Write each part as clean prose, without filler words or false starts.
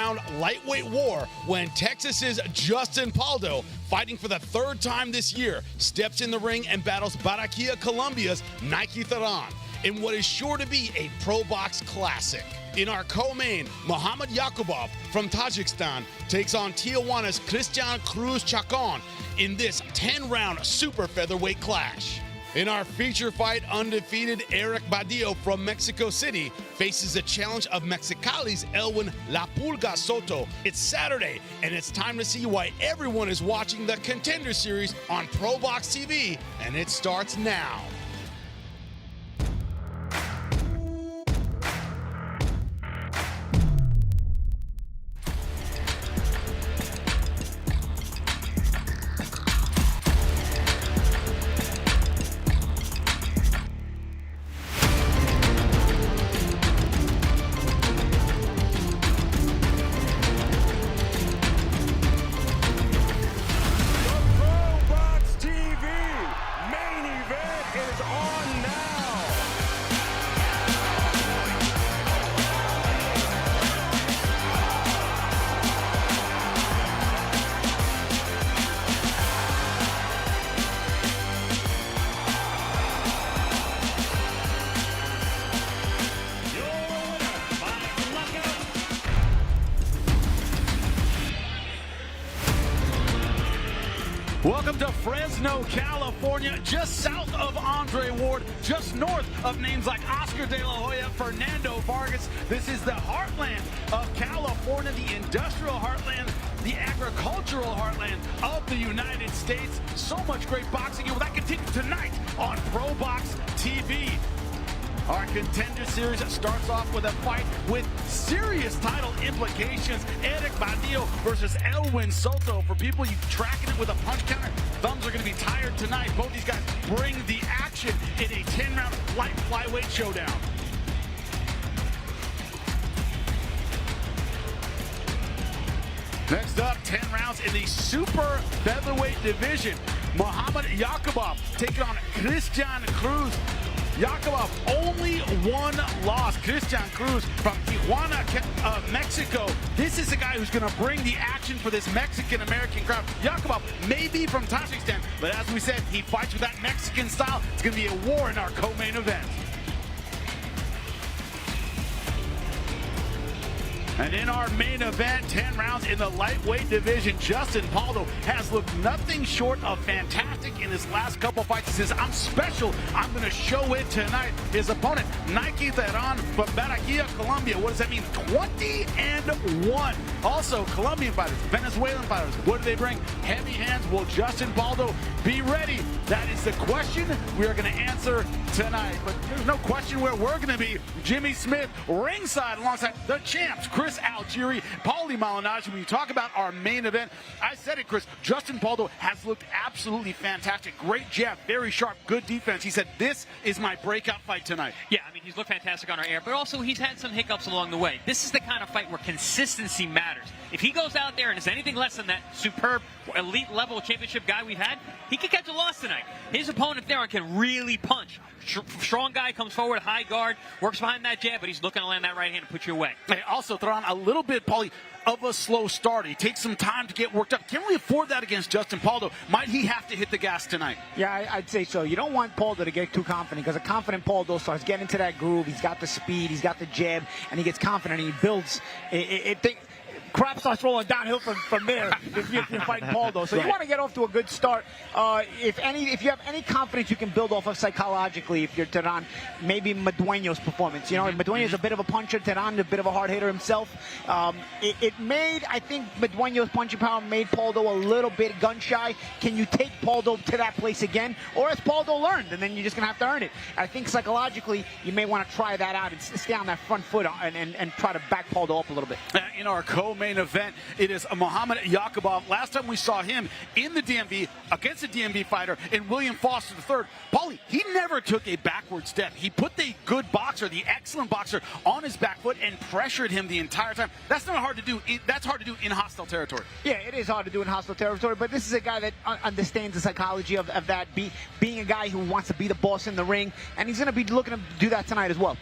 10-round lightweight war when Texas's Justin Pauldo, fighting for the third time this year, steps in the ring and battles Barranquilla, Colombia's Nike Theran in what is sure to be a ProBox classic. In our co-main, Muhammad Yakubov from Tajikistan takes on Tijuana's Christian Cruz Chacon in this 10-round super featherweight clash. In our feature fight, undefeated Eric Badillo from Mexico City faces a challenge of Mexicali's Elwin La Pulga Soto. It's Saturday, and it's time to see why everyone is watching the Contender Series on ProBox TV, and it starts now. Welcome to Fresno, California, just south of Andre Ward, just north of names like Oscar De La Hoya, Fernando Vargas. This is the heartland of California, the industrial heartland, the agricultural heartland of the United States. So much great boxing here. Well, that continues tonight on ProBox TV. Our Contender Series starts off with a fight with serious title implications. Eric Badillo versus Elwin Soto. For people you tracking it with a punch counter, thumbs are going to be tired tonight. Both these guys bring the action in a 10-round light flyweight showdown. Next up, 10 rounds in the super featherweight division. Muhammad Yakubov taking on Christian Cruz. Yakubov, only one loss. Christian Cruz from Tijuana, Mexico. This is a guy who's going to bring the action for this Mexican-American crowd. Yakubov may be from Tajikistan, but as we said, he fights with that Mexican style. It's going to be a war in our co-main event. And in our main event, 10 rounds in the lightweight division, Justin Pauldo has looked nothing short of fantastic in his last couple fights. He says, I'm special. I'm going to show it tonight. His opponent, Nike Theran from Barranquilla, Colombia. What does that mean? 20-1. Also, Colombian fighters, Venezuelan fighters. What do they bring? Heavy hands. Will Justin Pauldo be ready? That is the question we are going to answer tonight. But there's no question where we're going to be. Jimmy Smith ringside alongside the champs, Chris Algieri, Paulo Malignaggi. When you talk about our main event, I said it, Chris, Justin Pauldo has looked absolutely fantastic. Great jab, very sharp, good defense. He said, this is my breakout fight tonight. Yeah, I mean, he's looked fantastic on our air, but also he's had some hiccups along the way. This is the kind of fight where consistency matters. If he goes out there and is anything less than that superb elite level championship guy we've had, he could catch a loss tonight. His opponent Theron can really punch. Strong guy, comes forward, high guard, works behind that jab, but he's looking to land that right hand and put you away. Hey, also, Theron, a little bit, Paulie, of a slow start. He takes some time to get worked up. Can we afford that against Justin Pauldo? Might he have to hit the gas tonight? Yeah, I'd say so. You don't want Pauldo to get too confident, because a confident Pauldo starts getting into that groove. He's got the speed, he's got the jab, and he gets confident, and he builds. Crap starts rolling downhill from there if you're fighting Pauldo. So you want to get off to a good start. If you have any confidence you can build off of psychologically, if you're Theran, maybe Madueño's performance. You know, Madueño's a bit of a puncher, Theran a bit of a hard hitter himself. I think Madueño's punching power made Pauldo a little bit gun shy. Can you take Pauldo to that place again? Or has Pauldo learned, and then you're just going to have to earn it? I think psychologically, you may want to try that out and stay on that front foot and try to back Pauldo up a little bit. In our co-main event, it is Muhammad Yakubov. Last time we saw him in the DMV against a DMV fighter in William Foster III. Paulie, he never took a backward step. He put the good boxer, the excellent boxer, on his back foot and pressured him the entire time. That's not hard to do. That's hard to do in hostile territory. Yeah, it is hard to do in hostile territory, but this is a guy that understands the psychology of that, being a guy who wants to be the boss in the ring, and he's going to be looking to do that tonight as well.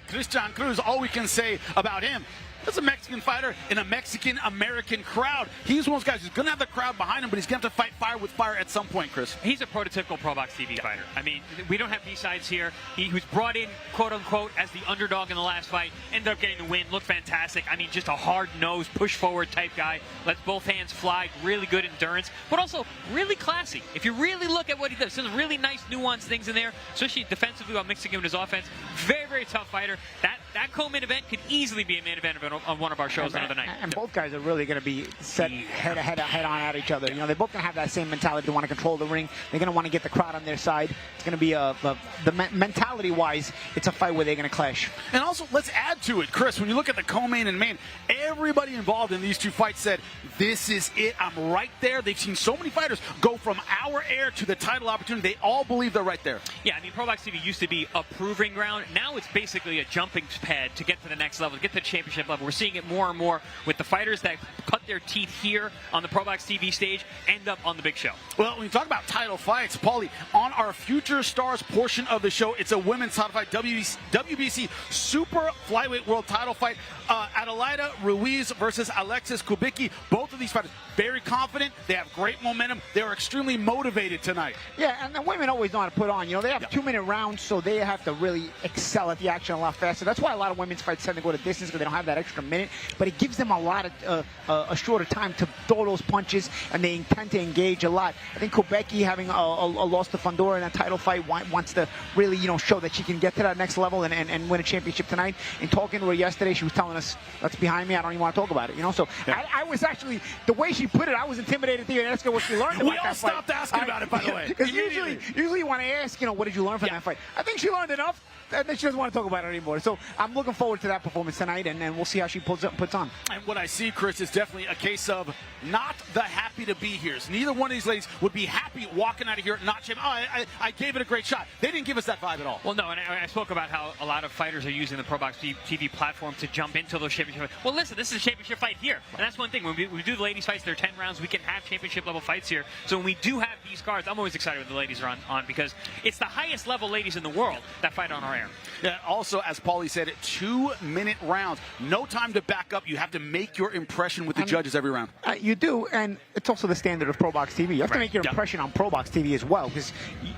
Christian Cruz, all we can say about him, That's a Mexican fighter in a Mexican-American crowd. He's one of those guys who's going to have the crowd behind him, but he's going to have to fight fire with fire at some point, Chris. He's a prototypical ProBox TV fighter. I mean, we don't have B-sides here. He was brought in, quote-unquote, as the underdog in the last fight, ended up getting the win, looked fantastic. I mean, just a hard-nosed, push-forward type guy. Lets both hands fly, really good endurance, but also really classy. If you really look at what he does, there's really nice, nuanced things in there, especially defensively while mixing him with his offense. Very, very tough fighter. That co-main event could easily be a main event on one of our shows another night. And both guys are really going to be set head on at each other. You know, they're both going to have that same mentality. They want to control the ring. They're going to want to get the crowd on their side. It's going to be mentality-wise, it's a fight where they're going to clash. And also, let's add to it, Chris, when you look at the co-main and main, everybody involved in these two fights said, this is it. I'm right there. They've seen so many fighters go from our air to the title opportunity. They all believe they're right there. Yeah, I mean, ProBox TV used to be a proving ground. Now it's basically a jumping pad to get to the next level, to get to the championship level. We're seeing it more and more with the fighters that cut their teeth here on the ProBox TV stage end up on the big show. Well, when you talk about title fights, Paulie, on our Future Stars portion of the show, it's a women's title fight, WBC Super Flyweight World title fight. Adelaida Ruiz versus Alexis Kubiki. Both of these fighters very confident. They have great momentum. They are extremely motivated tonight. Yeah, and the women always know how to put on. You know, they have 2-minute rounds, so they have to really excel at the action a lot faster. That's why a lot of women's fights tend to go to distance, because they don't have that extra minute. But it gives them a lot of a shorter time to throw those punches, and they tend to engage a lot. I think Kubiki, having a loss to Fundora in a title fight, wants to really, you know, show that she can get to that next level and win a championship tonight. And talking to her yesterday, she was telling us, that's behind me, I don't even want to talk about it. You know, so yeah. I was actually, the way she put it, I was intimidated to ask her what she learned about that fight. We all stopped asking about it, by the way. Because usually you want to ask, you know, what did you learn from that fight? I think she learned enough, and then she doesn't want to talk about it anymore. So I'm looking forward to that performance tonight, and we'll see how she puts on. And what I see, Chris, is definitely a case of not the happy to be here. Neither one of these ladies would be happy walking out of here not champion. Oh, I gave it a great shot. They didn't give us that vibe at all. Well, no, and I spoke about how a lot of fighters are using the ProBox TV platform to jump into those championship fights. Well, listen, this is a championship fight here. And that's one thing. When we do the ladies' fights, they're 10 rounds. We can have championship-level fights here. So when we do have these cards, I'm always excited when the ladies are on because it's the highest-level ladies in the world that fight on our air. Yeah, also, as Paulie said, 2-minute rounds. No time to back up. You have to make your impression with the judges every round. You do, and it's also the standard of ProBox TV. You have to make your impression on ProBox TV as well, because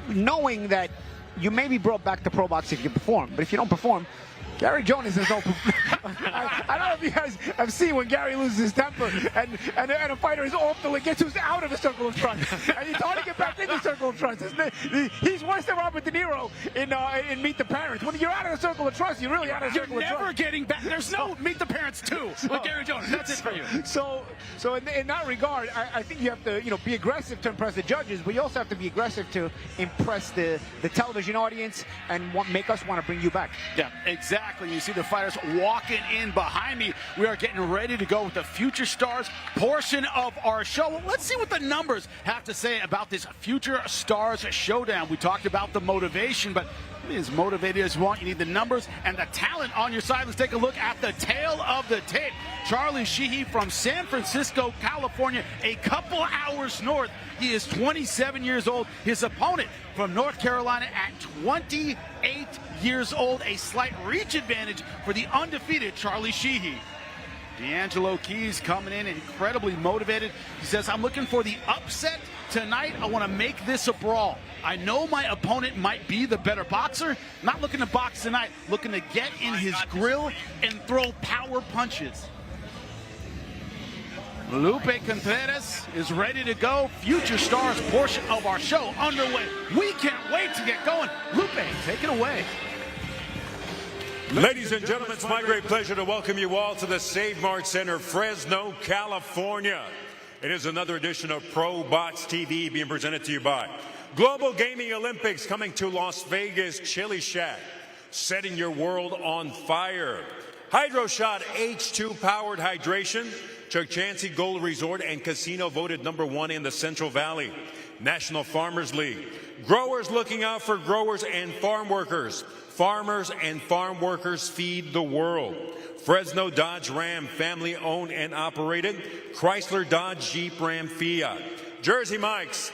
knowing that you may be brought back to ProBox if you perform, but if you don't perform, Gary Jonas is no. I don't know if you guys have seen when Gary loses his temper and a fighter is off the gets who's out of the circle of trust, and he's hard to get back in the circle of trust. He's worse than Robert De Niro in Meet the Parents. When you're out of the circle of trust, you're really out of the circle of trust. You're never getting back. There's no Meet the Parents 2 with Gary Jonas. That's it for you. So in that regard, I think you have to be aggressive to impress the judges, but you also have to be aggressive to impress the television audience and make us want to bring you back. Yeah, exactly. You see the fighters walking in behind me. We are getting ready to go with the Future Stars portion of our show. Well, let's see what the numbers have to say about this Future Stars showdown. We talked about the motivation, but be as motivated as you want. You need the numbers and the talent on your side. Let's take a look at the tail of the tape. Charlie Sheehy from San Francisco, California, a couple hours north. He is 27 years old. His opponent from North Carolina at 28 years old. A slight reach advantage for the undefeated Charlie Sheehy. D'Angelo Keys coming in incredibly motivated. He says, I'm looking for the upset tonight. I want to make this a brawl. I know my opponent might be the better boxer. Not looking to box tonight. Looking to get in his grill and throw power punches. Lupe Contreras is ready to go. Future Stars portion of our show underway. We can't wait to get going. Lupe, take it away. Ladies and gentlemen, it's my great pleasure to welcome you all to the Save Mart Center, Fresno, California. It is another edition of ProBox TV being presented to you by Global Gaming Olympics, coming to Las Vegas Chili Shack, setting your world on fire. Hydro Shot H2 powered hydration, Chuck Chansey Gold Resort and Casino voted #1 in the Central Valley. National Farmers League, growers looking out for growers and farm workers. Farmers and farm workers feed the world. Fresno Dodge Ram, family owned and operated. Chrysler Dodge Jeep Ram Fiat. Jersey Mike's,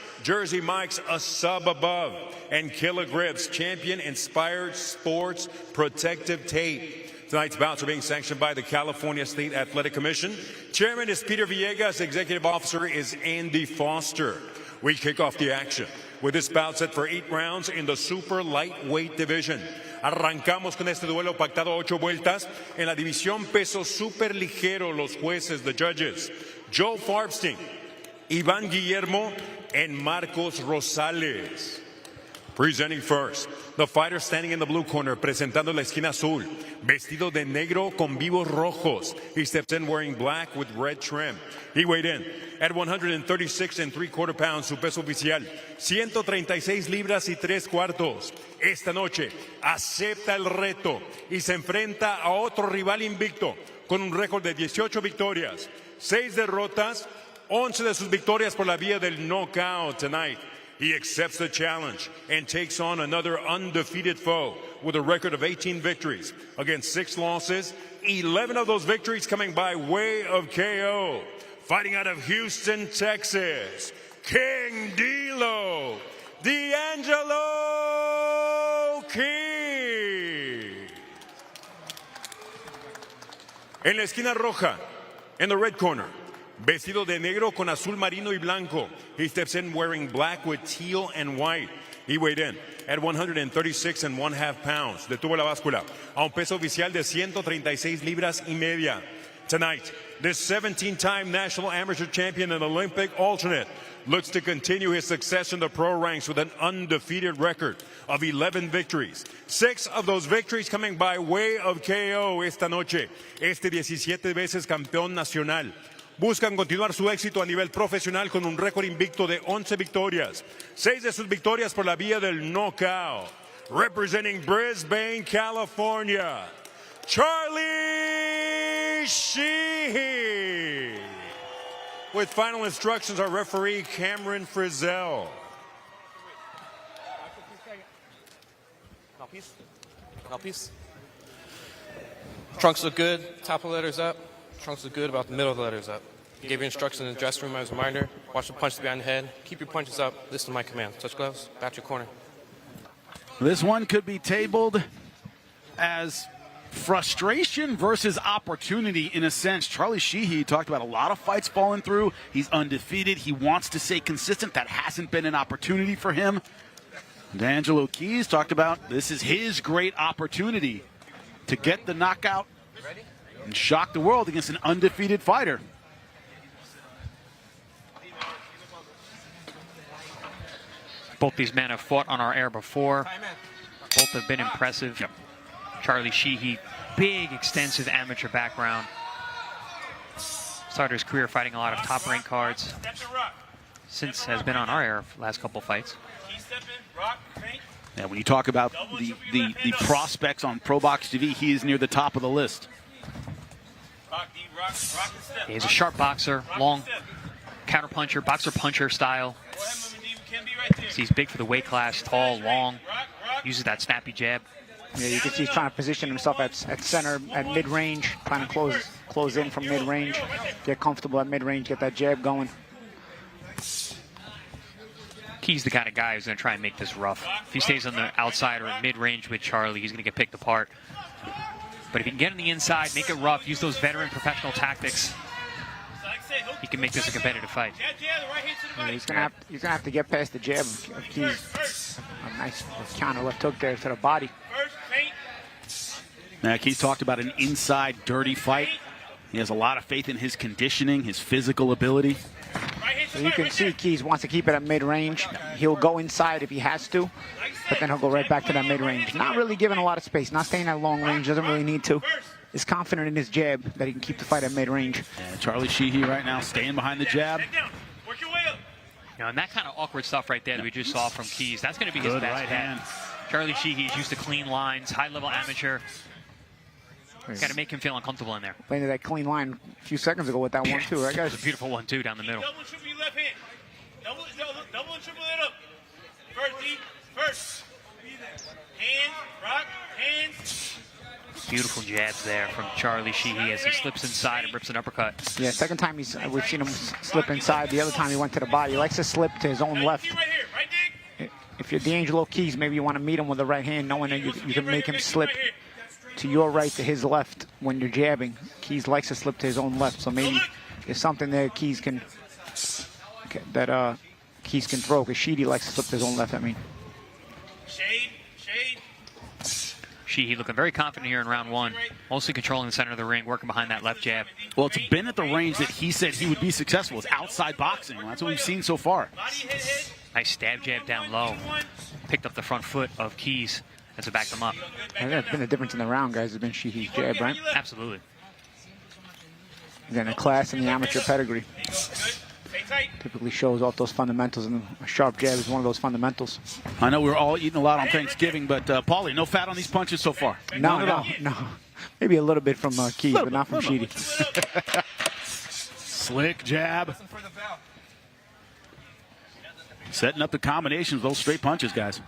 a sub above. And Killer Grips, champion inspired sports protective tape. Tonight's bouts are being sanctioned by the California State Athletic Commission. Chairman is Peter Villegas. Executive officer is Andy Foster. We kick off the action with this bout set for 8 rounds in the super lightweight division. Arrancamos con este duelo pactado 8 vueltas en la división peso super ligero. Los jueces, the judges, Joe Farbstein, Iván Guillermo, and Marcos Rosales. Presenting first, the fighter standing in the blue corner, presentando la esquina azul, vestido de negro con vivos rojos. He steps in wearing black with red trim. He weighed in at 136 3/4 pounds, su peso oficial, 136 libras y 3/4. Esta noche acepta el reto y se enfrenta a otro rival invicto con un récord de 18 victorias, 6 derrotas, 11 de sus victorias por la vía del knockout. Tonight, he accepts the challenge and takes on another undefeated foe with a record of 18 victories against 6 losses, 11 of those victories coming by way of KO. Fighting out of Houston, Texas, King D'Lo, D'Angelo King. En la esquina roja, in the red corner, vestido de negro con azul marino y blanco. He steps in wearing black with teal and white. He weighed in at 136 1/2 pounds. Detuvo la báscula a un peso oficial de 136 libras y media. Tonight, this 17-time national amateur champion and Olympic alternate looks to continue his success in the pro ranks with an undefeated record of 11 victories. 6 of those victories coming by way of KO esta noche. Este 17 veces campeón nacional. Buscan continuar su éxito a nivel profesional con un récord invicto de 11 victorias. 6 de sus victorias por la vía del knockout. Representing Brisbane, California, Charlie Sheehy. With final instructions, our referee, Cameron Frizzell. Mouthpiece. Trunks look good. Top of the letters up. Trunks look good. About the middle of the letters up. He gave you instructions in the dressing room as a reminder. Watch the punch behind the head. Keep your punches up. Listen to my command. Touch gloves. Back to your corner. This one could be tabled as frustration versus opportunity in a sense. Charlie Sheehy talked about a lot of fights falling through. He's undefeated. He wants to stay consistent. That hasn't been an opportunity for him. D'Angelo Keys talked about this is his great opportunity to get the knockout and shock the world against an undefeated fighter. Both these men have fought on our air before. Both have been impressive. Yep. Charlie Sheehy, big, extensive amateur background. Started his career fighting a lot of top-ranked cards. Since has been on our air for the last couple fights. Yeah, when you talk about the prospects on ProBox TV, he is near the top of the list. He's a sharp boxer, long counter-puncher, boxer-puncher style. He's big for the weight class, tall, long, uses that snappy jab. Yeah, you can see he's trying to position himself at center, at mid-range, trying to close in from mid-range, get comfortable at mid-range, get that jab going. Keys the kind of guy who's going to try and make this rough. If he stays on the outside or mid-range with Charlie, he's going to get picked apart. But if he can get on the inside, make it rough, use those veteran professional tactics, he can make this a competitive fight. Yeah, he's gonna have to get past the jab of Keys. A nice counter left hook there to the body. Now, Keys talked about an inside dirty fight. He has a lot of faith in his conditioning, his physical ability. So you can see Keys wants to keep it at mid-range. He'll go inside if he has to, but then he'll go right back to that mid-range. Not really giving a lot of space, not staying at long range, doesn't really need to. Is confident in his jab that he can keep the fight at mid-range. Yeah, Charlie Sheehy right now staying behind the jab. Now, and that kind of awkward stuff right there that we just saw from Keys, that's going to be his Good best right bet. hand. Charlie Sheehy is used to clean lines, high-level amateur. Got to make him feel uncomfortable in there. Playing to that clean line a few seconds ago with that one, too, right, guys? It's a beautiful one, too, down the middle. Double and triple your left hand. Double and triple it up. First, deep, first. Hands, rock, hands. Beautiful jabs there from Charlie Sheehy as he slips inside and rips an uppercut. Yeah, second time we've seen him slip inside. The other time he went to the body. He likes to slip to his own left. Right here, right, Dick? If you're D'Angelo Keys, maybe you want to meet him with the right hand, knowing that you can make him slip to your right to his left when you're jabbing. Keys likes to slip to his own left, so maybe there's something there Keys can Keys can throw, because Sheehy likes to slip to his own left. I mean, Shade. Sheehy looking very confident here in round one, mostly controlling the center of the ring, working behind that left jab. Well, it's been at the range that he said he would be successful. It's outside boxing. That's what we've seen so far. Nice stab jab down low. Picked up the front foot of Keys as it backed him up. and that's been the difference in the round, guys. Has been Sheehy's jab, right? Absolutely. Again, a class in the amateur pedigree. Typically shows off those fundamentals, and a sharp jab is one of those fundamentals. I know we're all eating a lot on Thanksgiving, but Paulie, no fat on these punches so far. No. Maybe a little bit from Keys, but not from Sheehy. Slick jab. Setting up the combinations, those straight punches, guys.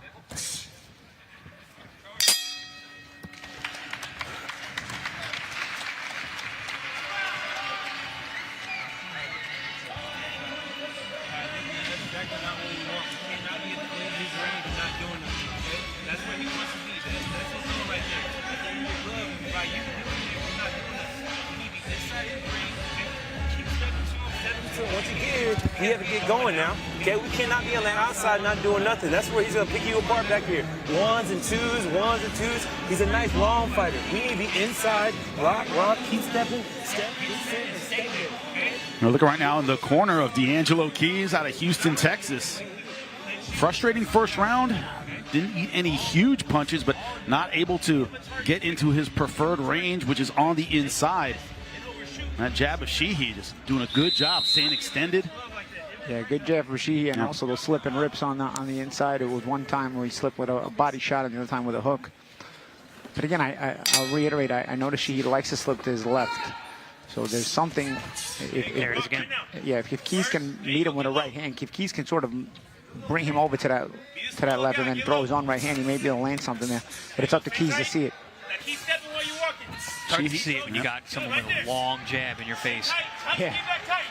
Once you get here, we have to get going now. Okay, we cannot be on the outside not doing nothing. That's where he's gonna pick you apart back here. Ones and twos. He's a nice long fighter. We need to be inside, rock, keep stepping, step. We're looking right now in the corner of D'Angelo Keys out of Houston, Texas. Frustrating first round. Didn't eat any huge punches, but not able to get into his preferred range, which is on the inside. That jab of Sheehy just doing a good job staying extended. Yeah, good jab for Sheehy, and also those slip and rips on the inside. It was one time where he slipped with a body shot, and the other time with a hook. But again, I'll reiterate, I noticed Sheehy likes to slip to his left. So there's something. There it is again. Yeah, if Keys can meet him with a right hand, if Keys can sort of bring him over to that left and then throw his own right hand, he may be able to land something there. But it's up to Keys to see it. It's hard to see it when you got someone with a long jab in your face. Yeah.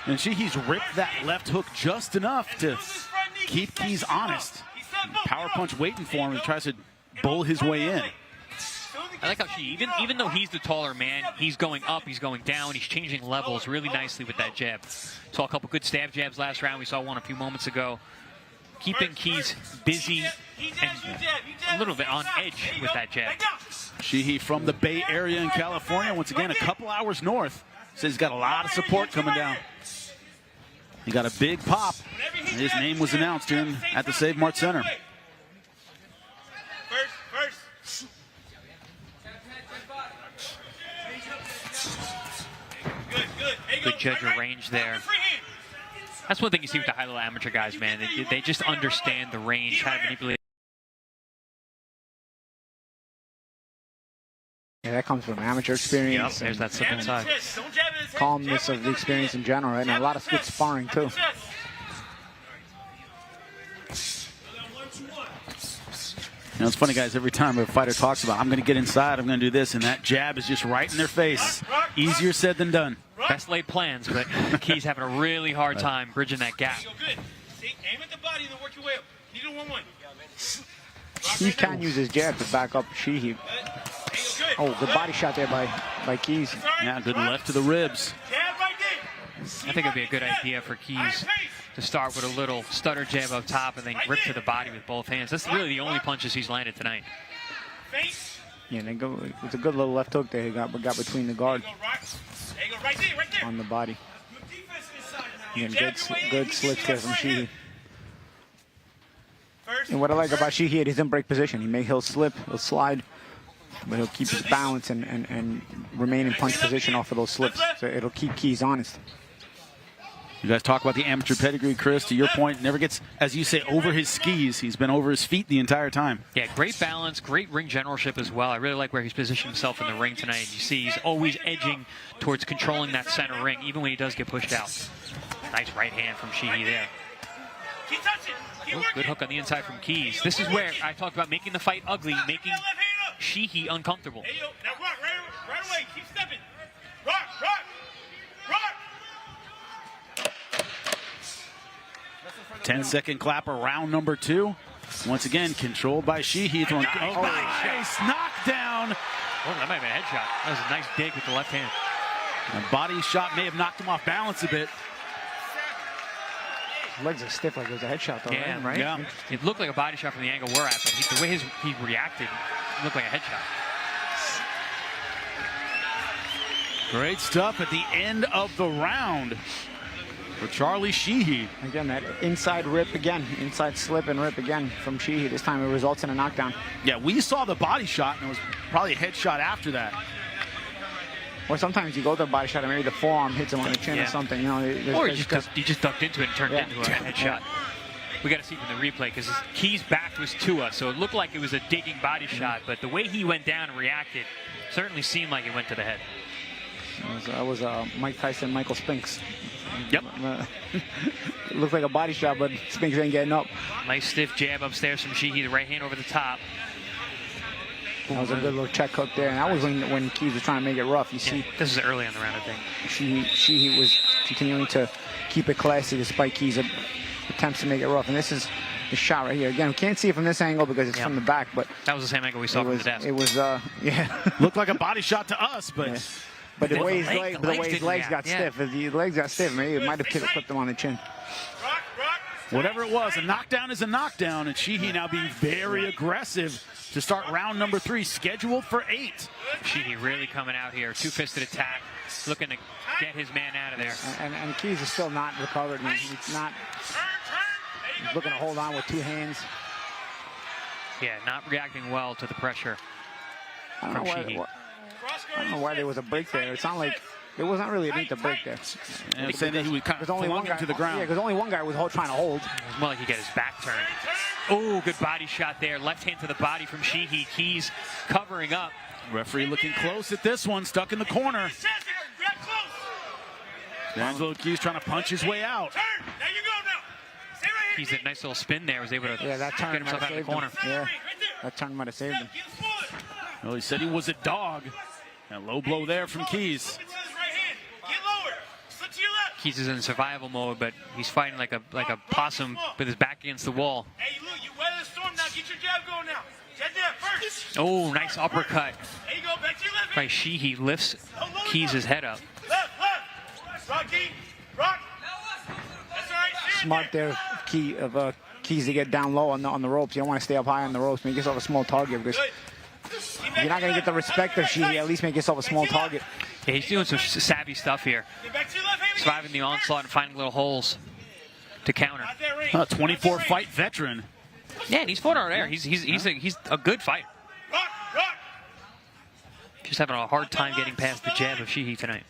And Sheehy's ripped that left hook just enough to keep Keys honest. Power punch waiting for him. He tries to bull his way in. I like how Sheehy, even though he's the taller man, he's going up, he's going down, he's changing levels really nicely with that jab. Saw a couple good stab jabs last round. We saw one a few moments ago. Keeping Keys busy and a little bit on edge with that jab. Sheehy from the Bay Area in California, once again a couple hours north. Says he's got a lot of support coming down. He got a big pop. And his name was announced here at the Save Mart Center. Good judge of range there. That's one thing you see with the high-level amateur guys, man. They just understand the range, how to manipulate. Yeah, that comes from amateur experience. Yep, there's that slip inside. Calmness of the experience in general, right? And a lot of good sparring, too. You know, it's funny, guys, every time a fighter talks about, I'm going to get inside, I'm going to do this, and that jab is just right in their face. Easier said than done. Best laid plans, but Keys having a really hard time bridging that gap. Aim at the body and then work your way up. You do 1-1. He can use his jab to back up Sheehy. Oh, good body shot there by Keys. Yeah, good left to the ribs. I think it'd be a good idea for Keys to start with a little stutter jab up top and then grip to the body with both hands. That's really the only punches he's landed tonight. Yeah, it's a good little left hook there he got between the guard on the body. Again, good slips there from Sheehy. And what I like about Sheehy, he doesn't break position. He'll slip, he'll slide, but he'll keep his balance and remain in punch position off of those slips. So it'll keep Keys honest. You guys talk about the amateur pedigree, Chris. To your point, never gets, as you say, over his skis. He's been over his feet the entire time. Yeah, great balance, great ring generalship as well. I really like where he's positioned himself in the ring tonight. You see he's always edging towards controlling that center ring, even when he does get pushed out. Nice right hand from Sheehy there. Oh, good hook on the inside from Keys. This is where I talked about making the fight ugly, making Sheehy uncomfortable. Hey, yo, now rock, right away, keep stepping. Rock. 10-second clapper, round number 2. Once again, controlled by Sheehy. Throwing, nice knockdown Oh, that might have been a headshot. That was a nice dig with the left hand. A body shot may have knocked him off balance a bit. Legs are stiff like it was a headshot, though, Yeah, right? Yeah. It looked like a body shot from the angle we're at, but the way he reacted, it looked like a headshot. Great stuff at the end of the round for Charlie Sheehy. Again, that inside rip again, inside slip and rip again from Sheehy. This time it results in a knockdown. Yeah, we saw the body shot, and it was probably a headshot after that. Or sometimes you go to the body shot and maybe the forearm hits him on the chin or something. You know, Or you just ducked into it and turned into a headshot. We got to see from the replay because his Key's back was to us, so it looked like it was a digging body shot, but the way he went down and reacted certainly seemed like it went to the head. That was Mike Tyson, Michael Spinks. Yep. It looked like a body shot, but Spinks ain't getting up. Nice stiff jab upstairs from Sheehy, the right hand over the top. That was a good little check hook there, and that was when Keys was trying to make it rough. You see, this is early in the round, I think. Sheehy was continuing to keep it classy despite Keys' attempts to make it rough, and this is the shot right here. Again, we can't see it from this angle because it's from the back, but that was the same angle we saw from the desk. It was, yeah. Looked like a body shot to us, but... Yeah. But the way his legs got stiff, if the legs got stiff, maybe it might have clipped him on the chin. Whatever it was, a knockdown is a knockdown, and Sheehy now being very aggressive to start round number 3, scheduled for 8. Sheehy really coming out here, two-fisted attack, looking to get his man out of there. And Keys is still not recovered. He's looking to hold on with 2 hands. Yeah, not reacting well to the pressure from Sheehy. I don't know why there was a break there. It's not like there was not really a need to break there. And saying that he was kind of flung him to the ground. Yeah, because only one guy was trying to hold. It was more like he got his back turned. Oh, good body shot there. Left hand to the body from Sheehy. Keys covering up. Referee looking close at this one, stuck in the corner. Angelo Keys trying to punch his way out. He's a nice little spin there. Was able to that turn get himself out of the corner. Yeah, that turn might have saved him. Well, he said he was a dog. A low blow there from Keys. Keys is in survival mode, but he's fighting like a possum with his back against the wall. Hey, look, you weather the storm now. Get your jab going now. Jab there first. Oh, nice uppercut. There you go. Back to your left. Right, Sheehy lifts Keys' head up. Left. Rocky. Rock. That's all right. Smart there, Keys to get down low on the ropes. You don't want to stay up high on the ropes. Make yourself a small target because you're not going to get the respect of Sheehy. At least make yourself a small target. Yeah, he's doing some savvy stuff here. Surviving the onslaught and finding little holes to counter. A 24-fight veteran. Yeah, and he's fought out there. He's a good fighter. Just having a hard time getting past the jab of Sheehy tonight.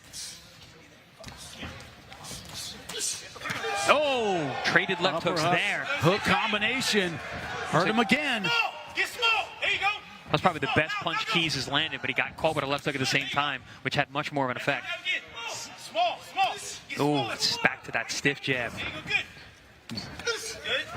Oh, traded left hooks there. Hook combination. Hurt him again. Get small. There you go. That's probably the best punch Keys has landed, but he got caught with a left hook at the same time, which had much more of an effect. Small. Oh, it's back to that stiff jab.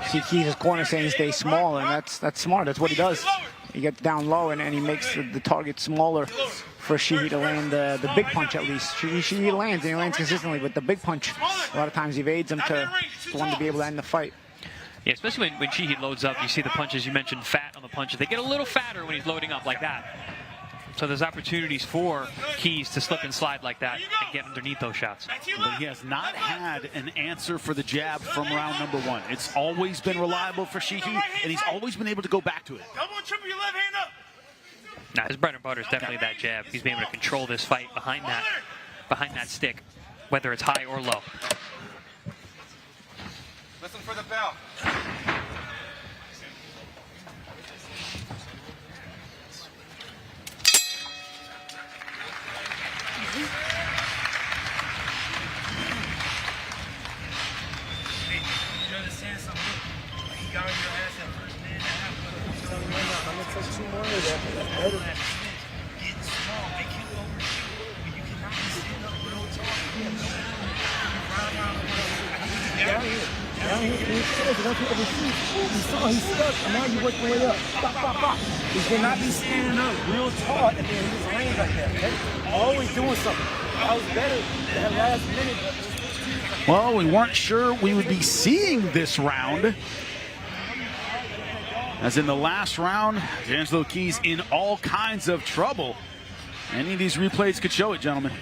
See Keys' corner saying stay small, and that's smart. That's what he does. He gets down low, and he makes the target smaller for Sheehy to land the big punch at least. Sheehy lands, and he lands consistently, but the big punch, a lot of times evades him to one to be able to end the fight. Yeah, especially when Sheehy loads up, you see the punches, you mentioned fat on the punches. They get a little fatter when he's loading up like that. So there's opportunities for Keys to slip and slide like that and get underneath those shots. But he has not had an answer for the jab from round number 1. It's always been reliable for Sheehy, and he's always been able to go back to it. Double and triple your left hand up. Now, his bread and butter is definitely that jab. He's been able to control this fight behind that stick, whether it's high or low. Listen for the bell. You understand something? He got on your ass that first minute and a half. I'm going to take 2 more of that. Getting small. They can't overshoot. But you cannot be sitting up real tall. Down here. Don't you overshoot. You saw he stuck, and now you work your way up. Stop. He cannot be standing up real tall and then his range like that, okay? Always doing something. I was better that last minute. Well, we weren't sure we would be seeing this round. As in the last round, Angelo Keys in all kinds of trouble. Any of these replays could show it, gentlemen.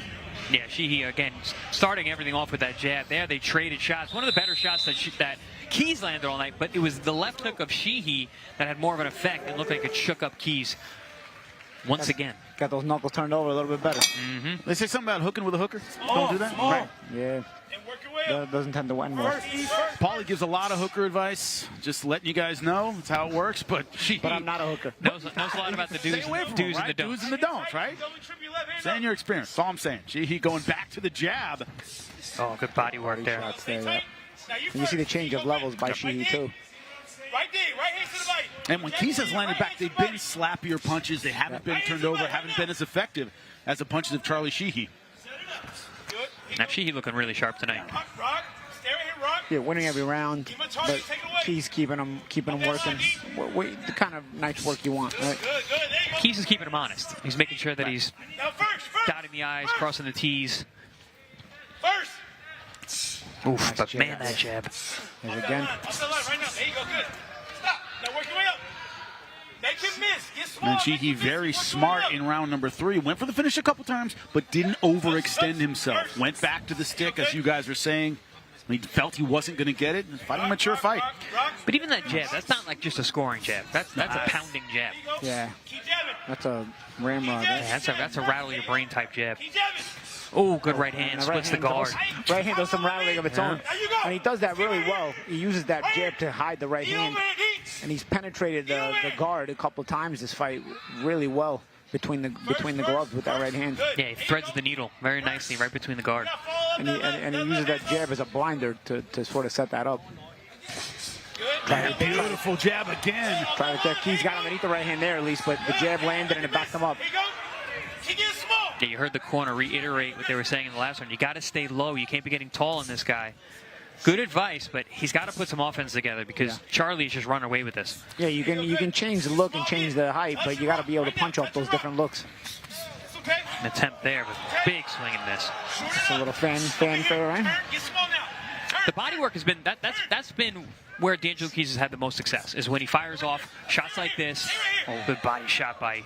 Yeah, Sheehy, again, starting everything off with that jab there. They traded shots. One of the better shots that Keys landed all night, but it was the left hook of Sheehy that had more of an effect and looked like it shook up Keys once again. Got those knuckles turned over a little bit better. They say something about hooking with a hooker. Don't do that. Right. Yeah. That doesn't tend to end well. Paulie gives a lot of hooker advice. Just letting you guys know that's how it works. But I'm not a hooker. Knows a lot about the do's and the don'ts. Do's and the don'ts, right? Saying your experience. That's all I'm saying. Sheehy going back to the jab. Oh, good body work there. Shots there, yeah. You see the change of levels by Sheehy too. Right there, right hand to the bite. And when Keys has landed back, they've been slappier punches. They haven't been turned over, haven't been as effective as the punches of Charlie Sheehy. Now Sheehy looking really sharp tonight. Rock, stay right here, Rock. Yeah, winning every round, but Keys keeping them working. The kind of nice work you want, right? Good, there you go. Keys is keeping him honest. He's making sure that he's Now first. dotting the I's, crossing the T's. First. Oof, but man, that jab. There's again. Up the line right now. There you go, good. Stop. Now work your way up. Make him miss. Get small. And Sheehy very smart in round number 3. Went for the finish a couple times, but didn't overextend himself. Went back to the stick, as you guys were saying. He felt he wasn't going to get it. Fighting a mature fight. But even that jab, that's not like just a scoring jab. That's a pounding jab. Yeah. Keep jabbing. That's a ramrod. Yeah, that's a rattle your brain type jab. Keep jabbing. Oh, good right hand, splits the guard. Right hand does some rattling of its own. And he does that really well. He uses that jab to hide the right hand. And he's penetrated the guard a couple times this fight really well between the gloves with that right hand. Yeah, he threads the needle very nicely right between the guard. And he uses that jab as a blinder to sort of set that up. Beautiful jab again. Try with that. Keys got underneath the right hand there at least, but the jab landed and it backed him up. Yeah, you heard the corner reiterate what they were saying in the last one. You got to stay low. You can't be getting tall on this guy. Good advice, but he's got to put some offense together because Charlie's just running away with this. Yeah, you can change the look and change the height, but you got to be able to punch off those different looks. An attempt there, but big swing and miss. It's a little fanfare, right? The body work has been that's been where D'Angelo Keys has had the most success, is when he fires off shots like this. Oh, good body shot by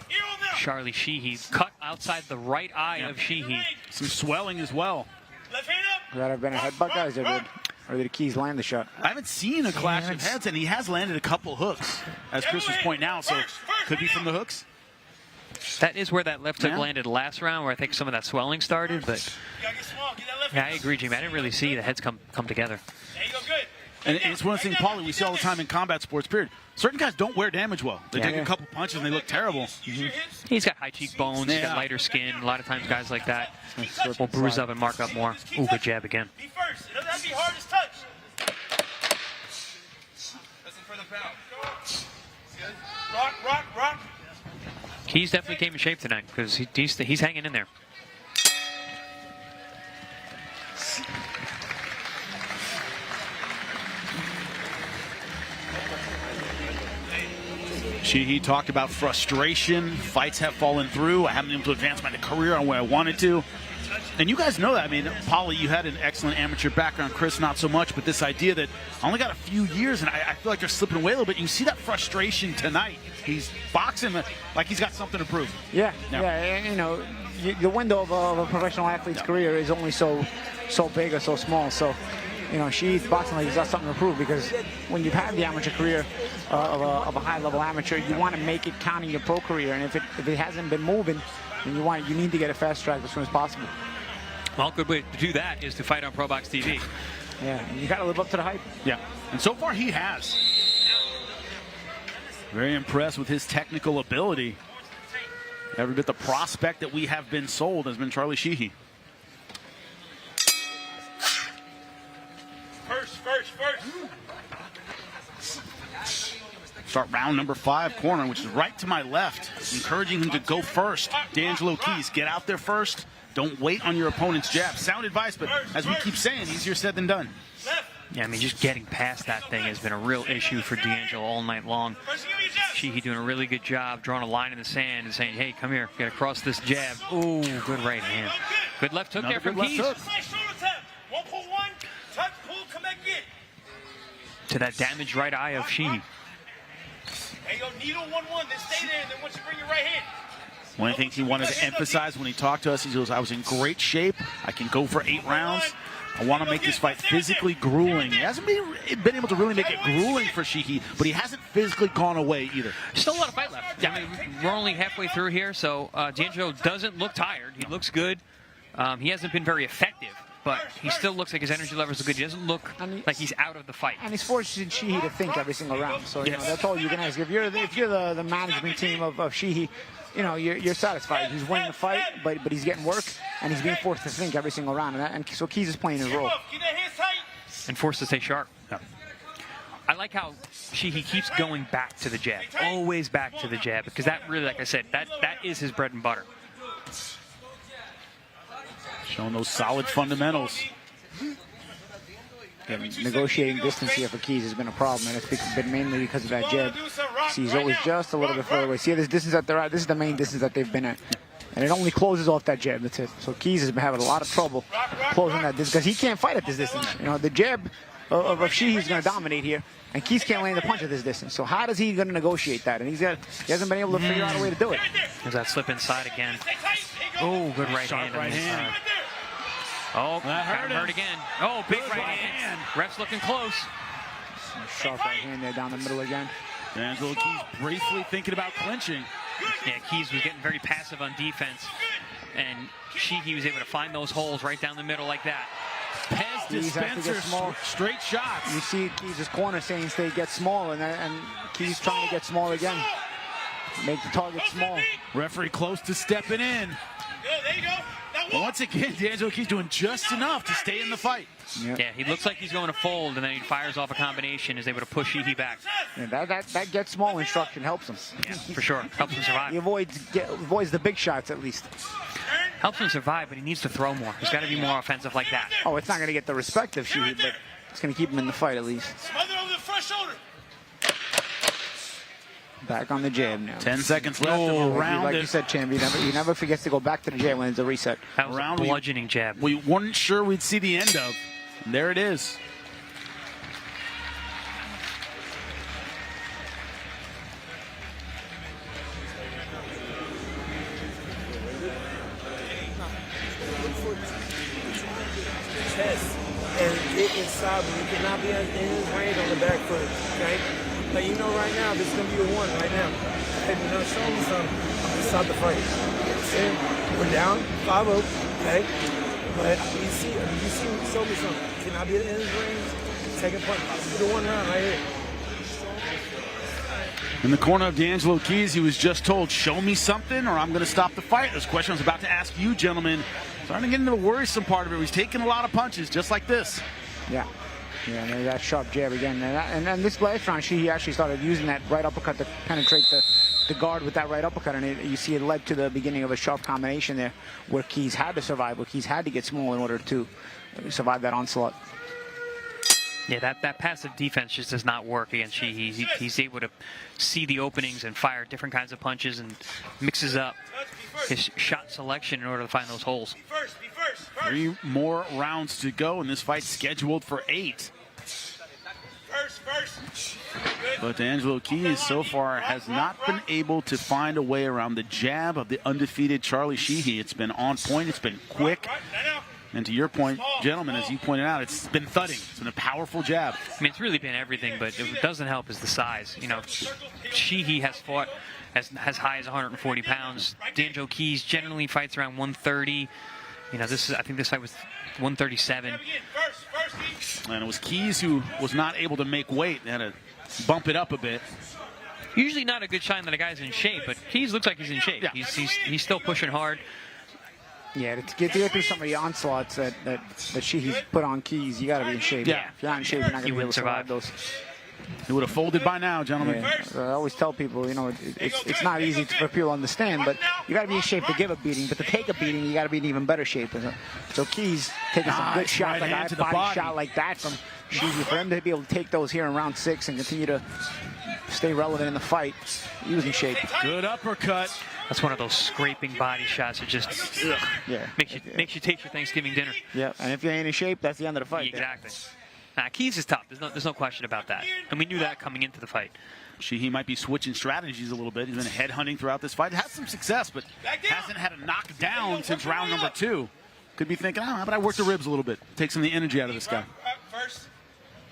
Charlie Sheehy. Cut outside the right eye of Sheehy. Some swelling as well. Would that have been a headbutt, guys, or did Keys land the shot? I haven't seen a clash of heads, and he has landed a couple hooks, as Chris was pointing out, so could be from the hooks. That is where that left hook landed last round, where I think some of that swelling started, but yeah, I agree, Jimmy. I didn't really see the heads come together. There you go, good. And it's one of the things, Paulie, we see all the time in combat sports, period. Certain guys don't wear damage well. They take a couple punches and they look terrible. He's got high cheekbones, he's got lighter skin. A lot of times guys like that will bruise up and mark up more. Ooh, good jab again. Be first. It doesn't have to be hard as touch. Listen for the foul. Rock. Keys definitely came in shape tonight because he's hanging in there. Sheehy talked about frustration. Fights have fallen through. I haven't been able to advance my career on where I wanted to. And you guys know that. I mean, Paulie, you had an excellent amateur background. Chris, not so much. But this idea that I only got a few years, and I feel like they're slipping away a little bit. You see that frustration tonight. He's boxing like he's got something to prove. Yeah. You know, the window of a professional athlete's career is only so big or so small. So, you know, Sheehy's boxing like he's got something to prove, because when you've had the amateur career of a high-level amateur, you want to make it count in your pro career. And if it hasn't been moving, then you need to get a fast track as soon as possible. Well, a good way to do that is to fight on ProBox TV. Yeah, and you got to live up to the hype. Yeah, and so far he has. Very impressed with his technical ability. Every bit the prospect that we have been sold has been Charlie Sheehy. First. Start round number 5 corner, which is right to my left. Encouraging him to go first. D'Angelo Keys, get out there first. Don't wait on your opponent's jab. Sound advice, but as we keep saying, easier said than done. Yeah, I mean, just getting past that thing has been a real issue for D'Angelo all night long. Sheehy doing a really good job, drawing a line in the sand and saying, hey, come here, get across this jab. Ooh, good right hand. Good left hook there from Keys. To that damaged right eye of Sheehy. Hey, yo, needle 1-1, then stay there, and then once you bring your right hand. One of the things he wanted to emphasize when he talked to us, he goes, I was in great shape. I can go for 8 rounds. I want to make this fight physically grueling. He hasn't been able to really make it grueling for Sheehy, but he hasn't physically gone away either. Still a lot of fight left. Yeah, I mean, we're only halfway through here, so D'Angelo doesn't look tired. He looks good. He hasn't been very effective, but he still looks like his energy levels are good. He doesn't look like he's out of the fight. And he's forcing Sheehy to think every single round. So, you know, that's all you can ask. If you're the management team of Sheehy, you know, you're satisfied. He's winning the fight, but he's getting work, and he's being forced to think every single round. And so Keys is playing his role. And forced to stay sharp. Yeah. I like how Sheehy keeps going back to the jab. Always back to the jab, because that really, like I said, that is his bread and butter. Showing those solid fundamentals. Yeah, negotiating distance here for Keys has been a problem, and it's been mainly because of that jab. See, he's always just a little bit further away. See, this distance that they're at, this is the main distance that they've been at. And it only closes off that jab, that's it. So Keys has been having a lot of trouble closing that distance, because he can't fight at this distance. You know, the jab of Sheehy is going to dominate here, and Keys can't land the punch at this distance. So how is he going to negotiate that? And he hasn't been able to figure out a way to do it. There's that slip inside again. Oh, good right hand. Right hand. Oh, that hurt again. Oh, big right hand. Ref's looking close. Sharp right hand there down the middle again. D'Angelo Keys briefly thinking about clinching. Yeah, Keys was getting very passive on defense, and Sheehy was able to find those holes right down the middle like that. Pez dispenser, straight shots. You see Keys' corner saying stay, get small, and Keys trying to get small again. Make the target small. Referee close to stepping in. There you go. Once again, D'Angelo Keys doing just enough to stay in the fight. Yep. Yeah, he looks like he's going to fold, and then he fires off a combination, is able to push Sheehy back. Yeah, that get small instruction helps him. Yeah, for sure. Helps him survive. He avoids the big shots at least. Helps him survive, but he needs to throw more. He's got to be more offensive like that. Oh, it's not going to get the respect of Sheehy, but it's going to keep him in the fight at least. Smother over the front shoulder. Back on the jab now. 10 seconds left of a round. Like you said, Champ, he never forgets to go back to the jab when it's a reset. That was a bludgeoning jab. We weren't sure we'd see the end of. And there it is. Chest and get inside, but you cannot be in his range on the back foot, okay? Like, you know, right now, this is going to be a 1 right now. Hey, you know, show me something. I'm going to stop the fight. See, we're down 5-0, okay? But you see, show me something. Can I be in his range? Take a punch. Let's do the 1 round right here. In the corner of D'Angelo Keys, he was just told, show me something or I'm going to stop the fight. This question I was about to ask you, gentlemen. Starting to get into the worrisome part of it. He's taking a lot of punches, just like this. Yeah. Yeah, and that sharp jab again. And then this last round, he actually started using that right uppercut to penetrate the guard with that right uppercut. And you see it led to the beginning of a sharp combination there where Keys had to survive, where Keys had to get small in order to survive that onslaught. Yeah, that passive defense just does not work against Sheehy. He's able to see the openings and fire different kinds of punches and mixes up his shot selection in order to find those holes. Be first. 3 more rounds to go, and this fight's scheduled for 8. First. But D'Angelo Keys so far has not been able to find a way around the jab of the undefeated Charlie Sheehy. It's been on point, it's been quick. And to your point, gentlemen, as you pointed out, it's been thudding. It's been a powerful jab. I mean, it's really been everything, but it doesn't help is the size. You know, Sheehy has fought as high as 140 pounds. D'Angelo Keys generally fights around 130. You know, I think this fight was 137. And it was Keys who was not able to make weight. They had to bump it up a bit. Usually not a good sign that a guy's in shape, but Keys looks like he's in shape. Yeah. He's still pushing hard. Yeah, to get through some of the onslaughts that Sheehy's put on Keys, you got to be in shape. Yeah. If you're not in shape, you're not going to be able to survive those. He would have folded by now, gentlemen. Yeah. I always tell people, you know, it's not easy for people to understand, but you got to be in shape to give a beating. But to take a beating, you got to be in even better shape. So Keys taking some good shots, like a body shot like that from Sheehy. For him to be able to take those here in round 6 and continue to stay relevant in the fight, he was in shape. Good uppercut. That's one of those scraping body shots that just yeah makes you taste your Thanksgiving dinner. Yeah, and if you ain't in shape, that's the end of the fight. Exactly. Nah, Keys is tough. There's no question about that. And we knew that coming into the fight. He might be switching strategies a little bit. He's been headhunting throughout this fight. Has some success, but hasn't had a knockdown since round number 2. Could be thinking, how about I work the ribs a little bit? Take some of the energy out of this guy.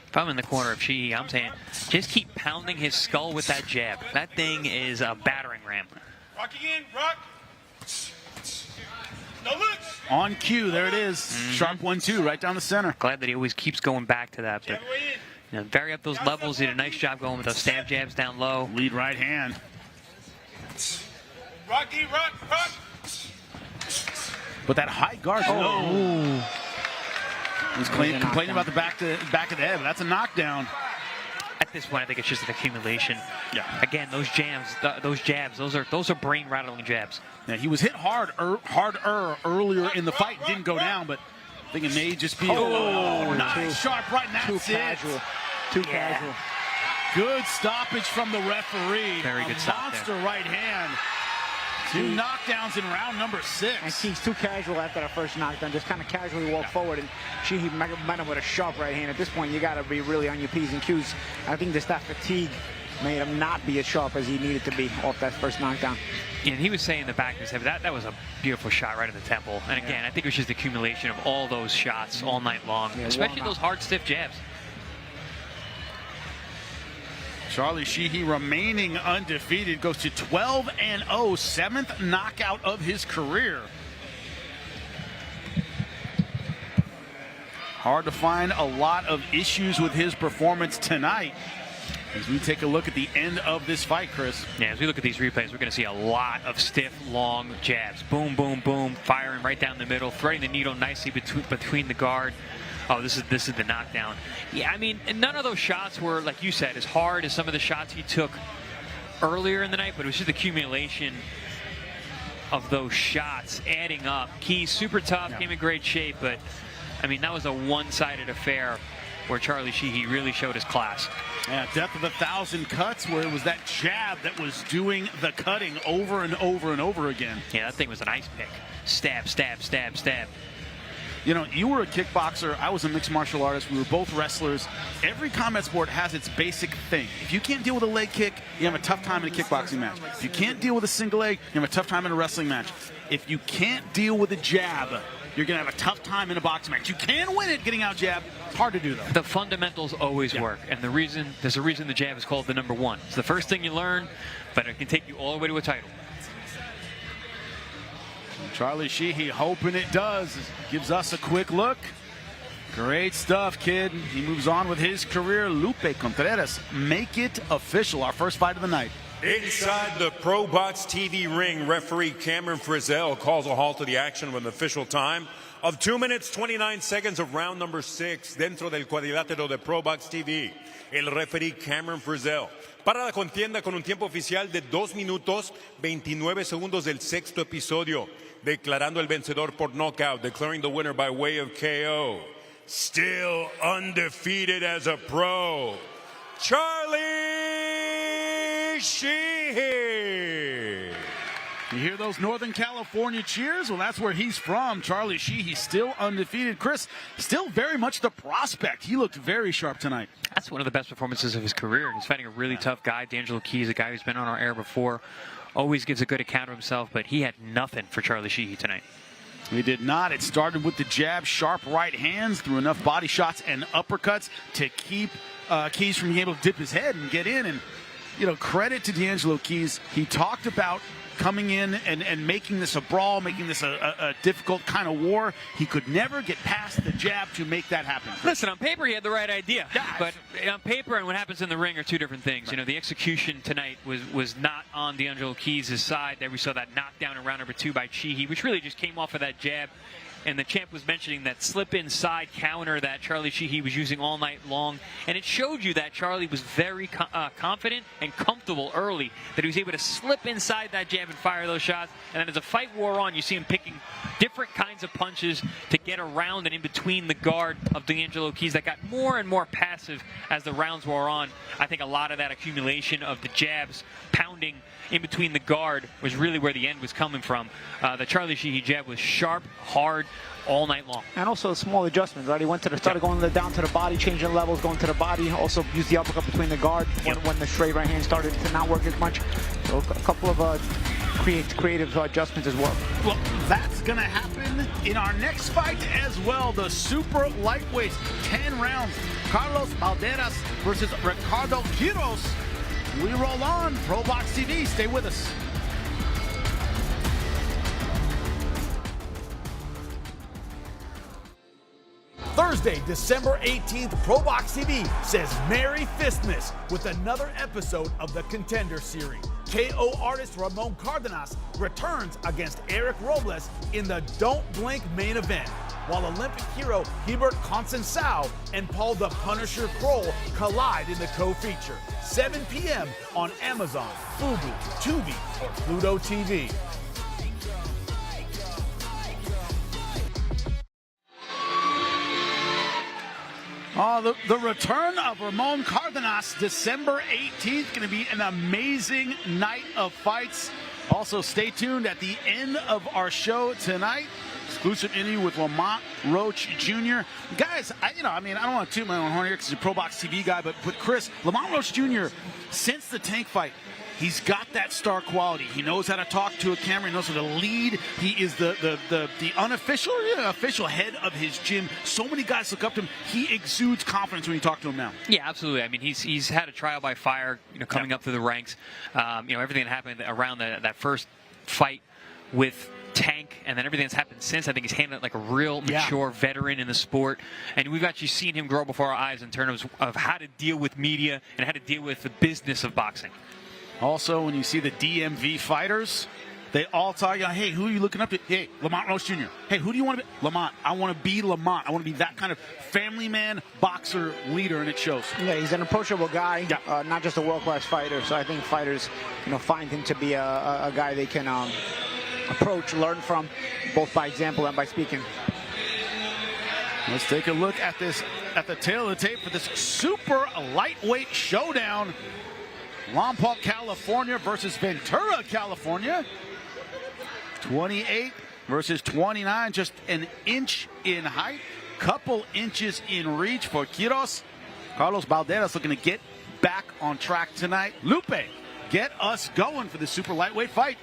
If I'm in the corner of Sheehy, I'm saying just keep pounding his skull with that jab. That thing is a battering ram. Rock again, rock. No looks. On cue, there it is. Sharp 1-2 right down the center. Glad that he always keeps going back to that. But vary up those levels. He did a nice job going with those stab jabs down low. Lead right hand. Rocky, rock. But that high guard. Oh. He's complaining about the back of the head. But that's a knockdown. At this point, I think it's just an accumulation. Yeah. Again, those jabs, those are brain rattling jabs. Yeah, he was hit harder earlier in the fight. Didn't go down, but I think it may just be nice, sharp right now. Too casual. Too casual. Good stoppage from the referee. Very good stop monster there. right hand. 2 knockdowns in round number 6. And Keys too casual after that first knockdown. Just kind of casually walk forward, and Sheehy met him with a sharp right hand. At this point, you got to be really on your P's and Q's. I think just that fatigue made him not be as sharp as he needed to be off that first knockdown. And he was saying in the back of his head, that was a beautiful shot right in the temple. And again, I think it was just the accumulation of all those shots all night long, especially those hard, stiff jabs. Charlie Sheehy remaining undefeated, goes to 12-0, 7th knockout of his career. Hard to find a lot of issues with his performance tonight. As we take a look at the end of this fight, Chris. Yeah, as we look at these replays, we're going to see a lot of stiff, long jabs. Boom, boom, boom, firing right down the middle, threading the needle nicely between the guard. Oh, this is the knockdown. Yeah, I mean, none of those shots were, like you said, as hard as some of the shots he took earlier in the night, but it was just accumulation of those shots adding up. Keys super tough, came in great shape, but I mean, that was a one-sided affair where Charlie Sheehy really showed his class. Yeah, death of 1,000 cuts, where it was that jab that was doing the cutting over and over and over again. Yeah, that thing was an ice pick. Stab, stab, stab, stab. You know, you were a kickboxer, I was a mixed martial artist, we were both wrestlers. Every combat sport has its basic thing. If you can't deal with a leg kick, you have a tough time in a kickboxing match. If you can't deal with a single leg, you have a tough time in a wrestling match. If you can't deal with a jab, you're going to have a tough time in a boxing match. You can win it getting out jabbed. It's hard to do, though. The fundamentals always work, and there's a reason the jab is called the number 1. It's the first thing you learn, but it can take you all the way to a title. Charlie Sheehy hoping it does. Gives us a quick look. Great stuff, kid. He moves on with his career. Lupe Contreras, make it official. Our first fight of the night. Inside the ProBox TV ring, referee Cameron Frizzell calls a halt to the action with an official time of 2 minutes, 29 seconds of round number 6 dentro del cuadrilátero de ProBox TV. El referee Cameron Frizzell para la contienda con un tiempo oficial de 2 minutos, 29 segundos del sexto episodio, declarando el vencedor por knockout, declaring the winner by way of KO. Still undefeated as a pro, Charlie Sheehy. You hear those Northern California cheers? Well, that's where he's from. Charlie Sheehy still undefeated. Chris, still very much the prospect. He looked very sharp tonight. That's one of the best performances of his career. He's fighting a really tough guy. D'Angelo Keys, a guy who's been on our air before, always gives a good account of himself, but he had nothing for Charlie Sheehy tonight. He did not. It started with the jab, sharp right hands, threw enough body shots and uppercuts to keep Keys from being able to dip his head and get in. And, you know, credit to D'Angelo Keys. He talked about coming in and making this a brawl, making this a difficult kind of war. He could never get past the jab to make that happen. Listen, on paper he had the right idea, but on paper and what happens in the ring are two different things. You know, the execution tonight was not on D'Angelo Keys' side. There we saw that knockdown in round number 2 by Sheehy, which really just came off of that jab. And the champ was mentioning that slip inside counter that Charlie Sheehy was using all night long. And it showed you that Charlie was very confident and comfortable early, that he was able to slip inside that jab and fire those shots. And then as the fight wore on, you see him picking different kinds of punches to get around and in between the guard of D'Angelo Keys that got more and more passive as the rounds wore on. I think a lot of that accumulation of the jabs pounding in between the guard was really where the end was coming from. The Charlie Sheehy jab was sharp, hard, all night long. And also small adjustments, right? He went to the started going down to the body, changing levels, going to the body. Also used the uppercut between the guard when the straight right hand started to not work as much. So a couple of creative adjustments as well. Well, that's going to happen in our next fight as well. The super lightweights, 10 rounds. Carlos Balderas versus Ricardo Quiroz. We roll on. ProBox TV. Stay with us. Thursday, December 18th, ProBox TV says Merry Fistmas with another episode of the Contender series. KO artist Ramon Cardenas returns against Eric Robles in the Don't Blink main event, while Olympic hero Hebert Consensau and Paul the Punisher Kroll collide in the co-feature. 7 p.m. on Amazon, Fubo, Tubi, or Pluto TV. Oh, the return of Ramon Cardenas, December 18th, going to be an amazing night of fights. Also, stay tuned at the end of our show tonight. Exclusive interview with Lamont Roach Jr. Guys, I don't want to toot my own horn here because he's a ProBox TV guy, but Chris, Lamont Roach Jr., since the Tank fight, he's got that star quality. He knows how to talk to a camera. He knows how to lead. He is the unofficial, official head of his gym. So many guys look up to him. He exudes confidence when you talk to him now. Yeah, absolutely. I mean, he's had a trial by fire, coming up through the ranks. Everything that happened around that first fight with Tank, and then everything that's happened since, I think he's handled it like a real mature veteran in the sport. And we've actually seen him grow before our eyes in terms of how to deal with media and how to deal with the business of boxing. Also, when you see the DMV fighters, they all talk, hey, who are you looking up to? Hey, Lamont Roach Jr. Hey, who do you want to be? Lamont. I want to be Lamont. I want to be that kind of family man, boxer, leader, and it shows. Yeah, he's an approachable guy, not just a world-class fighter. So I think fighters, find him to be a guy they can approach, learn from, both by example and by speaking. Let's take a look at the tail of the tape for this super lightweight showdown. Lompoc, California versus Ventura, California. 28 versus 29, just an inch in height, couple inches in reach for Quiroz. Carlos Balderas looking to get back on track tonight. Lupe, get us going for the super lightweight fight.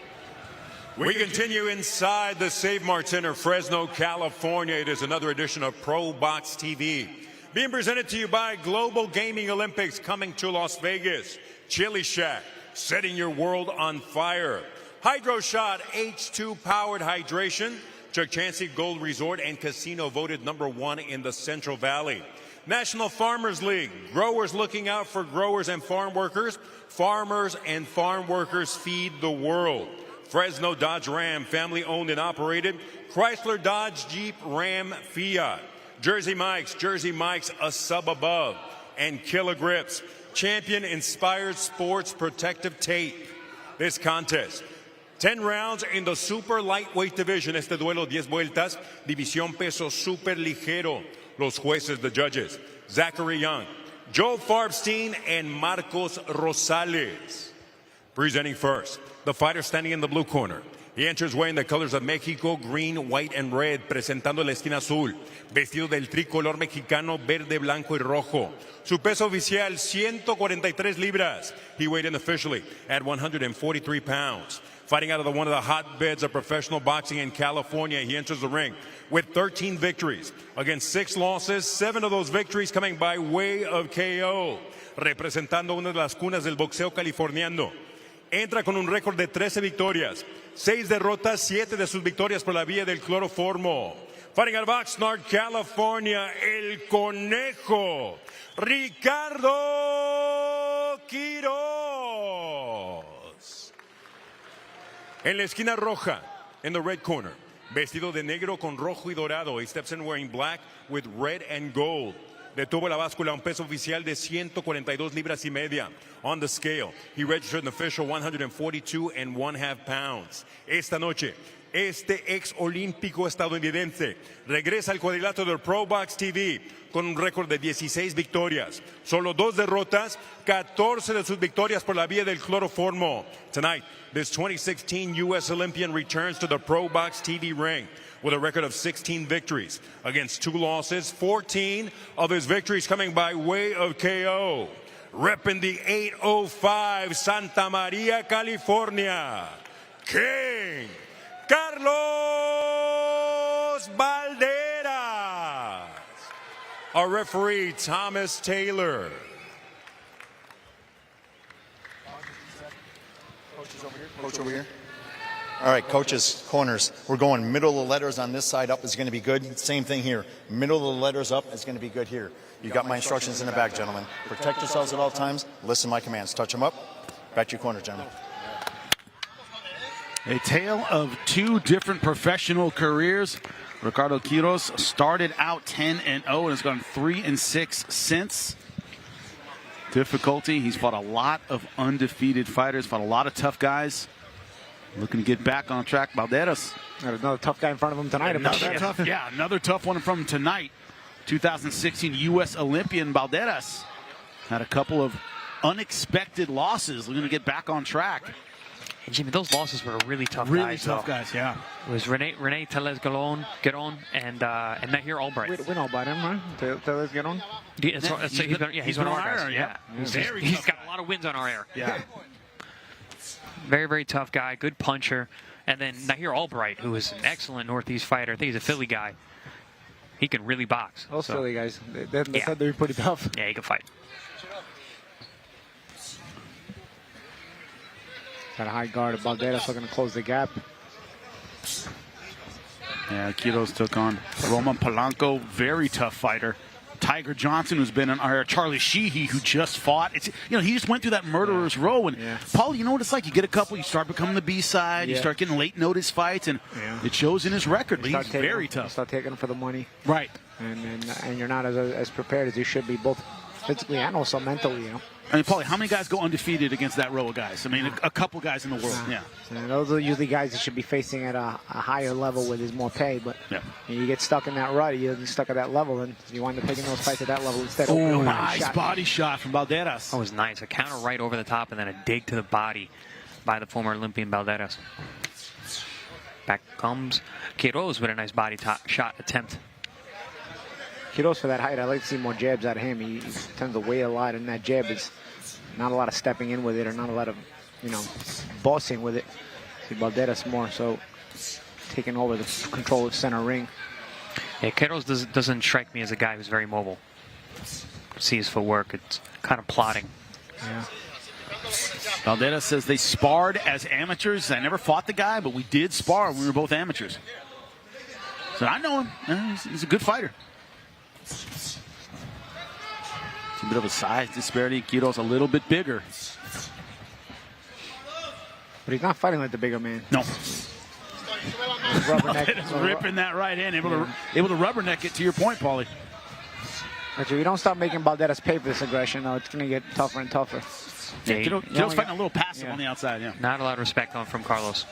We continue inside the Save Mart Center, Fresno, California. It is another edition of ProBox TV, being presented to you by Global Gaming Olympics, coming to Las Vegas. Chili Shack, setting your world on fire. Hydro Shot H2 powered hydration. Chuck Chansey Gold Resort and Casino voted #1 in the Central Valley. National Farmers League, growers looking out for growers and farm workers. Farmers and farm workers feed the world. Fresno Dodge Ram, family owned and operated. Chrysler Dodge Jeep Ram Fiat. Jersey Mike's a sub above. And Killer Grips, champion inspired sports protective tape. This contest, 10 rounds in the super lightweight division. Este duelo, 10 vueltas, división peso super ligero. Los jueces, the judges, Zachary Young, Joel Farbstein, and Marcos Rosales. Presenting first, the fighter standing in the blue corner. He enters wearing the colors of Mexico, green, white, and red, presentando la esquina azul, vestido del tricolor mexicano, verde, blanco, y rojo. Su peso oficial, 143 libras. He weighed in officially at 143 pounds. Fighting out of one of the hotbeds of professional boxing in California, he enters the ring with 13 victories against 6 losses, 7 of those victories coming by way of KO. Representando una de las cunas del boxeo californiano. Entra con un récord de 13 victorias, 6 derrotas, 7 de sus victorias por la vía del cloroformo. Fighting out of Oxnard, California, El Conejo, Ricardo Quiroz. En la esquina roja, in the red corner, vestido de negro con rojo y dorado. He steps in wearing black with red and gold. Detuvo la báscula, un peso oficial de 142 libras y media. On the scale, he registered an official 142.5 pounds. Esta noche, este ex olímpico estadounidense regresa al cuadrilátero del ProBox TV con un récord de 16 victorias, solo 2 derrotas, 14 de sus victorias por la vía del cloroformo. Tonight, this 2016 U.S. Olympian returns to the ProBox TV ring. with a record of 16 victories. Against 2 losses, 14 of his victories coming by way of KO. Repping the 805 Santa Maria, California, King Carlos Balderas. Our referee, Thomas Taylor. Coach over here. All right, coaches, corners. We're going middle of the letters on this side up is going to be good. Same thing here. Middle of the letters up is going to be good here. You got my instructions in the back, gentlemen. Protect yourselves at all times. Listen to my commands. Touch them up. Back to your corner, gentlemen. A tale of 2 different professional careers. Ricardo Quiroz started out 10-0 and has gone 3-6 since. Difficulty. He's fought a lot of undefeated fighters, fought a lot of tough guys. Looking to get back on track. Balderas. Got another tough guy in front of him tonight. Another tough one from tonight. 2016 U.S. Olympian Balderas had a couple of unexpected losses. Looking to get back on track. And Jimmy, those losses were really tough guys. Yeah. It was Rene Teles Garon and Nahir Albright. We know about him, right? Teles Garon? He's one of our guys. Yeah. He's got a lot of wins on our air. Yeah. Very, very tough guy, good puncher. And then Nahir Albright, who is an excellent Northeast fighter. I think he's a Philly guy. He can really box. Those Philly guys, they said they're pretty tough. Yeah, he can fight. Got a high guard. Balderas looking to close the gap. Yeah, Quiroz took on Roman Polanco, very tough fighter. Tiger Johnson, who's been on our Charlie Sheehy, who just fought. It's, he just went through that murderer's row. And Paul, you know what it's like? You get a couple, you start becoming the B-side, you start getting late notice fights, and it shows in his record. He's very tough. You start taking them for the money. Right. And you're not as prepared as you should be, both physically and also mentally, I mean, Paulie, how many guys go undefeated against that row of guys? I mean, a couple guys in the world. Yeah. And those are usually guys that should be facing at a higher level where there's more pay. But you get stuck in that rut, you get stuck at that level, and you wind up taking those fights at that level instead. Oh, nice body shot from Balderas. That was nice. A counter right over the top and then a dig to the body by the former Olympian Balderas. Back comes Quiroz with a nice body shot attempt. Quiroz, for that height, I'd like to see more jabs out of him. He tends to weigh a lot, and that jab is not a lot of stepping in with it, or not a lot of, bossing with it. See Balderas more so taking over the control of center ring. Yeah, Quiroz doesn't strike me as a guy who's very mobile. See his footwork; it's kind of plodding. Yeah. Balderas says they sparred as amateurs. I never fought the guy, but we did spar when we were both amateurs. So I know him. He's a good fighter. It's a bit of a size disparity. Quiroz a little bit bigger. But he's not fighting like the bigger man. No. Rubberneck. Ripping that right hand, able to rubberneck it, to your point, Paulie. But if you don't stop making Balderas pay for this aggression, though, it's going to get tougher and tougher. Yeah, Quiroz fighting a little passive on the outside, Not a lot of respect from Carlos.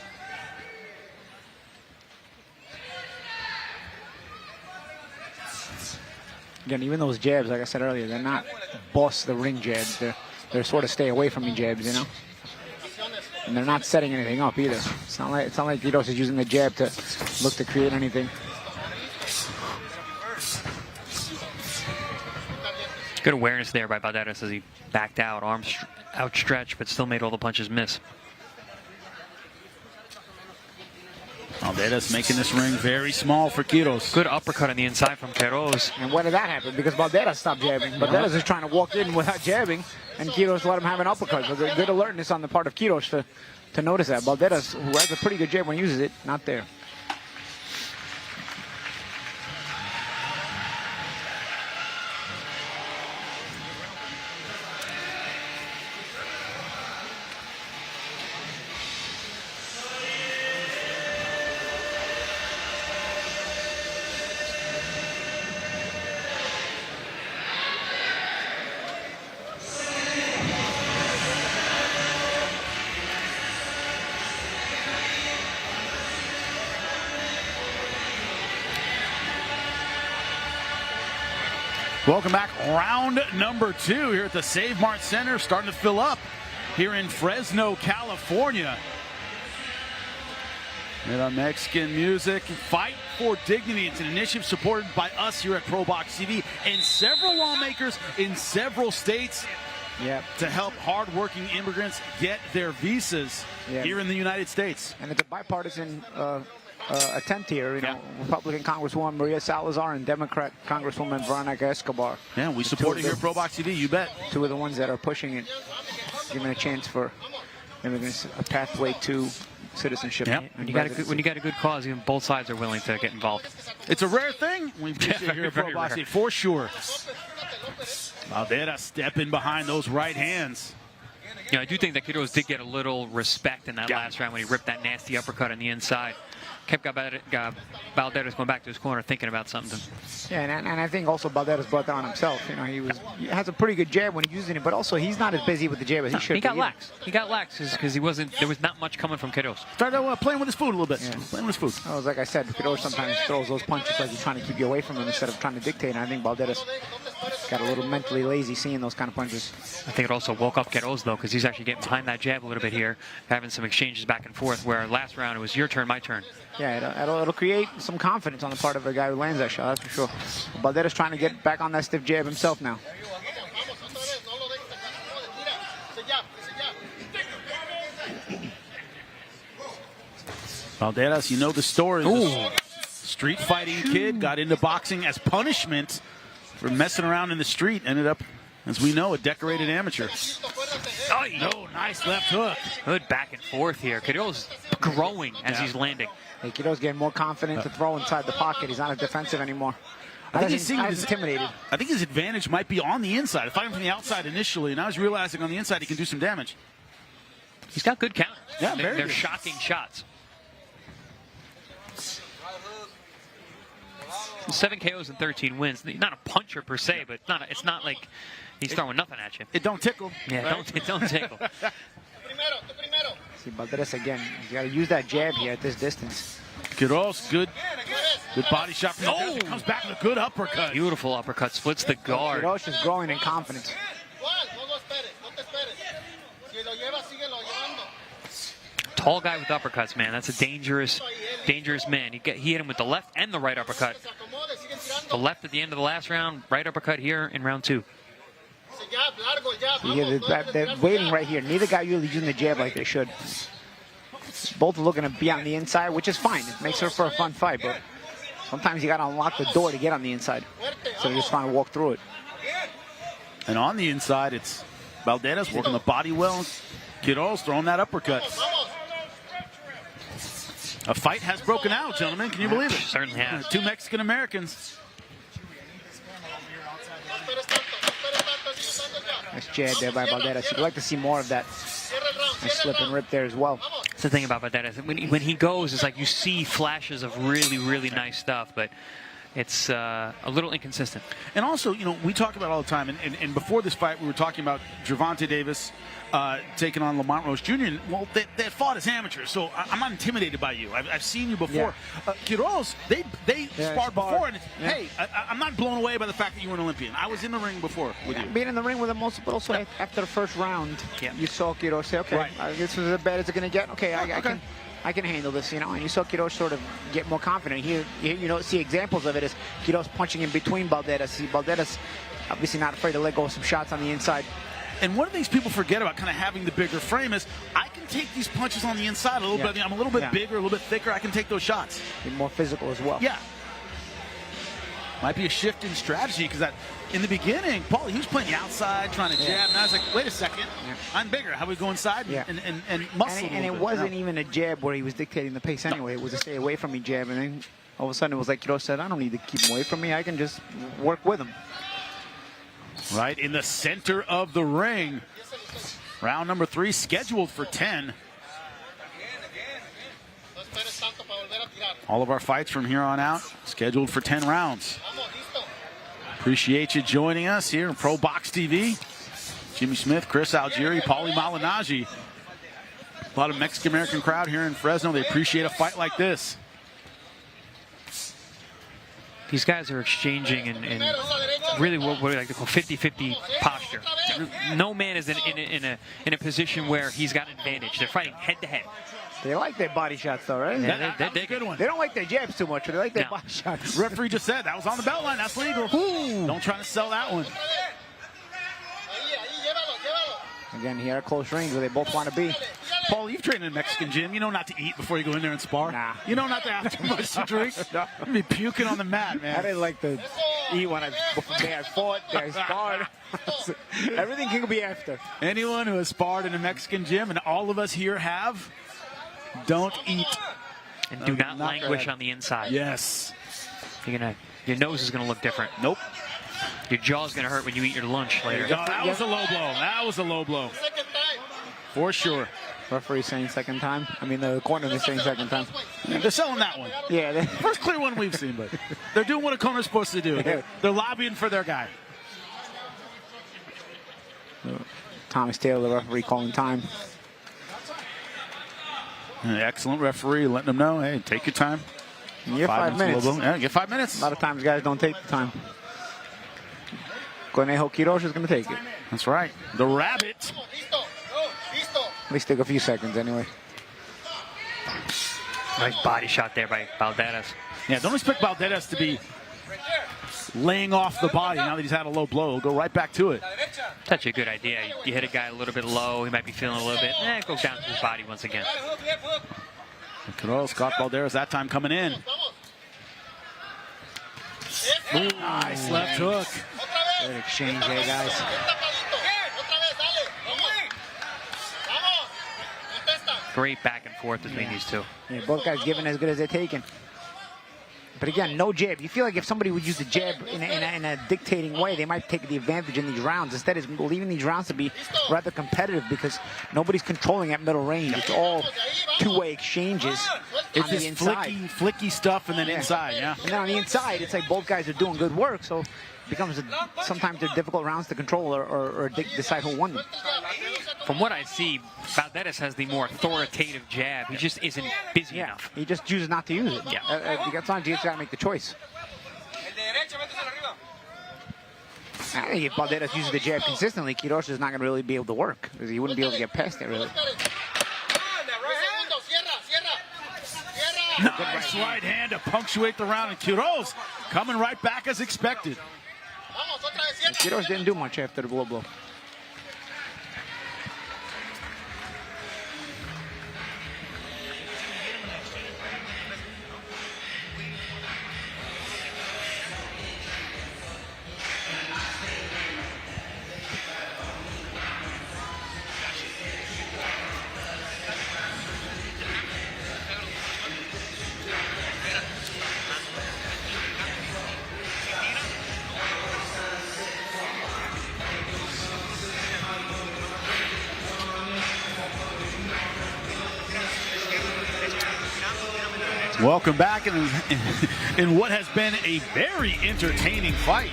Again, even those jabs, like I said earlier, they're not boss the ring jabs. They're sort of stay away from me jabs, And they're not setting anything up either. It's not like Quiroz is using the jab to look to create anything. Good awareness there by Balderas as he backed out, arms outstretched, but still made all the punches miss. Balderas making this ring very small for Quiroz. Good uppercut on the inside from Quiroz. And when did that happen? Because Balderas stopped jabbing. Balderas is trying to walk in without jabbing, and Quiroz let him have an uppercut. So there's good alertness on the part of Quiroz to notice that. Balderas, who has a pretty good jab when he uses it, not there. Welcome back. Round number 2 here at the Save Mart Center, starting to fill up here in Fresno, California. And our Mexican music, Fight for Dignity. It's an initiative supported by us here at ProBox TV and several lawmakers in several states to help hardworking immigrants get their visas here in the United States. And it's a bipartisan attempt here. You know, Republican Congresswoman Maria Salazar and Democrat Congresswoman Veronica Escobar. Yeah, we support it here at ProBox TV, you bet. Two of the ones that are pushing it, giving a chance for immigrants a pathway to citizenship. When you got a good cause, even both sides are willing to get involved. It's a rare thing. We appreciate it here at ProBox TV, for sure. Balderas stepping behind those right hands. You know, I do think that Quiroz did get a little respect in that last round when he ripped that nasty uppercut on the inside. Kept Balderas going back to his corner thinking about something. Yeah, and I think also Balderas brought that on himself. You know, he has a pretty good jab when he's using it, but also he's not as busy with the jab as he should be. He got lax. He got lax because there was not much coming from Quiroz. Started playing with his food a little bit. Playing with his food. Oh, like I said, Quiroz sometimes throws those punches like he's trying to keep you away from him instead of trying to dictate. And I think Balderas got a little mentally lazy seeing those kind of punches. I think it also woke up Quiroz, though, because he's actually getting behind that jab a little bit here, having some exchanges back and forth, where last round it was your turn, my turn. Yeah, it'll create some confidence on the part of a guy who lands that shot, that's for sure. Balderas trying to get back on that stiff jab himself now. Balderas, you know the story. Street fighting kid got into boxing as punishment for messing around in the street. Ended up, as we know, a decorated amateur. Oh, no, nice left hook. Good back and forth here. Quiroz growing as he's landing. Hey, Quiroz getting more confident to throw inside the pocket. He's not as defensive anymore. I think he's intimidated. I think his advantage might be on the inside. Fighting from the outside initially, and now he's realizing on the inside he can do some damage. He's got good counters. Yeah, they're shocking shots. 7 KOs and 13 wins. Not a puncher per se, but it's not like he's throwing nothing at you. It don't tickle. Yeah, right? it don't tickle. See, Balderas again. You got to use that jab here at this distance. Quiroz, good body shot. He comes back with a good uppercut. Beautiful uppercut, splits the guard. Quiroz is growing in confidence. Tall guy with uppercuts, man. That's a dangerous man. He hit him with the left and the right uppercut. The left at the end of the last round, right uppercut here in round 2. They're waiting right here. Neither guy really using the jab like they should. Both are looking to be on the inside, which is fine. It makes for a fun fight, but sometimes you got to unlock the door to get on the inside. So they're just trying to walk through it. And on the inside, it's Balderas working the body well. Quiroz throwing that uppercut. A fight has broken out, gentlemen. Can you believe it? Certainly has. 2 Mexican Americans. Nice jab there by Balderas. You'd like to see more of that. Nice slip and rip there as well. That's the thing about Balderas. When he goes, it's like you see flashes of really, really nice stuff, but it's a little inconsistent. And also, you know, we talk about all the time, and before this fight, we were talking about Gervonta Davis taking on Lamont Rose Jr. And, well, they fought as amateurs, so I'm not intimidated by you. I've seen you before. Quiroz, they sparred before, and hey, I'm not blown away by the fact that you were an Olympian. I was in the ring before with you. Being in the ring with him also, but also after the first round, you saw Quiroz say, okay, this was as bad as it's going to get. Okay, I can handle this, you know. And you saw Quiroz sort of get more confident. Here, you know, see examples of it as Quiroz punching in between Balderas. See, Balderas obviously not afraid to let go of some shots on the inside. And one of the things people forget about kind of having the bigger frame is I can take these punches on the inside a little bit. I mean, I'm a little bit bigger, a little bit thicker. I can take those shots. Be more physical as well. Yeah. Might be a shift in strategy because in the beginning, Paulo, he was playing the outside, trying to jab. And I was like, wait a second, I'm bigger. How do we go inside and muscle and it wasn't even a jab where he was dictating the pace anyway. It was a stay away from me jab. And then all of a sudden it was like Quiroz said, I don't need to keep him away from me. I can just work with him. Right in the center of the ring. Round number 3 scheduled for 10. All of our fights from here on out scheduled for 10 rounds. Appreciate you joining us here in ProBox TV. Jimmy Smith, Chris Algieri, Paulie Malignaggi. A lot of Mexican-American crowd here in Fresno. They appreciate a fight like this. These guys are exchanging in really what we like to call 50-50 posture. No man is in a position where he's got an advantage. They're fighting head-to-head. They like their body shots, though, right? Yeah, That's a good one. They don't like their jabs too much, but they like their No. body shots. Referee just said that was on the belt line. That's legal. Don't try to sell that one. Again, here at close range where they both want to be. Paul, you've trained in a Mexican gym. You know not to eat before you go in there and spar. Nah. You know not to have too much to drink. You'd be puking on the mat, I man. didn't like to eat when I fought, I sparred. Everything can be after. Anyone who has sparred in a Mexican gym, and all of us here have, don't eat. And do not Not languish bad. on the inside. Yes. Your nose is gonna look different. Nope. Your jaw's gonna hurt when you eat your lunch later. Oh, that was a low blow. That was a low blow. For sure. Referee saying second time. I mean, the corner is saying second time. Yeah, they're selling that one. Yeah. First clear one we've seen, but they're doing what a corner's supposed to do. They're lobbying for their guy. Thomas Taylor, the referee, calling time. Excellent referee, letting them know, hey, take your time. You get 5 minutes. Low blow. Yeah, get 5 minutes. A lot of times guys don't take the time. Conejo Quiroz is going to take it. That's right. The rabbit. At least take a few seconds anyway. Nice body shot there by Balderas. Yeah, don't expect Balderas to be laying off the body now that he's had a low blow. He'll go right back to it. That's actually a good idea. You hit a guy a little bit low, he might be feeling a little bit. It goes down to his body once again. Quiroz caught Balderas that time coming in. Ooh, nice left hook. Good exchange there, guys. Great back and forth between these two. Yeah, both guys giving as good as they're taking. But again, no jab. You feel like if somebody would use the jab in a dictating way, they might take the advantage in these rounds. Instead, it's leaving these rounds to be rather competitive because nobody's controlling at middle range. It's all two-way exchanges It's on the this inside. flicky stuff and then inside, yeah. And then on the inside, it's like both guys are doing good work, so it becomes sometimes they're difficult rounds to control or decide who won them. From what I see, Balderas has the more authoritative jab. He just isn't busy enough. He just chooses not to use it. Yeah. If you got time, you just got to make the choice. I think if Balderas uses the jab consistently, Quiroz is not going to really be able to work because he wouldn't be able to get past it, really. Nice right hand to punctuate the round, and Quiroz coming right back as expected. Quiroz didn't do much after the low blow. Welcome back in what has been a very entertaining fight.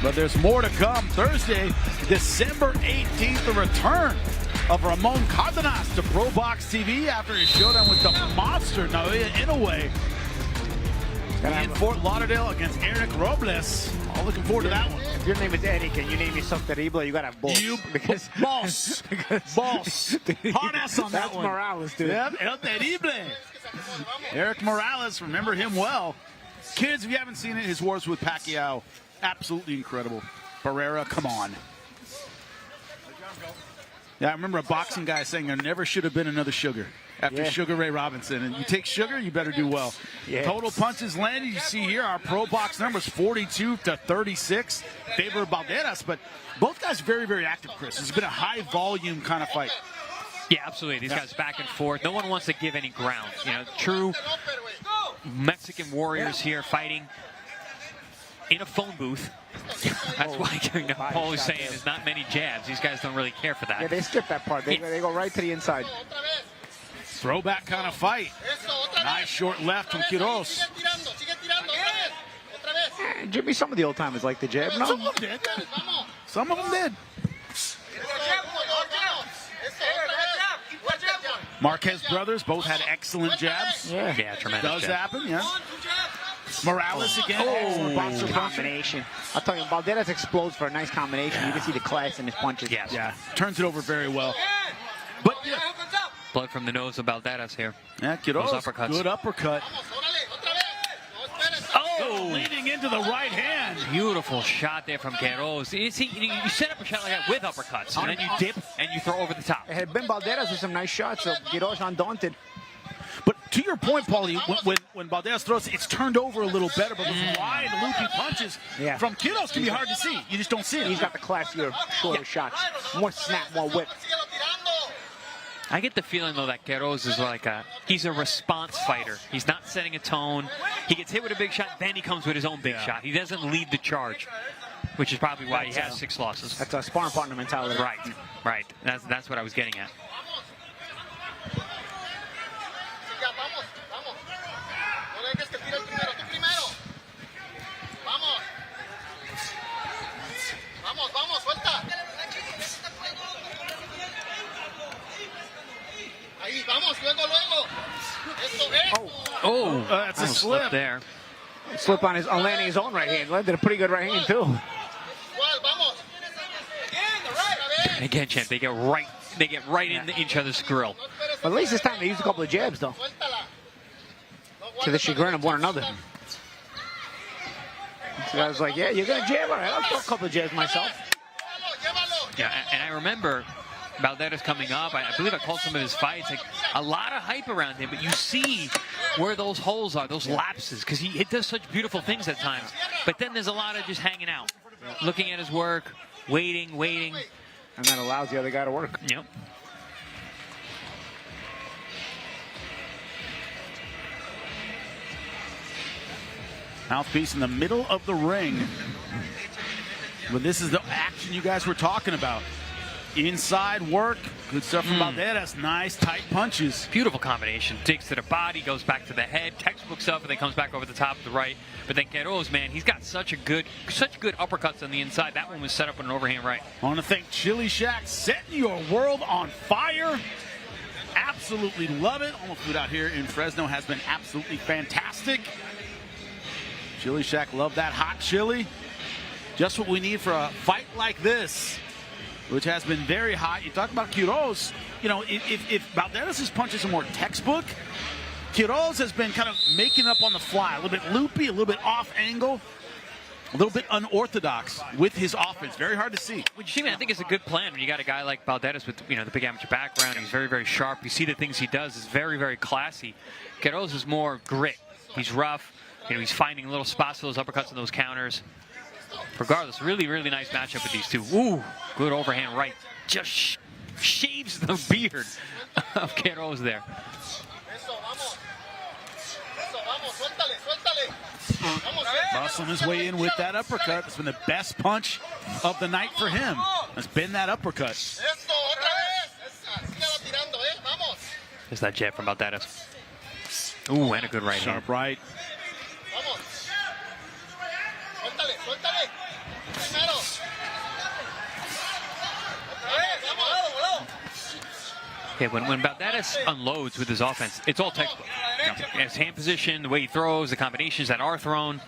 But there's more to come. Thursday, December 18th, the return of Ramon Cardenas to ProBox TV after his showdown with the monster Naoya Inoue in Fort Lauderdale against Eric Robles. All looking forward to that one. If your name is Eric and you name yourself Terrible, you got to have balls. Because boss. Boss. Hard ass on that one. That's Morales, dude. Yep, El Terrible. Eric Morales, remember him well. Kids, if you haven't seen it, his wars with Pacquiao, absolutely incredible. Pereira, come on. Yeah, I remember a boxing guy saying there never should have been another Sugar after Sugar Ray Robinson. And you take Sugar, you better do well. Yeah. Total punches landed, you see here, our ProBox numbers 42-36. Favor of Balderas, but both guys very, very active, Chris. It's been a high-volume kind of fight. Yeah, absolutely. These guys back and forth. No one wants to give any ground. You know, true Mexican warriors here fighting in a phone booth. That's why Paul is saying there's not many jabs. These guys don't really care for that. Yeah, they skip that part. They go right to the inside. Throwback kind of fight. Nice short left from Quiroz. Jimmy, some of the old timers like the jab. No? Some of them did. Some of them did. Marquez brothers both had excellent jabs. Yeah, tremendous. Does jab. happen, yeah. Morales again. Excellent boxer Combination. I'll tell you, Balderas explodes for a nice combination. You can see the class in his punches. Yes. Yeah, turns it over very well. But yeah, Blood from the nose of Balderas here. Yeah, Those Quiroz, uppercuts. good uppercut. Oh, leading into the right hand. Beautiful shot there from Quiroz. You set up a shot like that with uppercuts, and then you dip and you throw over the top. It had been Balderas with some nice shots, so Quiroz undaunted. But to your point, Paulie, when Balderas throws, it's turned over a little better, but those wide, loopy punches from Quiroz can be hard to see. You just don't see it. He's got the classier, shorter shots. More snap, more whip. I get the feeling, though, that Quiroz is like he's a response fighter. He's not setting a tone. He gets hit with a big shot, then he comes with his own big shot. He doesn't lead the charge, which is probably why he has 6 losses. That's a sparring partner mentality. Right, right. That's what I was getting at. Oh, that's a slip there. Slip on landing his own right hand. Landed a pretty good right hand too. And again, champ, they get right into each other's grill. But at least this time they used a couple of jabs though, to the chagrin of one another. So I was like, yeah, you're gonna jab, all right? I'll throw a couple of jabs myself. Yeah, and I remember Balderas coming up. I believe I called some of his fights. Like, a lot of hype around him, but you see where those holes are, those lapses, because he does such beautiful things at times. But then there's a lot of just hanging out, looking at his work, waiting. And that allows the other guy to work. Yep. Mouthpiece in the middle of the ring. But this is the action you guys were talking about. Inside work, good stuff from Balderas. Nice, tight punches. Beautiful combination. Digs to the body, goes back to the head, textbook stuff, and then comes back over the top of the right. But then Quiroz, man, he's got such good uppercuts on the inside. That one was set up with an overhand right. I want to thank Chili Shack, setting your world on fire. Absolutely love it. All the food out here in Fresno has been absolutely fantastic. Chili Shack, love that hot chili. Just what we need for a fight like this, which has been very hot. You talk about Quiroz. You know, if Balderas' punches are more textbook, Quiroz has been kind of making up on the fly, a little bit loopy, a little bit off angle, a little bit unorthodox with his offense. Very hard to see. Which, I think, is a good plan when you got a guy like Balderas with the big amateur background. He's very, very sharp. You see the things he does is very, very classy. Quiroz is more grit. He's rough. He's finding little spots for those uppercuts and those counters. Regardless, really, really nice matchup with these two. Ooh, good overhand right. Just shaves the beard of Quiroz there. Muscling his way in with that uppercut. It's been the best punch of the night for him. It's been that uppercut. There's that jab from Balderas. Ooh, and a good right hand. Sharp right. Okay, when Balderas unloads with his offense, it's all textbook. His hand position, the way he throws, the combinations that are thrown.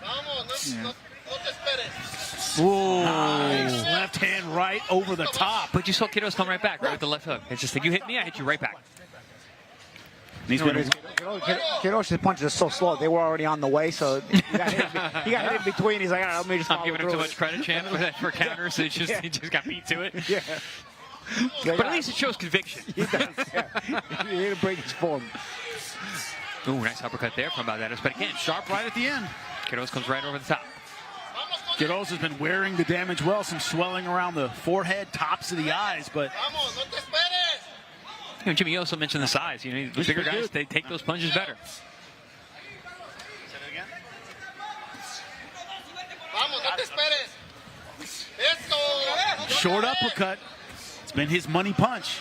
Ooh. Nice. Left hand right over the top. But you saw Quiroz come right back, right with the left hook. It's just like, you hit me, I hit you right back. Quiroz's punches are so slow. They were already on the way, so he got hit in between. He's like, all right, let me just follow I'm giving him too much credit, champ, for counters. He just got beat to it. Yeah. But at least it shows conviction. He does, yeah. He didn't break his form. Ooh, nice uppercut there from Balderas. But again, Sharp right at the end. Quiroz comes right over the top. Quiroz has been wearing the damage well, some swelling around the forehead, tops of the eyes, but Jimmy also mentioned the size. The bigger guys, they take those punches better. short uppercut. It's been his money punch.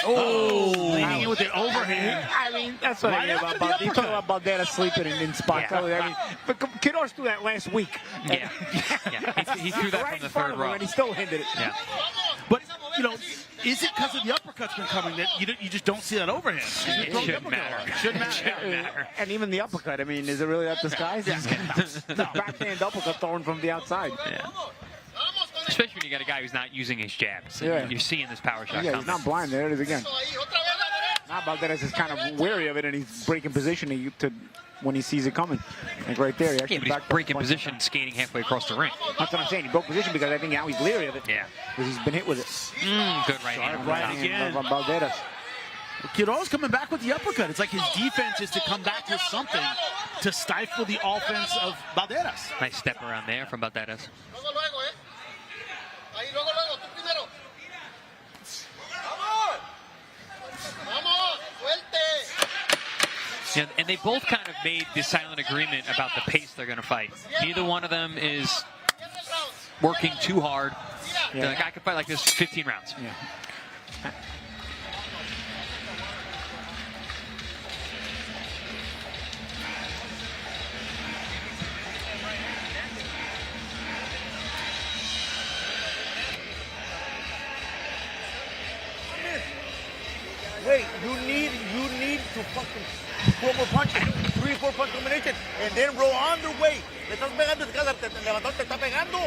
Oh, leaning in with the overhand. I mean, that's what I mean about you talking about Balderas sleeping in spots. Yeah. I mean, but Quiroz threw that last week. Yeah. He threw that right from the in front third of him, row. and he still hindered it. Yeah. But, is it because of the uppercuts been coming that you just don't see that overhand? It shouldn't matter. Shouldn't matter. And even the uppercut, I mean, is it really that disguised? No, backhand uppercut thrown from the outside. Yeah. Especially when you got a guy who's not using his jabs. Yeah. You're seeing this power shot Yeah, coming. he's not blind. There it is again. Now Balderas is kind of wary of it, and he's breaking position to when he sees it coming. Like right there, he actually Yeah, but he's backed up breaking a bunch of position, skating halfway across the ring. That's what I'm saying. He broke position because I think now he's leery of it. Yeah. Because he's been hit with it. Good right hand. Right again. Balderas. Quiroz coming back with the uppercut. It's like his defense is to come back with something to stifle the offense of Balderas. Nice step around there from Balderas. Yeah, and they both kind of made the silent agreement about the pace they're going to fight. Neither one of them is working too hard. Yeah. They're like, I could fight like this 15 rounds. Yeah. Wait, you need to fucking throw more punches, 3 or 4 punch combination, and then roll underweight. Le estás pegando, te levantó, te está pegando.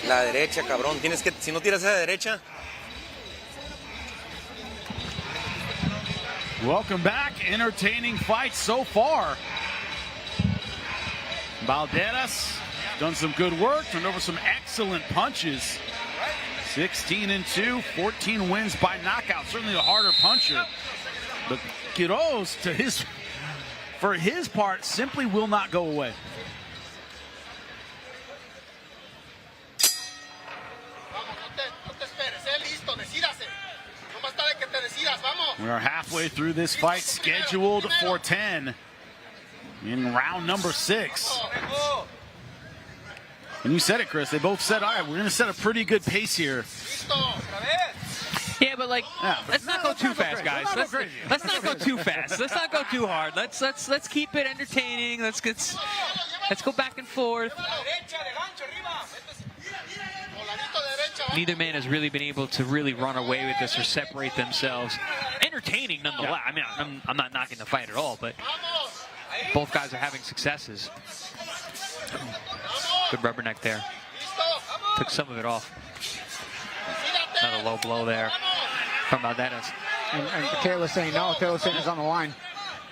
La derecha, cabrón. Tienes que, si no tiras esa derecha. Welcome back. Entertaining fight so far. Balderas done some good work, turned over some excellent punches. 16-2, 14 wins by knockout. Certainly a harder puncher. But Quiroz, for his part, simply will not go away. We are halfway through this fight, scheduled for 10 in round number 6. And you said it, Chris. They both said, all right, we're going to set a pretty good pace here. Yeah, but like, let's not go too fast, guys. Let's not go too fast. Let's not go too hard. Let's keep it entertaining. Let's go back and forth. Neither man has really been able to really run away with this or separate themselves. Entertaining nonetheless. I mean, I'm not knocking the fight at all, but both guys are having successes. Good rubberneck there. Took some of it off. Another low blow there from Balderas. And Taylor's saying no. Taylor's saying it's on the line.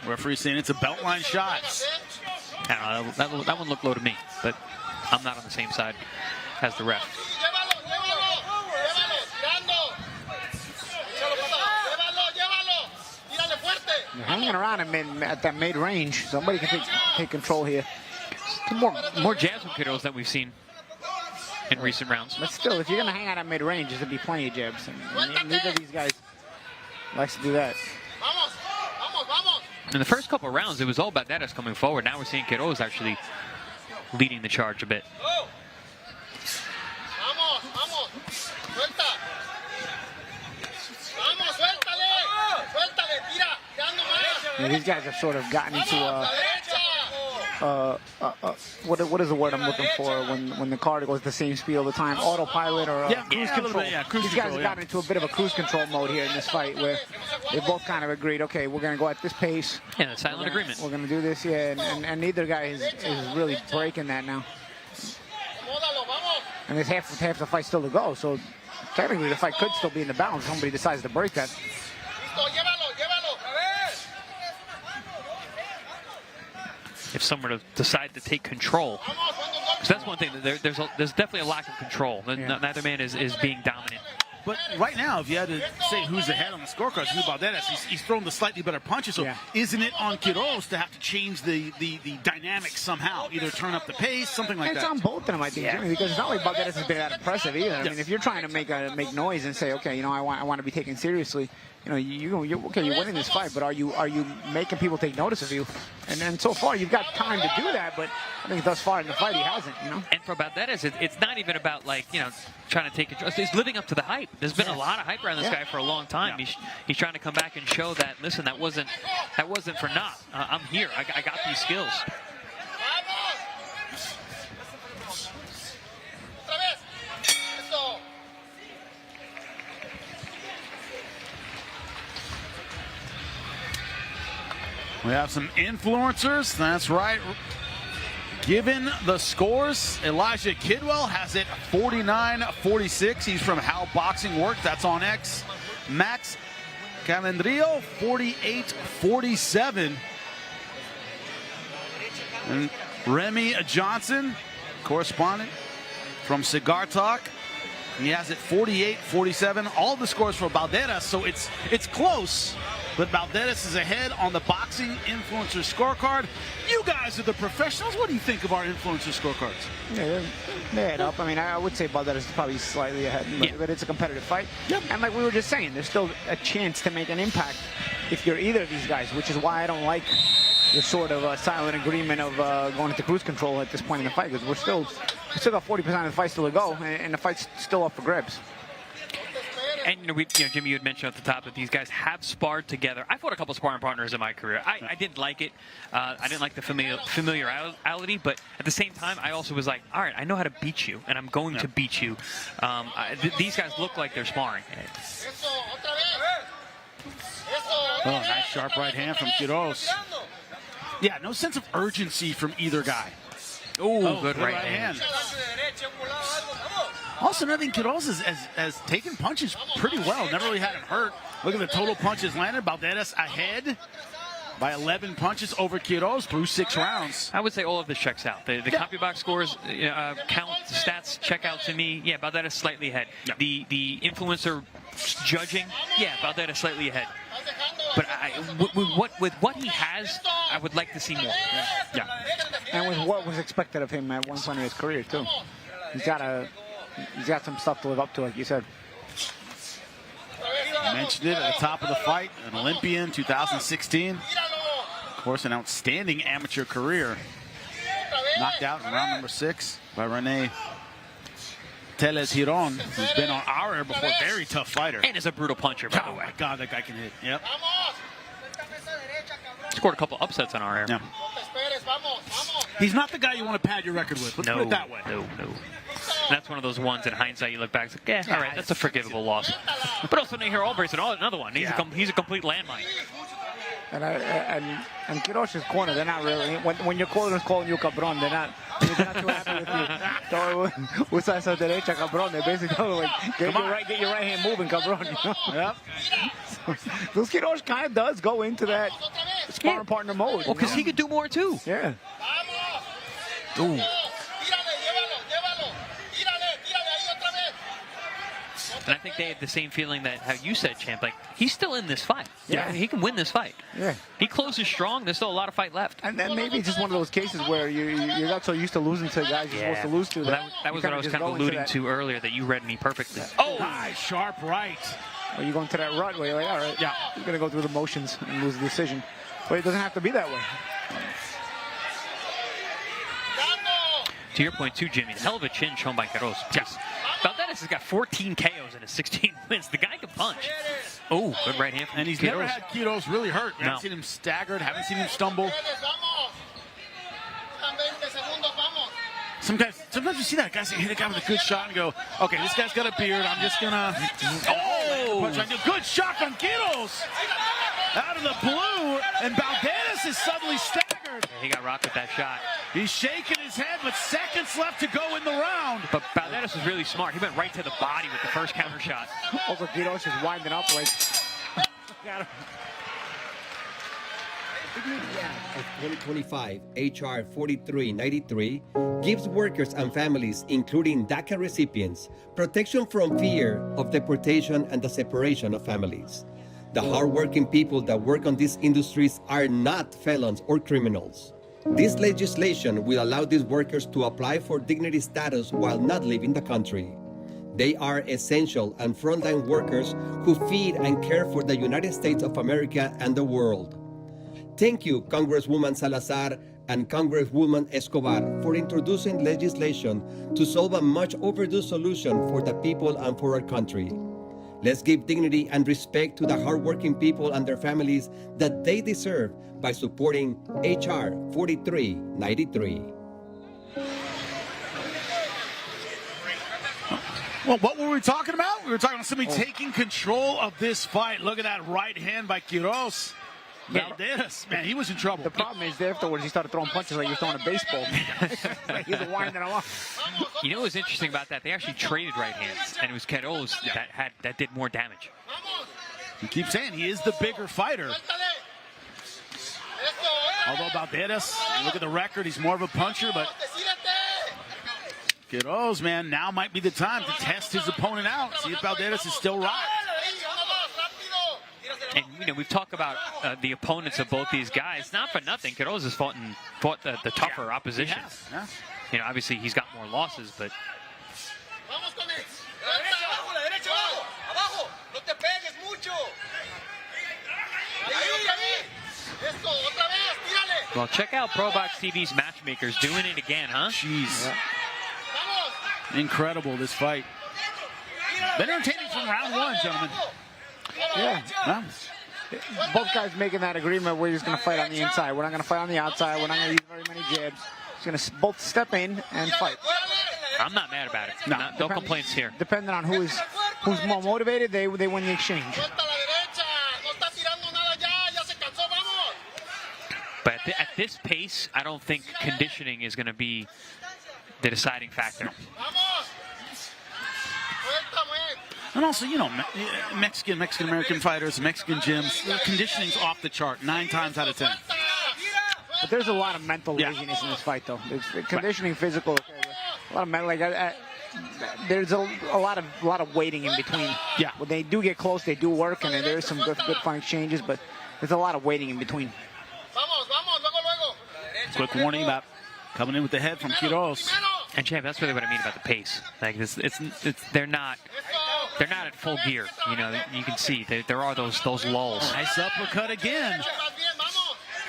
Referee saying it's a belt line shot. I don't know, that one looked low to me, but I'm not on the same side as the ref. They're hanging around at that mid-range. Somebody can take control here. More jabs from Quiroz than we've seen in recent rounds. But still, if you're going to hang out at mid-range, there's going to be plenty of jabs. And neither of these guys likes to do that. In the first couple of rounds, it was all about Balderas coming forward. Now we're seeing Quiroz actually leading the charge a bit. Yeah, these guys have sort of gotten into what is the word I'm looking for when the car goes the same speed all the time? Autopilot or cruise control. These guys have gotten into a bit of a cruise control mode here in this fight where they both kind of agreed, okay, we're going to go at this pace. Yeah, the silent agreement. We're going to do this, yeah, and neither guy is really breaking that now. And there's half the fight still to go, so technically the fight could still be in the balance if somebody decides to break that. If someone were to decide to take control. Because that's one thing, there's definitely a lack of control. Yeah. Neither man is being dominant. But right now, if you had to say who's ahead on the scorecard, who's Balderas, he's thrown the slightly better punches. So isn't it on Quiroz to have to change the dynamics somehow? Either turn up the pace, something like that. It's on both of them, I think, Jimmy, because it's not like Balderas has been that impressive either. I mean, if you're trying to make noise and say, okay, you know, I want to be taken seriously, you know, you're winning this fight, but are you making people take notice of you? And so far, you've got time to do that, but I think thus far in the fight, he hasn't, you know? And for Balderas, it's not even about, like, you know, trying to take control. It's living up to the hype. There's been a lot of hype around this guy for a long time. He's trying to come back and show that, listen, that wasn't for naught. I'm here. I got these skills. We have some influencers. That's right. Given the scores, Elijah Kidwell has it 49-46. He's from How Boxing Works. That's on X. Max Calendrio, 48-47. And Remy Johnson, correspondent from Cigar Talk, he has it 48-47. All the scores for Balderas, so it's close. But Balderas is ahead on the Boxing Influencer Scorecard. You guys are the professionals. What do you think of our influencer scorecards? Yeah, they add up. I mean, I would say Balderas is probably slightly ahead, but it's a competitive fight. Yep. And like we were just saying, there's still a chance to make an impact if you're either of these guys, which is why I don't like the sort of silent agreement of going into cruise control at this point in the fight, because we still got 40% of the fight still to go, and the fight's still up for grabs. And Jimmy, you had mentioned at the top that these guys have sparred together. I fought a couple sparring partners in my career. I didn't like it. I didn't like the familiarity, but at the same time, I also was like, all right, I know how to beat you, and I'm going to beat you. These guys look like they're sparring. Oh, nice sharp right hand from Quiroz. Yeah, no sense of urgency from either guy. Ooh, good right hand. Also, I think Quiroz has taken punches pretty well. Never really had him hurt. Look at the total punches landed. Balderas ahead by 11 punches over Quiroz through 6 rounds. I would say all of this checks out. The CompuBox scores, count, stats check out to me. Yeah, Balderas slightly ahead. Yeah. The influencer judging, yeah, Balderas slightly ahead. But with what he has, I would like to see more. Yeah. And with what was expected of him at one point in his career, too. He's got some stuff to live up to, like you said. I mentioned it at the top of the fight. An Olympian, 2016. Of course, an outstanding amateur career. Knocked out in round number 6 by Rene Theran, who's been on our air before. Very tough fighter. And is a brutal puncher, by the way. Oh, my God, that guy can hit. Yep. Scored a couple upsets on our air. Yeah. He's not the guy you want to pad your record with. Let's put it that way. No. And that's one of those ones in hindsight you look back and say, yeah, all right, that's a forgivable loss. But also Nahir Albright's another one. He's a complete landmine. And Quiroz's corner, they're not really. When your corner is calling you cabron, they're not too happy with you. Usa esa derecha, cabron. They basically tell like, get your right hand moving, cabron. You know? Yep. Those Quiroz kind of does go into that sparring partner mode. Well, because he could do more too. Yeah. Ooh. And I think they had the same feeling that how you said, Champ, like, he's still in this fight. Yeah. He can win this fight. Yeah. He closes strong. There's still a lot of fight left. And then maybe it's just one of those cases where you're not so used to losing to guys you're supposed to lose to. Well, that was what I was kind of alluding to earlier, that you read me perfectly. Oh, nice, sharp right. Well, you go into that rut where you're like, all right, yeah, you're going to go through the motions and lose the decision. But it doesn't have to be that way. To your point, too, Jimmy, hell of a chin shown by Quiroz. Yes. Balderas has got 14 KOs in his 16 wins. The guy can punch. Oh, good right hand from And he's Quiroz. never had Quiroz really hurt. We haven't seen him staggered, haven't seen him stumble. Sometimes you see that guy hit a guy with a good shot and go, okay, this guy's got a beard. I'm just going to... Oh! Good shot from Quiroz! Out of the blue, and Balderas is suddenly staggered. Yeah, he got rocked with that shot. He's shaking his head with seconds left to go in the round. But Balderas was really smart. He went right to the body with the first counter shot. Also, Quiroz is winding up like... Of 2025, HR 4393 gives workers and families, including DACA recipients, protection from fear of deportation and the separation of families. The hardworking people that work on these industries are not felons or criminals. This legislation will allow these workers to apply for dignity status while not leaving the country. They are essential and frontline workers who feed and care for the United States of America and the world. Thank you, Congresswoman Salazar and Congresswoman Escobar, for introducing legislation to solve a much overdue solution for the people and for our country. Let's give dignity and respect to the hardworking people and their families that they deserve by supporting HR 4393. Well, what were we talking about? We were talking about somebody taking control of this fight. Look at that right hand by Quiroz. Balderas, man, he was in trouble. The problem is afterwards he started throwing punches like he was throwing a baseball. He was winding him up. You know what was interesting about that? They actually traded right hands, and it was Quiroz that did more damage. You keep saying he is the bigger fighter. Although Balderas, look at the record, he's more of a puncher, but Quiroz, man, now might be the time to test his opponent out. See if Balderas is still right. And, you know, we've talked about the opponents of both these guys. Not for nothing, Quiroz has fought the tougher opposition. Yeah. You know, obviously he's got more losses, but well, check out ProBox TV's matchmakers doing it again, huh? Jeez. Yeah. Incredible, this fight. Been entertaining from round one, gentlemen. Yeah. Huh? Both guys making that agreement we're just going to fight on the inside. We're not going to fight on the outside. We're not going to use very many jabs. Just going to both step in and fight. I'm not mad about it. No complaints here. Depending on who's more motivated, they win the exchange. But at this pace, I don't think conditioning is going to be the deciding factor. And also, you know, Mexican-American fighters, Mexican gyms, their conditioning's off the chart 9 times out of 10. But there's a lot of mental laziness in this fight, though. There's conditioning, physical, a lot of mental. There's a lot of waiting in between. Yeah. When they do get close, they do work, and there is some good fun exchanges, but there's a lot of waiting in between. Quick warning about coming in with the head from Quiroz. And Champ, that's really what I mean about the pace. Like they're not at full gear. You know, you can see there are those lulls. Nice uppercut again.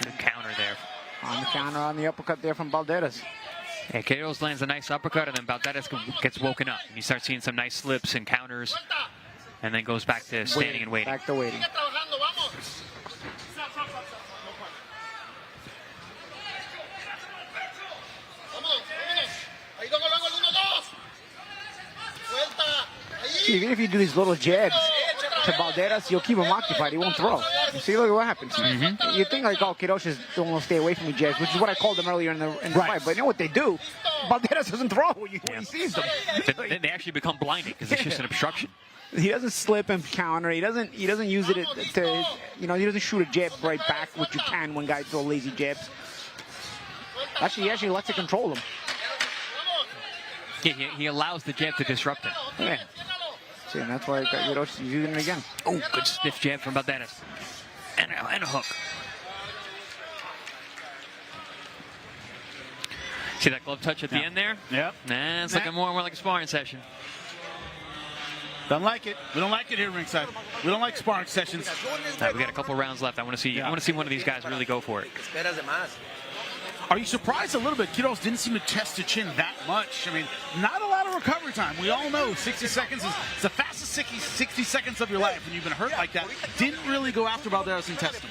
Good counter there. On the counter, on the uppercut there from Balderas. Yeah, Quiroz lands a nice uppercut, and then Balderas gets woken up. And you start seeing some nice slips and counters, and then goes back to standing and waiting. Back to waiting. Even if you do these little jabs to Balderas, you'll keep him occupied. He won't throw. See, look at what happens. You think like, oh, Quiroz is don't stay away from me jabs, which is what I called them earlier in the fight. But you know what they do? Balderas doesn't throw when he sees them. They actually become blinded because it's just an obstruction. He doesn't slip and counter. He doesn't use it to, you know, he doesn't shoot a jab right back, which you can when guys throw lazy jabs. Actually, he actually lets it control him. Yeah, he allows the jab to disrupt him. Yeah. See, and that's why Quiroz is using it again. Oh, good stiff jab from Balderas. And a hook. See that glove touch at the end there? Yep. Nah, it's looking more like a sparring session. Don't like it. We don't like it here ringside. We don't like sparring sessions. All right, we got a couple rounds left. I want to see one of these guys really go for it. Are you surprised a little bit? Quiroz didn't seem to test the chin that much. I mean, not a lot of recovery time. We all know 60 seconds is the fastest 60 seconds of your life when you've been hurt like that. Didn't really go after Balderas and test him.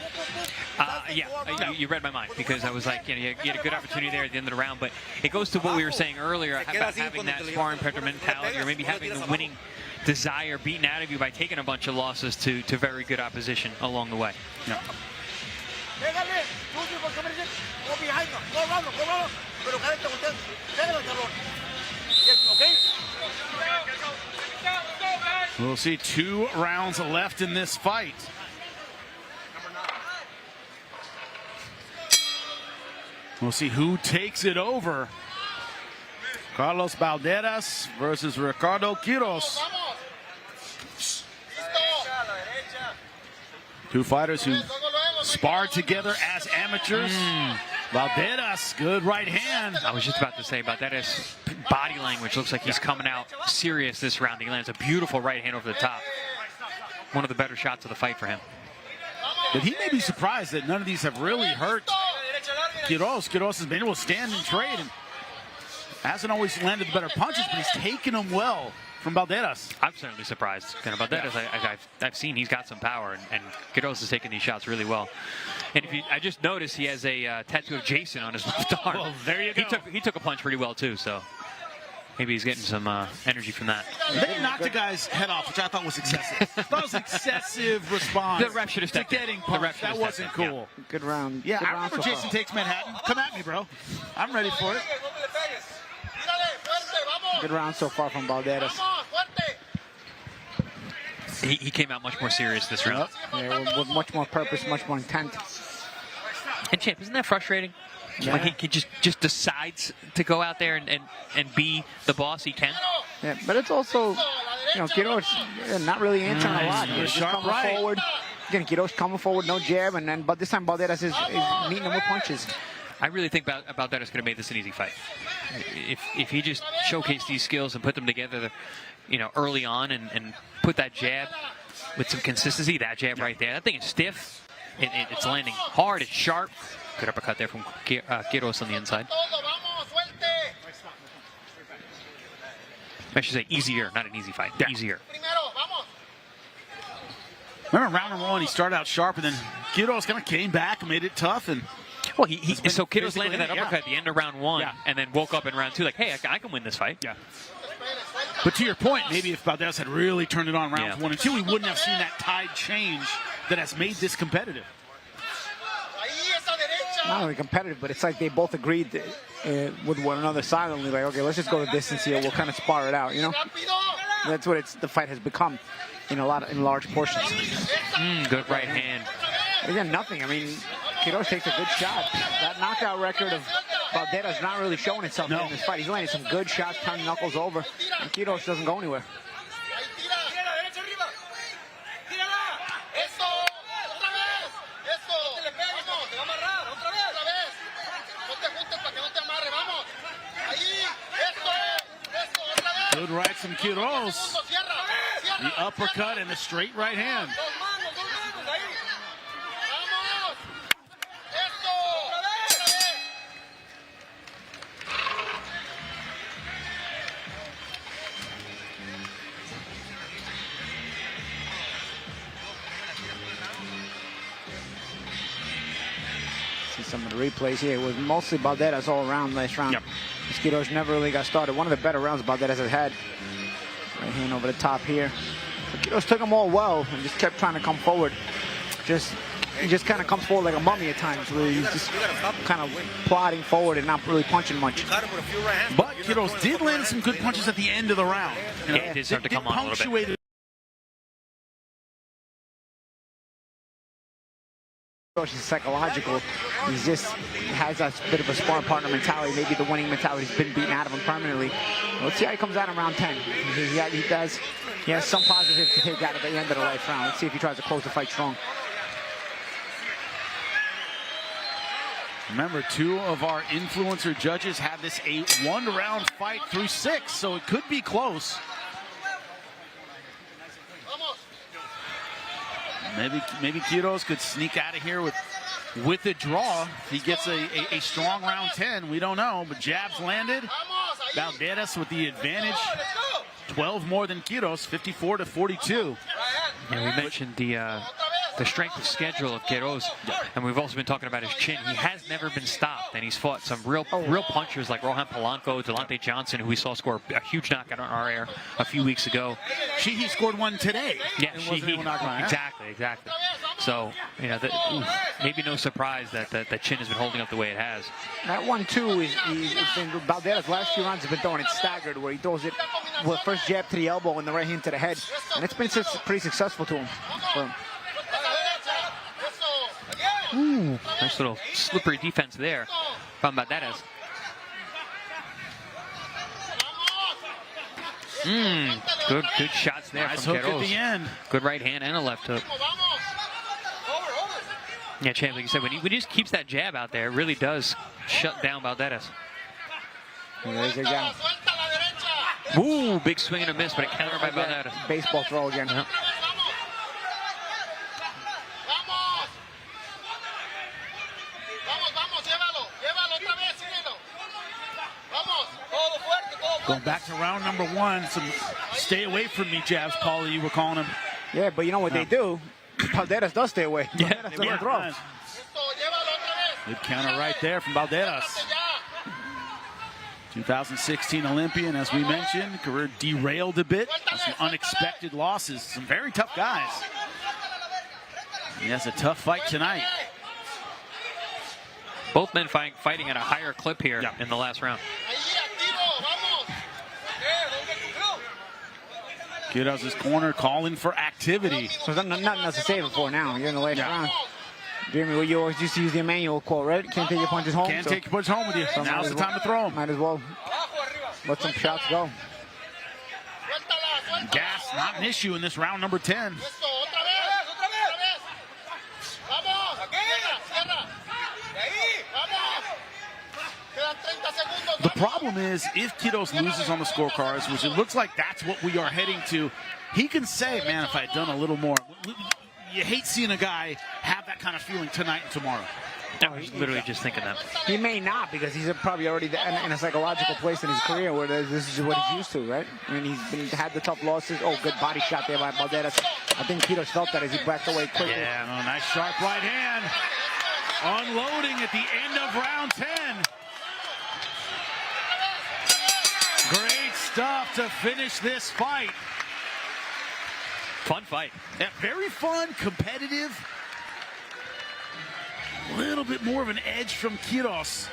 You read my mind because I was like, you had a good opportunity there at the end of the round, but it goes to what we were saying earlier about having that sparring mentality or maybe having the winning desire beaten out of you by taking a bunch of losses to very good opposition along the way. Yeah. We'll see 2 rounds left in this fight. We'll see who takes it over. Carlos Balderas versus Ricardo Quiroz. 2 fighters who sparred together as amateurs. Balderas, good right hand. I was just about to say, Balderas' body language looks like he's coming out serious this round. He lands a beautiful right hand over the top. One of the better shots of the fight for him. But he may be surprised that none of these have really hurt Quiroz. Quiroz has been able to stand and trade and hasn't always landed the better punches, but he's taken them well from Balderas. I'm certainly surprised. Kind of Balderas, I've seen he's got some power, and Quiroz is taking these shots really well. And I just noticed he has a tattoo of Jason on his left arm. Well, there you go. He took a punch pretty well too. So Maybe he's getting some energy from that. They knocked the guy's head off, which I thought was excessive. That was excessive response. The ref should have stepped to getting punched. That wasn't cool. Yeah. Good round. Yeah, good I round remember so Jason far. Takes Manhattan. Come at me, bro. I'm ready for it. Good round so far from Balderas. He came out much more serious this round. Yeah, with much more purpose, much more intent. And Champ, isn't that frustrating? Yeah. Like he just decides to go out there and be the boss he can. Yeah, but it's also, you know, Quiroz not really answering a lot. He's just coming forward. Again, Quiroz coming forward, no jab, and then but this time Balderas is meeting him with punches. I really think Balderas could have made this an easy fight. If he just showcased these skills and put them together, you know, early on and put that jab with some consistency, that jab right there, that thing is stiff. It's landing hard, it's sharp. Good uppercut there from Quiroz on the inside. I should say easier, not an easy fight. Yeah. Easier. Remember round number 1, he started out sharp, and then Quiroz kind of came back and made it tough. And well, so Quiroz landed that uppercut at the end of round 1, and then woke up in round 2 like, hey, I can win this fight. Yeah. But to your point, maybe if Balderas had really turned it on rounds 1 and 2, we wouldn't have seen that tide change that has made this competitive. Not only competitive, but it's like they both agreed with one another silently, like, okay, let's just go the distance here. We'll kind of spar it out, you know? That's what the fight has become in large portions. Good right hand. Again, nothing. I mean, Quiroz takes a good shot. That knockout record of Balderas not really showing itself in this fight. He's landing some good shots, turning knuckles over, and Quiroz doesn't go anywhere. Good right from Quiroz. The uppercut and the straight right hand. See some of the replays here. It was mostly Balderas all around last round. Yep. Quiroz never really got started. One of the better rounds Balderas has had. Right hand over the top here. But Quiroz took them all well and just kept trying to come forward. He just kind of comes forward like a mummy at times, where he's just kind of plodding forward and not really punching much. But Quiroz did land some good punches at the end of the round. You know, it did start to come on a little bit. He's psychological. He just has a bit of a sparring partner mentality. Maybe the winning mentality's been beaten out of him permanently. Let's see how he comes out in round 10. He has some positives to take out at the end of the last round. Let's see if he tries to close the fight strong. Remember, 2 of our influencer judges had this a 1-round fight through 6, so it could be close. Maybe Quiroz could sneak out of here with a draw. If he gets a strong round 10, we don't know. But jabs landed. Balderas with the advantage. 12 more than Quiroz, 54-42. Yeah, we mentioned the strength of schedule of Quiroz, and we've also been talking about his chin. He has never been stopped, and he's fought some real punchers like Rohan Polanco, Delonte Johnson, who we saw score a huge knockout on our air a few weeks ago. Sheehy scored one today. Yeah, Sheehy. Exactly. So, you know, maybe no surprise that the chin has been holding up the way it has. That 1-2 Balderas' last few rounds have been throwing it staggered, where he throws it with first jab to the elbow and the right hand to the head, and it's been pretty successful to him. Ooh, nice little slippery defense there from Balderas. Good shots there nice from hook Quiroz. at the end. Good right hand and a left hook. Yeah, Champ, like you said, when he just keeps that jab out there, it really does shut down Balderas. There's a guy. Ooh, big swing and a miss, but a counter by Balderas. Baseball throw again. Yep. Going back to round number 1, some stay away from me jabs, Paulo, you were calling him. Yeah, but you know what they do? Balderas does stay away. Yeah, Balderas throws. Good counter right there from Balderas. 2016 Olympian, as we mentioned, career derailed a bit. Some unexpected losses. Some very tough guys. He has a tough fight tonight. Both men fighting at a higher clip here in the last round. Quiroz's corner calling for activity. So there's nothing else to save it for now. You're in the late round. Jimmy, you always used to use the Emmanuel quote, right? Can't take your punches home. Can't take your punches home with you. So now's the time to throw them. Might as well let some shots go. Gas, not an issue in this round number 10. The problem is, if Quiroz loses on the scorecards, which it looks like that's what we are heading to, he can say, man, if I had done a little more. You hate seeing a guy have that kind of feeling tonight and tomorrow. I was literally just thinking that. He may not, because he's probably already in a psychological place in his career where this is what he's used to, right? I mean, he's had the tough losses. Oh, good body shot there by Balderas. I think Quiroz felt that as he backed away quickly. Yeah, no, nice sharp right hand. Unloading at the end of round 10. Great stuff to finish this fight. Fun fight. Yeah, very fun, competitive. A little bit more of an edge from Quiroz.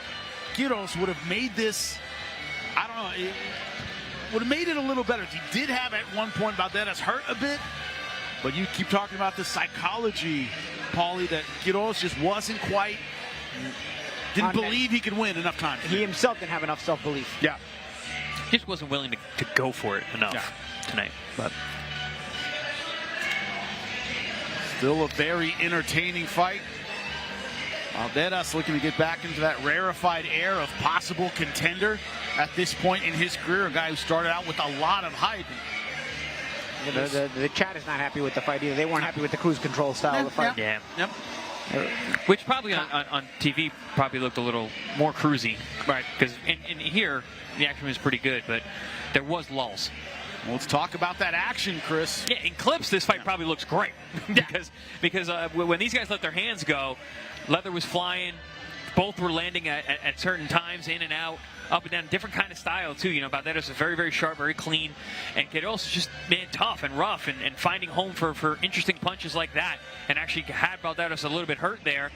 Quiroz would have made this, I don't know, it would have made it a little better. He did have at one point Balderas hurt a bit, but you keep talking about the psychology, Paulie, that Quiroz just wasn't quite, didn't believe he could win enough times. He himself didn't have enough self-belief. Yeah. Just wasn't willing to go for it enough tonight. But still a very entertaining fight. Balderas looking to get back into that rarefied air of possible contender at this point in his career. A guy who started out with a lot of hype. The chat is not happy with the fight either. They weren't happy with the cruise control style of the fight. Yeah. Yep. Which probably on TV probably looked a little more cruisy. Right. Because in here, the action was pretty good, but there was lulls. Well, let's talk about that action, Chris. Yeah, in clips, this fight probably looks great. because when these guys let their hands go, leather was flying. Both were landing at certain times, in and out, up and down. Different kind of style, too. You know, Balderas is very, very sharp, very clean. And Quiroz is just, man, tough and rough and finding home for interesting punches like that. And actually had Balderas a little bit hurt there.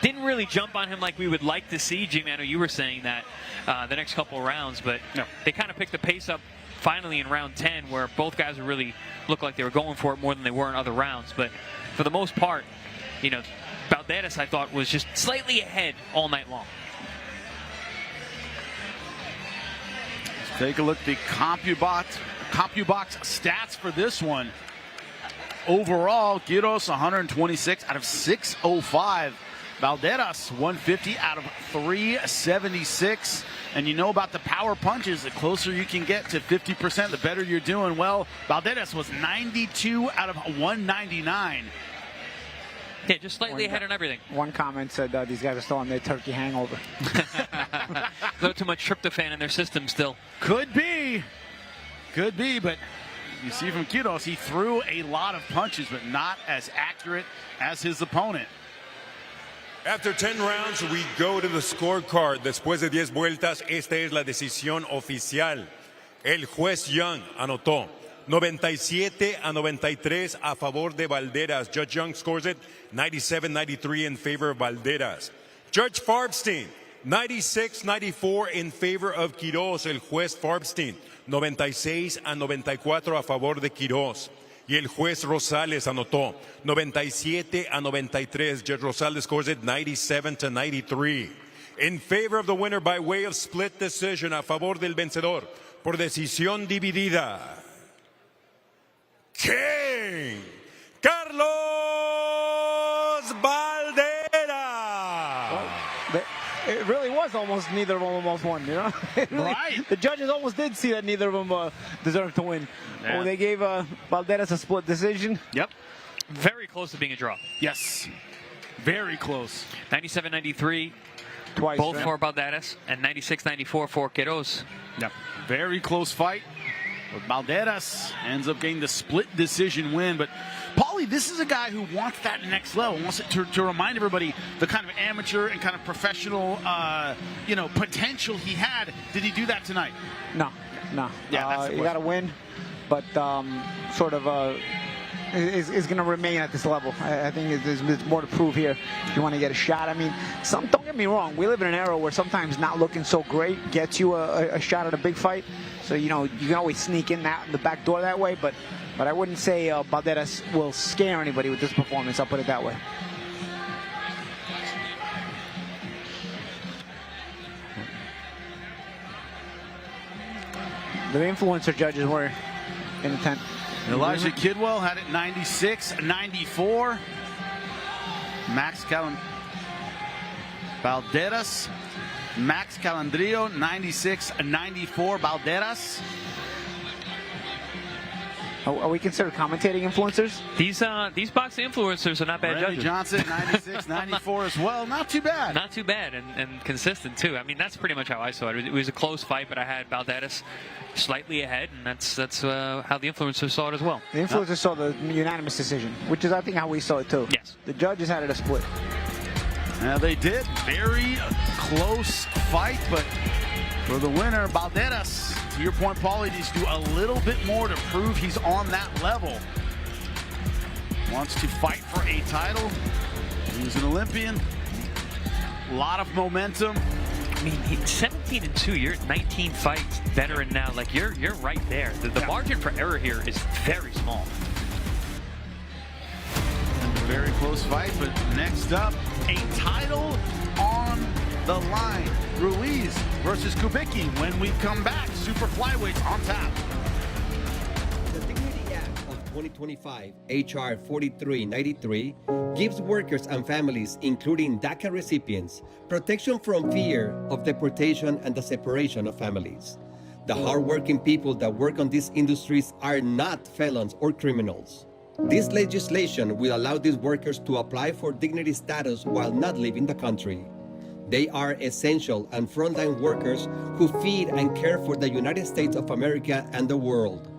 Didn't really jump on him like we would like to see. G-Man, you were saying that the next couple of rounds. But they kind of picked the pace up finally in round 10, where both guys really looked like they were going for it more than they were in other rounds. But for the most part, you know, Balderas, I thought, was just slightly ahead all night long. Let's take a look at the CompuBox stats for this one. Overall, Quiroz 126 out of 605. Balderas 150 out of 376. And you know about the power punches, the closer you can get to 50%, the better you're doing. Well, Balderas was 92 out of 199. Yeah, just slightly ahead on everything. One comment said these guys are still on their turkey hangover. A little too much tryptophan in their system still. Could be, but you see from Quiroz, he threw a lot of punches, but not as accurate as his opponent. After 10 rounds, we go to the scorecard. Después de 10 vueltas, esta es la decisión oficial. El juez Young anotó 97-93 a favor de Balderas. Judge Young scores it 97-93 in favor of Balderas. Judge Farbstein, 96-94 in favor of Quiroz. El juez Farbstein, 96-94 a favor de Quiroz. Y el juez Rosales anotó 97-93. Judge Rosales scores it 97-93. In favor of the winner by way of split decision, a favor del vencedor por decisión dividida, King Carlos Balderas. Well, it really was almost neither of them almost won, you know? Right. The judges almost did see that neither of them deserved to win. Yeah. Oh, they gave Balderas a split decision. Yep. Very close to being a draw. Yes. Very close. 97-93. Twice. Both for Balderas, and 96-94 for Quiroz. Yep. Very close fight. But Balderas ends up getting the split decision win. But Paulo Paulie, this is a guy who wants that next level, wants to remind everybody the kind of amateur and kind of professional, potential he had. Did he do that tonight? No. Yeah, you got to win, but is going to remain at this level. I think there's more to prove here. If you want to get a shot, I mean, don't get me wrong. We live in an era where sometimes not looking so great gets you a shot at a big fight. So you can always sneak in the back door that way. But I wouldn't say Balderas will scare anybody with this performance. I'll put it that way. The influencer judges were in the tent. Elijah Kidwell had it 96, 94. Balderas, Max Calandrillo, 96, 94. Balderas. Are we considered commentating influencers? These boxing influencers are not bad Randy judges. Johnson, 96, 94 as well. Not too bad. Not too bad, and consistent too. I mean, that's pretty much how I saw it. It was a close fight, but I had Balderas slightly ahead, and that's how the influencers saw it as well. The influencers saw the unanimous decision, which is, I think, how we saw it too. Yes. The judges had it a split. Now they did. Very close fight, but for the winner, Balderas. To your point, Paulie, needs to do a little bit more to prove he's on that level. Wants to fight for a title. He's an Olympian. A lot of momentum. I mean, 17-2. You're 19 fights, veteran now. Like you're right there. The margin for error here is very small. Very close fight, but next up, a title on the line. Ruiz versus Kubiki. When we come back, super flyweights on tap. The Dignity Act of 2025, HR 4393, gives workers and families, including DACA recipients, protection from fear of deportation and the separation of families. The hardworking people that work on these industries are not felons or criminals. This legislation will allow these workers to apply for dignity status while not leaving the country. They are essential and frontline workers who feed and care for the United States of America and the world.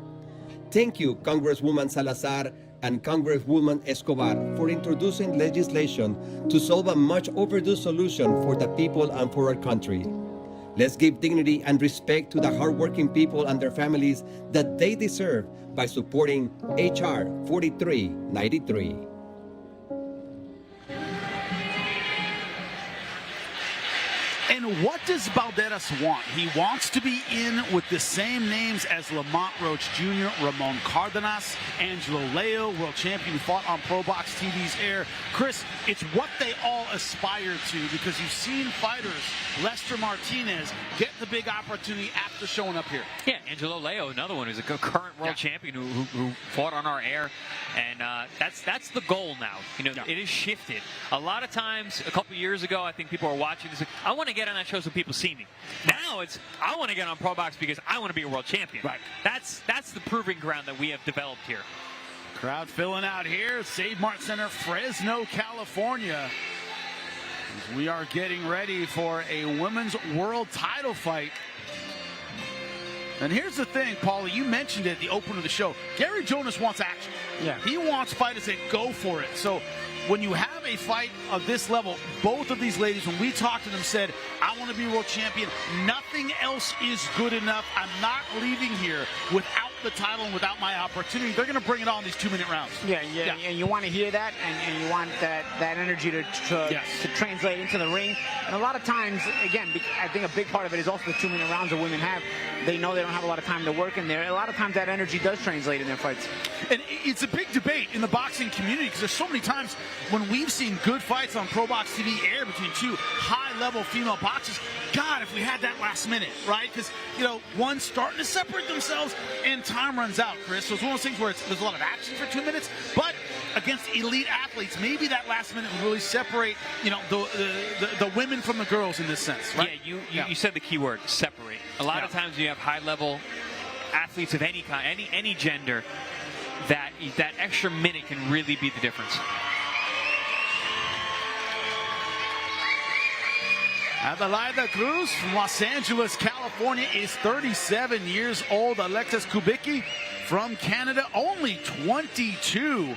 Thank you, Congresswoman Salazar and Congresswoman Escobar, for introducing legislation to solve a much overdue solution for the people and for our country. Let's give dignity and respect to the hardworking people and their families that they deserve by supporting HR 4393. And what does Balderas want? He wants to be in with the same names as Lamont Roach Jr., Ramon Cardenas, Angelo Leo, world champion who fought on ProBox TV's air. Chris, it's what they all aspire to, because you've seen fighters, Lester Martinez, get the big opportunity after showing up here. Yeah, Angelo Leo, another one who's a current world champion who fought on our air, and that's the goal now. It is shifted. A lot of times, a couple years ago, I think people were watching this. I want to get on that show so people see me. Now it's I want to get on ProBox because I want to be a world champion. Right. That's the proving ground that we have developed here. Crowd filling out here, Save Mart Center, Fresno, California. As we are getting ready for a women's world title fight. And here's the thing, Paulie, you mentioned it at the opener of the show. Gary Jonas wants action. Yeah. He wants fighters that go for it. So when you have a fight of this level, both of these ladies, when we talked to them, said, I want to be world champion. Nothing else is good enough. I'm not leaving here without the title and without my opportunity. They're going to bring it on these 2-minute rounds. Yeah, and you want to hear that, and you want that energy to translate into the ring. And a lot of times, again, I think a big part of it is also the 2-minute rounds that women have. They know they don't have a lot of time to work in there. A lot of times that energy does translate in their fights. And it's a big debate in the boxing community, because there's so many times when we've seen good fights on ProBox TV air between two high-level female boxers. God, if we had that last minute, right? Because, one's starting to separate themselves and time runs out, Chris. So it's one of those things where there's a lot of action for 2 minutes, but against elite athletes, maybe that last minute would really separate, the women from the girls in this sense, right? Yeah, you said the key word, separate. A lot of times you have high-level athletes of any kind, any gender, that extra minute can really be the difference. Adelaida Cruz from Los Angeles, California is 37 years old. Alexis Kubiki from Canada, only 22.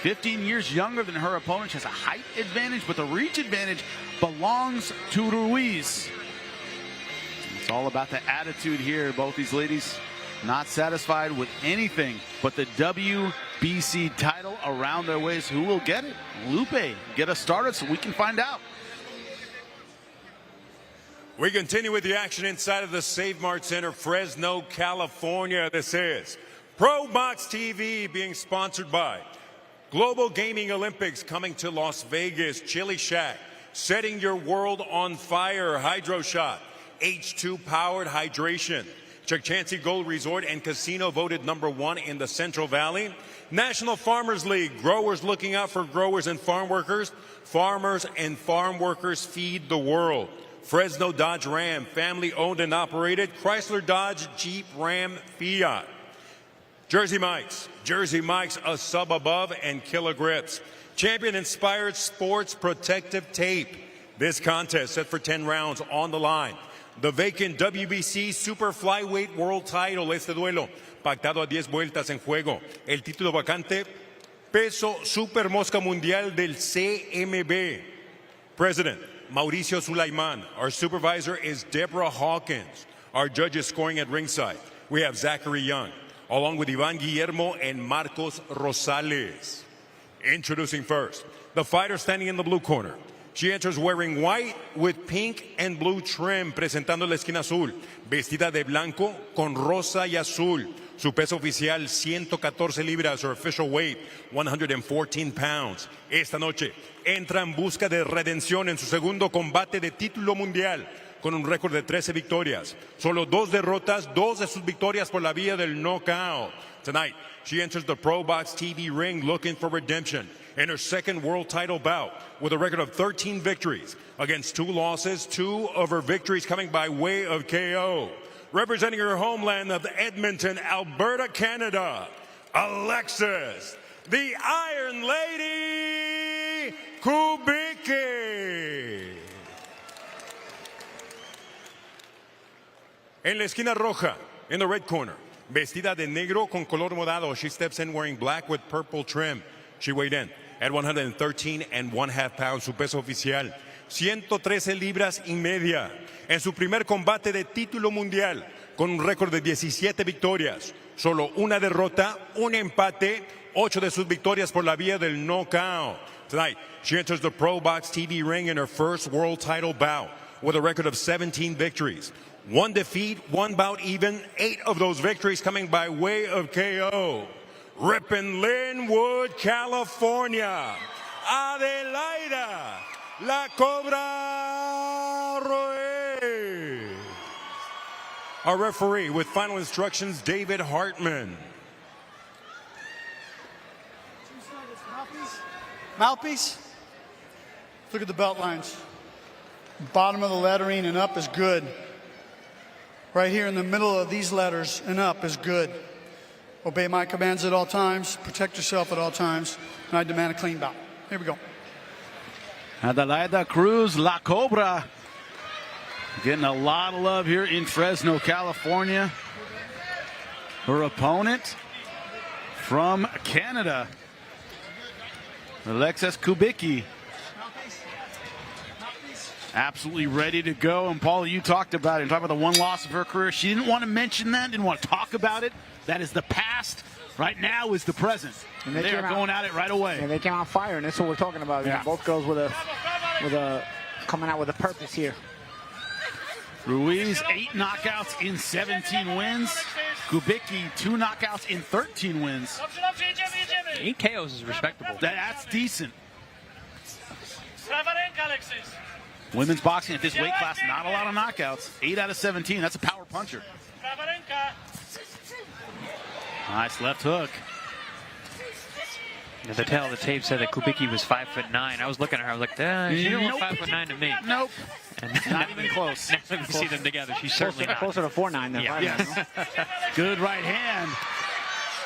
15 years younger than her opponent. She has a height advantage, but the reach advantage belongs to Ruiz. It's all about the attitude here. Both these ladies not satisfied with anything but the WBC title around their waist. Who will get it? Lupe, get us started so we can find out. We continue with the action inside of the Save Mart Center, Fresno, California. This is ProBox TV, being sponsored by Global Gaming Olympics, coming to Las Vegas. Chili Shack, setting your world on fire. Hydro Shot, H2 powered hydration. Chukchansi Gold Resort and Casino, voted #1 in the Central Valley. National Farmers League, growers looking out for growers and farm workers. Farmers and farm workers feed the world. Fresno Dodge Ram, family owned and operated. Chrysler Dodge Jeep Ram Fiat. Jersey Mike's, a sub above, and Killer Grips. Champion Inspired Sports Protective Tape. This contest set for 10 rounds on the line. The vacant WBC Super Flyweight World Title. Este duelo pactado a 10 vueltas en juego. El título vacante, peso Super Mosca Mundial del CMB. President Mauricio Sulaiman. Our supervisor is Deborah Hawkins. Our judges scoring at ringside, we have Zachary Young, along with Ivan Guillermo and Marcos Rosales. Introducing first, the fighter standing in the blue corner. She enters wearing white with pink and blue trim, presentando la esquina azul, vestida de blanco con rosa y azul. Su peso oficial, 114 libras, her official weight, 114 pounds. Esta noche entra en busca de redención en su segundo combate de título mundial, con un récord de 13 victorias. Solo 2 derrotas, 2 de sus victorias por la vía del knockout. Tonight, she enters the ProBox TV ring looking for redemption in her second world title bout, with a record of 13 victories against 2 losses, 2 of her victories coming by way of KO. Representing her homeland of Edmonton, Alberta, Canada, Alexis, the Iron Lady, Kubiki. En la esquina roja, in the red corner, vestida de negro con color morado, she steps in wearing black with purple trim. She weighed in at 113.5 pounds, su peso oficial, 113 libras y media. En su primer combate de título mundial, con un récord de 17 victorias, solo 1 derrota, 1 empate, 8 de sus victorias por la vía del knockout. Tonight, she enters the ProBox TV ring in her first world title bout, with a record of 17 victories. 1 defeat, 1 bout even, 8 of those victories coming by way of KO. Rippin' Linwood, California, Adelaida, La Cobra Ruiz. Our referee with final instructions, David Hartman. Mouthpiece. Look at the belt lines. Bottom of the lettering and up is good. Right here in the middle of these letters and up is good. Obey my commands at all times. Protect yourself at all times. And I demand a clean bout. Here we go. Adelaida Cruz, La Cobra, getting a lot of love here in Fresno, California. Her opponent from Canada, Alexis Kubiki, absolutely ready to go. And Paulo, you talked about it. Talk about the one loss of her career. She didn't want to mention that, didn't want to talk about it. That is the past. Right now is the present. And they are going at it right away. Yeah, they came out fire, and that's what we're talking about. Yeah. You know, both girls with a coming out with a purpose here. Ruiz, 8 knockouts in 17 wins. Kubiki, 2 knockouts in 13 wins. 8 KOs is respectable. That's decent. Women's boxing at this weight class, not a lot of knockouts. 8 out of 17. That's a power puncher. Nice left hook. Yeah, the tail of the tape said that Kubiki was 5'9". I was looking at her, I was like, she didn't look 5'9" to me. Nope. And not even close. Now that we see them together, she's certainly not. Closer to 4'9" than 5'9". Yes. Good right hand.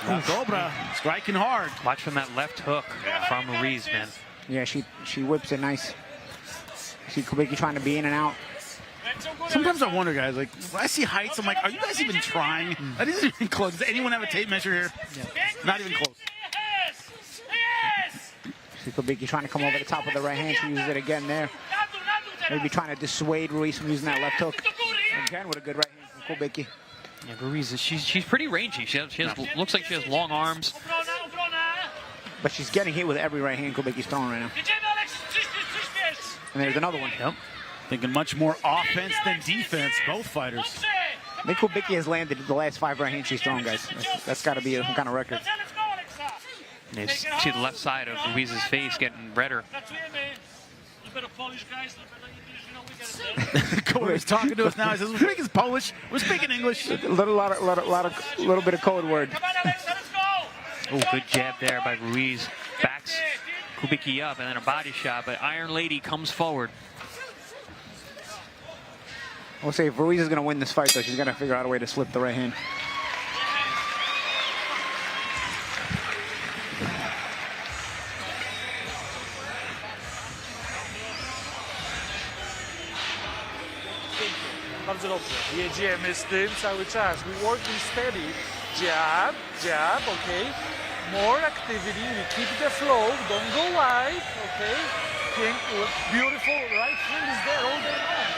La Cobra striking hard. Watch from that left hook from Ruiz, man. Yeah, she whips it nice. See Kubiki trying to be in and out. Sometimes I wonder, guys, like, when I see heights, I'm like, are you guys even trying? That isn't even close. Does anyone have a tape measure here? Yeah. Not even close. See Kubiki trying to come over the top of the right hand. She uses it again there. Maybe trying to dissuade Ruiz from using that left hook. Again with a good right hand from Kubiki. Yeah, Ruiz, she's pretty rangy. She has looks like she has long arms. But she's getting hit with every right hand Kubiki's throwing right now. And there's another one. Yep. Thinking much more offense than defense, both fighters. I think Kubiki has landed the last 5 right hands she's thrown, guys. That's got to be some kind of record. You see the left side of Ruiz's face getting redder. Corey's talking to us now. He says, we're speaking Polish. We're speaking English. A little bit of code word. Oh, good jab there by Ruiz. Backs Kubiki up and then a body shot, but Iron Lady comes forward. We'll say if Ruiz is going to win this fight, though, she's going to figure out a way to slip the right hand. Bardzo dobrze. Jedziemy z tym cały czas. We working steady. Jab, jab, okay. More activity. We keep the flow. Don't go wide, okay. Beautiful. Right hand is there all day long.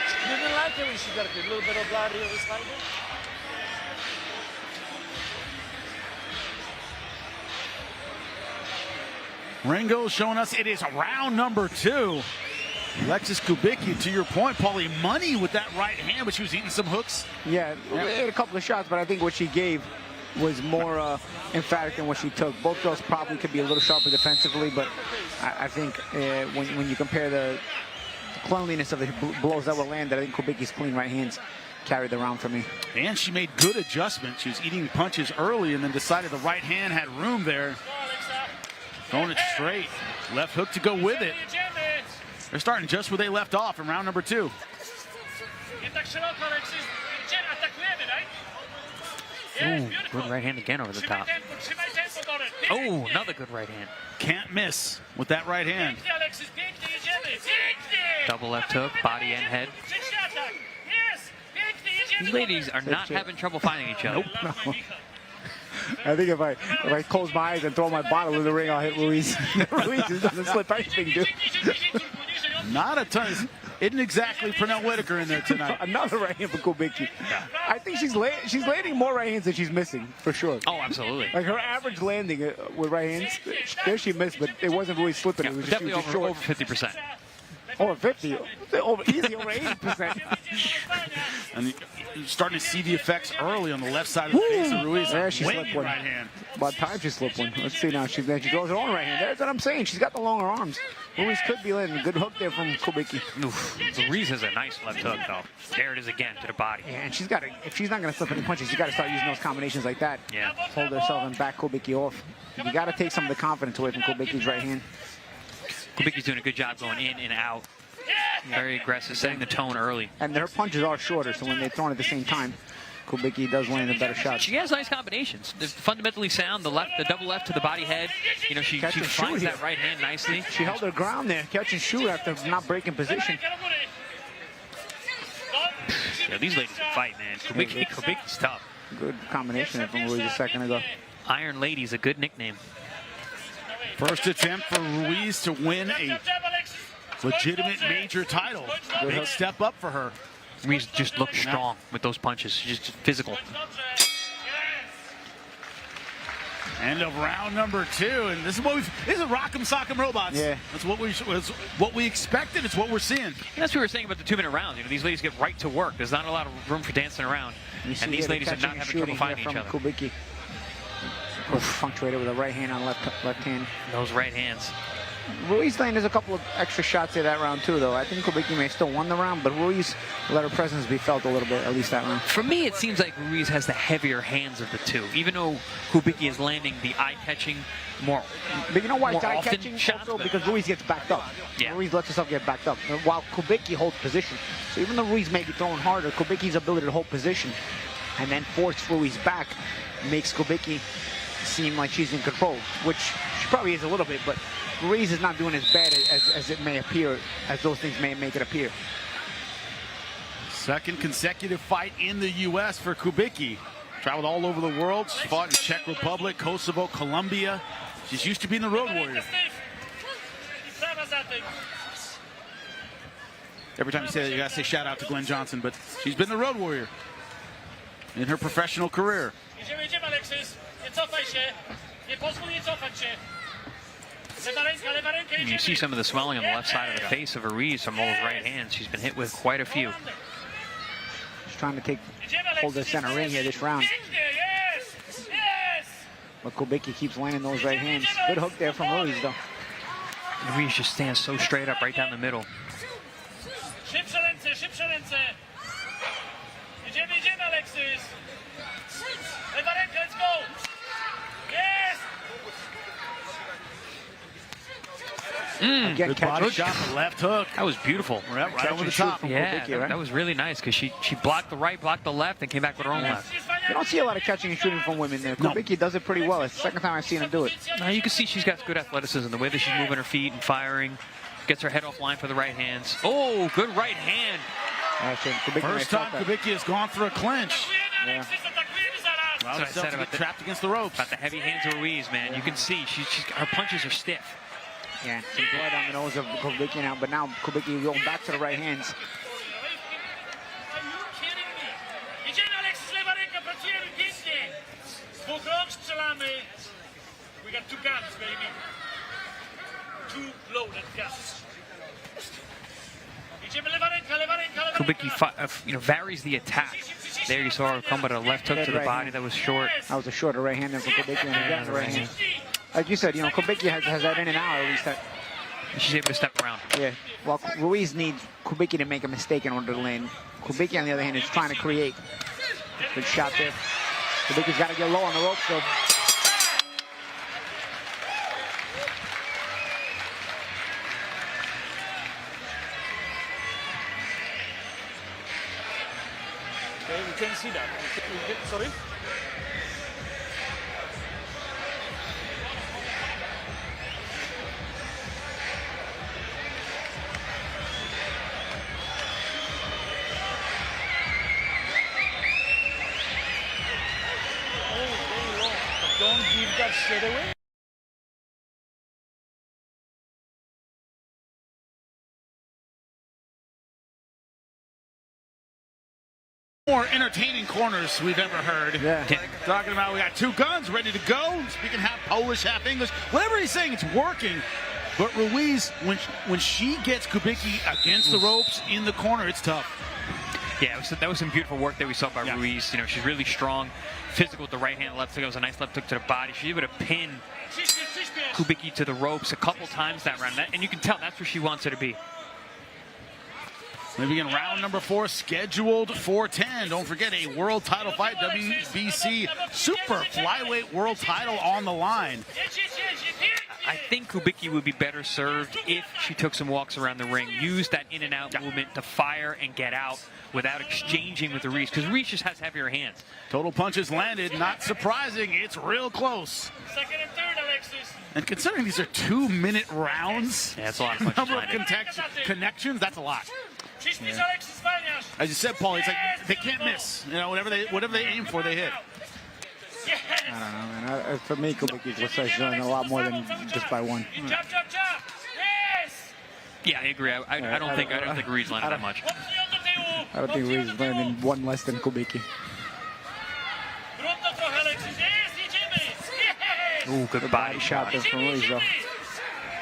She didn't like it when she got a little bit of blood here on the side. Ringo showing us it is round number 2. Alexis Kubiki, to your point, Paulie, money with that right hand, but she was eating some hooks. Yeah, hit a couple of shots, but I think what she gave was more emphatic than what she took. Both girls probably could be a little sharper defensively, but I think when you compare the cleanliness of the blows that were landed, I think Kubiki's clean right hands carried the round for me. And she made good adjustments. She was eating punches early and then decided the right hand had room there. Throwing it straight. Left hook to go with it. They're starting just where they left off in round number 2. Ooh, good right hand again over the top. Oh, another good right hand. Can't miss with that right hand. Double left hook, body and head. These ladies are not having trouble finding each other. Nope. No. I think if I close my eyes and throw my bottle in the ring, I'll hit Ruiz. Ruiz just doesn't slip anything, dude. Not a ton. Isn't exactly Pernell Whitaker in there tonight. Another right hand for Kubiki. Yeah. I think she's landing more right hands than she's missing, for sure. Oh, absolutely. Like her average landing with right hands, there she missed, but it wasn't really slipping. Yeah, it was definitely just over 50%. Over 50, easy over 80%. And you're starting to see the effects early on the left side of the face of Ruiz. There she slipped one. Right hand. About time she slipped one. Let's see now. She throws her own right hand. That's what I'm saying. She's got the longer arms. Ruiz could be landing a good hook there from Kubiki. Oof. Ruiz has a nice left hook, though. There it is again to the body. Yeah, and she's got to, if she's not going to slip any punches, you got to start using those combinations like that. Yeah. Hold herself and back Kubiki off. You got to take some of the confidence away from Kubiki's right hand. Kubiki's doing a good job going in and out. Very aggressive, setting the tone early. And her punches are shorter, so when they're thrown at the same time, Kubiki does land a better shot. She has nice combinations. They're fundamentally sound. The double left to the body head. You know, she finds that right hand nicely. She held her ground there, catch and shoot after not breaking position. Yeah, these ladies can fight, man. Kubiki's tough. Good combination from Ruiz a second ago. Iron Lady's a good nickname. First attempt for Ruiz to win a legitimate major title. Big step up for her. Ruiz just looks strong with those punches. She's just physical. End of round number 2, and this is Rock'em Sock'em Robots. Yeah, that's what we expected. It's what we're seeing. And that's what we were saying about the 2-minute rounds. You know, these ladies get right to work. There's not a lot of room for dancing around, and these ladies are not having trouble finding each other. Kubiki. Punctuated with a right hand on left hand. Those right hands. Ruiz landed a couple of extra shots in that round too, though. I think Kubiki may have still won the round, but Ruiz let her presence be felt a little bit, at least that round. For me, it seems like Ruiz has the heavier hands of the two, even though Kubiki is landing the eye-catching more. But you know why it's eye-catching? Also because Ruiz gets backed up. Yeah. Ruiz lets herself get backed up, while Kubiki holds position. So even though Ruiz may be throwing harder, Kubiki's ability to hold position and then force Ruiz back makes Kubiki seem like she's in control, which she probably is a little bit, but Ruiz is not doing as bad as it may appear, as those things may make it appear. Second consecutive fight in the U.S. for Kubiki. Traveled all over the world. She fought in Czech Republic, Kosovo, Colombia. She's used to being the road warrior. Every time you say that, you gotta say shout out to Glenn Johnson, but she's been the road warrior in her professional career. Idziemy, Alexis. Nie cofaj się. Nie pozwól jej cofać się. Lewa ręka, You idziemy. see some of the swelling on the left side of the face of Ruiz from those right hands. She's been hit with quite a few. She's trying to hold the center ring here this round. Yes! Yes! But Kubiki keeps landing those right hands. Good hook there from Ruiz, though. Ruiz just stands so straight up right down the middle. Szybsze ręce, szybsze ręce. Idziemy, Alexis. Lewa ręka, let's go. Yes! Again, Good body shot, the left hook. That was beautiful. Right over the top. Yeah, Kubiki, right? that was really nice because she blocked the right, blocked the left, and came back with her own left. You don't see a lot of catching and shooting from women there. No. Kubiki does it pretty well. It's the second time I've seen him do it. Now you can see she's got good athleticism. The way that she's moving her feet and firing, gets her head off line for the right hands. Oh, good right hand. First time Kubiki has gone for a clinch. Yeah. Well, That's what I said about trapped against the ropes. About the heavy hands of Ruiz, man. You can see her punches are stiff. Yeah, some blood on the nose of Kubiki now, but now Kubiki going back to the right hands. Are you kidding me? Idziemy, Alexis, lewa ręka, pracujemy pięknie. Z dwóch rąk strzelamy. We got two guns, baby. Two loaded guns. Idziemy, lewa ręka, lewa ręka. Kubiki varies the attack. There you saw her come with a left hook to the body that was short. That was a shorter right hand than for Kubiki, and again the right hand. Like you said, Kubiki has that in and out, at least that. She's able to step around. Yeah, well, Ruiz needs Kubiki to make a mistake in order to land. Kubiki, on the other hand, is trying to create. Good shot there. Kubiki's got to get low on the ropes, though. Okay, we can see that. Sorry? Don't give that shit away. More entertaining corners we've ever heard. Yeah. Talking about we got two guns ready to go. Speaking half Polish, half English. Whatever he's saying, it's working. But Ruiz, when she gets Kubiki against the ropes in the corner, it's tough. Yeah, that was some beautiful work that we saw by Ruiz. She's really strong, physical with the right hand, left hook. It was a nice left hook to the body. She's able to pin Kubiki to the ropes a couple times that round. And you can tell that's where she wants her to be. Maybe in round number 4, scheduled for 10. Don't forget a world title fight, WBC Super Flyweight World Title on the line. I think Kubiki would be better served if she took some walks around the ring, used that in and out movement to fire and get out without exchanging with Ruiz, because Ruiz just has heavier hands. Total punches landed, not surprising. It's real close. Second and third, Alexis. And considering these are 2-minute rounds, yeah, that's a lot of punches number of connections, that's a lot. Yeah. As you said, Paul, it's like they can't miss. Whatever they aim for, they hit. I don't know, man. For me, Kubiki's was doing a lot more than just by one. Chop, chop, chop. Yes. Yeah, I agree. I don't think Ruiz landed that much. I don't think Ruiz is landing one less than Kubiki. Ooh, good body shot there from Ruiz, though.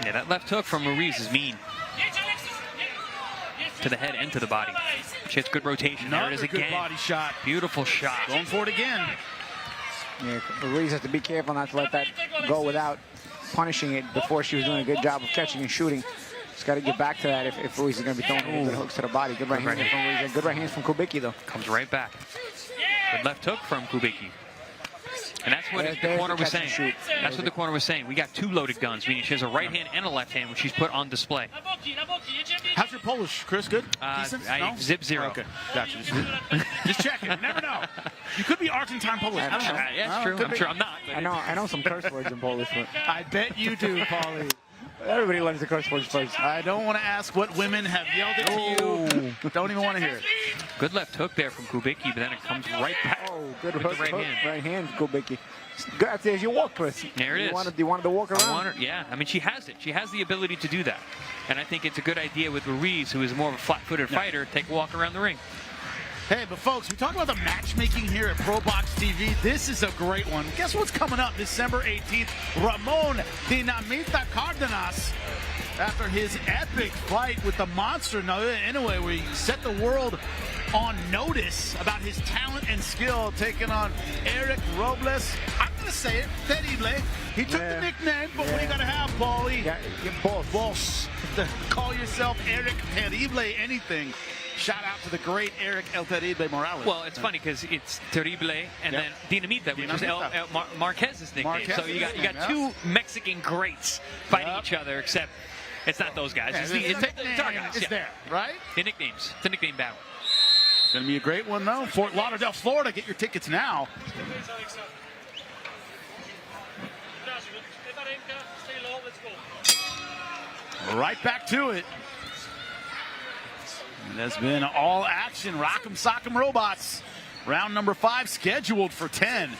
Yeah, that left hook from Ruiz is mean. To the head and to the body. She has good rotation. There it is again. Good body shot. Beautiful shot. Going for it again. Yeah, Ruiz has to be careful not to let that go without punishing it before she was doing a good job of catching and shooting. She's got to get back to that if Ruiz is going to be throwing good hooks to the body. Good right hand from Ruiz and good right hands from Kubiki, though. Comes right back. Good left hook from Kubiki. And that's what the corner was saying. That's what the corner was saying. We got two loaded guns, meaning she has a right hand and a left hand, which she's put on display. How's your Polish, Chris? Good? Decent? No? Zip 0. Okay, gotcha. Just checking. Never know. You could be Argentine Polish. I don't know. Yeah, it's true. I'm sure I'm not. I know some curse words in Polish. But I bet you do, Paulie. Everybody learns the curse words first. I don't want to ask what women have yelled at you. Don't even want to hear it. Good left hook there from Kubiki, but then it comes right back. Oh, good with hook, the right hand. Kubiki. There's your walk, Chris. There it is. You wanted to walk around? Yeah, I mean, she has it. She has the ability to do that. And I think it's a good idea with Ruiz, who is more of a flat-footed fighter, take a walk around the ring. Hey, but folks, we talk about the matchmaking here at ProBox TV. This is a great one. Guess what's coming up December 18th? Ramon Dinamita Cardenas, after his epic fight with the monster. Now, anyway, we set the world on notice about his talent and skill, taking on Eric Robles. I'm going to say it, Terrible. He took the nickname, but what do you got to have, Paulie? Yeah, boss. Call yourself Eric Terrible anything. Shout out to the great Eric El Terrible Morales. Well, it's funny because it's Terrible and then Dinamita, which is Marquez's nickname. So you got two Mexican greats fighting each other, except it's not those guys. It's our guys. It's there, right? The nicknames. It's a nickname battle. Going to be a great one, though. Fort Lauderdale, Florida. Get your tickets now. Right back to it. And that's been all action. Rock'em Sock'em Robots. Round number 5 scheduled for 10.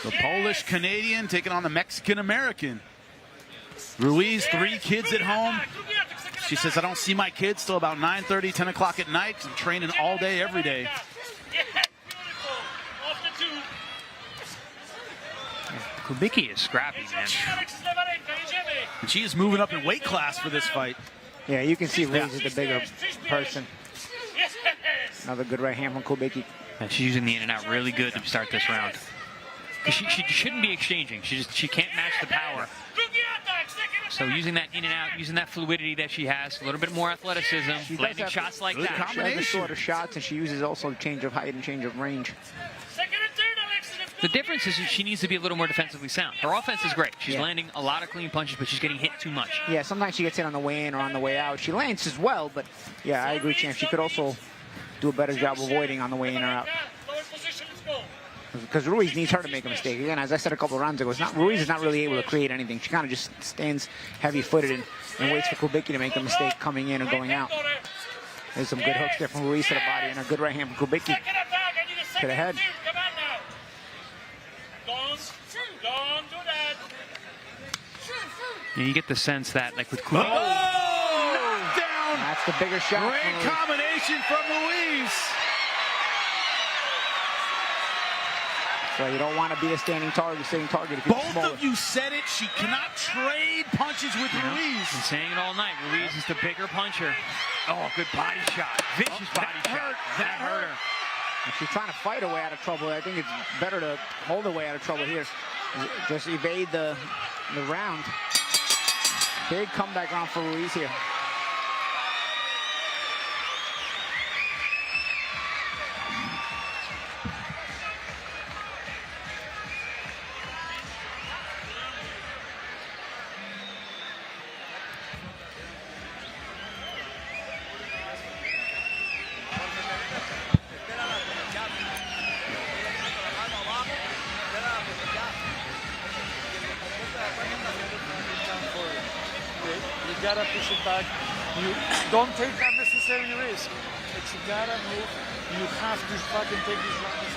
The Polish Canadian taking on the Mexican American. Ruiz, 3 kids at home. She says, I don't see my kids till about 9:30, 10 o'clock at night. I'm training all day, every day. Kubiki is scrappy, man. And she is moving up in weight class for this fight. Yeah, you can see Ruiz is the bigger person. Another good right hand from Kubiki. Yeah, she's using the in and out really good to start this round. She shouldn't be exchanging. She can't match the power. So using that in and out, using that fluidity that she has, a little bit more athleticism, landing shots like that. She has the shorter shots, and she uses also change of height and change of range. The difference is she needs to be a little more defensively sound. Her offense is great. She's landing a lot of clean punches, but she's getting hit too much. Yeah, sometimes she gets hit on the way in or on the way out. She lands as well, but yeah, I agree, Champ. She could also do a better job avoiding on the way in or out. Because Ruiz needs her to make a mistake. Again, as I said a couple of rounds ago, Ruiz is not really able to create anything. She kind of just stands heavy-footed and waits for Kubiki to make a mistake coming in or going out. There's some good hooks there from Ruiz to the body and a good right hand from Kubiki to the head. And you get the sense that, like with Kubiki. Oh! Down! That's the bigger shot. Great combination from Ruiz. So you don't want to be a standing target if you're Both smaller. of you said it. She cannot trade punches with Ruiz. Been saying it all night. Ruiz is the bigger puncher. Oh, good body shot. Vicious body shot. That hurt her. If she's trying to fight her way out of trouble, I think it's better to hold her way out of trouble here. Just evade the round. Big comeback round for Ruiz here. You gotta push it back. You don't take unnecessary risk. But you gotta move. You have to fucking take these rounds.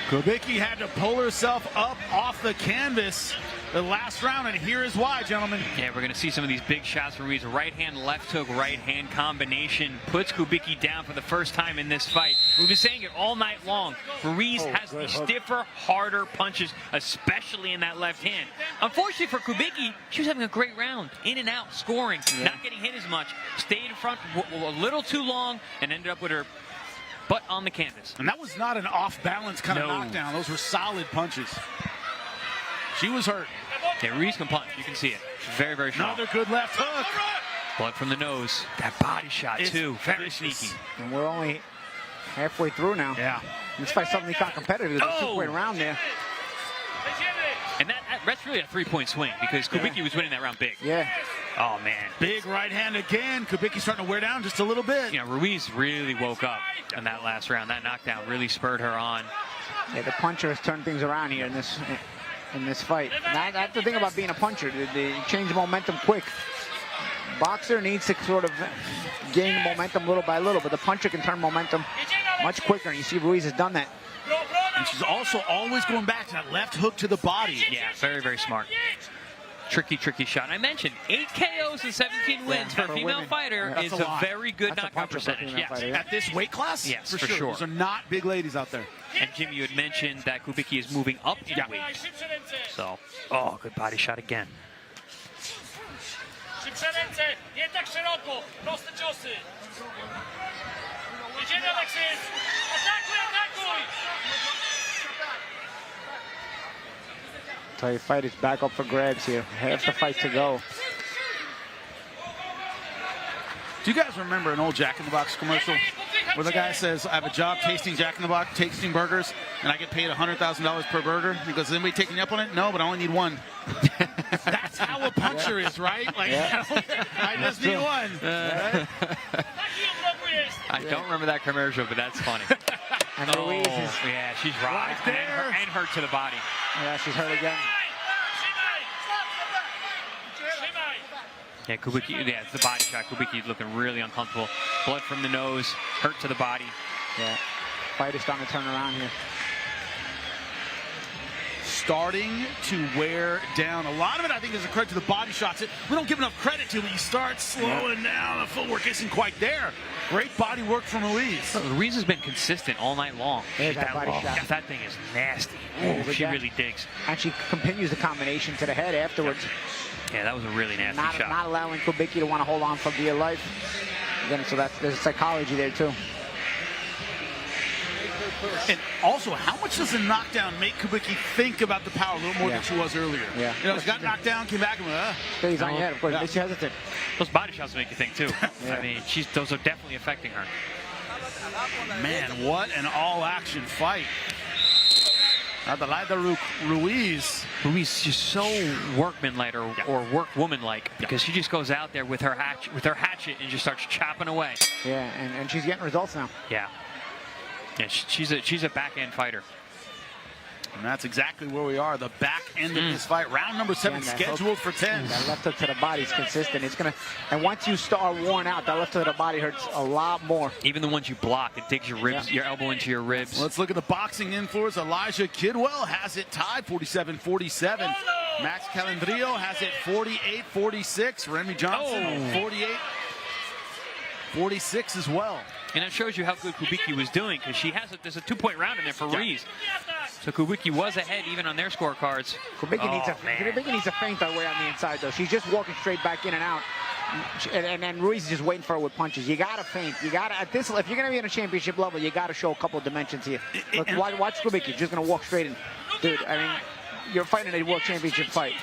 Kubiki had to pull herself up off the canvas the last round, and here is why, gentlemen. Yeah, we're going to see some of these big shots from Ruiz. Right hand, left hook, right hand combination puts Kubiki down for the first time in this fight. We've been saying it all night long. Ruiz has the stiffer, harder punches, especially in that left hand. Unfortunately for Kubiki, she was having a great round. In and out, scoring, not getting hit as much. Stayed in front a little too long and ended up with her butt on the canvas. And that was not an off-balance kind of knockdown. Those were solid punches. She was hurt. Yeah, Ruiz can punch. You can see it. Very, very strong. Another good left hook. Blood from the nose. That body shot, too. Very sneaky. And we're only halfway through now. Yeah. This fight suddenly got competitive. There's a two-point round there. And that's really a three-point swing because Kubiki was winning that round big. Yeah. Oh, man. Big right hand again. Kubiki starting to wear down just a little bit. You know, Ruiz really woke up in that last round. That knockdown really spurred her on. Yeah, the puncher has turned things around here in this fight. Now, that's the thing about being a puncher. They change momentum quick. Boxer needs to sort of gain momentum little by little, but the puncher can turn momentum much quicker. And you see Ruiz has done that. And she's also always going back to that left hook to the body. Yeah, very, very smart. Tricky, tricky shot. And I mentioned 8 KOs and 17 wins for a female women. fighter is a very good knockout percentage. Yes. Fighter, yeah. At this weight class? Yes, for for sure. Those are not big ladies out there. And Jim, you had mentioned that Kubiki is moving up in weight. So, oh, good body shot again. Szybsze ręce, nie tak szeroko, proste ciosy. Jedziemy, Alexis! Atakuj, atakuj! Tell you, fight is back up for grabs here. Half the fight to go. Do you guys remember an old Jack in the Box commercial where the guy says, I have a job tasting Jack in the Box, tasting burgers, and I get paid $100,000 per burger? He goes, is anybody taking you up on it? No, but I only need one. That's how a puncher is, right? Like, I just need one. I don't remember that commercial, but that's funny. And Ruiz is, yeah, she's right there. And hurt to the body. yeah, she's hurt again. Yeah, Kubiki, yeah, it's the body shot. Kubiki looking really uncomfortable. Blood from the nose, hurt to the body. Yeah, fight is starting to turn around here. Starting to wear down. A lot of it, I think, is a credit to the body shots. We don't give enough credit to it. You start slowing down. The footwork isn't quite there. Great body work from Ruiz. Ruiz has been consistent all night long. There's that body shot. That thing is nasty. Ooh, she really digs. And she continues the combination to the head afterwards. Yeah, that was a really nasty shot. Not allowing Kubiki to want to hold on for dear life. Again, so there's psychology there too. And also, how much does a knockdown make Kubiki think about the power a little more than she was earlier? Yeah. You know, she got knocked down, came back, and went, Stays on your head, of course. Makes you hesitant. Those body shots make you think too. I mean, those are definitely affecting her. Man, what an all-action fight. Adelaida Ruiz. Ruiz is so workman-like or workwoman-like because she just goes out there with her hatchet and just starts chopping away. Yeah, and she's getting results now. Yeah. Yeah, she's a back-end fighter. And that's exactly where we are, the back end of this fight. Round number 7 scheduled for 10. That left hook to the body is consistent. It's gonna, and once you start worn out, that left hook to the body hurts a lot more. Even the ones you block, it digs your ribs, your elbow into your ribs. Let's look at the boxing influence. Elijah Kidwell has it tied, 47-47. Max Calendrillo has it 48-46. Remy Johnson, 48-46 as well. And it shows you how good Kubiki was doing because there's a 2-point round in there for Ruiz. So Kubiki was ahead even on their scorecards. Kubiki needs a feint away on the inside though. She's just walking straight back in and out. And then Ruiz is just waiting for her with punches. You gotta feint. You gotta, at this, if you're gonna be in a championship level, you gotta show a couple of dimensions here. Look, watch Kubiki, just gonna walk straight in. Dude, I mean, you're fighting a world championship fight.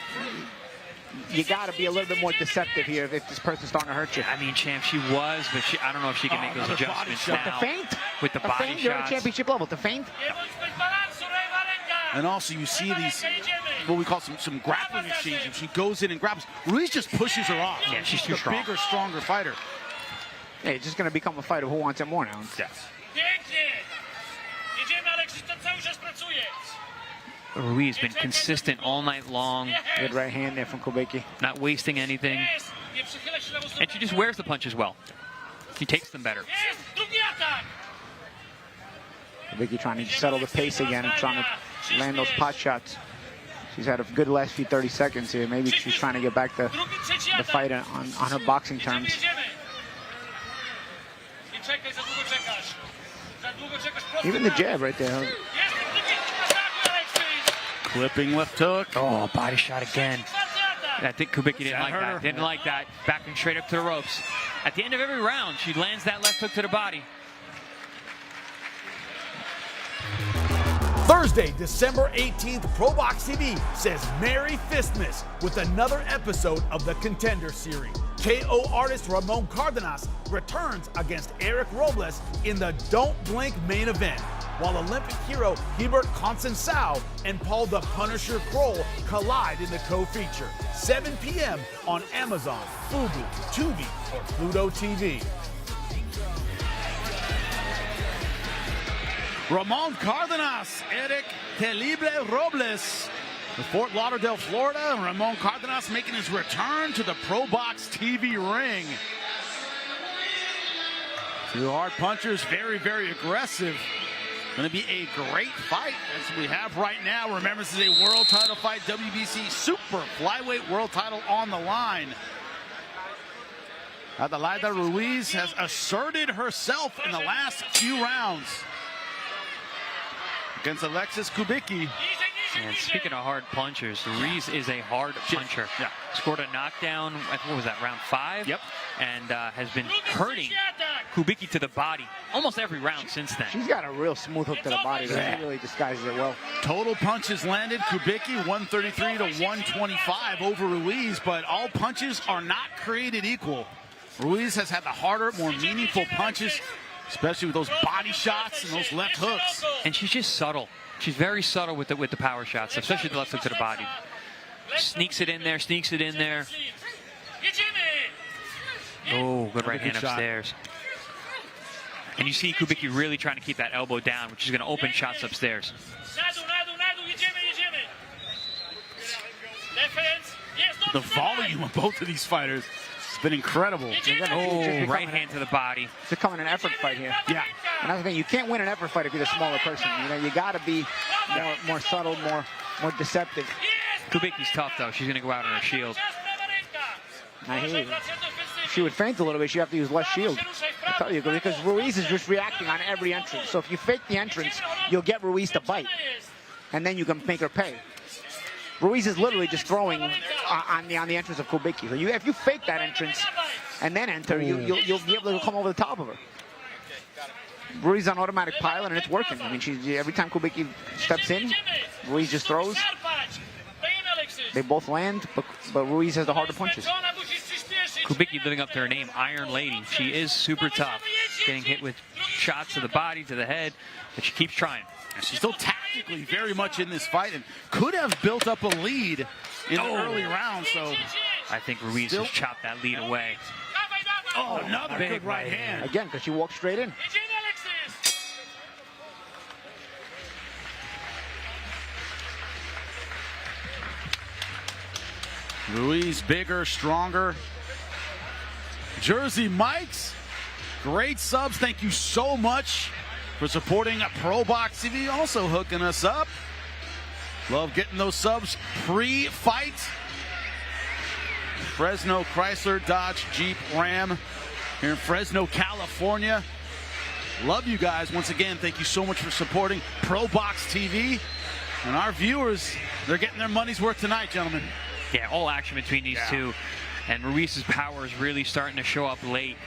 You got to be a little bit more deceptive here if this person's starting to hurt you. I mean, champ, she was, but I don't know if she can make those adjustments now. The feint? With the body shots. You're at a championship level. The feint? And also, you see these, what we call some grappling exchanges. She goes in and grabs. Ruiz just pushes her off. Yeah, she's too strong. Bigger, stronger fighter. Hey, it's just going to become a fight of who wants it more now. Yes. Ruiz been consistent all night long. Good right hand there from Kubiki. Not wasting anything. And she just wears the punches well. She takes them better. Kubiki trying to settle the pace again and trying to land those pot shots. She's had a good last few 30 seconds here. Maybe she's trying to get back to the fight on her boxing terms. Even the jab right there. Clipping left hook. Oh, body shot again. I think Kubiki didn't like that. Didn't like that. Backing straight up to the ropes. At the end of every round, she lands that left hook to the body. Thursday, December 18th, ProBox TV says Merry Fistmas with another episode of the Contender series. KO artist Ramon Cardenas returns against Eric Robles in the Don't Blink main event, while Olympic hero Hebert Consensau and Paul the Punisher Kroll collide in the co-feature. 7 p.m. on Amazon, Fubo, Tubi, or Pluto TV. Ramon Cardenas, Eric Terrible Robles. The Fort Lauderdale, Florida, Ramon Cardenas making his return to the ProBox TV ring. Two hard punchers, very, very aggressive. Going to be a great fight as we have right now. Remember, this is a world title fight, WBC Super Flyweight World Title on the line. Adelaida Ruiz has asserted herself in the last few rounds against Alexis Kubiki. And speaking of hard punchers, Ruiz is a hard puncher. Yeah. Scored a knockdown, I think, what was that, round 5? Yep. And has been hurting Kubiki to the body almost every round since then. She's got a real smooth hook to the body. That really disguises it well. Total punches landed, Kubiki 133 to 125 over Ruiz, but all punches are not created equal. Ruiz has had the harder, more meaningful punches, especially with those body shots and those left hooks. And she's just subtle. She's very subtle with the power shots, especially the left hook to the body. Sneaks it in there, sneaks it in there. Oh, good right hand upstairs. And you see Kubiki really trying to keep that elbow down, which is going to open shots upstairs. The volume of both of these fighters has been incredible. Oh, right hand to the body. It's becoming an effort fight here. Yeah. Another thing, you can't win an effort fight if you're the smaller person. You know, you got to be more subtle, more deceptive. Kubiki's tough, though. She's going to go out on her shield. I hear you. She would feint a little bit. She have to use less shield. I tell you, because Ruiz is just reacting on every entrance. So if you fake the entrance, you'll get Ruiz to bite, and then you can make her pay. Ruiz is literally just throwing on the entrance of Kubiki. So if you fake that entrance and then enter, you'll be able to come over the top of her. Ruiz is on automatic pilot, and it's working. I mean, every time Kubiki steps in, Ruiz just throws. They both land, but Ruiz has the harder punches. Kubiki living up to her name, Iron Lady. She is super tough, getting hit with shots to the body, to the head, but she keeps trying. She's still tactically very much in this fight and could have built up a lead in the early rounds. So I think Ruiz has chopped that lead away. Oh, another big good right hand. Again, because she walked straight in. Ruiz bigger, stronger. Jersey Mike's, great subs. Thank you so much for supporting ProBox TV, also hooking us up. Love getting those subs pre-fight. Fresno Chrysler Dodge Jeep Ram here in Fresno, California. Love you guys. Once again, thank you so much for supporting ProBox TV. And our viewers, they're getting their money's worth tonight, gentlemen. Yeah, all action between these two. And Ruiz's power is really starting to show up late.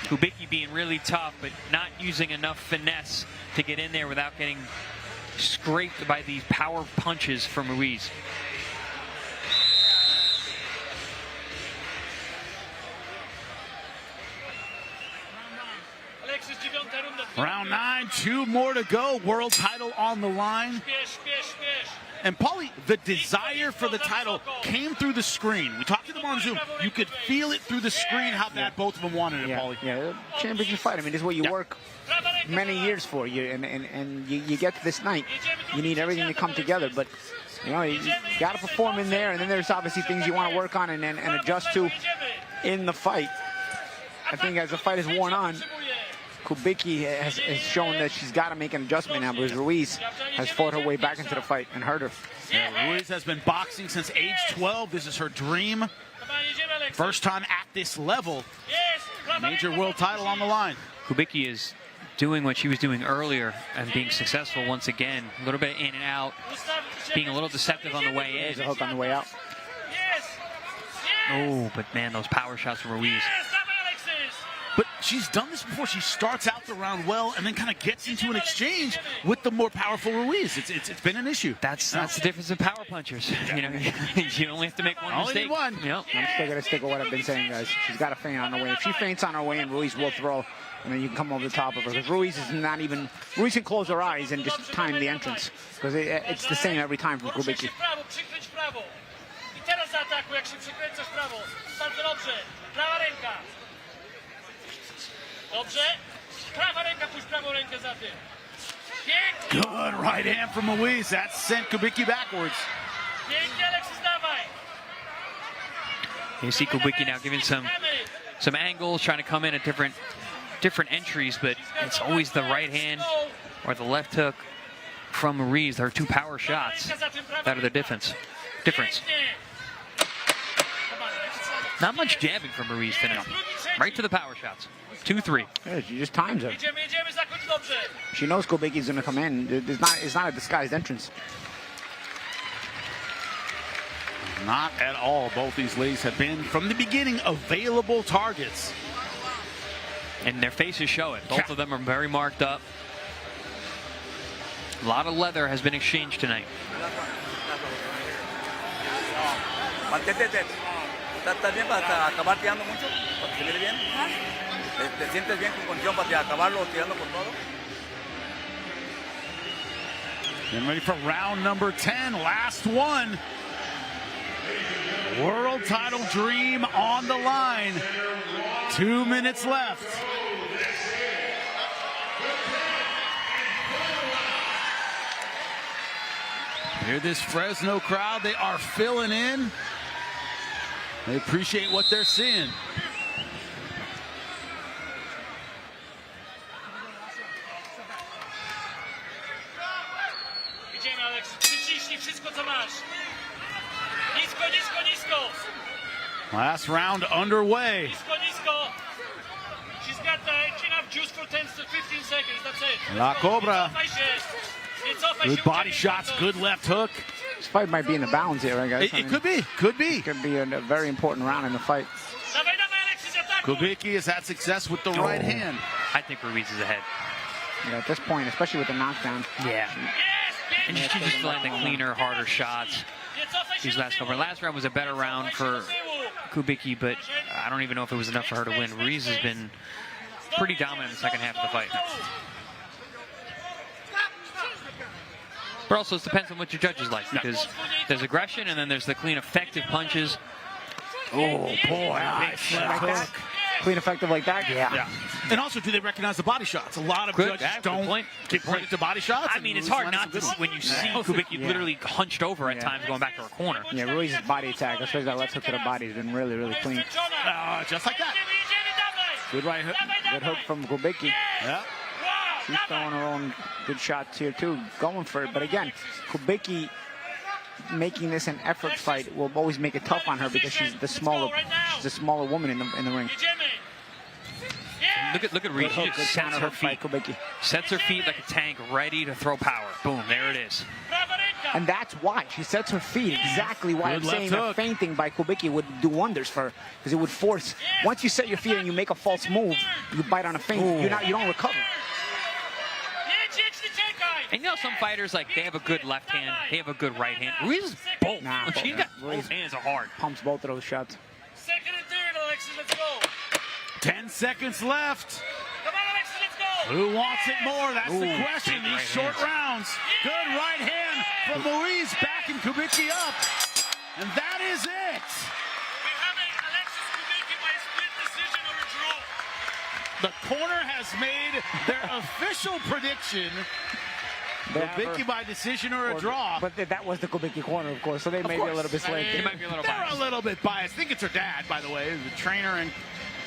Kubiki being really tough, but not using enough finesse to get in there without getting scraped by these power punches from Ruiz. Round 9, 2 more to go. World title on the line. And Paulie, the desire for the title came through the screen. We talked to them on Zoom. You could feel it through the screen how bad both of them wanted it, Paulie. Yeah, championship fight. I mean, this is what you work many years for. And you get to this night, you need everything to come together. But, you know, you got to perform in there. And then there's obviously things you want to work on and adjust to in the fight. I think as the fight is worn on, Kubiki has shown that she's got to make an adjustment now, because Ruiz has fought her way back into the fight and hurt her. Yeah, Ruiz has been boxing since age 12. This is her dream. First time at this level. Major world title on the line. Kubiki is doing what she was doing earlier and being successful once again. A little bit in and out, being a little deceptive on the way in. There's a hook on the way out. Oh, but man, those power shots from Ruiz. But she's done this before. She starts out the round well and then kind of gets into an exchange with the more powerful Ruiz. It's been an issue. That's the difference in power punchers. You know, you only have to make one mistake. Only one. Yep. I'm still going to stick with what I've been saying, guys. She's got to feint on her way. If she feints on her way, and Ruiz will throw, and then you can come over the top of her. Because Ruiz can close her eyes and just time the entrance. Because it's the same every time from Kubiki. Good right hand from Ruiz. That sent Kubiki backwards. You see Kubiki now giving some angles, trying to come in at different different entries, but it's always the right hand or the left hook from Ruiz. There are 2 power shots that are the difference. Not much jabbing from Ruiz tonight. Right to the power shots. 2-3. Yeah, she just times her. She knows Kubiki's going to come in. It's not a disguised entrance. Not at all. Both these ladies have been, from the beginning, available targets. And their faces show it. Both of them are very marked up. A lot of leather has been exchanged tonight. ¿Estás bien para acabar tirando mucho? ¿Para que se mire bien? ¿Te sientes bien con condición para acabarlo tirando por todo? Getting ready for round number 10, last one. World title dream on the line. 2 minutes left. Hear this Fresno crowd, they are filling in. They appreciate what they're seeing. Idziemy, Alex. Przyciśnij wszystko, co masz. Nisko, nisko, nisko. Last round underway. Nisko, nisko. She's got enough juice for 10 to 15 seconds. That's it. La Cobra. Nie cofaj się. Nie cofaj się. Good body shots, good left hook. This fight might be in the balance here, right, guys? It could be. Could be. It could be a very important round in the fight. Dawaj, dawaj, Alexis, atakuj. Kubiki has had success with the right hand. I think Ruiz is ahead. Yeah, at this point, especially with the knockdown. Yeah. And she's just landing cleaner, harder shots. These last couple. Last round was a better round for Kubiki, but I don't even know if it was enough for her to win. Ruiz has been pretty dominant in the second half of the fight. But also, it depends on what your judges like, because there's aggression and then there's the clean, effective punches. Oh, boy. Nice. Like that. Clean, effective like that? Yeah. And also, do they recognize the body shots? A lot of judges don't give credit to body shots. I mean, it's hard not to when you see Kubiki literally hunched over at times going back to her corner. Yeah, Ruiz's body attack, especially that left hook to the body, has been really, really clean. Just like that. Good right hook. Good hook from Kubiki. Yeah. She's throwing her own good shots here, too, going for it. But again, Kubiki making this an effort fight will always make it tough on her because she's the smaller woman in the ring. Look at Ruiz. She just sets her feet. Sets her feet like a tank, ready to throw power. Boom, there it is. And that's why she sets her feet. Exactly why I'm saying that feinting by Kubiki would do wonders for her, because it would force. Once you set your feet and you make a false move, you bite on a feint. You don't recover. And you know, some fighters, like, they have a good left hand, they have a good right hand. Ruiz is both. She's got both hands are hard. Pumps both of those shots. Second and third, Alexis, let's go. 10 seconds left. Come on, Alexis, let's go. Who wants it more? That's the question. These short rounds. Good right hand from Ruiz, backing Kubiki up. And that is it. We're having Alexis Kubiki by split decision or a draw. The corner has made their official prediction. Kubiki by decision or a draw. But that was the Kubiki corner, of course, so they may be a little bit slanted. They might be a little biased. They're a little bit biased. I think it's her dad, by the way, the trainer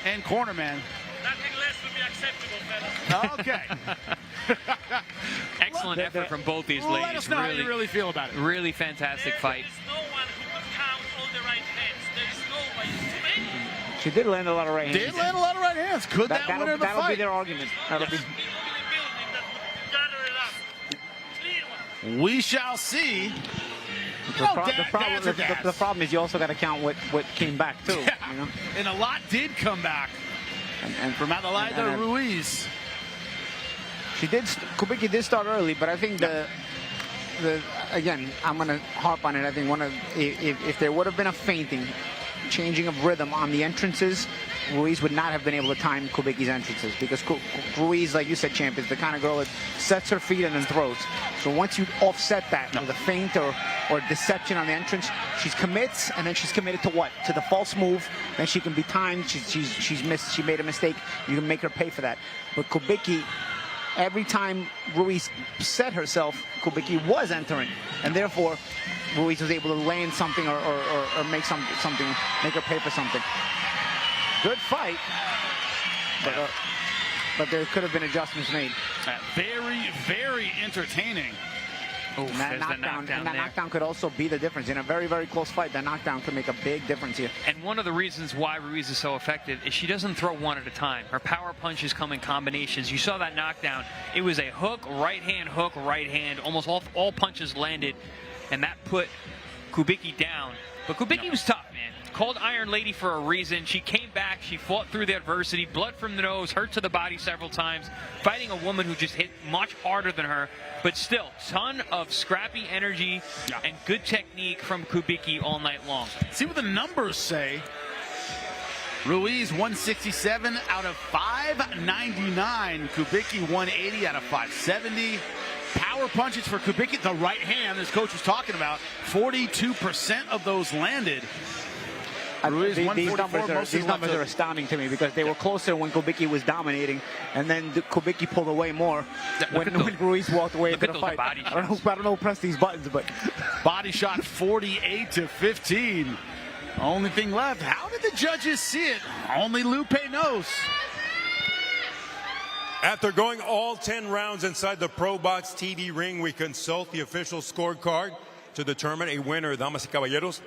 and corner man. Nothing less would be acceptable, fellas. Okay. Excellent effort from both these ladies. Let us know how you really feel about it. Really fantastic fight. There is no one who can count all the right hands. There is nobody. Too many. She did land a lot of right hands. Did land a lot of right hands. Could that win her the fight? That'll be their argument. That'll be. We shall see. The problem is you also got to count what came back too. Yeah. You know? And a lot did come back. And from Adelaida Ruiz. Kubiki did start early, but I think again, I'm gonna harp on it. I think if there would have been a feinting, changing of rhythm on the entrances, Ruiz would not have been able to time Kubiki's entrances, because Ruiz, like you said, champ, is the kind of girl that sets her feet and then throws. So once you offset that with a feint or deception on the entrance, she commits, and then she's committed to what? To the false move. Then she can be timed. She's missed. She made a mistake. You can make her pay for that. But Kubiki, every time Ruiz set herself, Kubiki was entering, and therefore Ruiz was able to land something or make something, make her pay for something. Good fight. But, but there could have been adjustments made. Very, very entertaining. Oh, And that knockdown could also be the difference. In a very, very close fight, that knockdown could make a big difference here. And one of the reasons why Ruiz is so effective is she doesn't throw one at a time. Her power punches come in combinations. You saw that knockdown. It was a hook, right hand. Almost all punches landed, and that put Kubiki down. But Kubiki was tough, man. Called Iron Lady for a reason. She came back. She fought through the adversity. Blood from the nose, hurt to the body several times. Fighting a woman who just hit much harder than her. But still, ton of scrappy energy and good technique from Kubiki all night long. See what the numbers say. Ruiz 167 out of 599. Kubiki 180 out of 570. Power punches for Kubiki. The right hand, as coach was talking about, 42% of those landed. Ruiz, these numbers are astounding to me because they were closer when Kubiki was dominating, and then Kubiki pulled away more when Ruiz walked away into the fight. I don't know who pressed these buttons, but body shot 48 to 15. Only thing left. How did the judges see it? Only Lupe knows. After going all 10 rounds inside the ProBox TV ring, we consult the official scorecard to determine a winner, damas y caballeros.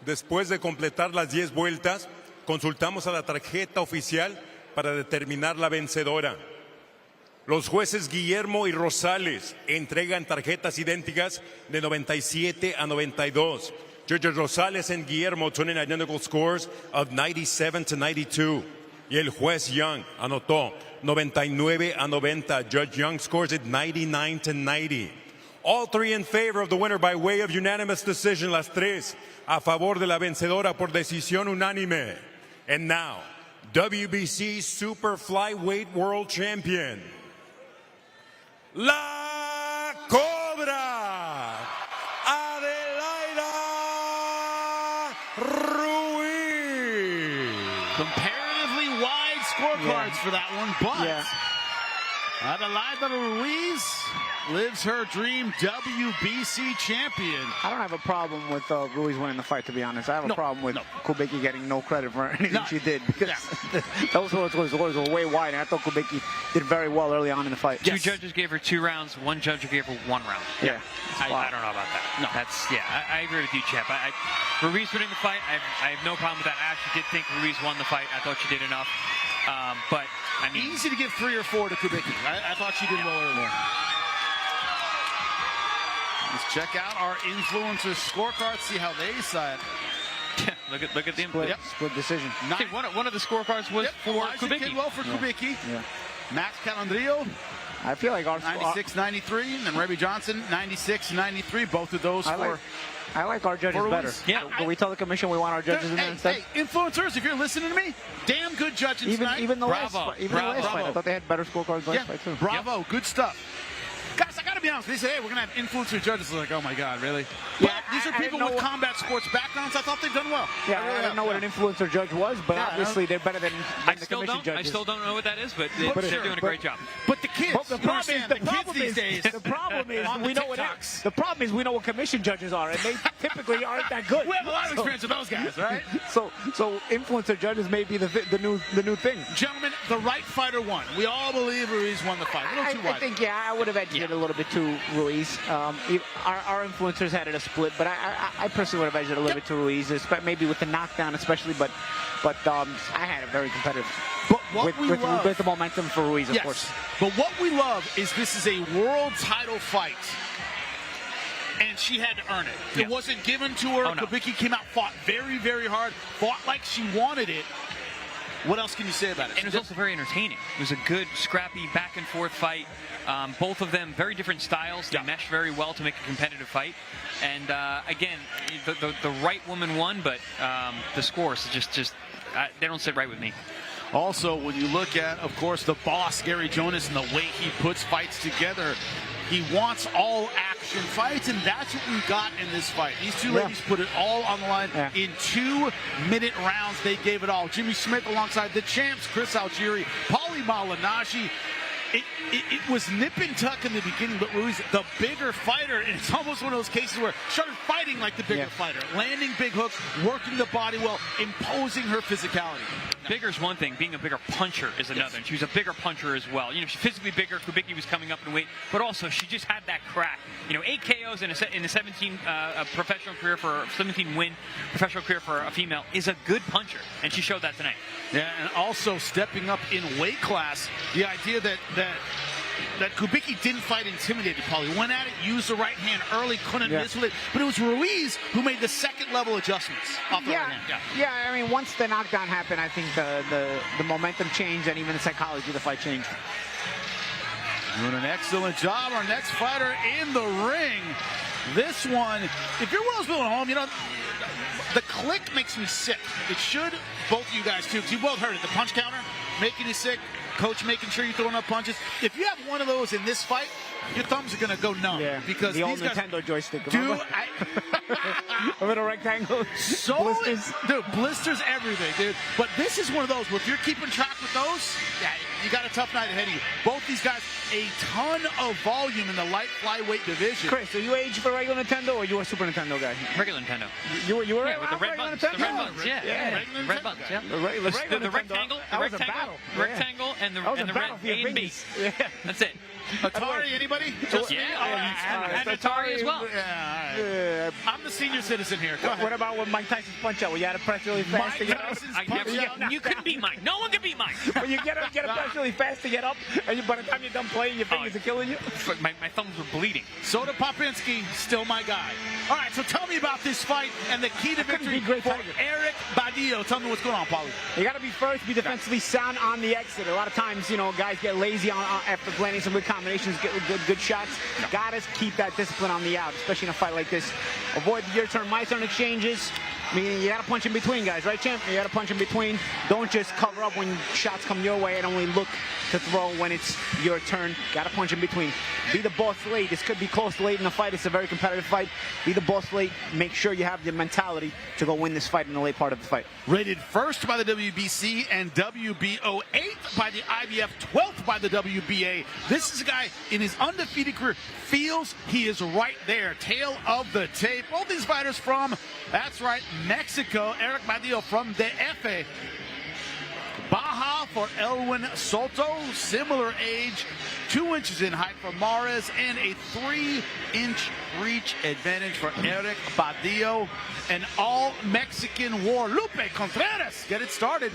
Después de completar las 10 vueltas, consultamos a la tarjeta oficial para determinar la vencedora. Los jueces Guillermo y Rosales entregan tarjetas idénticas de 97 a 92. Judges Rosales and Guillermo turn in identical scores of 97 to 92. Y el juez Young anotó 99 a 90. Judge Young scores it 99 to 90. All three in favor of the winner by way of unanimous decision. Las tres a favor de la vencedora por decisión unánime. And now, WBC Super Flyweight World Champion, La Cobra, Adelaida Ruiz. Comparatively wide scorecards for that one, but Adelaida Ruiz lives her dream WBC champion. I don't have a problem with Ruiz winning the fight, to be honest. I have a problem with Kubiki getting no credit for anything she did, because those scores were way wide, and I thought Kubiki did very well early on in the fight. Two judges gave her 2 rounds. One judge gave her 1 round. Yeah. I don't know about that. No. I agree with you, Chap. Ruiz winning the fight, I have no problem with that. I actually did think Ruiz won the fight. I thought she did enough. But, I mean... Easy to give 3 or 4 to Kubiki. I thought she did well earlier. Let's check out our influencers scorecard, see how they side. look at the split decision. One of the scorecards was for Kubiki. Did well for Kubiki. Max Calandrillo, I feel like our 96-93, and Remy Johnson 96-93. Both of those I like our judges better. Yeah. Can we tell the commission we want our judges in there instead? Hey, influencers, if you're listening to me, damn good judges tonight. Even the last fight, I thought they had better scorecards last fight too. Bravo, good stuff. Guys, I gotta be honest. They say, hey, we're gonna have influencer judges. They're like, oh my God, really? Yeah, but these are people with combat sports backgrounds. I thought they've done well. Yeah, I don't know what an influencer judge was, but obviously they're better than the commission judges. I still don't know what that is, but they're doing a great job. But the kids, the problem is we know what commission judges are, and they typically aren't that good. We have a lot of experience with those guys, right? So influencer judges may be the new thing. Gentlemen, the right fighter won. We all believe Ruiz won the fight. A little too wide. I think I would have edged it a little bit to Ruiz. Our influencers had it a split, but I personally would have edged it a little bit to Ruiz, maybe with the knockdown especially, but I had it very competitive. But what we love, with the momentum for Ruiz, of course. But what we love is this is a world title fight. And she had to earn it. It wasn't given to her. Kubiki came out, fought very, very hard, fought like she wanted it. What else can you say about it? And it was also very entertaining. It was a good, scrappy, back-and-forth fight. Both of them very different styles. They meshed very well to make a competitive fight. And again, the right woman won, but the scores just they don't sit right with me. Also, when you look at, of course, the boss, Gary Jonas, and the way he puts fights together, he wants all-action fights, and that's what we got in this fight. These two ladies put it all on the line. In 2-minute rounds, they gave it all. Jimmy Smith alongside the champs, Chris Algieri, Paulie Malignaggi. it was nip and tuck in the beginning, but Ruiz, the bigger fighter, and it's almost one of those cases where started fighting like the bigger fighter, landing big hooks, working the body well, imposing her physicality. Bigger's one thing, being a bigger puncher is another. And she was a bigger puncher as well. You know, she's physically bigger. Kubiki was coming up in weight, but also she just had that crack. You know, 8 KOs in a 17 professional career for 17 win professional career for a female is a good puncher, and she showed that tonight. Yeah, and also stepping up in weight class. The idea that Kubiki didn't fight intimidated, Paulo. He went at it, used the right hand early, couldn't miss with it. But it was Ruiz who made the second level adjustments off the right hand. Yeah, I mean, once the knockdown happened, I think the momentum changed and even the psychology of the fight changed. Doing an excellent job. Our next fighter in the ring. This one, if you're one of those people at home, you know, the click makes me sick. It should, both of you guys too, because you both heard it. The punch counter making you sick. Coach making sure you're throwing up punches. If you have one of those in this fight, your thumbs are going to go numb. Yeah, because the old these guys, Nintendo joystick. Dude, a little rectangle. So blisters. Dude, blisters, everything, dude. But this is one of those where if you're keeping track with those, yeah, you got a tough night ahead of you. Both these guys, a ton of volume in the light flyweight division. Chris, are you aged for regular Nintendo or you a Super Nintendo guy? Regular Nintendo. You were with the red buttons. The red buttons, yeah. Red buttons, yeah. The rectangle, and the red A and B. Yeah. That's it. Atari, anybody? And Atari as well. Yeah, I'm the senior citizen here. Go ahead. What about with Mike Tyson's punch out? Where you had to press really fast to get up? You couldn't beat Mike. No one could beat Mike. But you get to press really fast to get up, and by the time you're done playing, your fingers are killing you. My thumbs were bleeding. Soda Popinski, still my guy. All right, so tell me about this fight and the key to victory for Eric Badillo. Tell me what's going on, Paulo. You got to be first, be defensively sound on the exit. A lot of times, you know, guys get lazy after landing some good combinations, get good shots. Got to keep that discipline on the out, especially in a fight like this. Avoid the your turn, my turn exchanges. Meaning you got to punch in between, guys, right, champ? You got to punch in between. Don't just cover up when shots come your way and only look to throw when it's your turn. Got to punch in between. Be the boss late. This could be close late in the fight. It's a very competitive fight. Be the boss late. Make sure you have the mentality to go win this fight in the late part of the fight. Rated first by the WBC and WBO, 8th by the IBF, 12th by the WBA. This is a guy in his undefeated career feels he is right there. Tail of the tape. Both these fighters from, that's right, Mexico. Eric Badillo from DF. Baja for Elwin Soto, similar age, 2 inches in height for Mares, and a 3-inch reach advantage for Eric Badillo. An all-Mexican war. Lupe Contreras, get it started.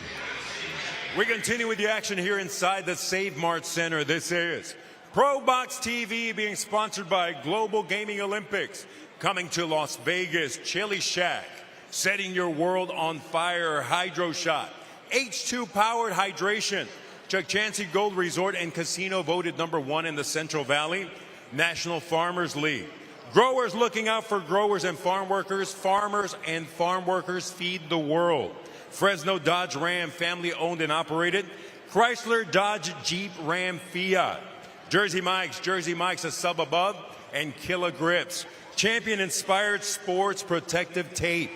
We continue with the action here inside the Save Mart Center. This is ProBox TV, being sponsored by Global Gaming Olympics, coming to Las Vegas, Chili Shack, setting your world on fire, Hydro Shot, H2 powered hydration, Chuck Chansey Gold Resort and Casino voted #1 in the Central Valley, National Farmers League. Growers looking out for growers and farm workers. Farmers and farm workers feed the world. Fresno Dodge Ram, family owned and operated. Chrysler Dodge Jeep Ram Fiat. Jersey Mike's a sub above, and Killa Grips. Champion Inspired Sports Protective Tape.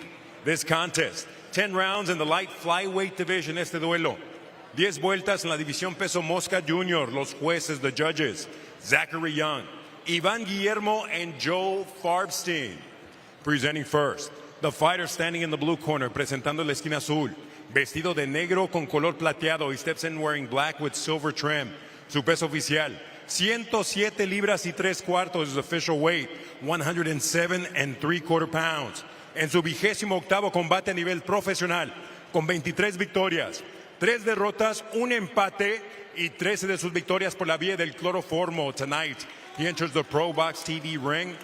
This contest, 10 rounds in the light flyweight division. Este duelo, 10 vueltas en la división peso mosca junior. Los jueces, the judges, Zachary Young, Ivan Guillermo, and Joe Farbstein. Presenting first, the fighter standing in the blue corner, presentando la esquina azul, vestido de negro con color plateado. He steps in wearing black with silver trim. Su peso oficial, 107 libras y 3/4 is his official weight, 107 3/4 pounds. En su 28º combate a nivel profesional, con 23 victorias, 3 derrotas, 1 empate y 13 de sus victorias por la vía del cloroformo. Tonight, he enters the ProBox TV ring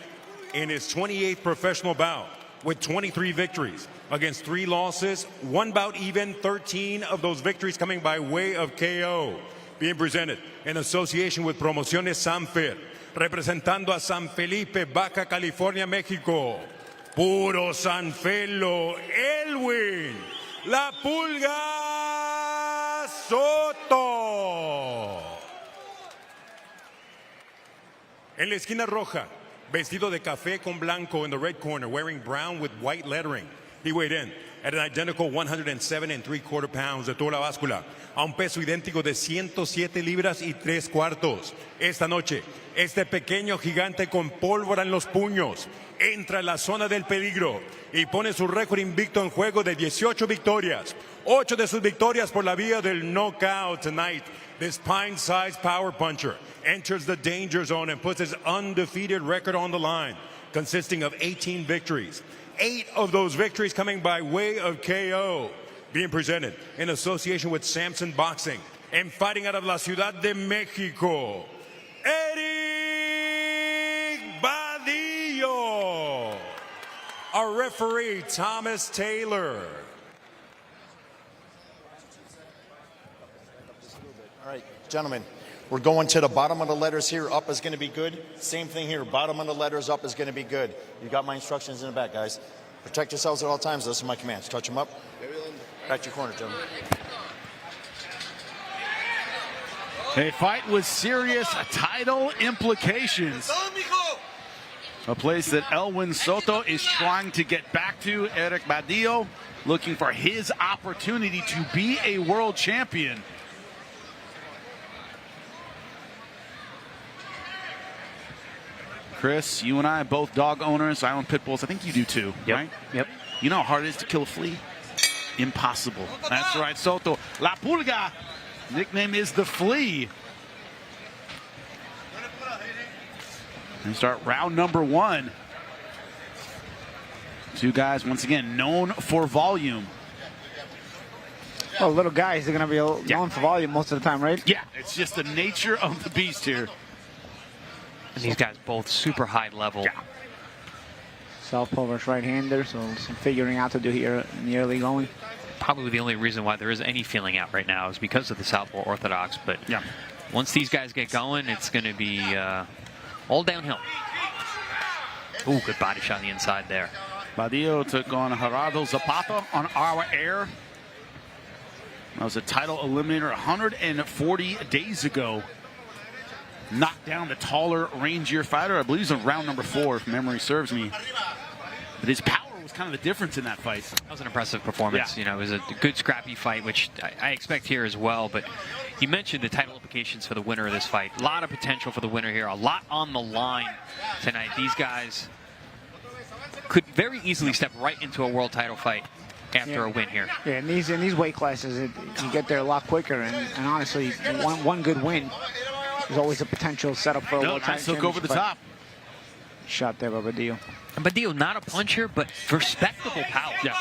in his 28th professional bout with 23 victories against 3 losses, 1 bout even, 13 of those victories coming by way of KO. Being presented in association with Promociones Sanfer, representando a San Felipe, Baja California, México. Puro San Felo, Elwin, La Pulga Soto. En la esquina roja, vestido de café con blanco in the red corner, wearing brown with white lettering. He weighed in at an identical 107 3/4 pounds de toda la báscula. a un peso idéntico de 107 libras y 3 cuartos. Esta noche, este pequeño gigante con pólvora en los puños entra en la zona del peligro y pone su récord invicto en juego de 18 victorias. 8 de sus victorias por la vía del knockout tonight. This pint-sized power puncher enters the danger zone and puts his undefeated record on the line, consisting of 18 victories. 8 of those victories coming by way of KO. Being presented in association with Samson Boxing and fighting out of la Ciudad de Mexico, Eric Badillo. Our referee, Thomas Taylor. All right, gentlemen, we're going to the bottom of the letters here. Up is going to be good. Same thing here. Bottom of the letters up is going to be good. You got my instructions in the back, guys. Protect yourselves at all times. Listen to my commands. Touch them up. Back to your corner, gentlemen. A fight with serious title implications. A place that Elwin Soto is trying to get back to. Eric Badillo looking for his opportunity to be a world champion. Chris, you and I, both dog owners. I own pit bulls. I think you do too, right? Yep. You know how hard it is to kill a flea? Impossible. That's right, Soto. La Pulga. Nickname is the Flea. And start round number 1. Two guys, once again, known for volume. Well, little guys are going to be known for volume most of the time, right? Yeah, it's just the nature of the beast here. And these guys both super high level. Yeah. Southpaw versus right-hander, so some figuring out to do here in the early going. Probably the only reason why there is any feeling out right now is because of the Southpaw Orthodox. But yeah, once these guys get going, it's going to be all downhill. Ooh, good body shot on the inside there. Badillo took on Gerardo Zapata on Our Air. That was a title eliminator 140 days ago. Knocked down the taller, rangier fighter. I believe he's in round number 4, if memory serves me. But his power was kind of the difference in that fight. That was an impressive performance. Yeah. You know, it was a good scrappy fight, which I expect here as well. But you mentioned the title implications for the winner of this fight. A lot of potential for the winner here. A lot on the line tonight. These guys could very easily step right into a world title fight after a win here. Yeah, in these weight classes, you get there a lot quicker. And honestly, one good win. There's always a potential setup for a world title. Nice hook over the top. Shot there by Badillo. And Badillo, not a puncher, but respectable power. Yeah.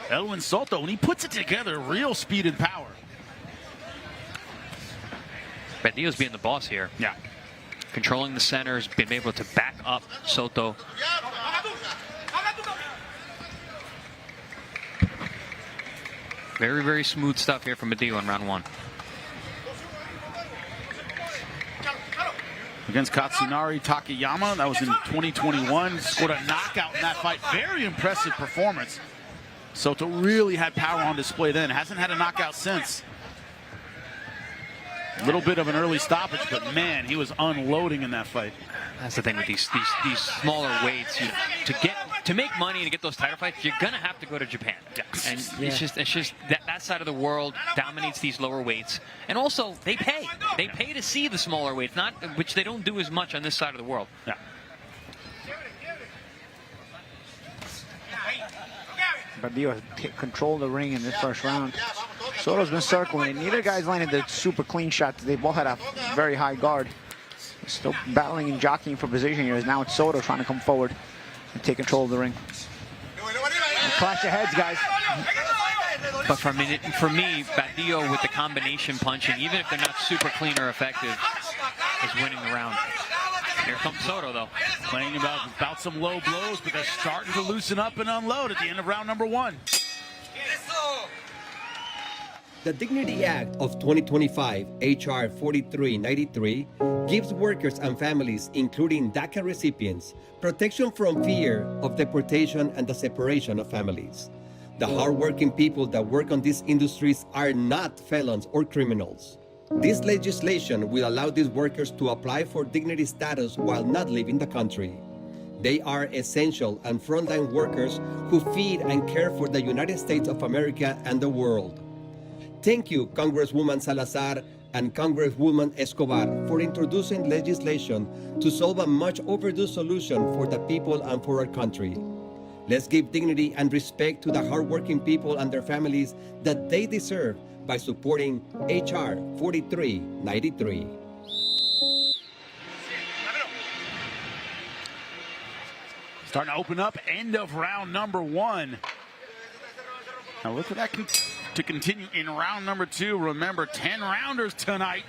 Elwin Soto, when he puts it together, real speed and power. Badillo's being the boss here. Yeah. Controlling the centers, been able to back up Soto. Very, very smooth stuff here from Badillo in round 1. Against Katsunari Takayama, that was in 2021. Scored a knockout in that fight. Very impressive performance. Soto really had power on display then. Hasn't had a knockout since. A little bit of an early stoppage, but man, he was unloading in that fight. That's the thing with these smaller weights. To make money and to get those title fights, you're gonna have to go to Japan. Yeah. And it's just that side of the world dominates these lower weights. And also they pay. They pay to see the smaller weights, which they don't do as much on this side of the world. Yeah. Badillo controlled the ring in this first round. Soto's been circling, and neither guy's landed the super clean shots. They both had a very high guard. Still battling and jockeying for position here. Now it's Soto trying to come forward and take control of the ring. Clash of heads, guys. But for me, Badillo with the combination punching, even if they're not super clean or effective, is winning the round. Here comes Soto, though. Playing about some low blows, but they're starting to loosen up and unload at the end of round number 1. The Dignity Act of 2025, H.R. 4393, gives workers and families, including DACA recipients, protection from fear of deportation and the separation of families. The hardworking people that work on these industries are not felons or criminals. This legislation will allow these workers to apply for dignity status while not leaving the country. They are essential and frontline workers who feed and care for the United States of America and the world. Thank you, Congresswoman Salazar and Congresswoman Escobar, for introducing legislation to solve a much overdue solution for the people and for our country. Let's give dignity and respect to the hardworking people and their families that they deserve by supporting H.R. 4393. Starting to open up, end of round number 1. Now look for that to continue in round number 2. Remember, 10 rounders tonight.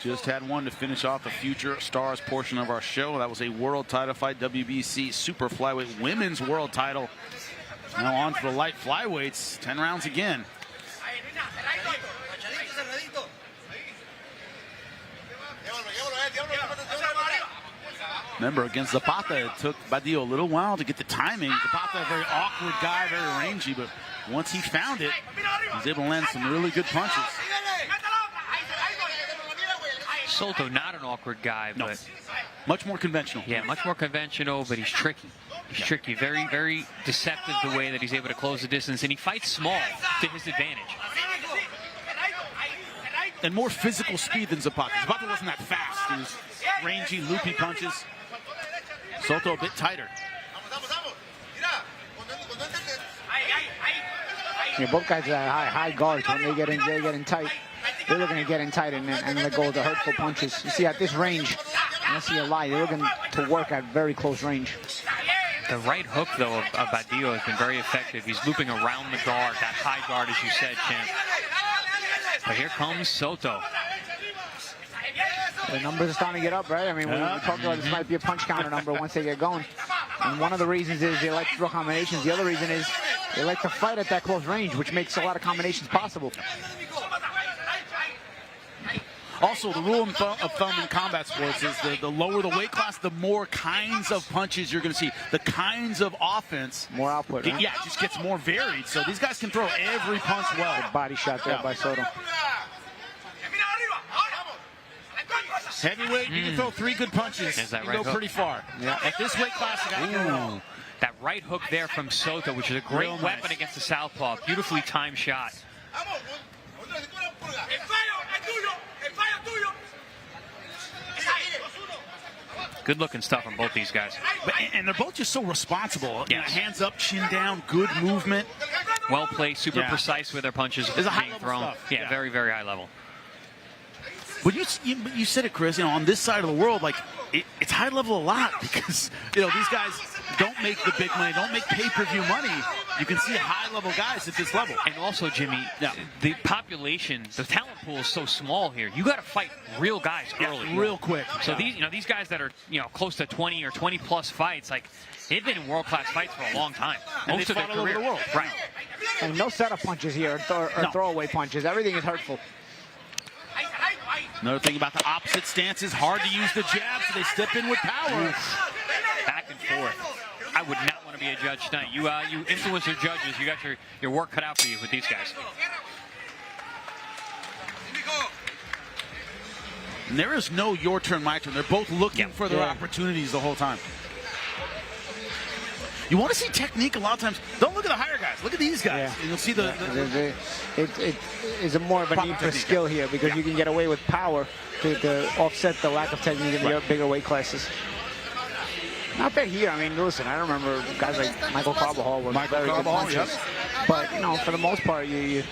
Just had one to finish off the Future Stars portion of our show. That was a world title fight, WBC Super Flyweight Women's World Title. Now on to the light flyweights, 10 rounds again. Remember, against Zapata, it took Badillo a little while to get the timing. Zapata, a very awkward guy, very rangy, but once he found it, he was able to land some really good punches. Soto, not an awkward guy, but... No. Much more conventional. Yeah, much more conventional, but he's tricky. He's tricky. Very, very deceptive the way that he's able to close the distance, and he fights small to his advantage. And more physical speed than Zapata. Zapata wasn't that fast. He was rangy, loopy punches. Soto a bit tighter. Yeah, both guys are high guards. When they get in tight, they're looking to get in tight and let go of the hurtful punches. You see, at this range, unless you lie, they're looking to work at very close range. The right hook, though, of Badillo has been very effective. He's looping around the guard, that high guard, as you said, Champ. But here comes Soto. The numbers are starting to get up, right? I mean, we talked about this might be a punch counter number once they get going. And one of the reasons is they like to throw combinations. The other reason is they like to fight at that close range, which makes a lot of combinations possible. Also, the rule of thumb in combat sports is the lower the weight class, the more kinds of punches you're going to see. The kinds of offense. More output, right? Yeah, it just gets more varied. So these guys can throw every punch well. Good body shot there by Soto. Heavyweight, you can throw 3 good punches. Is that you right go hook? pretty far. Yeah. At this weight class, you got to go. That right hook there from Soto, which is a great weapon against the southpaw. Beautifully timed shot. Good looking stuff on both these guys. And they're both just so responsible. You know, hands up, chin down, good movement. Well placed, super precise with their punches There's a high being level thrown. stuff. Yeah, very, very high level. But you said it, Chris, on this side of the world, like, it's high level a lot because, these guys don't make the big money, don't make pay-per-view money. You can see high-level guys at this level. And also, Jimmy, the population, the talent pool is so small here. You got to fight real guys early. Real quick. So these guys that are, close to 20 or 20-plus fights, like, they've been in world-class fights for a long time. And Most they of their fought all over career. the world. Right. And no setup punches here or throwaway punches. Everything is hurtful. Another thing about the opposite stances, hard to use the jab, so they step in with power. Back and forth. I would not want to be a judge tonight. You influencer judges, you got your work cut out for you with these guys. And there is no your turn, my turn. They're both looking for their opportunities the whole time. You want to see technique a lot of times. Don't look at the higher guys. Look at these guys. And you'll see it is a more of a need for skill here because you can get away with power to offset the lack of technique in the bigger weight classes. Not bad here. I mean, listen, I remember guys like Michael Carbajal were very good punchers. But, for the most part, he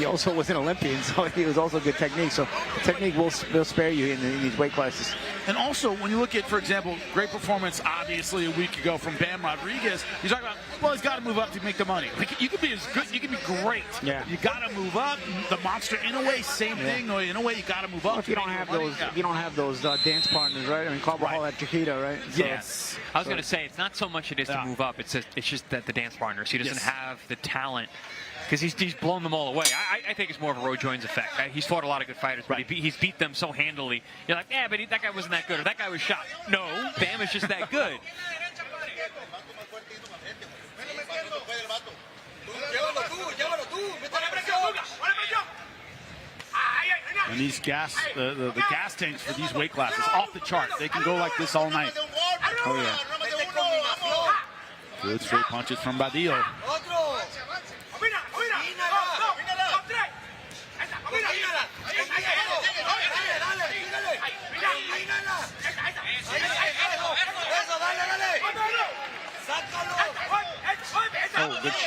also was an Olympian, so he was also good technique. So the technique will spare you in these weight classes. And also, when you look at, for example, great performance, obviously, a week ago from Bam Rodriguez, you talk about, well, he's got to move up to make the money. Like, you could be as good, you could be great. Yeah. You got to move up. The monster, in a way, same thing. In a way, you got to move up. Well, if you don't have those dance partners, right? I mean, Carbajal had Chiquita, right? So, yes. I was going to say, it's not so much it is to move up. It's just that the dance partners. He doesn't have the talent. Because he's blown them all away. I think it's more of a Roy Jones effect. He's fought a lot of good fighters, but he's beat them so handily. You're like, yeah, but that guy wasn't that good, or that guy was shot. No, Bam is just that good. And these the gas tanks for these weight classes, off the charts. They can go like this all night. Oh, yeah. Good straight punches from Badillo.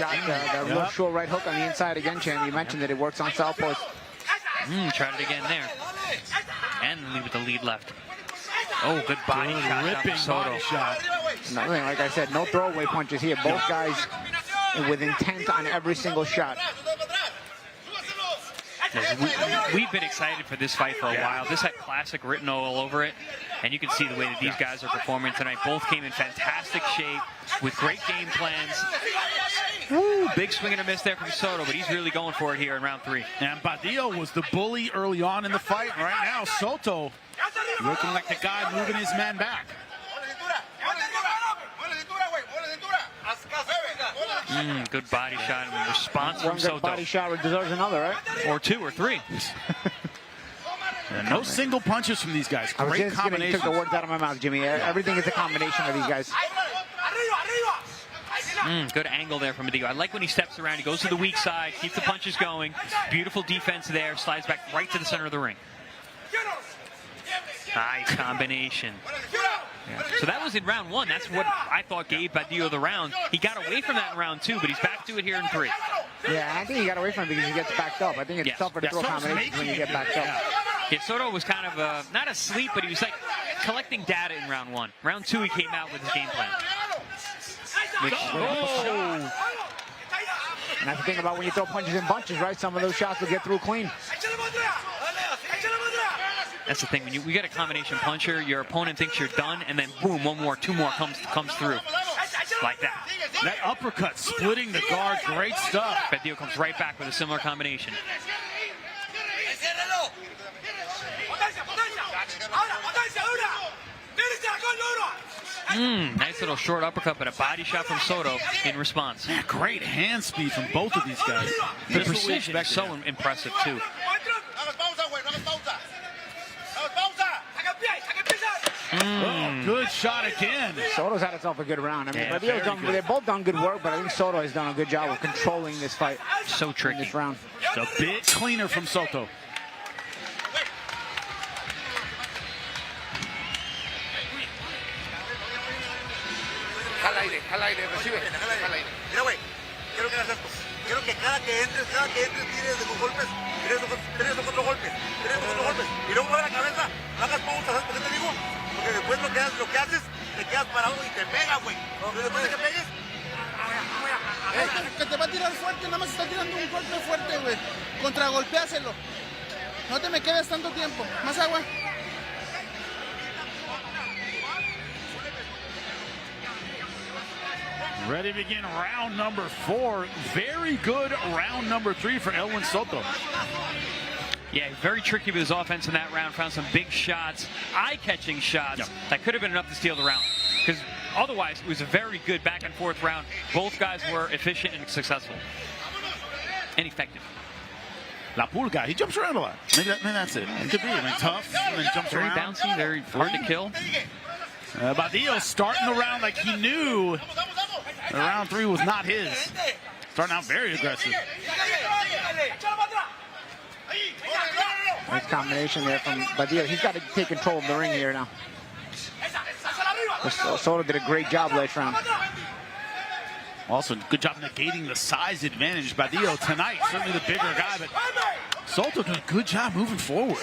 shot, that real short right hook on the inside again, Champ. You mentioned that it works on southpaws. Tried it again there. And leave with the lead left. Oh, good body shot. Ripping body shot. Nothing, like I said, no throwaway punches here. Both guys with intent on every single shot. We've been excited for this fight for a while. This had classic written all over it. And you can see the way that these guys are performing tonight. Both came in fantastic shape with great game plans. Woo, big swing and a miss there from Soto, but he's really going for it here in round 3. And Badillo was the bully early on in the fight. Right now, Soto looking like the guy moving his man back. Good body shot in response from Soto. One good body shot deserves another, right? Or 2 or 3. And no single punches from these guys. Great combination. Took the words out of my mouth, Jimmy. Everything is a combination of these guys. Good angle there from Badillo. I like when he steps around. He goes to the weak side, keeps the punches going. Beautiful defense there. Slides back right to the center of the ring. Nice combination. Yeah. So that was in round 1. That's what I thought gave Badillo the round. He got away from that in round 2, but he's back to it here in 3. Yeah, I think he got away from it because he gets backed up. I think it's tougher to throw combinations when you get backed up. Yeah, Soto was kind of not asleep, but he was like collecting data in round 1. Round 2, he came out with his game plan. And that's the thing about when you throw punches in bunches, right? Some of those shots will get through clean. That's the thing. When we get a combination puncher, your opponent thinks you're done, and then boom, 1 more, 2 more comes through. Like that. That uppercut splitting the guard, great stuff. Badillo comes right back with a similar combination. Nice little short uppercut, but a body shot from Soto in response. Yeah, great hand speed from both of these guys. The precision is so impressive, too. Oh, good shot again. Soto's had himself a good round. I mean, they've both done good work, but I think Soto has done a good job of controlling this fight. So tricky. In this round. It's a bit cleaner from Soto. Jala aire, recibe. Jala aire. Mira, güey, quiero que hagas esto. Quiero que cada que entres tires de tus golpes, 3 o 4 golpes. Y luego mueve la cabeza, hagas pausas, ¿sabes por qué te digo? Porque después lo que haces, te quedas parado y te pega, güey. Después de que pegues, que te va a tirar fuerte, nada más está tirando un golpe fuerte, güey. Contragolpeáselo. No te me quedes tanto tiempo. Más agua. Ready to begin round number 4. Very good round number 3 for Elwin Soto. Yeah, very tricky with his offense in that round. Found some big shots, eye-catching shots that could have been enough to steal the round. Because otherwise, it was a very good back and forth round. Both guys were efficient and successful. And effective. La Pulga, he jumps around a lot. Maybe that's it. It could be. I mean, tough, and then jumps very around. Very bouncy, very hard to kill. Badillo starting the round like he knew the round 3 was not his. Starting out very aggressive. Nice combination there from Badillo. He's got to take control of the ring here now. Soto did a great job last round. Also, good job negating the size advantage. Badillo tonight, certainly the bigger guy, but Soto did a good job moving forward.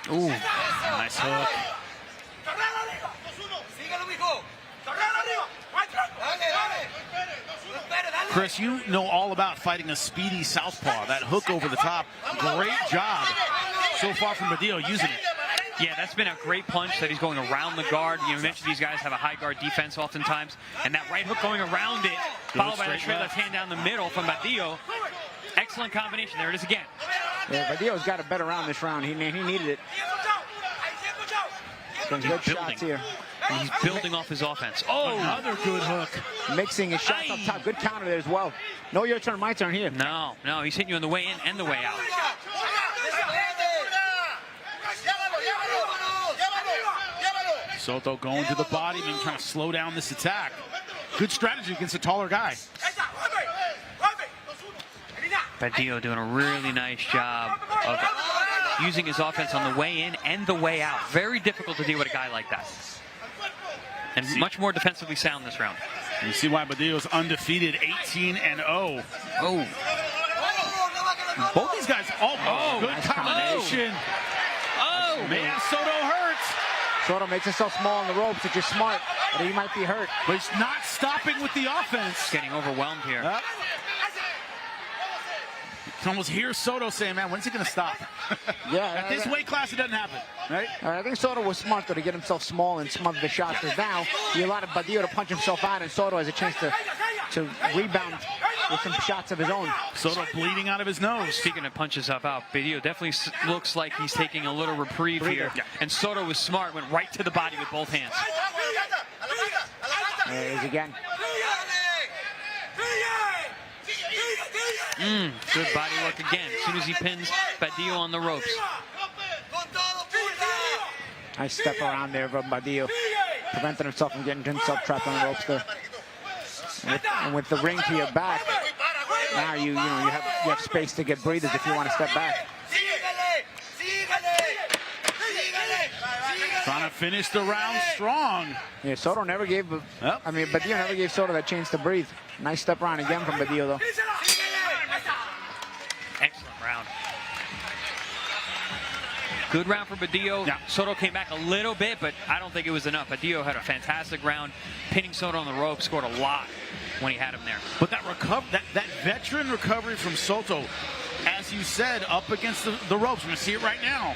Ooh, nice hook. Chris, you know all about fighting a speedy southpaw. That hook over the top, great job so far from Badillo using it. Yeah, that's been a great punch that he's going around the guard. You mentioned these guys have a high guard defense oftentimes. And that right hook going around it, followed by that straight left hand down the middle from Badillo. Excellent combination. There it is again. Yeah, Badillo's got a better round this round. He needed it. Some good shots here. And he's building off his offense. Oh, another good hook. Mixing his shots up top. Good counter there as well. No, your turn, my turn here. No, he's hitting you on the way in and the way out. Soto going to the body, maybe trying to slow down this attack. Good strategy against a taller guy. Badillo doing a really nice job of using his offense on the way in and the way out. Very difficult to deal with a guy like that. and much more defensively sound this round. You see why Badillo's undefeated, 18-0. Oh. Both these guys, good nice combination. Oh, man, Soto hurts. Soto makes himself small on the ropes, which is smart, but he might be hurt. But he's not stopping with the offense. Getting overwhelmed here. Yep. You can almost hear Soto saying, man, when's he going to stop? Yeah. At this weight class, it doesn't happen, right? I think Soto was smart, though, to get himself small and smother the shots. Because now you allowed Badillo to punch himself out, and Soto has a chance to rebound with some shots of his own. Soto bleeding out of his nose. Speaking of punches up out, Badillo definitely looks like he's taking a little reprieve here. Yeah. And Soto was smart, went right to the body with both hands. There he is again. Good body work again. As soon as he pins Badillo on the ropes. Nice step around there from Badillo, preventing himself from getting himself trapped on the ropes there. And with the ring to your back, now you have space to get breathers if you want to step back. Trying to finish the round strong. Yeah, Soto never gave, Badillo never gave Soto that chance to breathe. Nice step around again from Badillo, though. Excellent round. Good round for Badillo. Yeah. Soto came back a little bit, but I don't think it was enough. Badillo had a fantastic round, pinning Soto on the rope, scored a lot when he had him there. But that veteran recovery from Soto, as you said, up against the ropes. We're going to see it right now.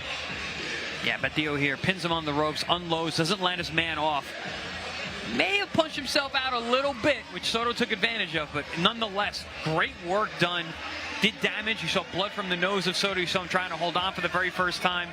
Yeah, Badillo here pins him on the ropes, unloads, doesn't land his man off. May have punched himself out a little bit, which Soto took advantage of, but nonetheless, great work done. Did damage. You saw blood from the nose of Soto. You saw him trying to hold on for the very first time.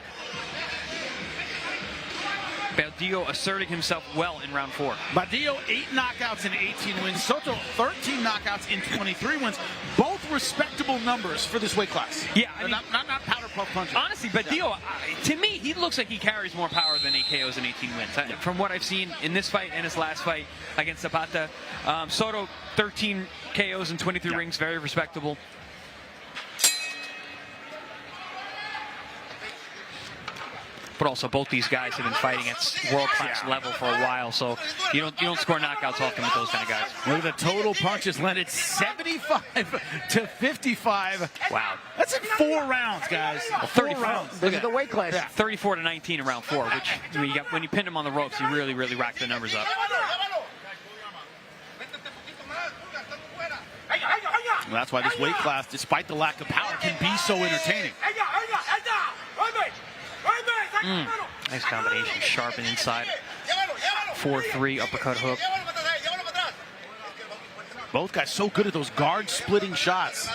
Badillo asserting himself well in round 4. Badillo 8 knockouts and 18 wins. Soto 13 knockouts in 23 wins. Both respectable numbers for this weight class. Yeah, I mean, not powder puff punches. Honestly, Badillo, to me, he looks like he carries more power than 8 KOs and 18 wins. Yeah. From what I've seen in this fight and his last fight against Zapata, Soto 13 KOs and 23 rings, very respectable. But also, both these guys have been fighting at world-class level for a while, so you don't score knockouts often with those kind of guys. Look at the total punches landed, 75 to 55. Wow. That's in 4 rounds, guys. Well, 34 rounds. This is the weight class. Yeah, 34 to 19 in round 4, which when you pinned him on the ropes, you really racked the numbers up. Well, that's why this weight class, despite the lack of power, can be so entertaining. Nice combination, sharp and inside. 4-3 uppercut hook. Both guys so good at those guard splitting shots.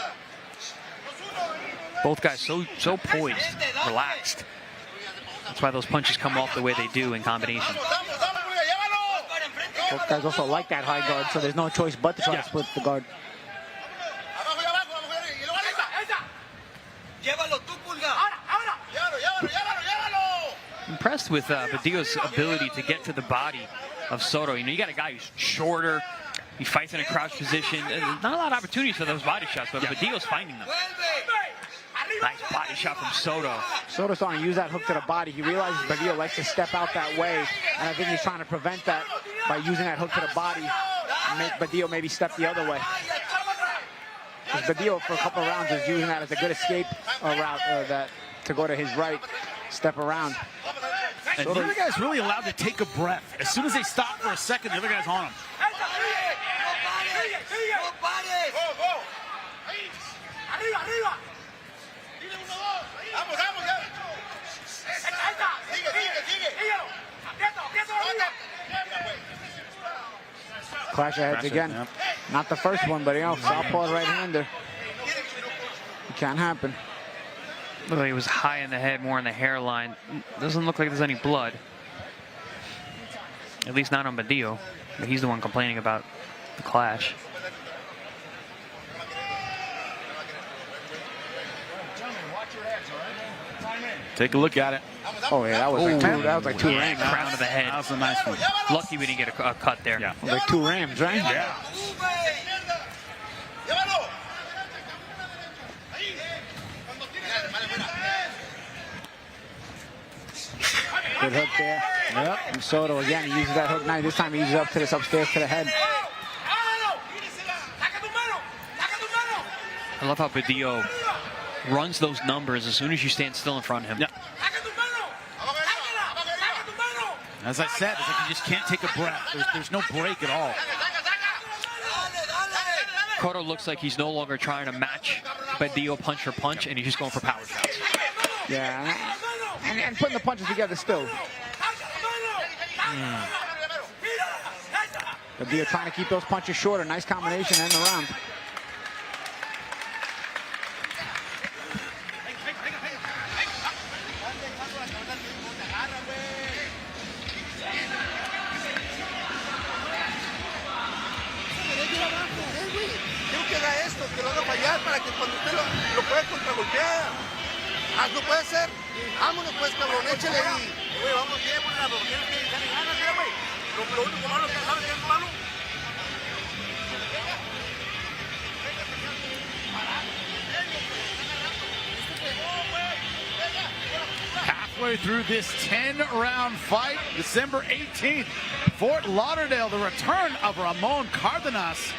Both guys so poised, relaxed. That's why those punches come off the way they do in combination. Both guys also like that high guard, so there's no choice but to try to split the guard. Impressed with Badillo's ability to get to the body of Soto. You got a guy who's shorter. He fights in a crouch position. Not a lot of opportunities for those body shots, but Badillo's finding them. Nice body shot from Soto. Soto's trying to use that hook to the body. He realizes Badillo likes to step out that way, and I think he's trying to prevent that by using that hook to the body and make Badillo maybe step the other way. Because Badillo, for a couple of rounds, is using that as a good escape route to go to his right, step around. And the other guy's really allowed to take a breath. As soon as they stop for a second, the other guy's on him. Clash of heads again. Yeah. Not the first one, but southpaw right-hander. It can't happen. Looked like he was high in the head, more in the hairline. Doesn't look like there's any blood. At least not on Badillo. But he's the one complaining about the clash. Take a look at it. Oh yeah, that was like two rams. Crown of the head. That was a nice one. Lucky we didn't get a cut there. Yeah. Like 2 rams, right? Yeah. Good hook there. Yep, and Soto again, he uses that hook knife. This time he uses it up to this upstairs to the head. I love how Badillo runs those numbers as soon as you stand still in front of him. Yeah. As I said, it's like you just can't take a breath. There's no break at all. Cotto looks like he's no longer trying to match Badillo punch for punch, and he's just going for power shots. Yeah, and putting the punches together still. Badillo trying to keep those punches shorter. Nice combination in the round. Que lo haga fallar para que cuando usted lo pueda contragolpear. No puede ser. Vámonos pues, cabrón, échale ahí. Güey, vamos bien, pues, la tienes que echarle ganas, güey. Lo único malo que sabes que es malo. Halfway through this 10-round fight, December 18th, Fort Lauderdale, the return of Ramon Cardenas.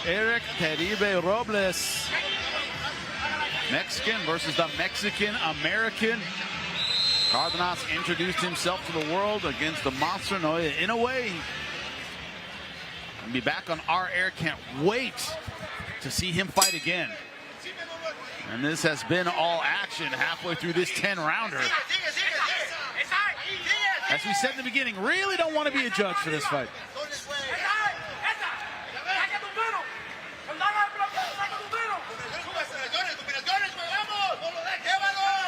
Eric Teribe Robles, Mexican versus the Mexican-American. Cardenas introduced himself to the world against the monster Noya Inoue. He'll be back on our air. Can't wait to see him fight again. And this has been all action halfway through this 10-rounder. As we said in the beginning, really don't want to be a judge for this fight.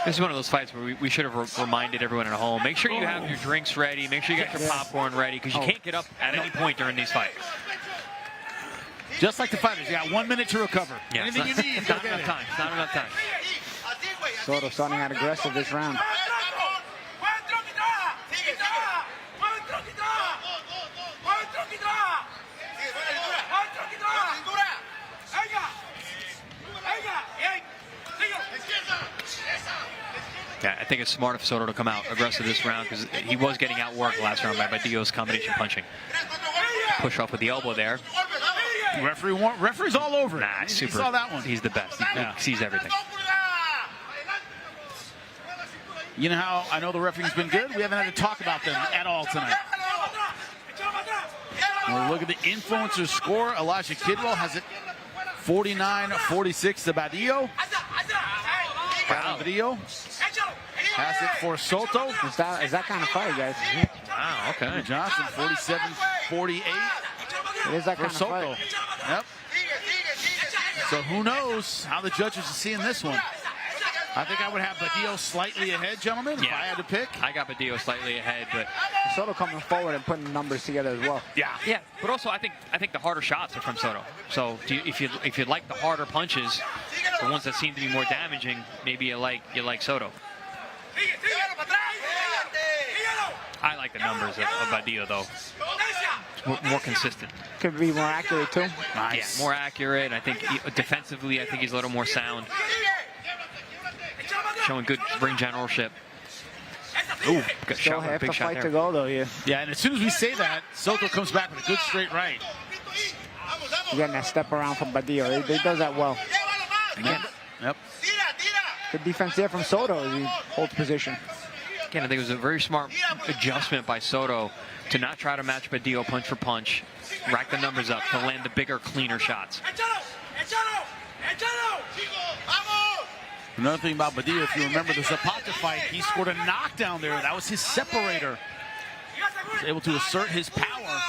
This is one of those fights where we should have reminded everyone at home. Make sure you have your drinks ready. Make sure you got your popcorn ready, because you can't get up at any point during these fights. Just like the fighters, you got 1 minute to recover. Yeah, anything you need, it's not enough time. It's not enough time. Soto starting out aggressive this round. Yeah, I think it's smart of Soto to come out aggressive this round, because he was getting outworked last round by Badillo's combination punching. Push off with the elbow there. Referee's all over. Nah, he super. saw that one. He's the best. He sees everything. You know how I know the referee's been good? We haven't had to talk about them at all tonight. We'll look at the influencer score. Elijah Kidwell has it 49-46 to Badillo. Badillo has it for Soto. Is that kind of fight, guys? Wow, okay. Johnson, 47-48. It is that kind Soto. of fight. Yep. So who knows how the judges are seeing this one. I think I would have Badillo slightly ahead, gentlemen, if I had to pick. I got Badillo slightly ahead, but Soto coming forward and putting numbers together as well. Yeah, but also I think the harder shots are from Soto. So if you like the harder punches, the ones that seem to be more damaging, maybe you like Soto. I like the numbers of Badillo though. It's more consistent. Could be more accurate too. Nice. Yeah, more accurate. I think defensively, I think he's a little more sound. Showing good ring generalship. Ooh, good Still shot. half Big the shot fight there. to go though, yeah. Yeah, and as soon as we say that, Soto comes back with a good straight right. Getting that step around from Badillo. He does that well. Yep. Good defense there from Soto as he holds position. Again, I think it was a very smart adjustment by Soto to not try to match Badillo punch for punch, rack the numbers up to land the bigger, cleaner shots. Another thing about Badillo, if you remember the Zapata fight, he scored a knockdown there. That was his separator. He was able to assert his power.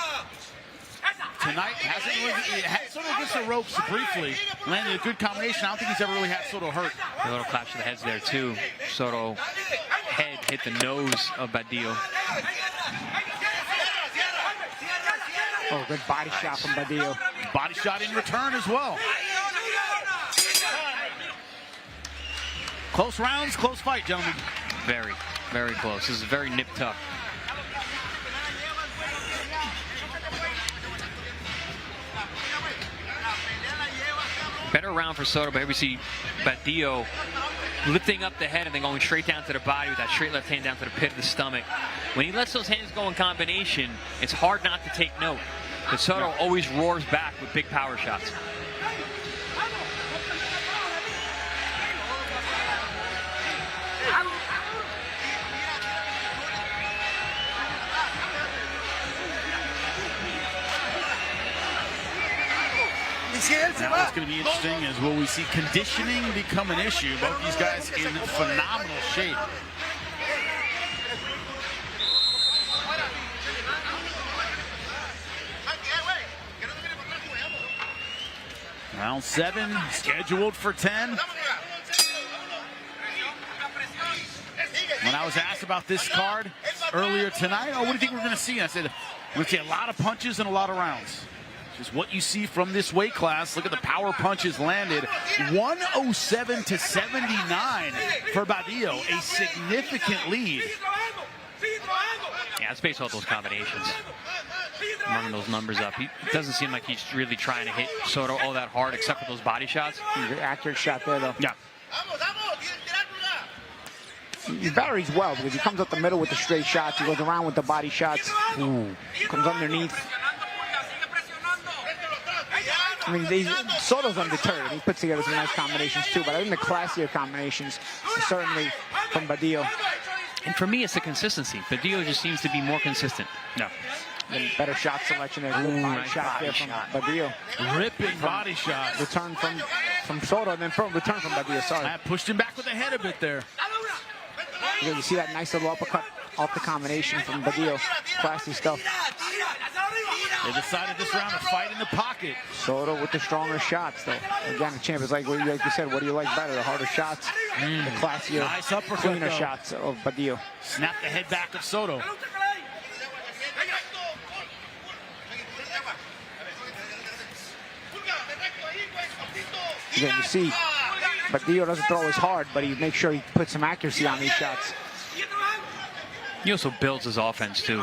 Tonight, had Soto against the ropes briefly, landed a good combination. I don't think he's ever really had Soto hurt. A little clash to the heads there, too. Soto head hit the nose of Badillo. Oh, good body shot from Badillo. Body shot in return as well. Close rounds, close fight, gentlemen. Very, very close. This is very nip-tuck. Better round for Soto, but here we see Badillo lifting up the head and then going straight down to the body with that straight left hand down to the pit of the stomach. When he lets those hands go in combination, it's hard not to take note. But Soto always roars back with big power shots. Now what's going to be interesting is will we see conditioning become an issue? Both these guys in phenomenal shape. Round 7 scheduled for 10. When I was asked about this card earlier tonight, what do you think we're going to see? I said, we're going to see a lot of punches and a lot of rounds. Just what you see from this weight class. Look at the power punches landed. 107 to 79 for Badillo, a significant lead. Yeah, it's based off those combinations. I'm running those numbers up. It doesn't seem like he's really trying to hit Soto all that hard, except for those body shots. Accurate shot there, though. Yeah. He varies well because he comes up the middle with the straight shots. He goes around with the body shots. Ooh. Comes underneath. I mean, Soto's undeterred. He puts together some nice combinations too, but I think the classier combinations certainly from Badillo. And for me, it's the consistency. Badillo just seems to be more consistent. No. And better shot selection there. Good body shot there from Badillo. Ripping body shot. Return from Soto, and then return from Badillo. Sorry. I pushed him back with the head a bit there. Yeah, you see that nice little uppercut off the combination from Badillo. Classy stuff. They decided this round to fight in the pocket. Soto with the stronger shots, though. Again, the champ is like you said, what do you like better? The harder shots, the classier, nice uppercut, cleaner shots of Badillo. Snap the head back of Soto. Again, you see, Badillo doesn't throw as hard, but he makes sure he puts some accuracy on these shots. He also builds his offense, too.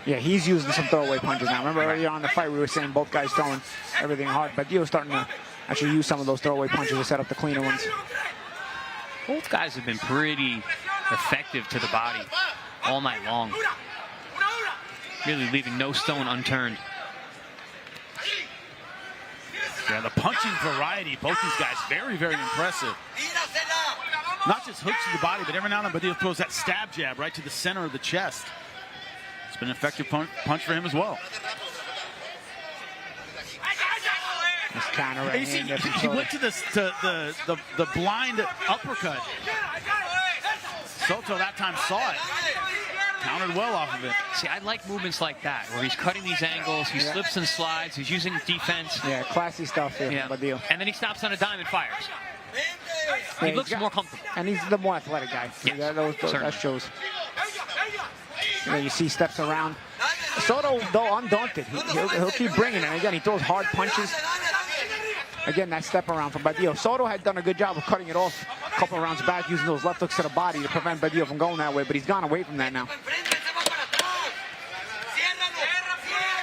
Yeah, he's using some throwaway punches now. Remember earlier on in the fight, we were saying both guys throwing everything hard, but Badillo's starting to actually use some of those throwaway punches to set up the cleaner ones. Both guys have been pretty effective to the body all night long. Really leaving no stone unturned. Yeah, the punching variety, both these guys, very, very impressive. Not just hooks to the body, but every now and then Badillo throws that stab jab right to the center of the chest. It's been an effective punch for him as well. This counter right hand there from he Soto. went to the blind uppercut. Soto that time saw it. Countered well off of it. See, I like movements like that, where he's cutting these angles, he slips and slides, he's using defense. Yeah, classy stuff there from Badillo. And then he stops on a dime and fires. Yeah, He looks more comfortable. And he's the more athletic guy. Yes, That shows. And then you see steps around. Soto, though, undaunted. He'll keep bringing it. And again, he throws hard punches. Again, that step around from Badillo. Soto had done a good job of cutting it off a couple of rounds back, using those left hooks to the body to prevent Badillo from going that way, but he's gone away from that now.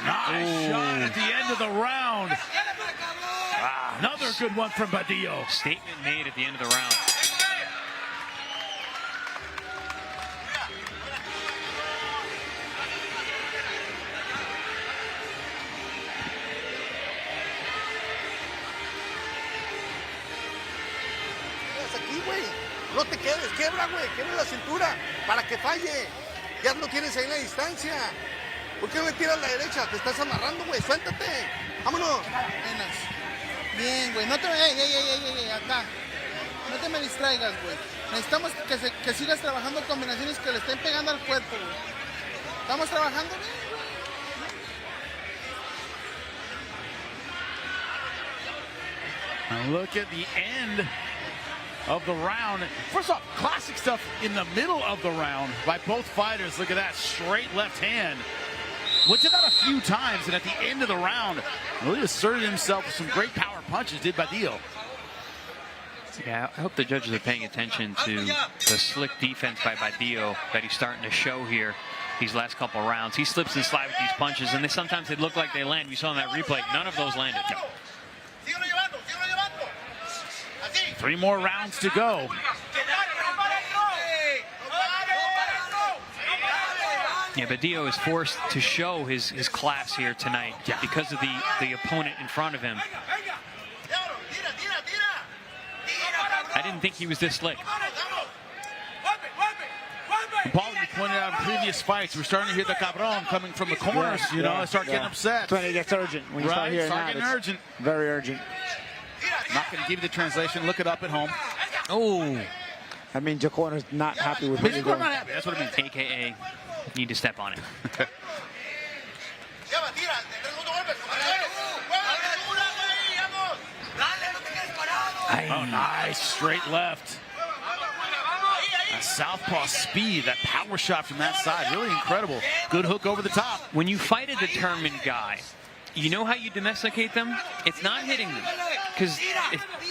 Nice shot at the end of the round. Wow. Another good one from Badillo. Statement made at the end of the round. Aquí, güey. No te quedes, quiebra, güey. Quiebra la cintura para que falle. Ya lo tienes ahí en la distancia. ¿Por qué no le tiras a la derecha? Te estás amarrando, güey. Suéltate. Vámonos. Apenas. Bien, güey. No te... Ey, acá. No te me distraigas, güey. Necesitamos que sigas trabajando combinaciones que le estén pegando al cuerpo, güey. Estamos trabajando bien, güey. And look at the end of the round. First off, classic stuff in the middle of the round by both fighters. Look at that straight left hand. Went to that a few times, and at the end of the round, really asserted himself with some great power punches, did Badillo. Yeah, I hope the judges are paying attention to the slick defense by Badillo that he's starting to show here these last couple of rounds. He slips and slides with these punches, and sometimes they look like they land. We saw in that replay, none of those landed. 3 more rounds to go. Yeah, but Dio is forced to show his class here tonight because of the opponent in front of him. I didn't think he was this slick. Paulo, you pointed out in previous fights, we're starting to hear the cabron coming from the corners. You know, I start getting upset. That's when it gets urgent. When you start hearing that, getting urgent. Very urgent. Not going to give you the translation. Look it up at home. Oh. I mean, your corner's not happy with what you're doing. Not happy. That's what it means. AKA, need to step on it. Oh, nice. Straight left. That southpaw speed, that power shot from that side, really incredible. Good hook over the top. When you fight a determined guy, you know how you domesticate them? It's not hitting them, because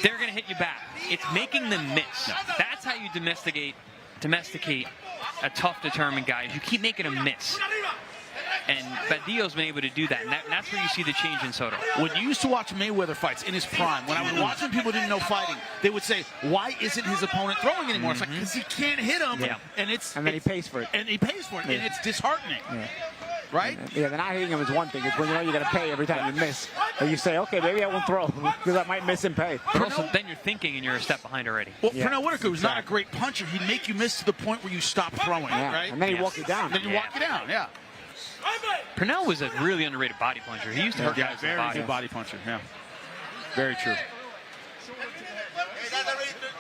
they're going to hit you back. It's making them miss. That's how you domesticate a tough, determined guy. You keep making them miss. And Badillo's been able to do that, and that's where you see the change in Soto. When you used to watch Mayweather fights in his prime, when I would watch when people didn't know fighting, they would say, why isn't his opponent throwing anymore? It's like, because he can't hit him, and then he pays for it. And he pays for it, and it's disheartening. Right? Yeah, they're not hitting him is one thing. It's when you know you're going to pay every time you miss. And you say, okay, maybe I won't throw, because I might miss and pay. But also, then you're thinking and you're a step behind already. Well, Pernell Whitaker was not a great puncher. He'd make you miss to the point where you stop throwing, right? And then he walk you down. Then you walk you down, Pernell was a really underrated body puncher. He used to hurt guys in the body. Very good body puncher, Very true.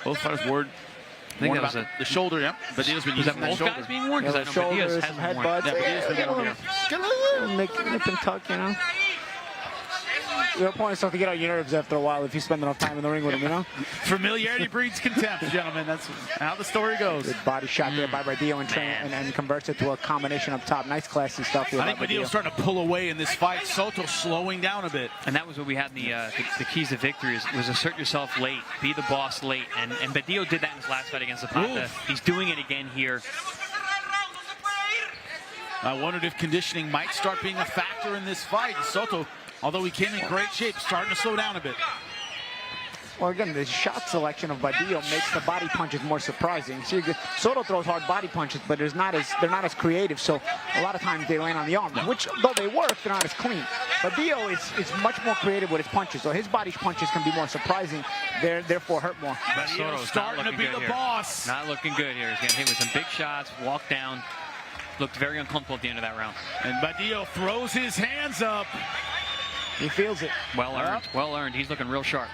Both fighters word. I think that was the shoulder, Badillo's been using that shoulder. Guys being worn? Because I know Badillo's has been worn. Badillo's been worn. Get a little nip and tuck, you know. Your opponent starts to get on your nerves after a while if you spend enough time in the ring with him, you know? Familiarity breeds contempt, gentlemen. That's how the story goes. Good body shot there by Badillo and converts it to a combination up top. Nice classy stuff here. I think Badillo's starting to pull away in this fight. Soto slowing down a bit. And that was what we had in the keys to victory was assert yourself late, be the boss late. And Badillo did that in his last fight against Zapata. He's doing it again here. I wondered if conditioning might start being a factor in this fight. Soto, although he came in great shape, starting to slow down a bit. Well, again, the shot selection of Badillo makes the body punches more surprising. See, Soto throws hard body punches, but they're not as creative. So a lot of times they land on the arm, which though they work, they're not as clean. Badillo is much more creative with his punches, so his body punches can be more surprising. Therefore, hurt more. Badillo's starting to be the boss. Not looking good here. He's getting hit with some big shots, walked down, looked very uncomfortable at the end of that round. And Badillo throws his hands up. He feels it. Well earned. Well earned. He's looking real sharp.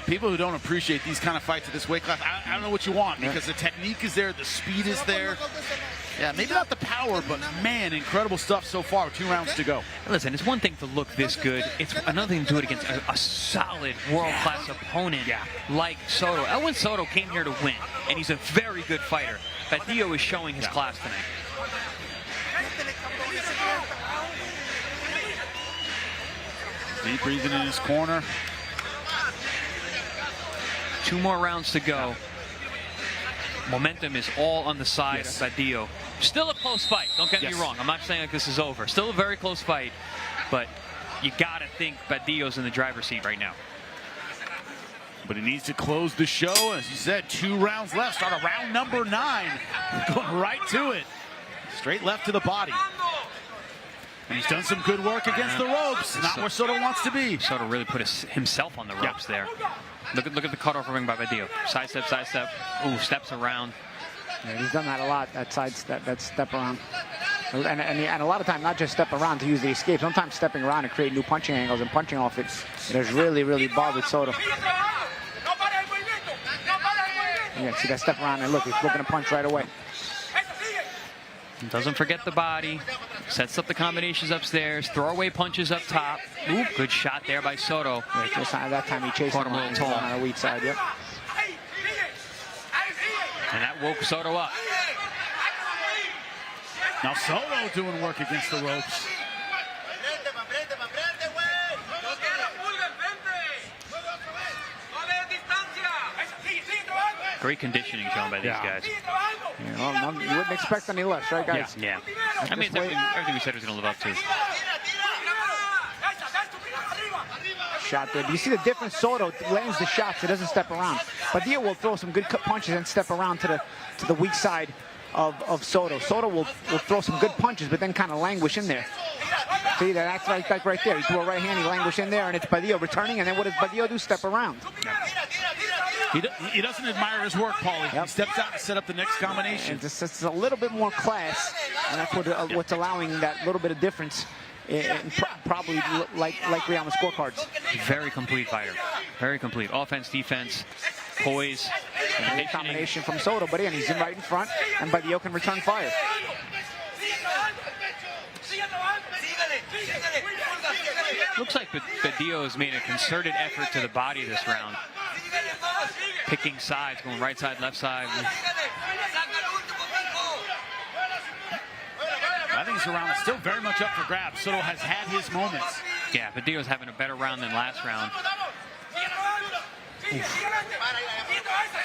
People who don't appreciate these kind of fights at this weight class, I don't know what you want, because the technique is there, the speed is there. Yeah, maybe not the power, but man, incredible stuff so far with 2 rounds to go. Listen, it's one thing to look this good. It's another thing to do it against a solid world-class opponent like Soto. Elwin Soto came here to win, and he's a very good fighter. Badillo is showing his class tonight. Deep breathing in his corner. 2 more rounds to go. Momentum is all on the side of Badillo. Still a close fight. Don't get me wrong. I'm not saying that this is over. Still a very close fight, but you got to think Badillo's in the driver's seat right now. But he needs to close the show. As you said, 2 rounds left. Start of round number 9. Going right to it. Straight left to the body. And he's done some good work against the ropes. Not where Soto wants to be. Soto really put himself on the ropes there. Look at the cutoff ring by Badillo. Side step. Ooh, steps around. Yeah, he's done that a lot, that side step, that step around. And a lot of time, not just step around to use the escape. Sometimes stepping around and create new punching angles and punching off it has really, really bothered Soto. Yeah, see that step around and look, he's looking to punch right away. Doesn't forget the body. Sets up the combinations upstairs. Throwaway punches up top. Ooh, good shot there by Soto. Yeah, just that time he chased him a little tall on the weak side. Yep. And that woke Soto up. Now Soto doing work against the ropes. Great conditioning shown by these guys. Yeah, well, you wouldn't expect any less, right, guys? Yeah. I mean, everything we said was going to live up to. shot there. But you see the difference? Soto lands the shots. He doesn't step around. Badillo will throw some good cut punches and step around to the weak side of Soto. Soto will throw some good punches, but then kind of languish in there. See, that's right there. He threw a right hand, he languished in there, and it's Badillo returning, and then what does Badillo do? Step around. He doesn't admire his work, Paulie. Yep. He steps out to set up the next combination. And it's a little bit more class, and that's what's allowing that little bit of difference in probably likely on the scorecards. Very complete fighter. Very complete. Offense, defense, poise. Great combination from Soto, but again, he's right in front, and Badillo can return fire. Looks like Badillo has made a concerted effort to the body this round. Picking sides, going right side, left side. I think this round is still very much up for grabs. Soto has had his moments. Yeah, Badillo's having a better round than last round. Oof.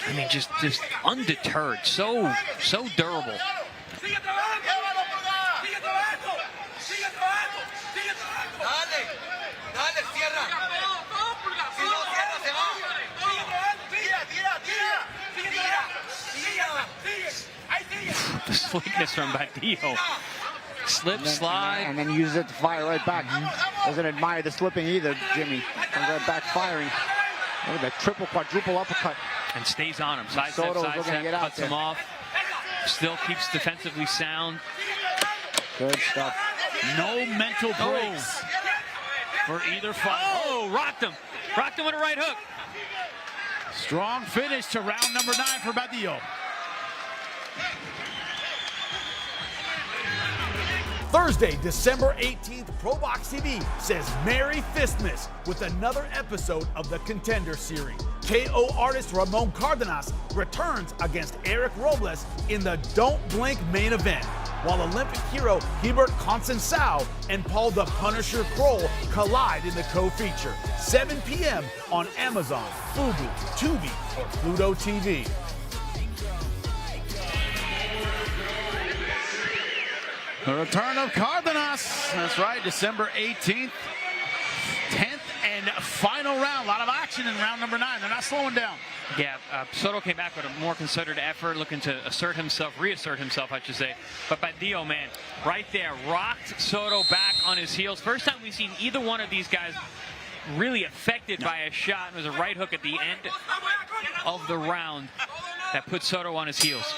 I mean, just undeterred, so durable. The slickness from Badillo. Slip, slide. And then uses it to fire right back. Doesn't admire the slipping either, Jimmy. Comes right back firing. Look at that triple, quadruple uppercut. And stays on him. Side step, cuts him off. Still keeps defensively sound. Good stuff. No mental breaks for either fighter. Oh, rocked him. Rocked him with a right hook. Strong finish to round number 9 for Badillo. Thursday, December 18th, ProBox TV says Merry Fistmas with another episode of the Contender series. KO artist Ramon Cardenas returns against Eric Robles in the Don't Blink main event, while Olympic hero Hebert Conceição and Paul the Punisher Kroll collide in the co-feature. 7 p.m. on Amazon, Fubo, Tubi, or Pluto TV. The return of Cardenas. That's right, December 18th. 10th and final round. A lot of action in round number 9. They're not slowing down. Yeah, Soto came back with a more concerted effort, looking to reassert himself, I should say. But Badillo, man, right there, rocked Soto back on his heels. First time we've seen either one of these guys really affected by a shot. It was a right hook at the end of the round that put Soto on his heels.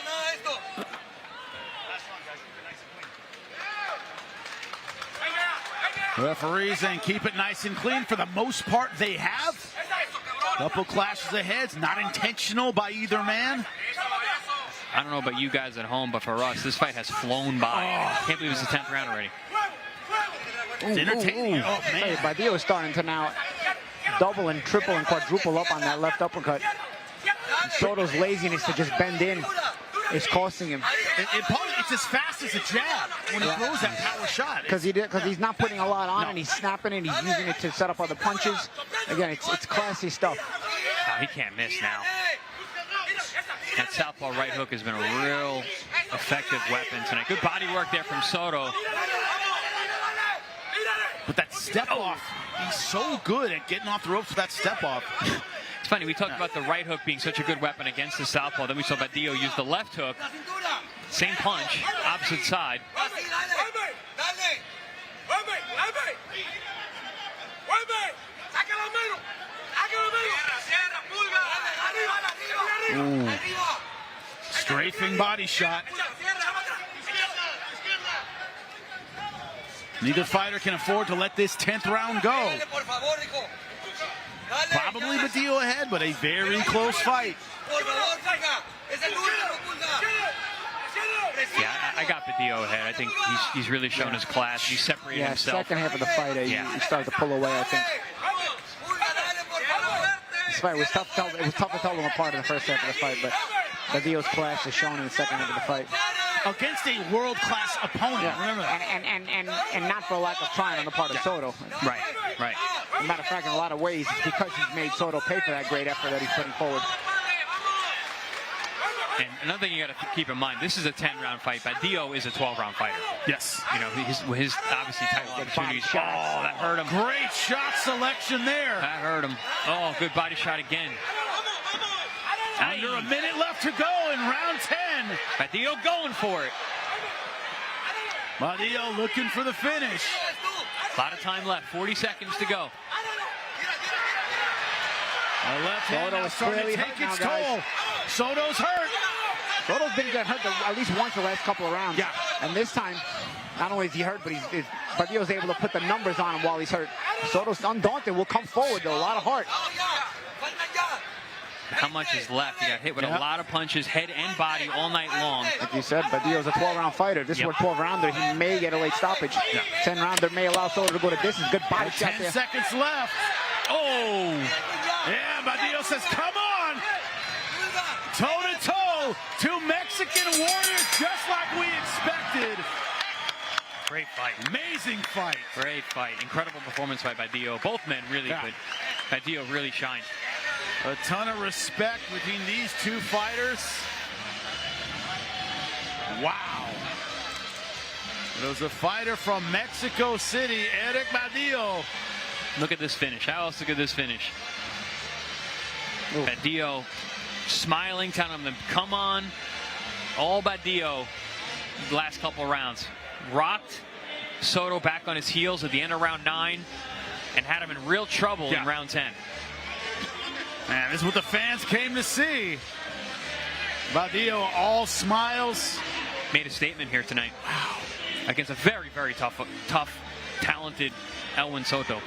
Referees saying keep it nice and clean. For the most part, they have. Couple clashes of heads, not intentional by either man. I don't know about you guys at home, but for us, this fight has flown by. Can't believe it's the 10th round already. It's entertaining. Oh, man. Badillo is starting to now double and triple and quadruple up on that left uppercut. And Soto's laziness to just bend in is costing him. It's as fast as a jab when he throws that power shot. Because he's not putting a lot on, and he's snapping it. He's using it to set up other punches. Again, it's classy stuff. Oh, he can't miss now. That southpaw right hook has been a real effective weapon tonight. Good body work there from Soto. But that step off, he's so good at getting off the ropes with that step off. It's funny, we talked about the right hook being such a good weapon against the southpaw. Then we saw Badillo use the left hook. Same punch, opposite side. Ooh. Strafing body shot. Neither fighter can afford to let this 10th round go. Probably Badillo ahead, but a very close fight. Yeah, I got Badillo ahead. I think he's really shown his class. He's separated himself. Second half of the fight, he started to pull away, I think. This fight was tough to tell. It was tough to tell them apart in the first half of the fight, but Badillo's class is shown in the second half of the fight. Against a world-class opponent, remember that. And not for a lack of trying on the part of Soto. Right. As a matter of fact, in a lot of ways, it's because he's made Soto pay for that great effort that he's putting forward. And another thing you got to keep in mind, this is a 10-round fight. Badillo is a 12-round fighter. Yes. You know, his obviously title opportunities. Oh, that hurt him. Great shot selection there. That hurt him. Oh, good body shot again. Under a minute left to go in round 10. Badillo going for it. Badillo looking for the finish. A lot of time left. 40 seconds to go. The left hand now starting to take its toll. Soto's hurt. Soto's been getting hurt at least once the last couple of rounds. Yeah. And this time, not only is he hurt, but Badillo's able to put the numbers on him while he's hurt. Soto's undaunted, will come forward, though. A lot of heart. How much is left? He got hit with a lot of punches, head and body, all night long. Like you said, Badillo's a 12-round fighter. This is where 12-rounder, he may get a late stoppage. 10-rounder may allow Soto to go to distance. Good body shot there. 10 seconds left. Oh! Yeah, Badillo says, come on! Toe-to-toe, two Mexican warriors, just like we expected. Great fight. Amazing fight. Great fight. Incredible performance by Badillo. Both men really good. Badillo really shined. A ton of respect between these two fighters. Wow. It was a fighter from Mexico City, Eric Badillo. Look at this finish. How else could this finish? Badillo smiling, telling him to come on. All Badillo the last couple rounds. Rocked Soto back on his heels at the end of round 9 and had him in real trouble in round 10. Man, this is what the fans came to see. Badillo all smiles. Made a statement here tonight. Wow. Against a very, very tough, talented Elwin Soto.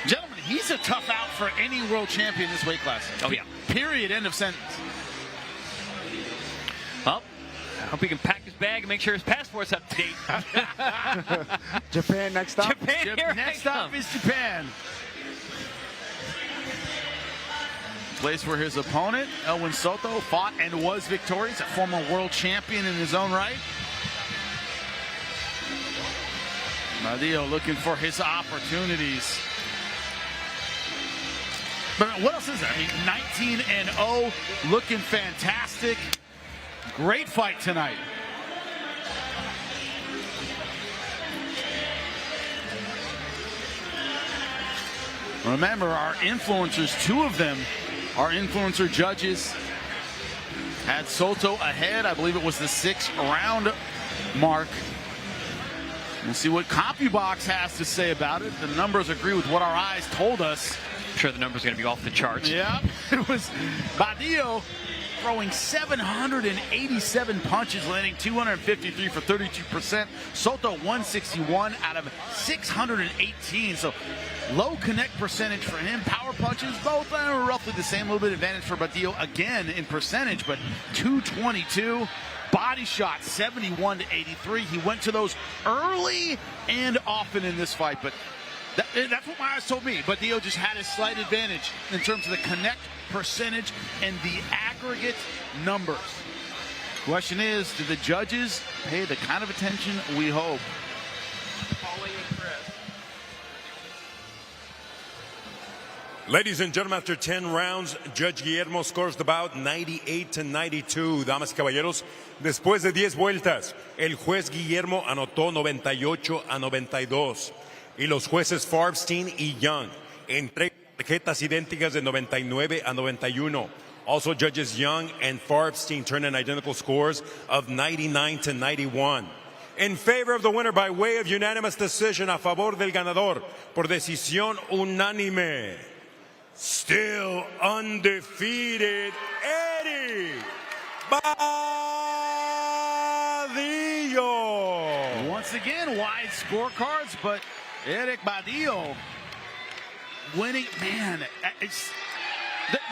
Gentlemen, he's a tough out for any world champion in this weight class. Oh, yeah. Period. End of sentence. Well, I hope he can pack his bag and make sure his passport's up to date. Japan next up. Japan, next up is Japan. Place where his opponent, Elwin Soto, fought and was victorious, a former world champion in his own right. Badillo looking for his opportunities. But what else is there? 19-0, looking fantastic. Great fight tonight. Remember, our influencers, 2 of them, our influencer judges, had Soto ahead. I believe it was the 6th round mark. We'll see what CompuBox has to say about it. The numbers agree with what our eyes told us. I'm sure the numbers are going to be off the charts. Yeah, it was Badillo throwing 787 punches, landing 253 for 32%. Soto 161 out of 618. So low connect percentage for him. Power punches, both roughly the same. A little bit advantage for Badillo again in percentage, but 222. Body shot 71 to 83. He went to those early and often in this fight, but that's what my eyes told me. Badillo just had a slight advantage in terms of the connect percentage and the aggregate numbers. Question is, do the judges pay the kind of attention we hope? Ladies and gentlemen, after 10 rounds, Judge Guillermo scores the bout 98 to 92. Damas y caballeros, después de 10 vueltas, el juez Guillermo anotó 98 a 92. Y los jueces Farbstein y Young entregan tarjetas idénticas de 99 a 91. Also, judges Young and Farbstein turn in identical scores of 99 to 91. In favor of the winner by way of unanimous decision, a favor del ganador por decisión unánime, still undefeated, Eddie Badillo. Once again, wide scorecards, but Eric Badillo winning. Man,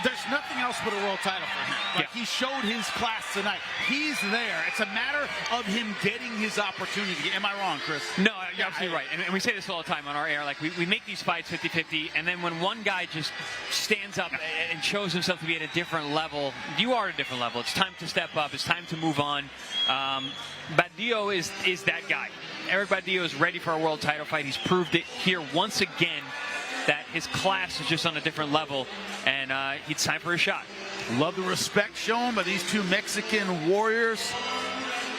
there's nothing else but a world title for him. Like, he showed his class tonight. He's there. It's a matter of him getting his opportunity. Am I wrong, Chris? No, you're absolutely right. And we say this all the time on our air. Like, we make these fights 50-50, and then when one guy just stands up and shows himself to be at a different level, you are at a different level. It's time to step up. It's time to move on. Badillo is that guy. Eric Badillo is ready for a world title fight. He's proved it here once again that his class is just on a different level, and it's time for a shot. Love the respect shown by these two Mexican warriors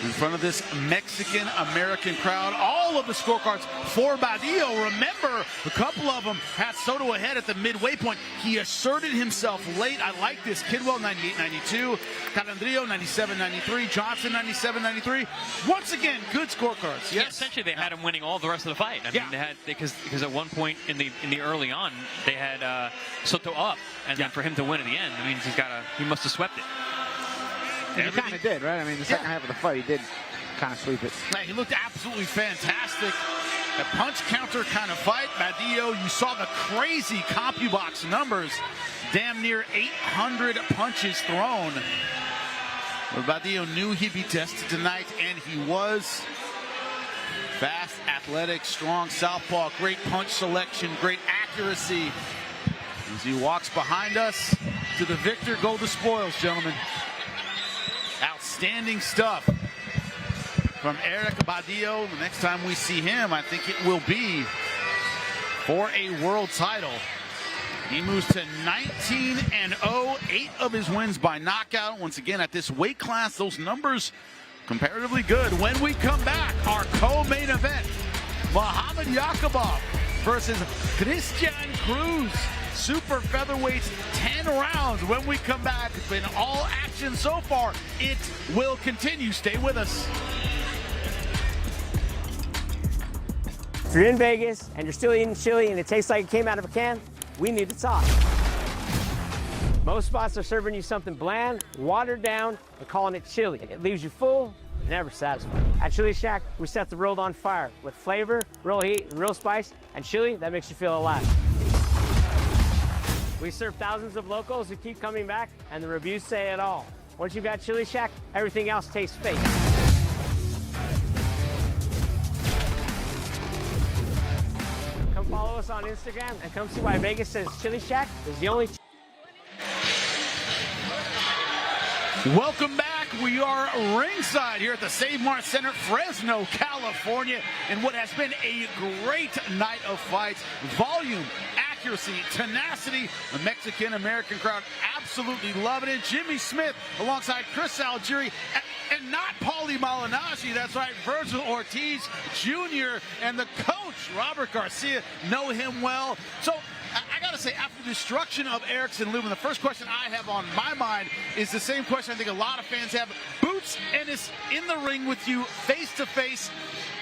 in front of this Mexican-American crowd. All of the scorecards for Badillo. Remember, a couple of them had Soto ahead at the midway point. He asserted himself late. I like this. Kidwell, 98-92. Calandrillo, 97-93. Johnson, 97-93. Once again, good scorecards. Yes. Yeah, essentially, they had him winning all the rest of the fight. I mean, they had because at one point in the early on, they had Soto up, and then for him to win at the end, I mean, he must have swept it. And he kind of did, right? I mean, the second half of the fight, he did kind of sweep it. Man, he looked absolutely fantastic. A punch-counter kind of fight. Badillo, you saw the crazy CompuBox numbers. Damn near 800 punches thrown. But Badillo knew he'd be tested tonight, and he was. Fast, athletic, strong southpaw, great punch selection, great accuracy. As he walks behind us to the victor, go the spoils, gentlemen. Outstanding stuff from Eric Badillo. The next time we see him, I think it will be for a world title. He moves to 19-0, 8 of his wins by knockout. Once again, at this weight class, those numbers comparatively good. When we come back, our co-main event, Muhammad Yakubov versus Christian Cruz. Super featherweights, 10 rounds. When we come back, it's been all action so far. It will continue. Stay with us. If you're in Vegas and you're still eating chili and it tastes like it came out of a can, we need to talk. Most spots are serving you something bland, watered down, and calling it chili. It leaves you full, never satisfied. At Chili Shack, we set the world on fire with flavor, real heat, and real spice, and chili that makes you feel alive. We serve thousands of locals who keep coming back, and the reviews say it all. Once you've got Chili Shack, everything else tastes fake. Come follow us on Instagram and come see why Vegas says Chili Shack is the only. Welcome back. We are ringside here at the Save Mart Center, Fresno, California, in what has been a great night of fights. Volume, accuracy, tenacity. The Mexican-American crowd absolutely loving it. Jimmy Smith alongside Chris Algieri, and not Paulie Malignaggi. That's right, Virgil Ortiz Jr. and the coach, Robert Garcia, know him well. So I got to say, after the destruction of Erickson Lubin, the first question I have on my mind is the same question I think a lot of fans have. Boots Ennis in the ring with you, face to face.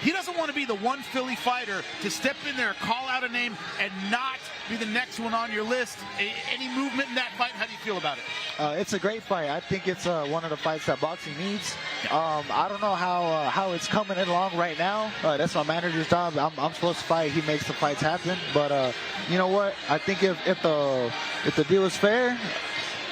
He doesn't want to be the one Philly fighter to step in there, call out a name, and not be the next one on your list. Any movement in that fight? How do you feel about it? It's a great fight. I think it's one of the fights that boxing needs. I don't know how it's coming along right now. That's my manager's job. I'm supposed to fight. He makes the fights happen. But you know what? I think if the deal is fair,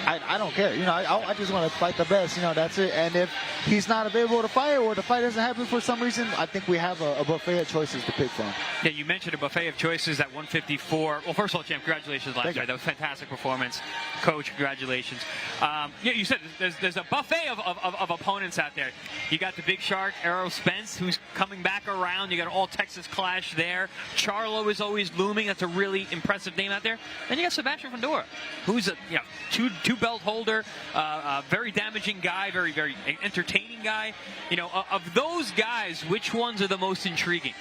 I don't care. You know, I just want to fight the best. You know, that's it. And if he's not available to fight or the fight doesn't happen for some reason, I think we have a buffet of choices to pick from. Yeah, you mentioned a buffet of choices at 154. Well, first of all, champ, congratulations last night. That was a fantastic performance. Coach, congratulations. Yeah, you said there's a buffet of opponents out there. You got the big shark, Errol Spence, who's coming back around. You got an all-Texas clash there. Charlo is always looming. That's a really impressive name out there. Then you got Sebastian Fundora, who's a two belt holder, very damaging guy, very entertaining guy. You know, of those guys, which ones are the most intriguing?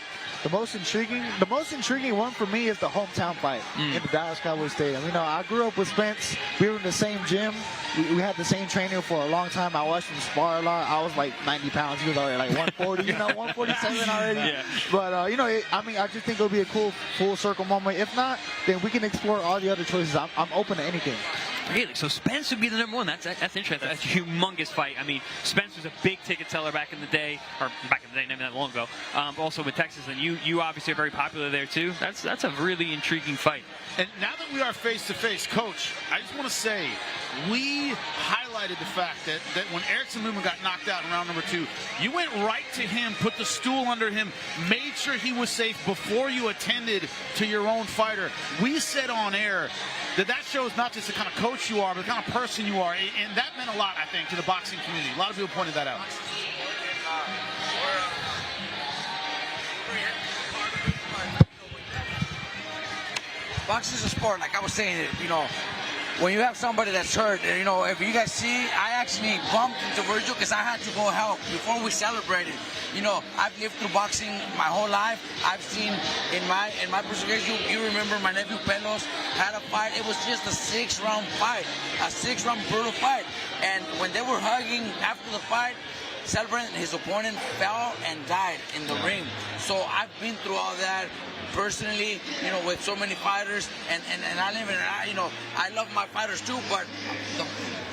The most intriguing one for me is the hometown fight in the Dallas Cowboys Stadium. You know, I grew up with Spence. We were in the same gym. We had the same trainer for a long time. I watched him spar a lot. I was like 90 pounds. He was already like 140, you know, 147 already. Yeah. But, you know, I just think it'll be a cool full circle moment. If not, then we can explore all the other choices. I'm open to anything. Really? So Spence would be the number one. That's interesting. That's a humongous fight. I mean, Spence was a big ticket seller back in the day, not that long ago. Also with Texas, and you obviously are very popular there too. That's a really intriguing fight. And now that we are face to face, Coach, I just want to say we highlighted the fact that when Erickson Lubin got knocked out in round number 2, you went right to him, put the stool under him, made sure he was safe before you attended to your own fighter. We said on air that shows not just the kind of coach you are, but the kind of person you are. And that meant a lot, I think, to the boxing community. A lot of people pointed that out. Boxing is a sport, like I was saying, you know, when you have somebody that's hurt, you know, if you guys see, I actually bumped into Virgil because I had to go help before we celebrated. You know, I've lived through boxing my whole life. I've seen in my persecution, you remember my nephew Pelos had a fight. It was just a 6-round fight, a 6-round brutal fight. And when they were hugging after the fight, celebrating, his opponent fell and died in the ring. So I've been through all that personally, you know, with so many fighters, and I live in, you know, I love my fighters too, but the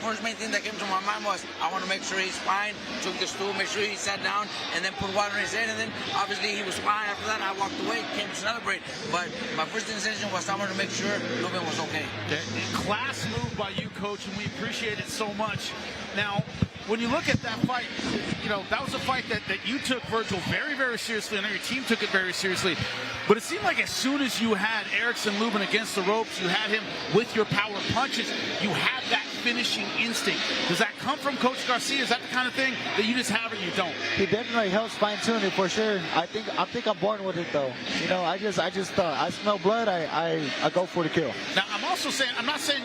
first main thing that came to my mind was I want to make sure he's fine, took the stool, make sure he sat down, and then put water in his head, and then obviously he was fine. After that, I walked away, came to celebrate, but my first intention was I wanted to make sure Ruben was okay. Class move by you, Coach, and we appreciate it so much. Now, when you look at that fight, you know, that was a fight that you took, Virgil, very, very seriously. I know your team took it very seriously. But it seemed like as soon as you had Erickson Lubin against the ropes, you had him with your power punches, you had that finishing instinct. Does that come from Coach Garcia? Is that the kind of thing that you just have or you don't? He definitely helps fine-tune it for sure. I think I'm born with it though. You know, I smell blood, I go for the kill. Now, I'm also saying, I'm not saying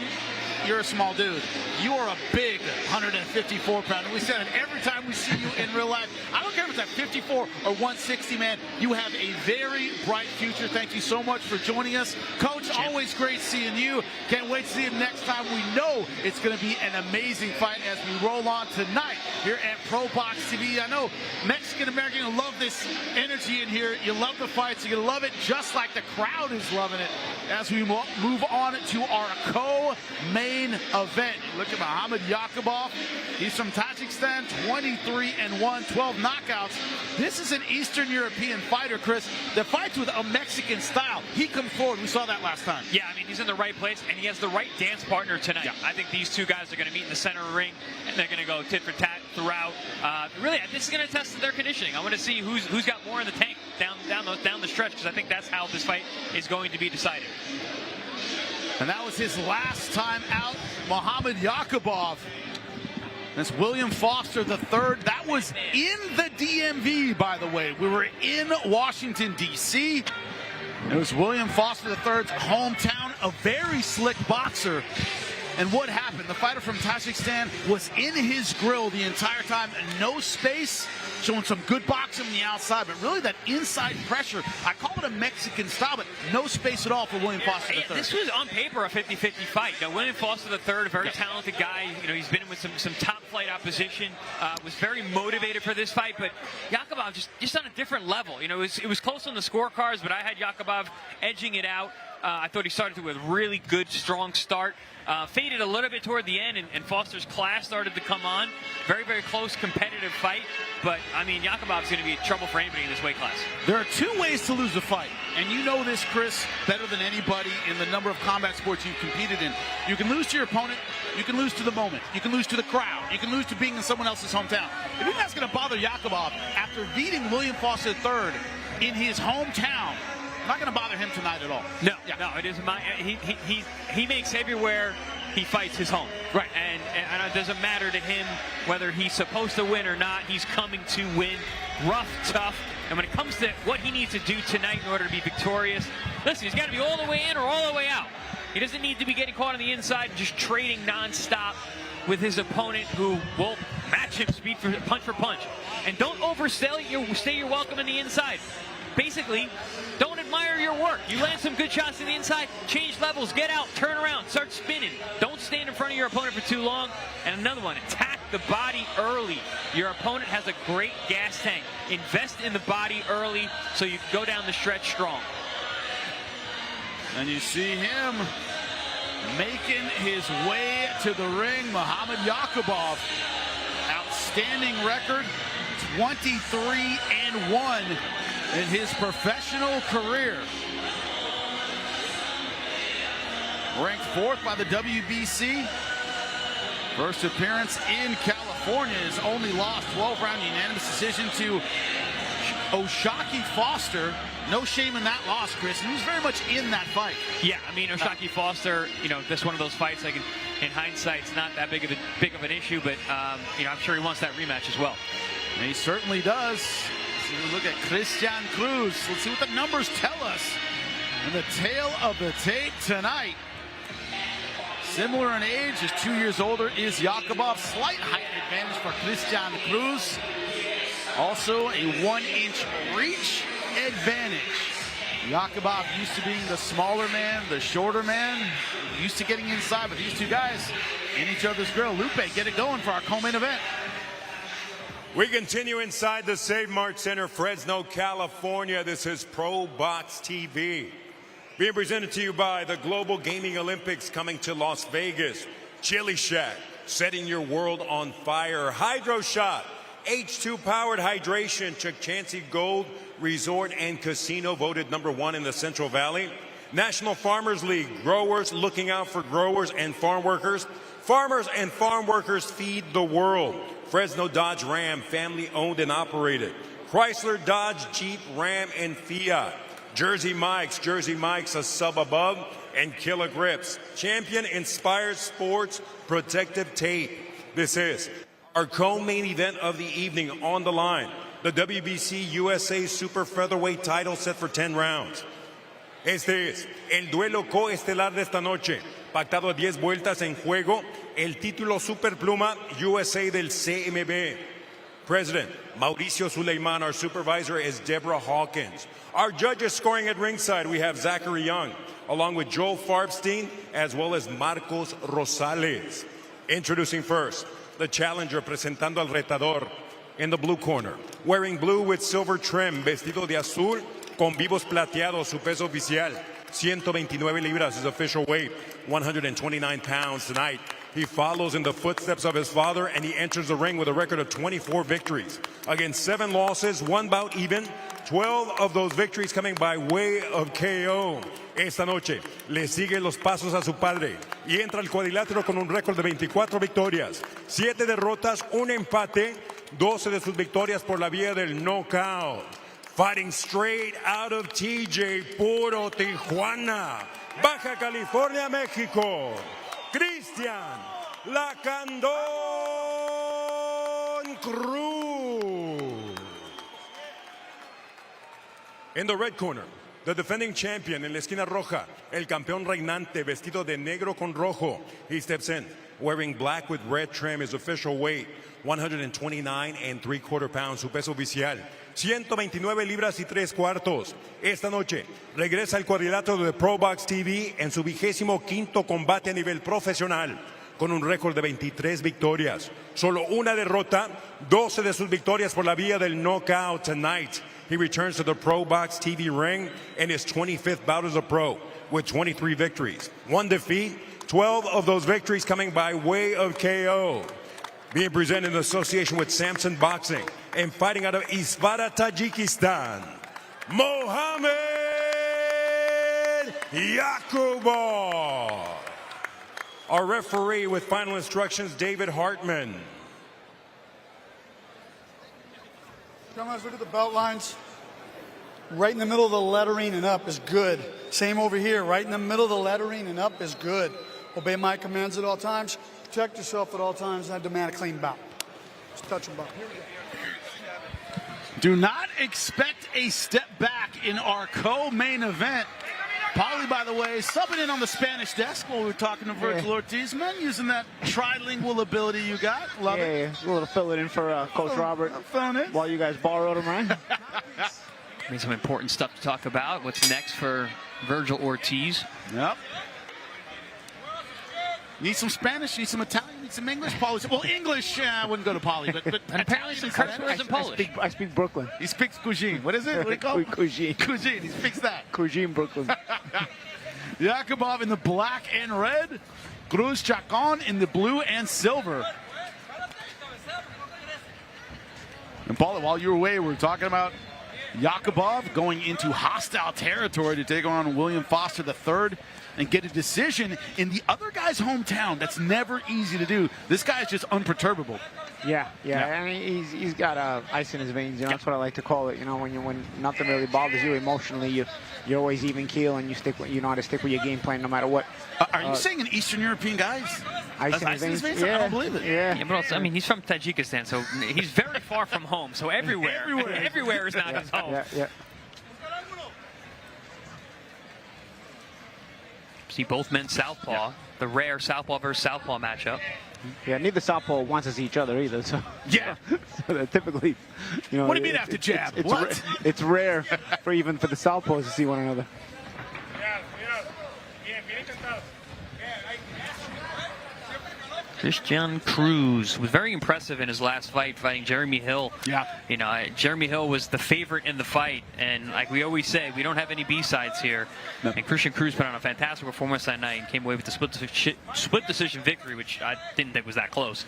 you're a small dude. You are a big 154-pounder. We said it every time we see you in real life. I don't care if it's at 54 or 160, man. You have a very bright future. Thank you so much for joining us. Coach, always great seeing you. Can't wait to see you next time. We know it's going to be an amazing fight as we roll on tonight here at ProBox TV. I know Mexican-American, you love this energy in here. You love the fights. You're going to love it just like the crowd is loving it as we move on to our co-main event. Look at Muhammad Yakubov. He's from Tajikistan, 23-1, 12 knockouts. This is an Eastern European fighter, Chris, that fights with a Mexican style. He comes forward. We saw that last time. Yeah, I mean, he's in the right place, and he has the right dance partner tonight. Yeah. I think these two guys are going to meet in the center of the ring, and they're going to go tit for tat throughout. Really, this is going to test their conditioning. I want to see who's got more in the tank down the stretch, because I think that's how this fight is going to be decided. And that was his last time out, Muhammad Yakubov. That's William Foster III. That was in the DMV, by the way. We were in Washington, D.C. It was William Foster III's hometown, a very slick boxer. And what happened? The fighter from Tajikistan was in his grill the entire time. No space, showing some good boxing on the outside, but really that inside pressure. I call it a Mexican style, but no space at all for William Foster III. This was on paper a 50-50 fight. Now, William Foster III, a very talented guy. You know, he's been in with some top flight opposition. Was very motivated for this fight, but Yakubov just on a different level. You know, it was close on the scorecards, but I had Yakubov edging it out. I thought he started with a really good, strong start. Faded a little bit toward the end, and Foster's class started to come on. Very, very close, competitive fight. But, I mean, Yakubov's going to be trouble for anybody in this weight class. There are two ways to lose a fight. And you know this, Chris, better than anybody in the number of combat sports you've competed in. You can lose to your opponent. You can lose to the moment. You can lose to the crowd. You can lose to being in someone else's hometown. If you think that's going to bother Yakubov after beating William Foster III in his hometown, not going to bother him tonight at all. No, it isn't. He makes everywhere he fights his home. Right. And it doesn't matter to him whether he's supposed to win or not. He's coming to win. Rough, tough. And when it comes to what he needs to do tonight in order to be victorious, listen, he's got to be all the way in or all the way out. He doesn't need to be getting caught on the inside and just trading nonstop with his opponent who will match him punch for punch. And don't overstay your welcome on the inside. Basically, don't admire your work. You land some good shots on the inside, change levels, get out, turn around, start spinning. Don't stand in front of your opponent for too long. And another one, attack the body early. Your opponent has a great gas tank. Invest in the body early so you can go down the stretch strong. And you see him making his way to the ring, Muhammad Yakubov. Outstanding record, 23-1. In his professional career. Ranked 4th by the WBC. First appearance in California. His only loss, 12-round unanimous decision to Oshaki Foster. No shame in that loss, Chris. He was very much in that fight. Yeah, I mean, Oshaki Foster, you know, that's one of those fights, like in hindsight, it's not that big of an issue, but, you know, I'm sure he wants that rematch as well. And he certainly does. Look at Christian Cruz. Let's see what the numbers tell us. And the tail of the tape tonight. Similar in age, just 2 years older is Yakubov. Slight height advantage for Christian Cruz. Also a 1-inch reach advantage. Yakubov used to being the smaller man, the shorter man. Used to getting inside, but these two guys in each other's grill. Lupe, get it going for our co-main event. We continue inside the Save Mart Center, Fresno, California. This is ProBox TV. Being presented to you by the Global Gaming Olympics coming to Las Vegas. Chili Shack, setting your world on fire. Hydro Shot, H2 powered hydration. Chuck Chansey Gold Resort and Casino voted #1 in the Central Valley. National Farmers League, growers looking out for growers and farm workers. Farmers and farm workers feed the world. Fresno Dodge Ram, family owned and operated. Chrysler Dodge Jeep Ram and Fiat. Jersey Mike's, a sub above, and Killer Grips. Champion Inspired Sports Protective Tape. This is our co-main event of the evening. On the line, the WBC USA Super Featherweight title set for 10 rounds. Este es el duelo coestelar de esta noche. Pactado a 10 vueltas en juego, el título Superpluma USA del CMB. President Mauricio Suleiman, our supervisor is Deborah Hawkins. Our judges scoring at ringside, we have Zachary Young, along with Joel Farbstein, as well as Marcos Rosales. Introducing first, the challenger presentando al retador. In the blue corner, wearing blue with silver trim, vestido de azul con vivos plateados, su peso oficial, 129 libras, his official weight, 129 pounds tonight. He follows in the footsteps of his father, and he enters the ring with a record of 24 victories. Against 7 losses, 1 bout even, 12 of those victories coming by way of KO. Esta noche le sigue los pasos a su padre y entra al cuadrilátero con un récord de 24 victorias, 7 derrotas, 1 empate, 12 de sus victorias por la vía del knockout. Fighting straight out of TJ Puro, Tijuana, Baja California, México, Cristian Lacandón Cruz. In the red corner, the defending champion en la esquina roja, el campeón reinante vestido de negro con rojo. He steps in wearing black with red trim, his official weight, 129 3/4 pounds, su peso oficial, 129 libras y 3/4. Esta noche regresa al cuadrilátero de ProBox TV en su 25º combate a nivel profesional, con un récord de 23 victorias, solo 1 derrota, 12 de sus victorias por la vía del knockout tonight. He returns to the ProBox TV ring in his 25th bout as a pro with 23 victories, 1 defeat, 12 of those victories coming by way of KO. Being presented in association with Samson Boxing and fighting out of Isvara, Tajikistan, Mohamed Yakubov. Our referee with final instructions, David Hartman. Come on, look at the belt lines. Right in the middle of the lettering and up is good. Same over here, right in the middle of the lettering and up is good. Obey my commands at all times. Protect yourself at all times. And I demand a clean bout. Just touch them bout. Here we go. Do not expect a step back in our co-main event. Paulo, by the way, subbing in on the Spanish desk while we were talking to Virgil Ortiz. Man, using that trilingual ability you got. Love it. Yeah, a little fill it in for Coach Robert while you guys borrowed him, right? I mean, some important stuff to talk about. What's next for Virgil Ortiz? Yep. Need some Spanish, need some Italian, need some English. Paulo said, well, English, I wouldn't go to Paulo, but and apparently some curse words in Polish. I speak Brooklyn. He speaks cuisine. What is it? What do you call it? Cuisine. Cuisine. He speaks that. Cuisine Brooklyn. Yakubov in the black and red. Cruz Chacon in the blue and silver. And Paulo, while you were away, we were talking about Yakubov going into hostile territory to take on William Foster III and get a decision in the other guy's hometown. That's never easy to do. This guy is just unperturbable. Yeah. I mean, he's got ice in his veins. You know, that's what I like to call it. You know, when nothing really bothers you emotionally, you're always even keel and you know how to stick with your game plan no matter what. Are you saying an Eastern European guy's ice in his veins? Yeah. I don't believe it. Yeah. But also, I mean, he's from Tajikistan, so he's very far from home. So everywhere is not his home. Yeah. See both men southpaw, the rare southpaw versus southpaw matchup. Yeah, neither southpaw wants to see each other either. So yeah, so they're typically, you know. What do you mean after jab? It's rare for even for the southpaws to see one another. Christian Cruz was very impressive in his last fight, fighting Jeremy Hill. Yeah. You know, Jeremy Hill was the favorite in the fight, and like we always say, we don't have any B-sides here. No. And Christian Cruz put on a fantastic performance that night and came away with the split decision victory, which I didn't think was that close.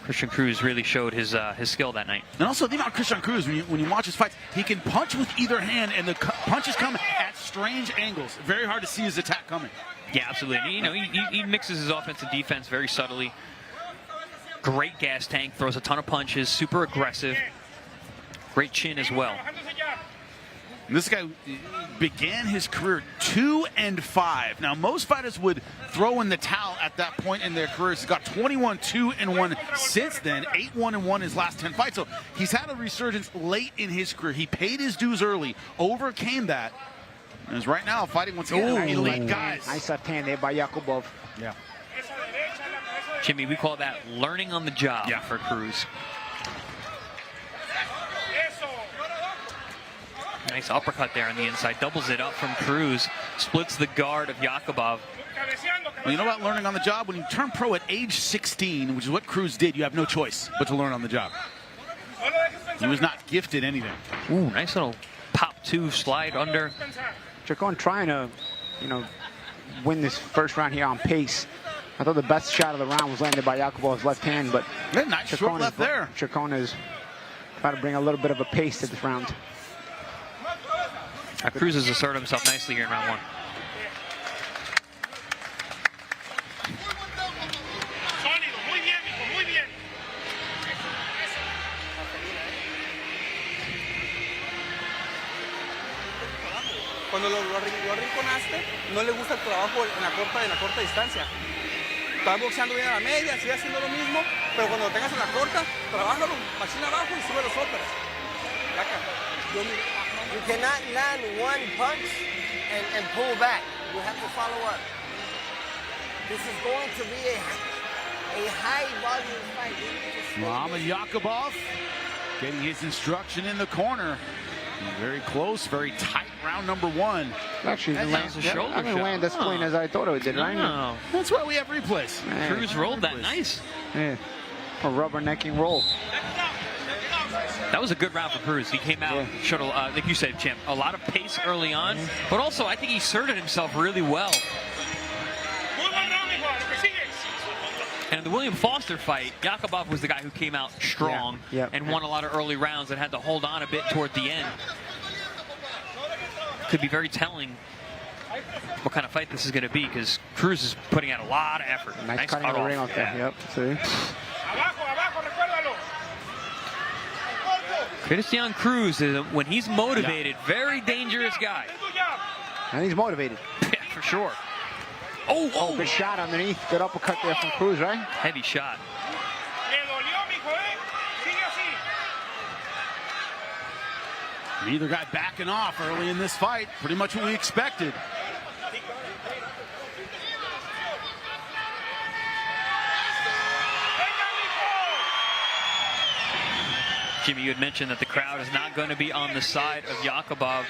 Christian Cruz really showed his skill that night. And also, the amount of Christian Cruz, when you watch his fights, he can punch with either hand, and the punches come at strange angles. Very hard to see his attack coming. Yeah, absolutely. You know, he mixes his offense and defense very subtly. Great gas tank, throws a ton of punches, super aggressive. Great chin as well. And this guy began his career 2-5. Now, most fighters would throw in the towel at that point in their careers. He's got 21-2-1 since then, 8-1-1 his last 10 fights. So he's had a resurgence late in his career. He paid his dues early, overcame that, and is right now fighting once again elite guys. Nice left hand there by Yakubov. Yeah. Jimmy, we call that learning on the job for Cruz. Nice uppercut there on the inside. Doubles it up from Cruz. Splits the guard of Yakubov. Well, you know about learning on the job? When you turn pro at age 16, which is what Cruz did, you have no choice but to learn on the job. He was not gifted anything. Ooh, nice little pop two slide under. Chacon trying to, you know, win this first round here on pace. I thought the best shot of the round was landed by Yakubov's left hand, but nice short left there. Chacon is trying to bring a little bit of a pace to this round. Cruz has asserted himself nicely here in round one. Cuando lo arrinconaste, no le gusta el trabajo en la corta distancia. Está boxeando bien a la media, sigue haciendo lo mismo, pero cuando lo tengas en la corta, trabájalo, machina abajo y sube los otros. You cannot land one punch and pull back. You have to follow up. This is going to be a high volume fight. Muhammad Yakubov getting his instruction in the corner. Very close, very tight round number one. Actually, that lands a shoulder shot. I didn't land as clean as I thought it did, right? No. That's why we have replays. Cruz rolled that nice. Yeah, a rubbernecking roll. That was a good round for Cruz. He came out, showed, like you said, Jim, a lot of pace early on, but also I think he asserted himself really well. And in the William Foster fight, Yakubov was the guy who came out strong and won a lot of early rounds and had to hold on a bit toward the end. Could be very telling what kind of fight this is going to be, because Cruz is putting out a lot of effort. Nice cutting the ring off there. Yep. See? Christian Cruz is, when he's motivated, very dangerous guy. And he's motivated. Yeah, for sure. Oh, good shot underneath. Good uppercut there from Cruz, right? Heavy shot. Neither guy backing off early in this fight. Pretty much what we expected. Jimmy, you had mentioned that the crowd is not going to be on the side of Yakubov.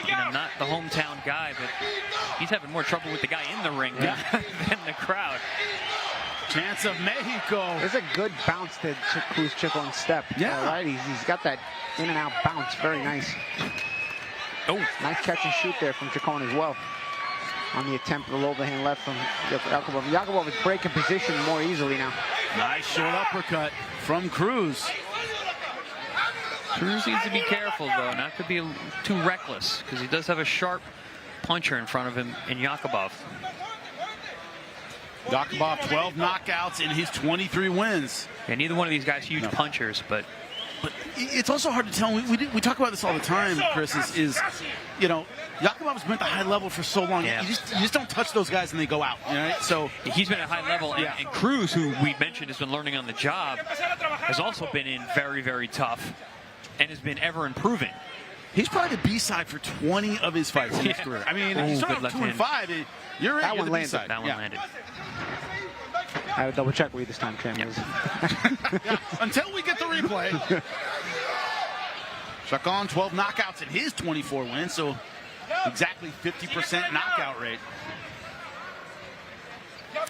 You know, not the hometown guy, but he's having more trouble with the guy in the ring than the crowd. Chance of Mexico. There's a good bounce to Cruz Chacon step. Yeah. All right, he's got that in and out bounce. Very nice. Oh, nice catch and shoot there from Chacon as well. On the attempt of the overhand left from Yakubov. Yakubov is breaking position more easily now. Nice short uppercut from Cruz. Cruz needs to be careful, though, not to be too reckless, because he does have a sharp puncher in front of him in Yakubov. Yakubov, 12 knockouts in his 23 wins. Yeah, neither one of these guys huge punchers, but it's also hard to tell. We talk about this all the time, Chris, is you know, Yakubov's been at the high level for so long. Yeah. You just don't touch those guys and they go out. You know? So he's been at high level, and Cruz, who we mentioned has been learning on the job, has also been in very, very tough and has been ever improving. He's probably the B-side for 20 of his fights in his career. I mean, you start off 2-5. You're that one the landed. B-side. That one landed. I had to double check with you this time, Cam. Until we get the replay. Chacon, 12 knockouts in his 24 wins, so exactly 50% knockout rate.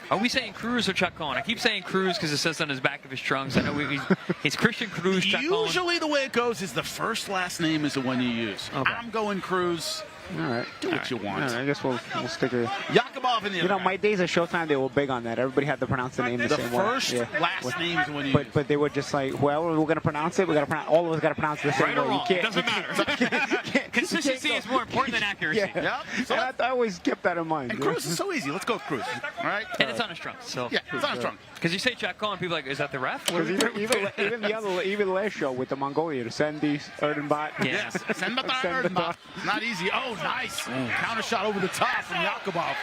Are we saying Cruz or Chacon? I keep saying Cruz because it says on his back of his trunks. I know it's Christian Cruz, Chacon. Usually the way it goes is the first last name is the one you use. Okay. I'm going Cruz. All right. Do what you want. All right, I guess we'll stick with Yakubov in the other my days at Showtime, they were big on that. Everybody had to pronounce the name the same way. The first last name is when you use. But they were just like, whoever we're going to pronounce it, all of us got to pronounce it the same right way. Or wrong. You It doesn't matter. Consistency is more important than accuracy. Yeah. So I always kept that in mind. And Cruz is so easy. Let's go with Cruz. All right? And it's on his trunks. So. Yeah, it's on his trunks. Because you say Chacon, people are like, is that the ref? Even the last show with the Mongolia, the Sendi, Erdenbot. Yes, Senbatar Erdenbot. Not easy. Oh, nice. Counter shot over the top from Yakubov.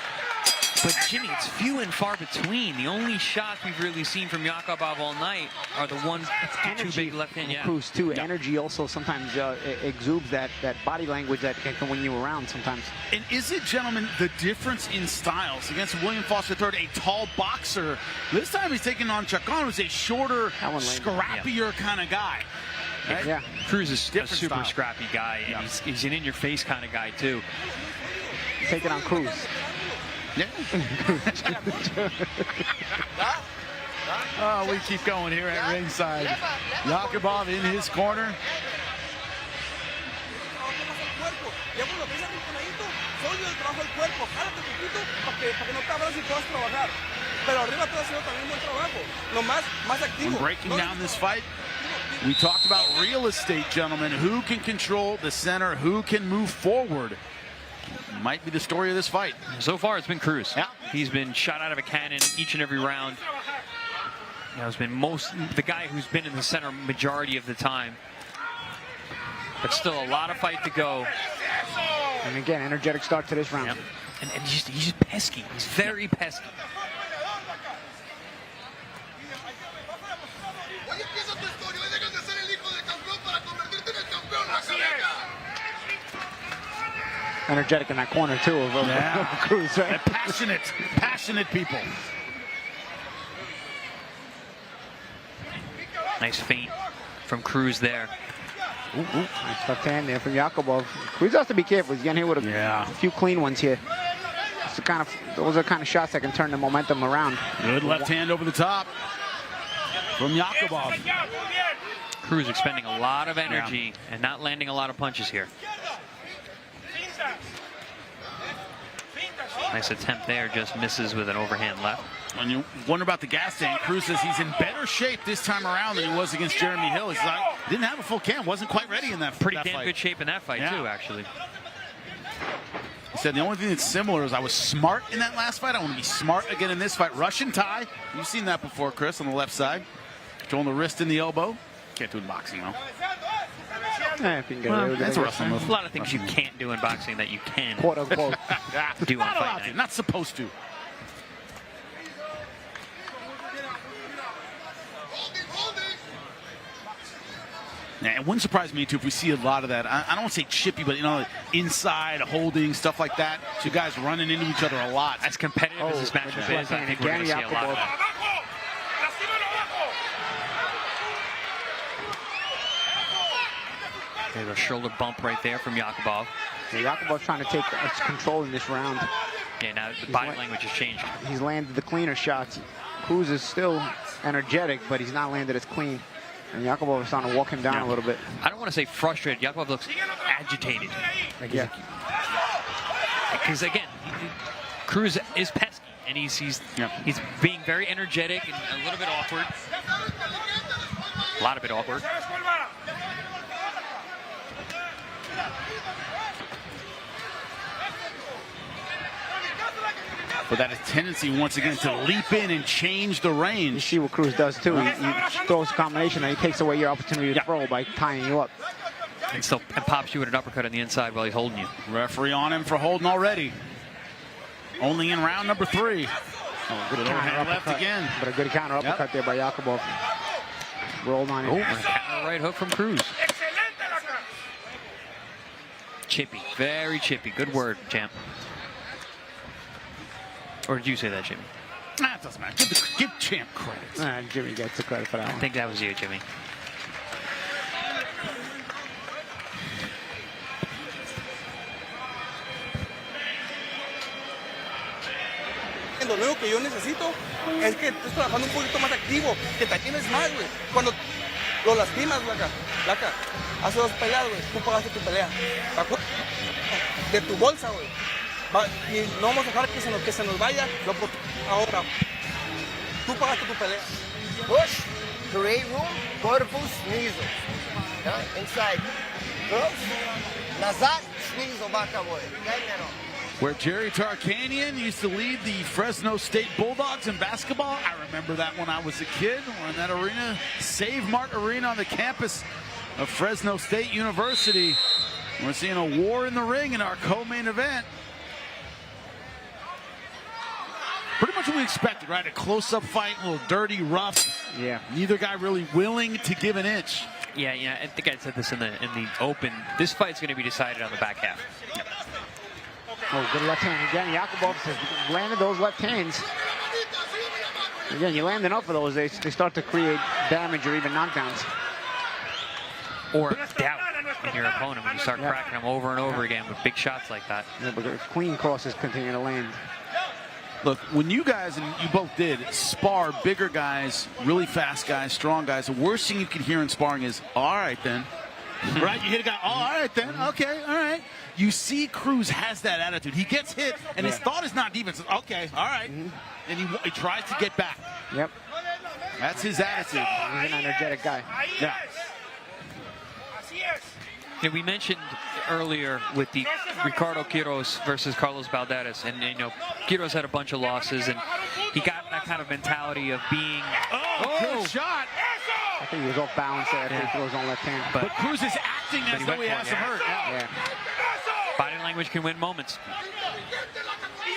But Jimmy, it's few and far between. The only shots we've really seen from Yakubov all night are the ones two big left hand. Yeah. Cruz too. Energy also sometimes exudes that body language that can win you around sometimes. And is it, gentlemen, the difference in styles against William Foster III, a tall boxer? This time he's taking on Chacon, who's a shorter, scrappier kind of guy. Right? Yeah. Cruz is a super style. scrappy guy, and he's an in-your-face kind of guy too. Taking on Cruz. Yeah. Oh, we keep going here at ringside. Yakubov in his corner. When breaking down this fight, we talked about real estate, gentlemen. Who can control the center? Who can move forward? Might be the story of this fight. So far, it's been Cruz. Yeah. He's been shot out of a cannon each and every round. It's been the guy who's been in the center majority of the time. But still a lot of fight to go. And again, energetic start to this round. Yep. And he's just pesky. He's very pesky. Energetic in that corner too of Cruz, right? Passionate people. Nice feint from Cruz there. Nice left hand there from Yakubov. Cruz has to be careful. He's getting hit with a few clean ones here. Those are the kind of shots that can turn the momentum around. Good left hand over the top from Yakubov. Cruz expending a lot of energy and not landing a lot of punches here. Nice attempt there, just misses with an overhand left. When you wonder about the gas tank, Cruz says he's in better shape this time around than he was against Jeremy Hill. He's like, didn't have a full cam, wasn't quite ready in that Pretty that damn fight. good shape in that fight too, actually. He said the only thing that's similar is I was smart in that last fight. I want to be smart again in this fight. Russian tie. You've seen that before, Chris, on the left side. Controlling the wrist and the elbow. Can't do it in boxing, though. If you can get away with That's it. a wrestling move. A lot of things you can't do in boxing that you can Quote unquote. do on Not fight allowed to, night. not supposed to. Yeah, it wouldn't surprise me too if we see a lot of that. I don't want to say chippy, but inside holding stuff like that. Two guys running into each other a lot. As competitive as this matchup is, I think we're going to see a lot of that. There's a shoulder bump right there from Yakubov. Yeah, Yakubov's trying to take control in this round. Yeah, now the body language has changed. He's landed the cleaner shots. Cruz is still energetic, but he's not landed as clean. And Yakubov is starting to walk him down a little bit. I don't want to say frustrated. Yakubov looks agitated. Because again, Cruz is pesky, and he's being very energetic and a little bit awkward. A lot of bit awkward. But that is tendency once again to leap in and change the range. You see what Cruz does too. He throws a combination and he takes away your opportunity to throw by tying you up. And pops you with an uppercut on the inside while he's holding you. Referee on him for holding already. Only in round number 3. Good counter left again. But a good counter uppercut there by Yakubov. Rolled on him. Oh, counter right hook from Cruz. Chippy, very chippy. Good word, champ. Or did you say that, Jimmy? Nah, it doesn't matter. Give champ credit. Jimmy gets the credit for that one. I think that was you, Jimmy. Lo único que yo necesito es que estés trabajando un poquito más activo, que te tienes más, güey. Cuando lo lastimas, Laca, hace 2 peleas, güey, tú pagaste tu pelea. De tu bolsa, güey. Y no vamos a dejar que se nos vaya ahora. Tú pagaste tu pelea. Push, create room, corpus, sneasel. Yeah, inside. Close. Nazad, sneasel, back away. Where Jerry Tarkanian used to lead the Fresno State Bulldogs in basketball. I remember that when I was a kid. We're in that arena, Save Mart Arena on the campus of Fresno State University. We're seeing a war in the ring in our co-main event. Pretty much what we expected, right? A close-up fight, a little dirty, rough. Yeah. Neither guy really willing to give an inch. Yeah, I think I said this in the open. This fight's going to be decided on the back half. Yep. Oh, good left hand again. Yakubov has landed those left hands. Again, you land enough of those, they start to create damage or even knockdowns. Or doubt in your opponent when you start cracking them over and over again with big shots like that. Yeah, but clean crosses continue to land. Look, when you guys, and you both did, spar bigger guys, really fast guys, strong guys, the worst thing you can hear in sparring is, all right then. Right? You hit a guy, oh, all right then, okay, all right. You see Cruz has that attitude. He gets hit, and his thought is not defense. Okay, all right. And he tries to get back. Yep. That's his attitude. He's an energetic guy. Yeah. Yeah, we mentioned earlier with the Ricardo Quiroz versus Carlos Balderas, and you know, Quiroz had a bunch of losses, and he got that kind of mentality of being. Oh, good shot! I think he was off balance there after he throws on left hand. But Cruz is acting as though he has him hurt. Yeah. Body language can win moments.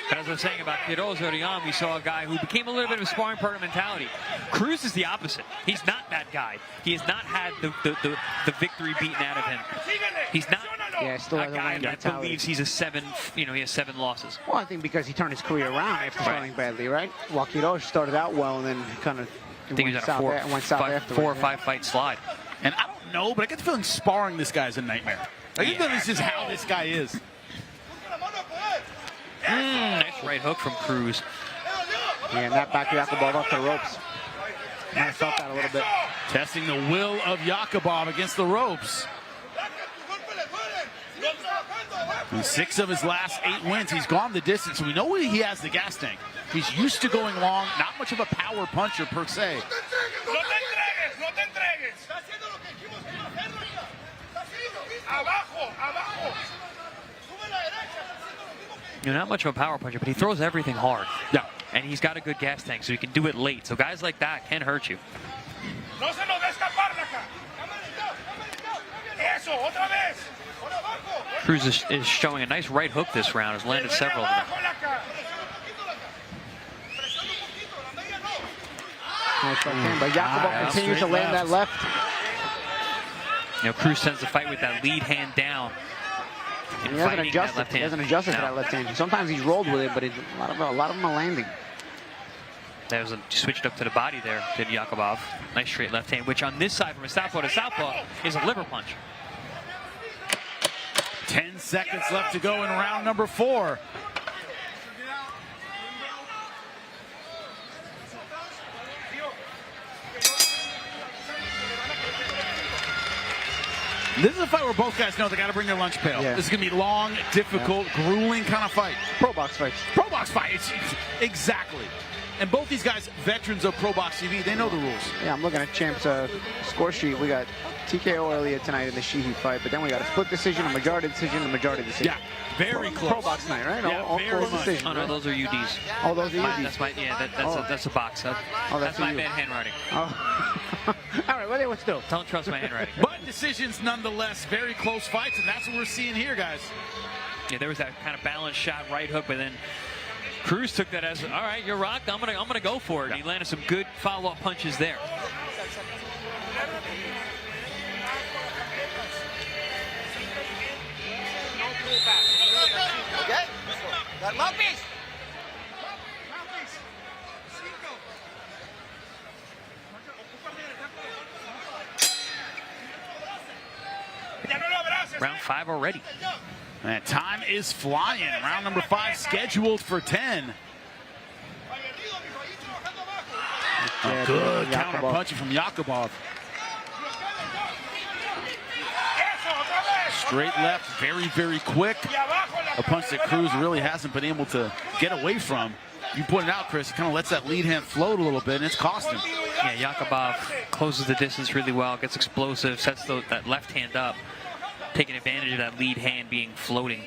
But as I was saying about Quiroz early on, we saw a guy who became a little bit of a sparring partner mentality. Cruz is the opposite. He's not that guy. He has not had the victory beaten out of him. He's not still a guy that believes he's a 7, he has 7 losses. Well, I think because he turned his career around after starting badly, right? While Quiroz started out well and then kind of went south 4 or 5 fight slide. And I don't know, but I get the feeling sparring this guy's a nightmare. I think this is how this guy is. Nice right hook from Cruz. Yeah, and that back Yakubov up the ropes. I felt that a little bit. Testing the will of Yakubov against the ropes. In 6 of his last 8 wins, he's gone the distance. We know he has the gas tank. He's used to going long, not much of a power puncher per se. You know, not much of a power puncher, but he throws everything hard. Yeah. And he's got a good gas tank, so he can do it late. So guys like that can hurt you. Cruz is showing a nice right hook this round. Has landed several of them. Nice right hand, but Yakubov continues to land that left. You know, Cruz tends to fight with that lead hand down. He hasn't adjusted. He hasn't adjusted to that left hand. Sometimes he's rolled with it, but a lot of them are landing. There was switched up to the body there, did Yakubov. Nice straight left hand, which on this side from a southpaw to southpaw is a liver punch. 10 seconds left to go in round number 4. This is a fight where both guys know they got to bring their lunch pail. Yeah. This is going to be long, difficult, grueling kind of fight. ProBox fights. ProBox fights. Exactly. And both these guys, veterans of ProBox TV, they know the rules. Yeah, I'm looking at Champ's score sheet. We got TKO earlier tonight in the Sheehy fight, but then we got a split decision, a majority decision, a majority decision. Yeah, very close. ProBox night, right? Yeah, all very close much. decisions. Oh, no, those are UDs. Oh, those are UDs. That's my, that's a box. That's my bad handwriting. Oh. All right, well, let's do. Don't trust my handwriting. But decisions nonetheless, very close fights, and that's what we're seeing here, guys. Yeah, there was that kind of balanced shot, right hook, but then Cruz took that as, all right, you're rocked. I'm gonna go for it. And he landed some good follow-up punches there. Mouthpiece. Round 5 already. And time is flying. Round number 5 scheduled for 10. A good counter punching from Yakubov. Straight left, very, very quick. A punch that Cruz really hasn't been able to get away from. You pointed out, Chris, it kind of lets that lead hand float a little bit, and it's cost him. Yeah, Yakubov closes the distance really well, gets explosive, sets that left hand up, taking advantage of that lead hand being floating.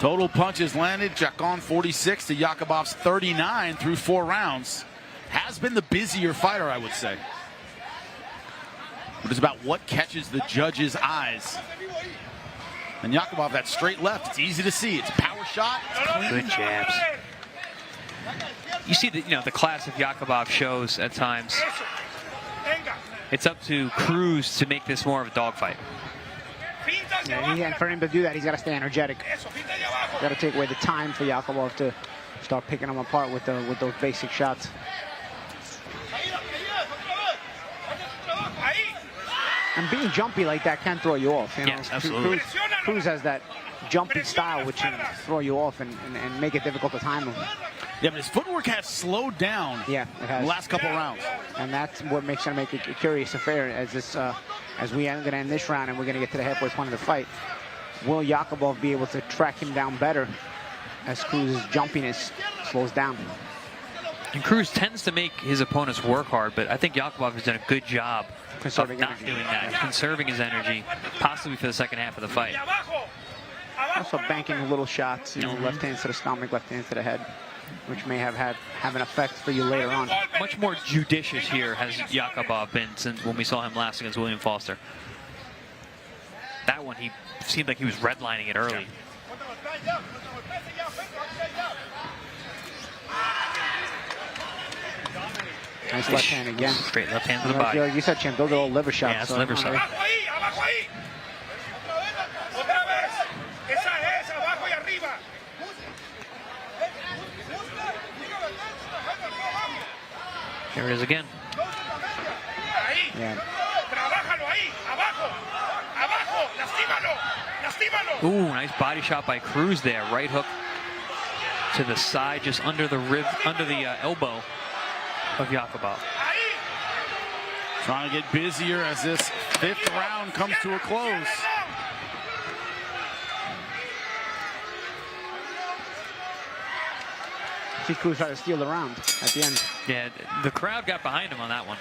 Total punches landed, Jacon 46 to Yakubov's 39 through 4 rounds. Has been the busier fighter, I would say. But it's about what catches the judge's eyes. And Yakubov, that straight left, it's easy to see. It's a power shot. It's clean. Good jabs. You see the class of Yakubov shows at times. It's up to Cruz to make this more of a dogfight. Yeah, and for him to do that, he's got to stay energetic. Got to take away the time for Yakubov to start picking him apart with those basic shots. And being jumpy like that can throw you off. You know? Yes, absolutely. Cruz has that jumpy style which can throw you off and make it difficult to time him. Yeah, but his footwork has slowed down. Yeah, it has. The last couple rounds. And that's what makes it make it a curious affair as we are going to end this round and we're going to get to the halfway point of the fight. Will Yakubov be able to track him down better as Cruz's jumpiness slows down? And Cruz tends to make his opponents work hard, but I think Yakubov has done a good job of not doing that, conserving his energy, possibly for the second half of the fight. Also banking little shots, left hand to the stomach, left hand to the head, which may have an effect for you later on. Much more judicious here has Yakubov been since when we saw him last against William Foster. That one, he seemed like he was redlining it early. Nice left hand again. Straight left hand to the body. Like you said, Champ, those are all liver shots. Yeah, that's liver shot. Here it is again. Yeah. Ooh, nice body shot by Cruz there. Right hook to the side, just under the rib, under the elbow of Yakubov. Trying to get busier as this 5th round comes to a close. See Cruz try to steal the round at the end. Yeah, the crowd got behind him on that one.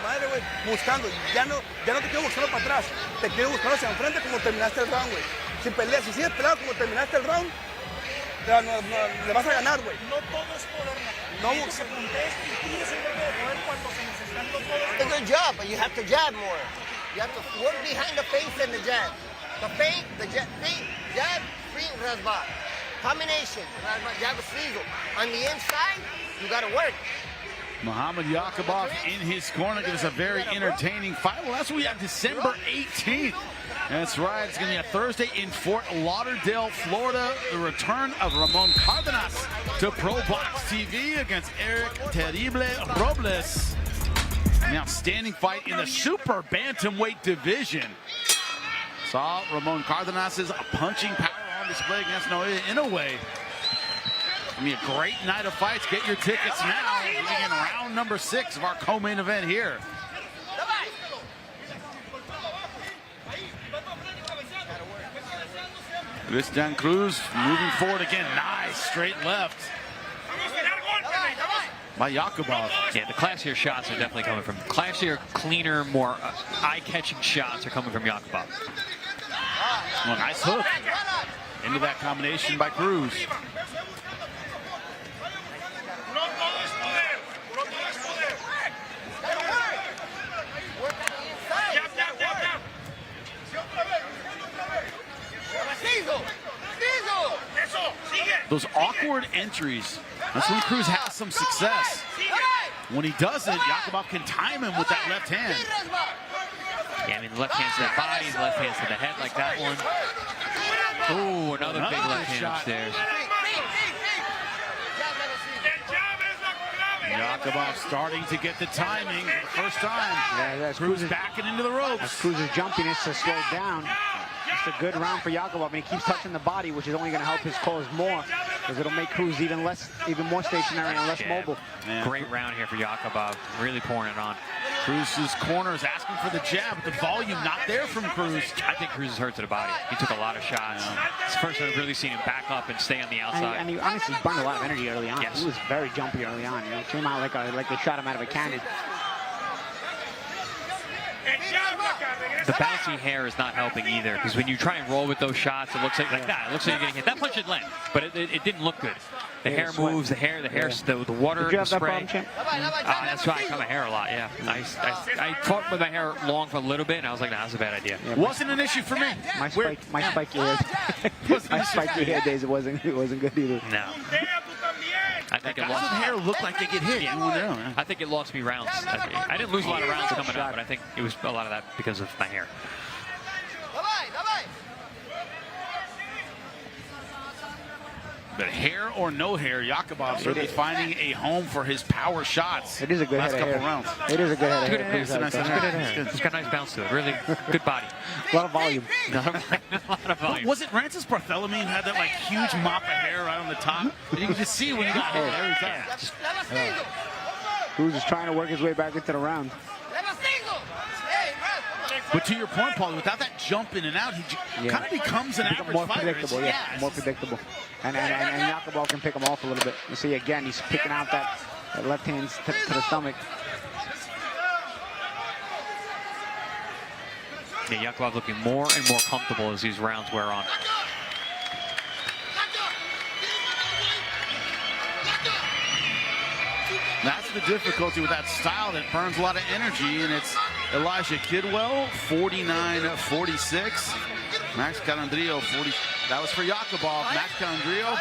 Madre, güey, buscando, ya no te quiero buscando para atrás, te quiero buscando hacia enfrente como terminaste el round, güey. Si peleas, si sigues peleando como terminaste el round, le vas a ganar, güey. No todo es poder, no, que se conteste y tienes el golpe de poder cuando se necesitan los poderes. A good job, but you have to jab more. You have to work behind the feint and the jab. The feint, the jab, feint, rasba. Combination, rasba, jab, sligo. On the inside, you got to work. Muhammad Yakubov in his corner gives us a very entertaining fight. Well, that's what we have December 18th. That's right. It's going to be a Thursday in Fort Lauderdale, Florida. The return of Ramon Cardenas to ProBox TV against Eric Terrible Robles. An outstanding fight in the super bantamweight division. Saw Ramon Cardenas's punching power on display against Inoue. It's going to be a great night of fights. Get your tickets now. We're in round number 6 of our co-main event here. Christian Cruz moving forward again. Nice straight left by Yakubov. Yeah, the classier shots are definitely coming from classier, cleaner, more eye-catching shots are coming from Yakubov. Well, nice hook into that combination by Cruz. awkward entries. That's when Cruz has some success. When he doesn't, Yakubov can time him with that left hand. Yeah, I mean, the left hand to the body, the left hand to the head like that one. Oh, another big left hand upstairs. Yakubov starting to get the timing for the first time. Yeah, Cruz backing into the ropes. As Cruz's jumpiness has slowed down. It's a good round for Yakubov, and he keeps touching the body, which is only going to help his cause more, because it'll make Cruz even more stationary and less mobile. Great round here for Yakubov, really pouring it on. Cruz's corner is asking for the jab, but the volume not there from Cruz. I think Cruz is hurt to the body. He took a lot of shots. It's the first time I've really seen him back up and stay on the outside. And he honestly burned a lot of energy early on. Yes. He was very jumpy early on. You know, came out like they shot him out of a cannon. The bouncy hair is not helping either, because when you try and roll with those shots, it looks like that. It looks like you're getting hit. That punch did land, but it didn't look good. The hair moves, the water, Did you have the that spray. problem, Champ? That's why I cut my hair a lot. Yeah, I fought with my hair long for a little bit, and I was like, nah, that's a bad idea. Yeah, wasn't an issue for me. My spiky hair days, it wasn't good either. No. I think it lost. Hair look like they get hit. Yeah. I think it lost me rounds. I didn't lose a lot of rounds coming up, but I think it was a lot of that because of my hair. But hair or no hair, Yakubov certainly finding a home for his power shots. It is a good last head of couple hair. rounds. It is a good head of hair. It's a nice head. It's got a nice bounce to it. Really good body. A lot of volume. A lot of volume. Was it Rancis Bartholomew had that like huge mop of hair right on the top? And you can just see when he got hit every time. Cruz is trying to work his way back into the round. But to your point, Paulo, without that jump in and out, he kind of becomes an average more fighter. predictable, more predictable. And Yakubov can pick him off a little bit. You see, again, he's picking out that left hand to the stomach. Yeah, Yakubov looking more and more comfortable as these rounds wear on. That's the difficulty with that style that burns a lot of energy, and it's Elijah Kidwell, 49-46. Max Calandrillo, 40. That was for Yakubov. Max Calandrillo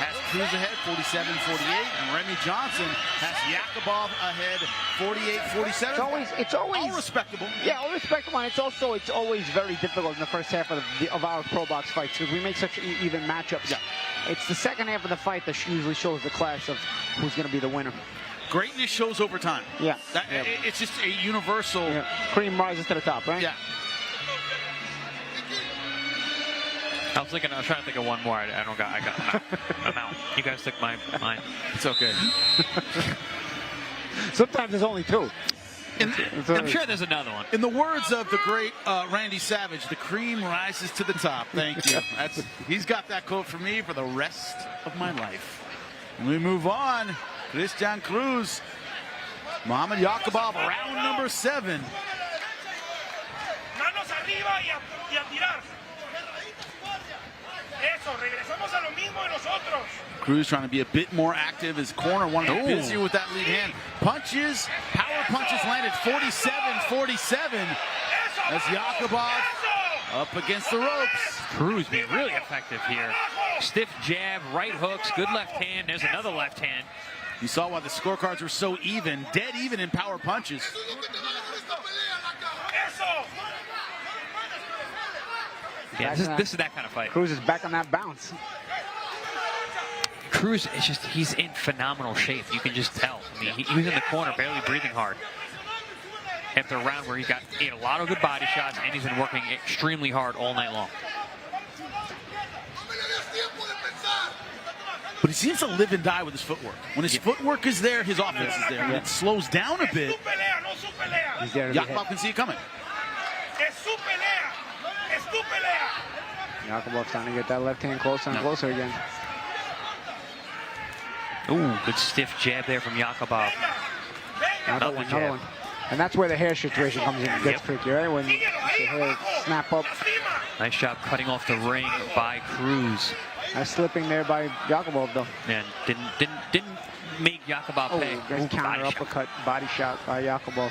has Cruz ahead, 47-48, and Remy Johnson has Yakubov ahead, 48-47. It's always all respectable. Yeah, all respectable, and it's always very difficult in the first half of our ProBox fights because we make such even matchups. Yeah. It's the second half of the fight that usually shows the class of who's going to be the winner. Greatness shows over time. Yeah. It's just a universal. Yeah. Cream rises to the top, right? Yeah. I was trying to think of one more. I got I'm out. You guys took mine. It's okay. Sometimes there's only two. I'm sure there's another one. In the words of the great Randy Savage, the cream rises to the top. Thank you. He's got that quote for me for the rest of my life. And we move on. Christian Cruz, Muhammad Yakubov, round number 7. Manos arriba y a tirar. Eso, regresamos a lo mismo de nosotros. Cruz trying to be a bit more active. His corner wanted to be busier with that lead hand. Punches, power punches landed 47-47 as Yakubov up against the ropes. Cruz being really effective here. Stiff jab, right hooks, good left hand. There's another left hand. You saw why the scorecards were so even, dead even in power punches. Yeah, this is that kind of fight. Cruz is back on that bounce. Cruz is he's in phenomenal shape. You can just tell. I mean, he was in the corner, barely breathing hard. After a round where he ate a lot of good body shots, and he's been working extremely hard all night long. But he seems to live and die with his footwork. When his footwork is there, his offense is there. When it slows down a bit, he's there to be hit. Yakubov can see it coming. Yakubov's trying to get that left hand closer and closer again. Ooh, good stiff jab there from Yakubov. Another one. And that's where the hair situation comes in. It gets tricky, right? When the hair snap up. Nice job cutting off the ring by Cruz. Nice slipping there by Yakubov, though. And didn't make Yakubov pay. Nice counter uppercut body shot by Yakubov.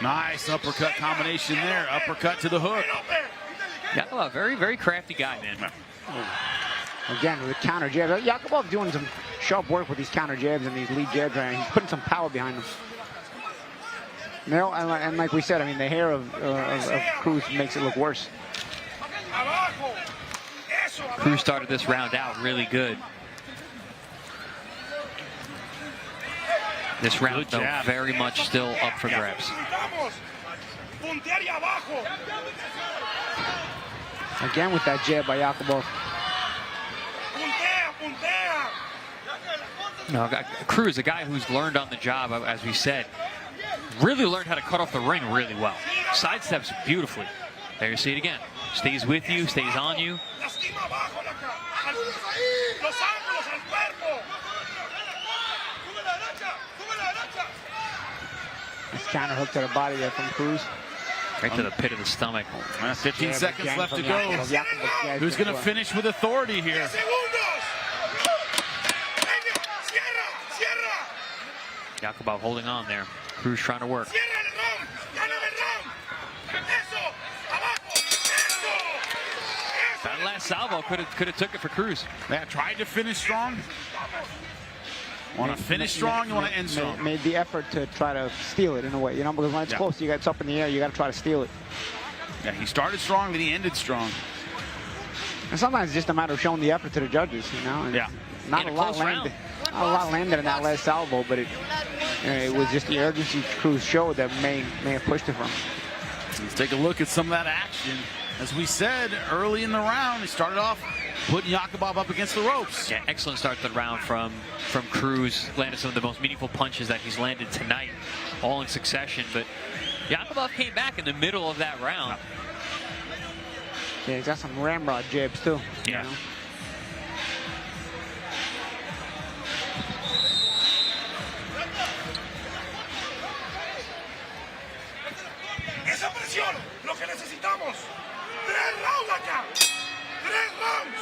Nice uppercut combination there. Uppercut to the hook. Yakubov, very, very crafty guy, man. Again, with counter jabs. Yakubov doing some sharp work with these counter jabs and these lead jabs, and he's putting some power behind them. No, and like we said, I mean, the hair of Cruz makes it look worse. Cruz started this round out really good. This round, though, very much still up for grabs. Again with that jab by Yakubov. No, Cruz, a guy who's learned on the job, as we said, really learned how to cut off the ring really well. Sidesteps beautifully. There you see it again. Stays with you, stays on you. Nice counter hook to the body there from Cruz. Right to the pit of the stomach. 15 seconds left to go. Who's going to finish with authority here? Yakubov holding on there. Cruz trying to work. That last salvo could have took it for Cruz. Yeah, tried to finish strong. Want to finish strong, you want to end strong. Made the effort to try to steal it in a way, you know, because when it's close, it's up in the air, you got to try to steal it. Yeah, he started strong, then he ended strong. And sometimes it's just a matter of showing the effort to the judges, you know. And not a lot landed. Not a lot landed in that last salvo, but it was just the urgency Cruz showed that may have pushed it from him. Let's take a look at some of that action. As we said early in the round, he started off putting Yakubov up against the ropes. Yeah, excellent start to the round from Cruz. Landed some of the most meaningful punches that he's landed tonight, all in succession. But Yakubov came back in the middle of that round. Yeah, he's got some ramrod jabs too. Yeah. You know? Esa presión, lo que necesitamos. 3 rounds acá. 3 rounds.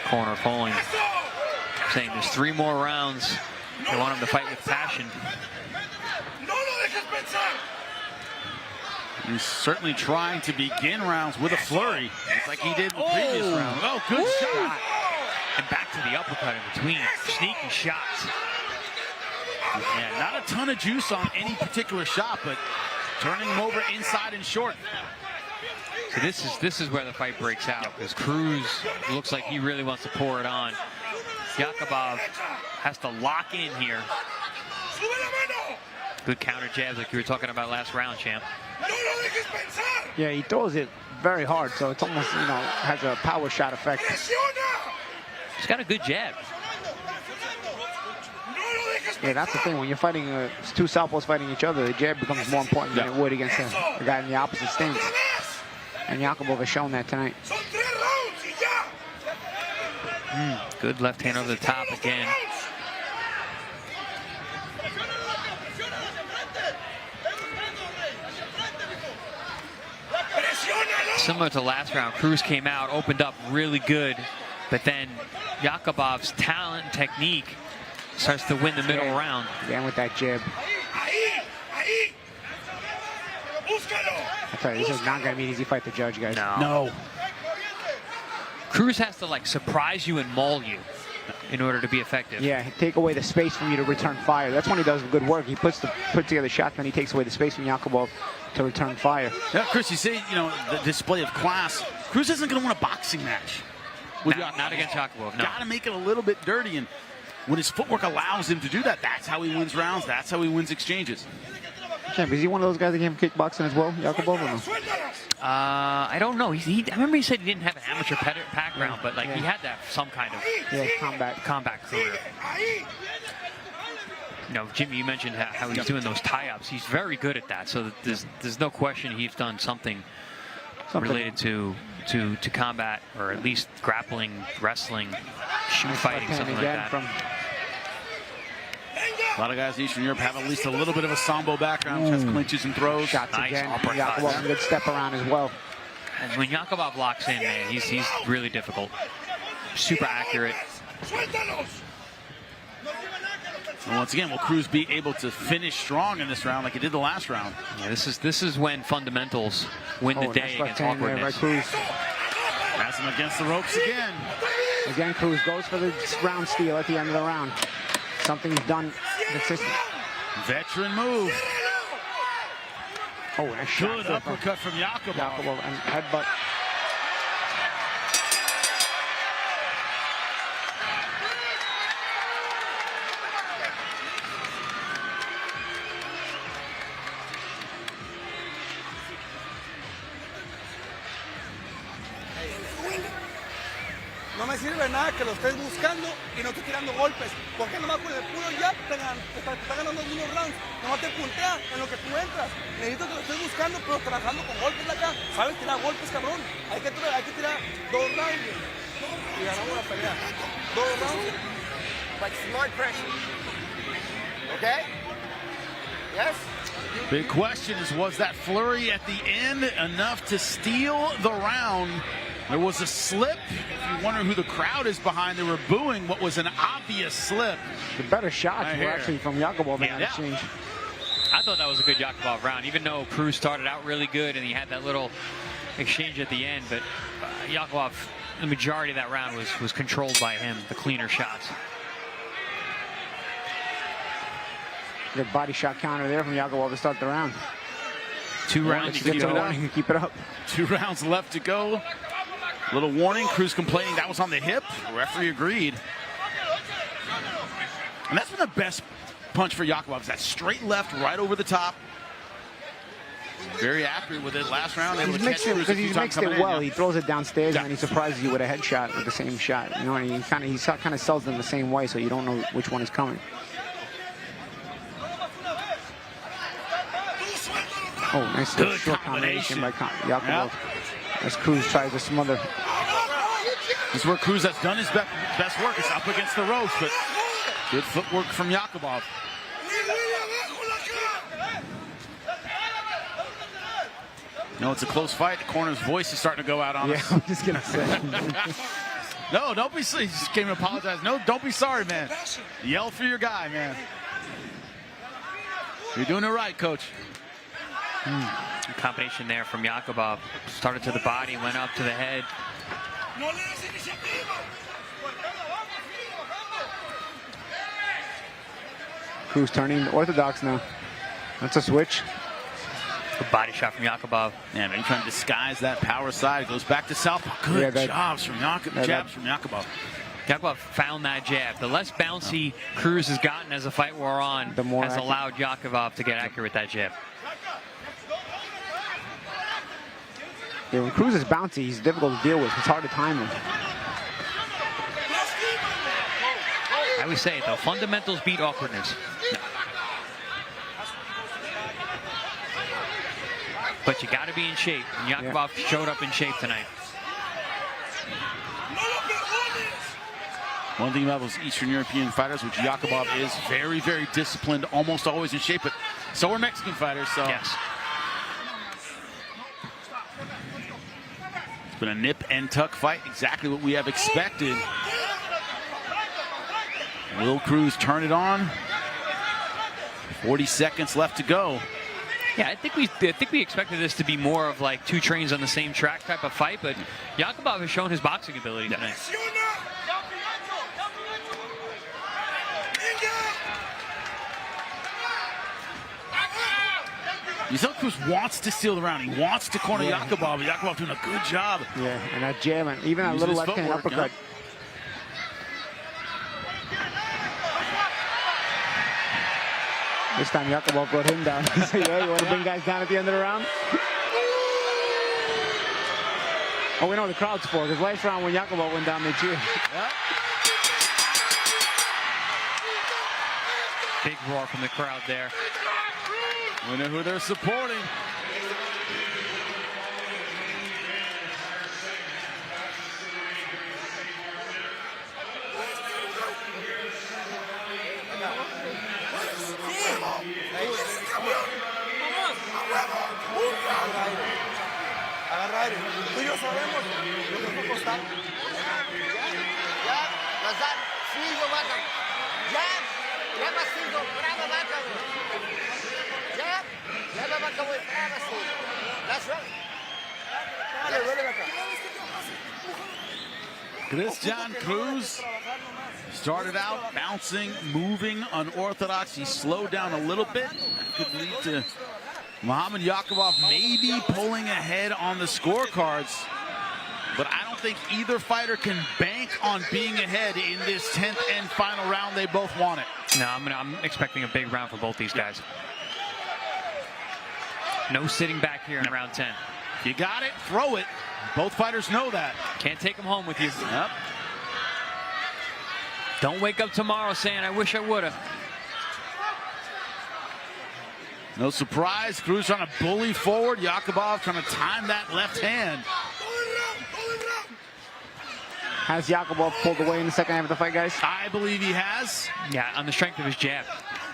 Corner calling, saying there's 3 more rounds. They want him to fight with passion. No lo dejes pensar. He's certainly trying to begin rounds with a flurry, just like he did in the previous round. Oh, good shot. And back to the uppercut in between. Sneaky shots. Yeah, not a ton of juice on any particular shot, but turning him over inside and short. So this is where the fight breaks out, because Cruz looks like he really wants to pour it on. Yakubov has to lock in here. Good counter jabs like you were talking about last round, champ. Yeah, he throws it very hard, so it's almost, you know, has a power shot effect. He's got a good jab. Yeah, that's the thing. When you're fighting 2 southpaws fighting each other, the jab becomes more important than it would against a guy in the opposite stance. And Yakubov has shown that tonight. Good left hand over the top again. Similar to last round, Cruz came out, opened up really good, but then Yakubov's talent and technique starts to win the middle round. Again with that jab. I tell you, this is not going to be an easy fight to judge, guys. No. Cruz has to like surprise you and maul you in order to be effective. Yeah, take away the space from you to return fire. That's when he does good work. He puts together shots, then he takes away the space from Yakubov to return fire. Yeah, Chris, you say, you know, the display of class. Cruz isn't going to win a boxing match. Not against Yakubov, no. Got to make it a little bit dirty, and when his footwork allows him to do that, that's how he wins rounds. That's how he wins exchanges. Champ, is he one of those guys that came from kickboxing as well, Yakubov, or no? I don't know. I remember he said he didn't have an amateur background, but like he had that some kind of combat career. You know, Jimmy, you mentioned how he's doing those tie-ups. He's very good at that. So there's no question he's done something related to combat, or at least grappling, wrestling, fighting, something like that. A lot of guys in Eastern Europe have at least a little bit of a sambo background, chest clinches and throws. Shots again. Yakubov, good step around as well. And when Yakubov locks in, man, he's really difficult. Super accurate. And once again, will Cruz be able to finish strong in this round like he did the last round? Yeah, this is when fundamentals win the day against awkwardness. Has him against the ropes again. Again, Cruz goes for the round steal at the end of the round. Something he's done consistent. Veteran move. Oh, nice shot. Good uppercut from Yakubov. And headbutt. No me sirve nada que lo estés buscando y no estés tirando golpes. Porque nomás con el puro jab te está ganando algunos rounds. Nomás te puntea en lo que tú entras. Necesito que lo estés buscando, pero trabajando con golpes de acá. Sabes tirar golpes, cabrón. Hay que tirar 2 rounds. Y ganamos la pelea. 2 rounds. But smart pressure. Okay? Yes? Big question is, was that flurry at the end enough to steal the round? There was a slip. If you wonder who the crowd is behind, they were booing what was an obvious slip. The better shots were actually from Yakubov in that exchange. I thought that was a good Yakubov round, even though Cruz started out really good and he had that little exchange at the end. But Yakubov, the majority of that round was controlled by him, the cleaner shots. Good body shot counter there from Yakubov to start the round. 2 rounds to go. Keep it up. 2 rounds left to go. Little warning, Cruz complaining that was on the hip. The referee agreed. And that's been the best punch for Yakubov, is that straight left right over the top. Very accurate with it last round. He's mixed it because he's mixed it well. He throws it downstairs and then he surprises you with a headshot with the same shot. You know, and he kind of sells them the same way, so you don't know which one is coming. Oh, nice short combination by Yakubov. Yep. As Cruz tries to smother. This is where Cruz has done his best work. It's up against the ropes, but good footwork from Yakubov. No, it's a close fight. The corner's voice is starting to go out on us. Yeah, I'm just going to say. No, don't be sorry. He just came to apologize. No, don't be sorry, man. Yell for your guy, man. You're doing it right, coach. A combination there from Yakubov. Started to the body, went up to the head. Cruz turning orthodox now. That's a switch. A body shot from Yakubov. Yeah, maybe trying to disguise that power side. Goes back to southpaw. Good jabs from Yakubov. Yakubov found that jab. The less bouncy Cruz has gotten as the fight wore on, the more has allowed Yakubov to get accurate with that jab. Yeah, when Cruz is bouncy, he's difficult to deal with. It's hard to time him. I always say it, though. Fundamentals beat awkwardness. No. But you got to be in shape. And Yakubov showed up in shape tonight. One thing about those Eastern European fighters, which Yakubov is very, very disciplined, almost always in shape, but so are Mexican fighters. So. Yes. It's been a nip and tuck fight, exactly what we have expected. Will Cruz turn it on? 40 seconds left to go. Yeah, I think we expected this to be more of like 2 trains on the same track type of fight, but Yakubov has shown his boxing ability tonight. You saw Cruz wants to steal the round. He wants to corner Yakubov, but Yakubov doing a good job. Yeah, and that jab, and even that little left-hand uppercut. This time Yakubov brought him down. He said, yeah, you want to bring guys down at the end of the round? Oh, we know what the crowd's for, because last round when Yakubov went down, they cheered. Big roar from the crowd there. We know who they're supporting. Agarra aire. Tú y yo sabemos lo que fue costar. Jab, lanzar, sigo, vaca. Jab, jab, sigo, brava, vaca. Jab, jab, vaca, güey, brava, sigo. That's right. Christian Cruz started out bouncing, moving, unorthodox. He slowed down a little bit. Could lead to Muhammad Yakubov maybe pulling ahead on the scorecards. But I don't think either fighter can bank on being ahead in this 10th and final round. They both want it. No, I'm expecting a big round for both these guys. No sitting back here in round 10. If you got it, throw it. Both fighters know that. Can't take them home with you. Yep. Don't wake up tomorrow saying, I wish I would have. No surprise. Cruz trying to bully forward. Yakubov trying to time that left hand. Has Yakubov pulled away in the second half of the fight, guys? I believe he has. Yeah, on the strength of his jab.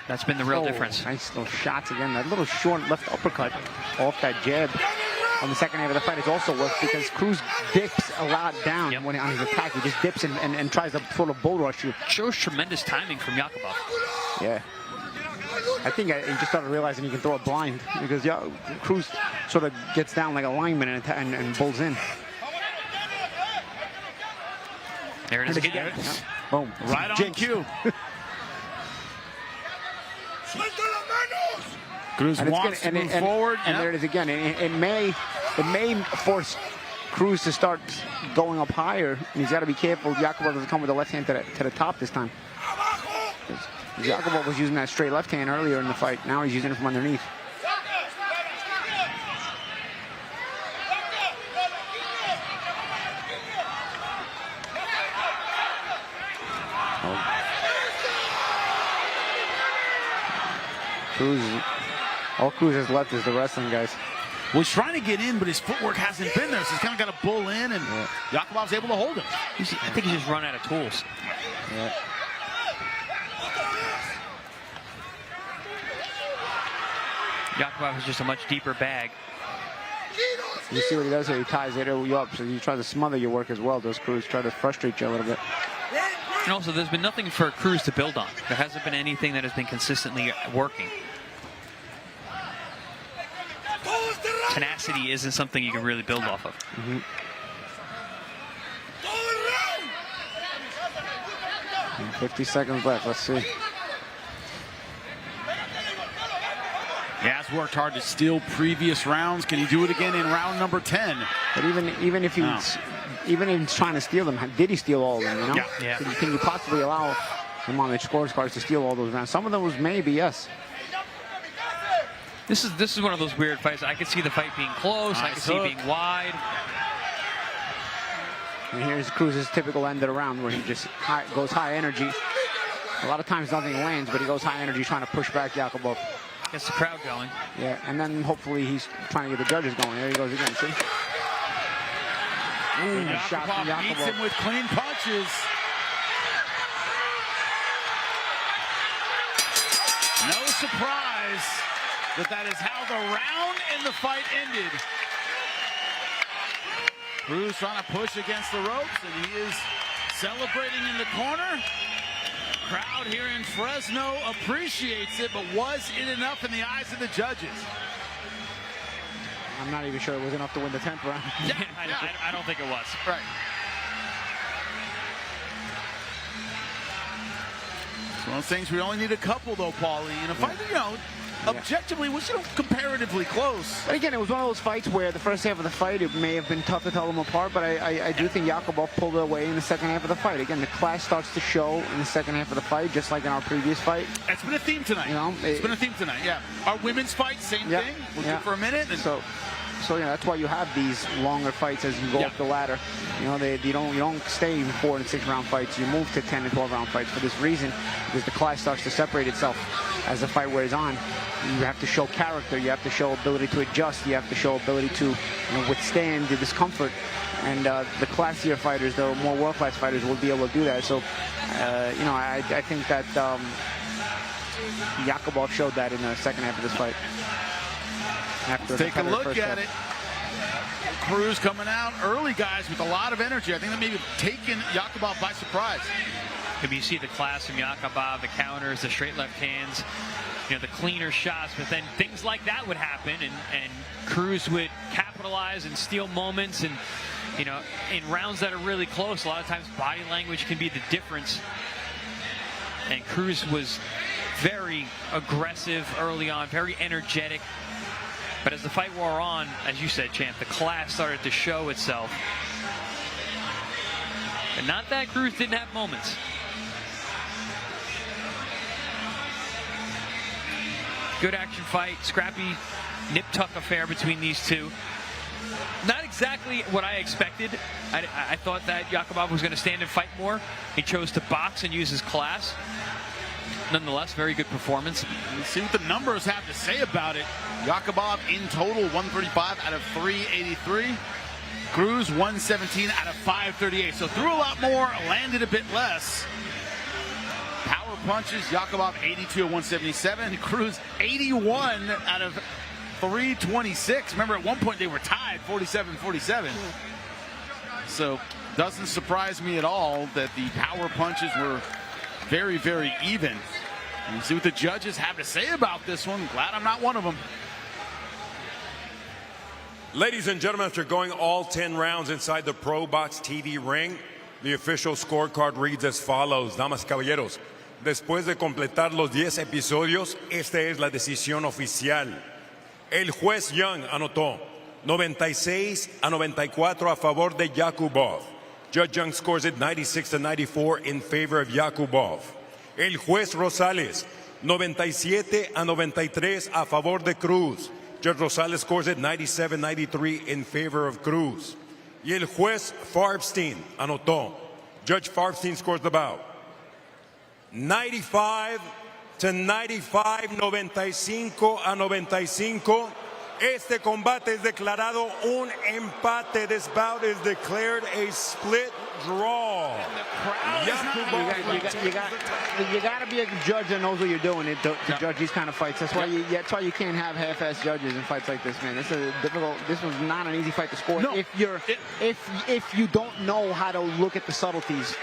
That's been the real difference. Nice little shots again. That little short left uppercut off that jab on the second half of the fight has also worked because Cruz dips a lot down when on his attack. He just dips and tries to sort of bull rush you. Shows tremendous timing from Yakubov. Yeah. I think he just started realizing he can throw it blind because Cruz sort of gets down like a lineman and bulls in. There it is again. Boom. Right on cue. Cruz wants to move forward. And there it is again. It may force Cruz to start going up higher. And he's got to be careful. Yakubov doesn't come with the left hand to the top this time. Yakubov was using that straight left hand earlier in the fight. Now he's using it from underneath. All Cruz has left is the wrestling, guys. Well, he's trying to get in, but his footwork hasn't been there, so he's kind of got to bull in, and Yakubov's able to hold him. I think he's just run out of tools. Yeah. Yakubov has just a much deeper bag. You see what he does here? He ties it you up, so you try to smother your work as well. Does Cruz try to frustrate you a little bit? And also, there's been nothing for Cruz to build on. There hasn't been anything that has been consistently working. Tenacity isn't something you can really build off of. 50 seconds left. Let's see. He has worked hard to steal previous rounds. Can he do it again in round number 10? But even if he's trying to steal them, did he steal all of them? You know? Yeah. Can you possibly allow him on the scorecards to steal all those rounds? Some of them was maybe yes. This is one of those weird fights. I could see the fight being close. I could see it being wide. And here's Cruz's typical end of the round where he just goes high energy. A lot of times nothing lands, but he goes high energy trying to push back Yakubov. Gets the crowd going. Yeah, and then hopefully he's trying to get the judges going. There he goes again, see? Ooh, shot from Yakubov beats him with clean punches. No surprise that is how the round and the fight ended. Cruz trying to push against the ropes, and he is celebrating in the corner. Crowd here in Fresno appreciates it, but was it enough in the eyes of the judges? I'm not even sure it was enough to win the 10th round. I don't think it was. Right. It's one of those things we only need a couple, though, Paulie. In a fight, objectively was comparatively close. But again, it was one of those fights where the first half of the fight, it may have been tough to tell them apart, but I do think Yakubov pulled it away in the second half of the fight. Again, the class starts to show in the second half of the fight, just like in our previous fight. It's been a theme tonight. It's been a theme tonight, yeah. Our women's fight, same thing. We'll do for a minute. And So that's why you have these longer fights as you go up the ladder. You don't stay in 4 and 6 round fights. You move to 10 and 12 round fights for this reason, because the class starts to separate itself as the fight wears on. You have to show character. You have to show ability to adjust. You have to show ability to withstand the discomfort. And the classier fighters, the more world-class fighters, will be able to do that. So, I think that Yakubov showed that in the second half of this fight. Let's take a look at it. Cruz coming out early, guys, with a lot of energy. I think that maybe taken Yakubov by surprise. Maybe you see the class from Yakubov, the counters, the straight left hands, the cleaner shots, but then things like that would happen, and Cruz would capitalize and steal moments, and in rounds that are really close, a lot of times body language can be the difference. And Cruz was very aggressive early on, very energetic. But as the fight wore on, as you said, Champ, the class started to show itself. And not that Cruz didn't have moments. Good action fight, scrappy nip-tuck affair between these two. Not exactly what I expected. I thought that Yakubov was going to stand and fight more. He chose to box and use his class. Nonetheless, very good performance. Let's see what the numbers have to say about it. Yakubov in total 135 out of 383. Cruz 117 out of 538. So threw a lot more, landed a bit less. Power punches, Yakubov 82 of 177. Cruz 81 out of 326. Remember, at one point they were tied 47-47. So doesn't surprise me at all that the power punches were very, very even. We'll see what the judges have to say about this one. Glad I'm not one of them. Ladies and gentlemen, after going all 10 rounds inside the ProBox TV ring, the official scorecard reads as follows. Damas y caballeros, después de completar los 10 episodios, esta es la decisión oficial. El juez Young anotó 96-94 a favor de Yakubov. Judge Young scores it 96-94 in favor of Yakubov. El juez Rosales 97-93 a favor de Cruz. Judge Rosales scores it 97-93 in favor of Cruz. Y el juez Farbstein anotó. Judge Farbstein scores the bout 95-95, 95-95. Este combate es declarado un empate. This bout is declared a split draw. You got to be a judge that knows what you're doing to judge these kind of fights. That's why you can't have half-ass judges in fights like this, man. This is difficult. This was not an easy fight to score. No. If you don't know how to look at the subtleties.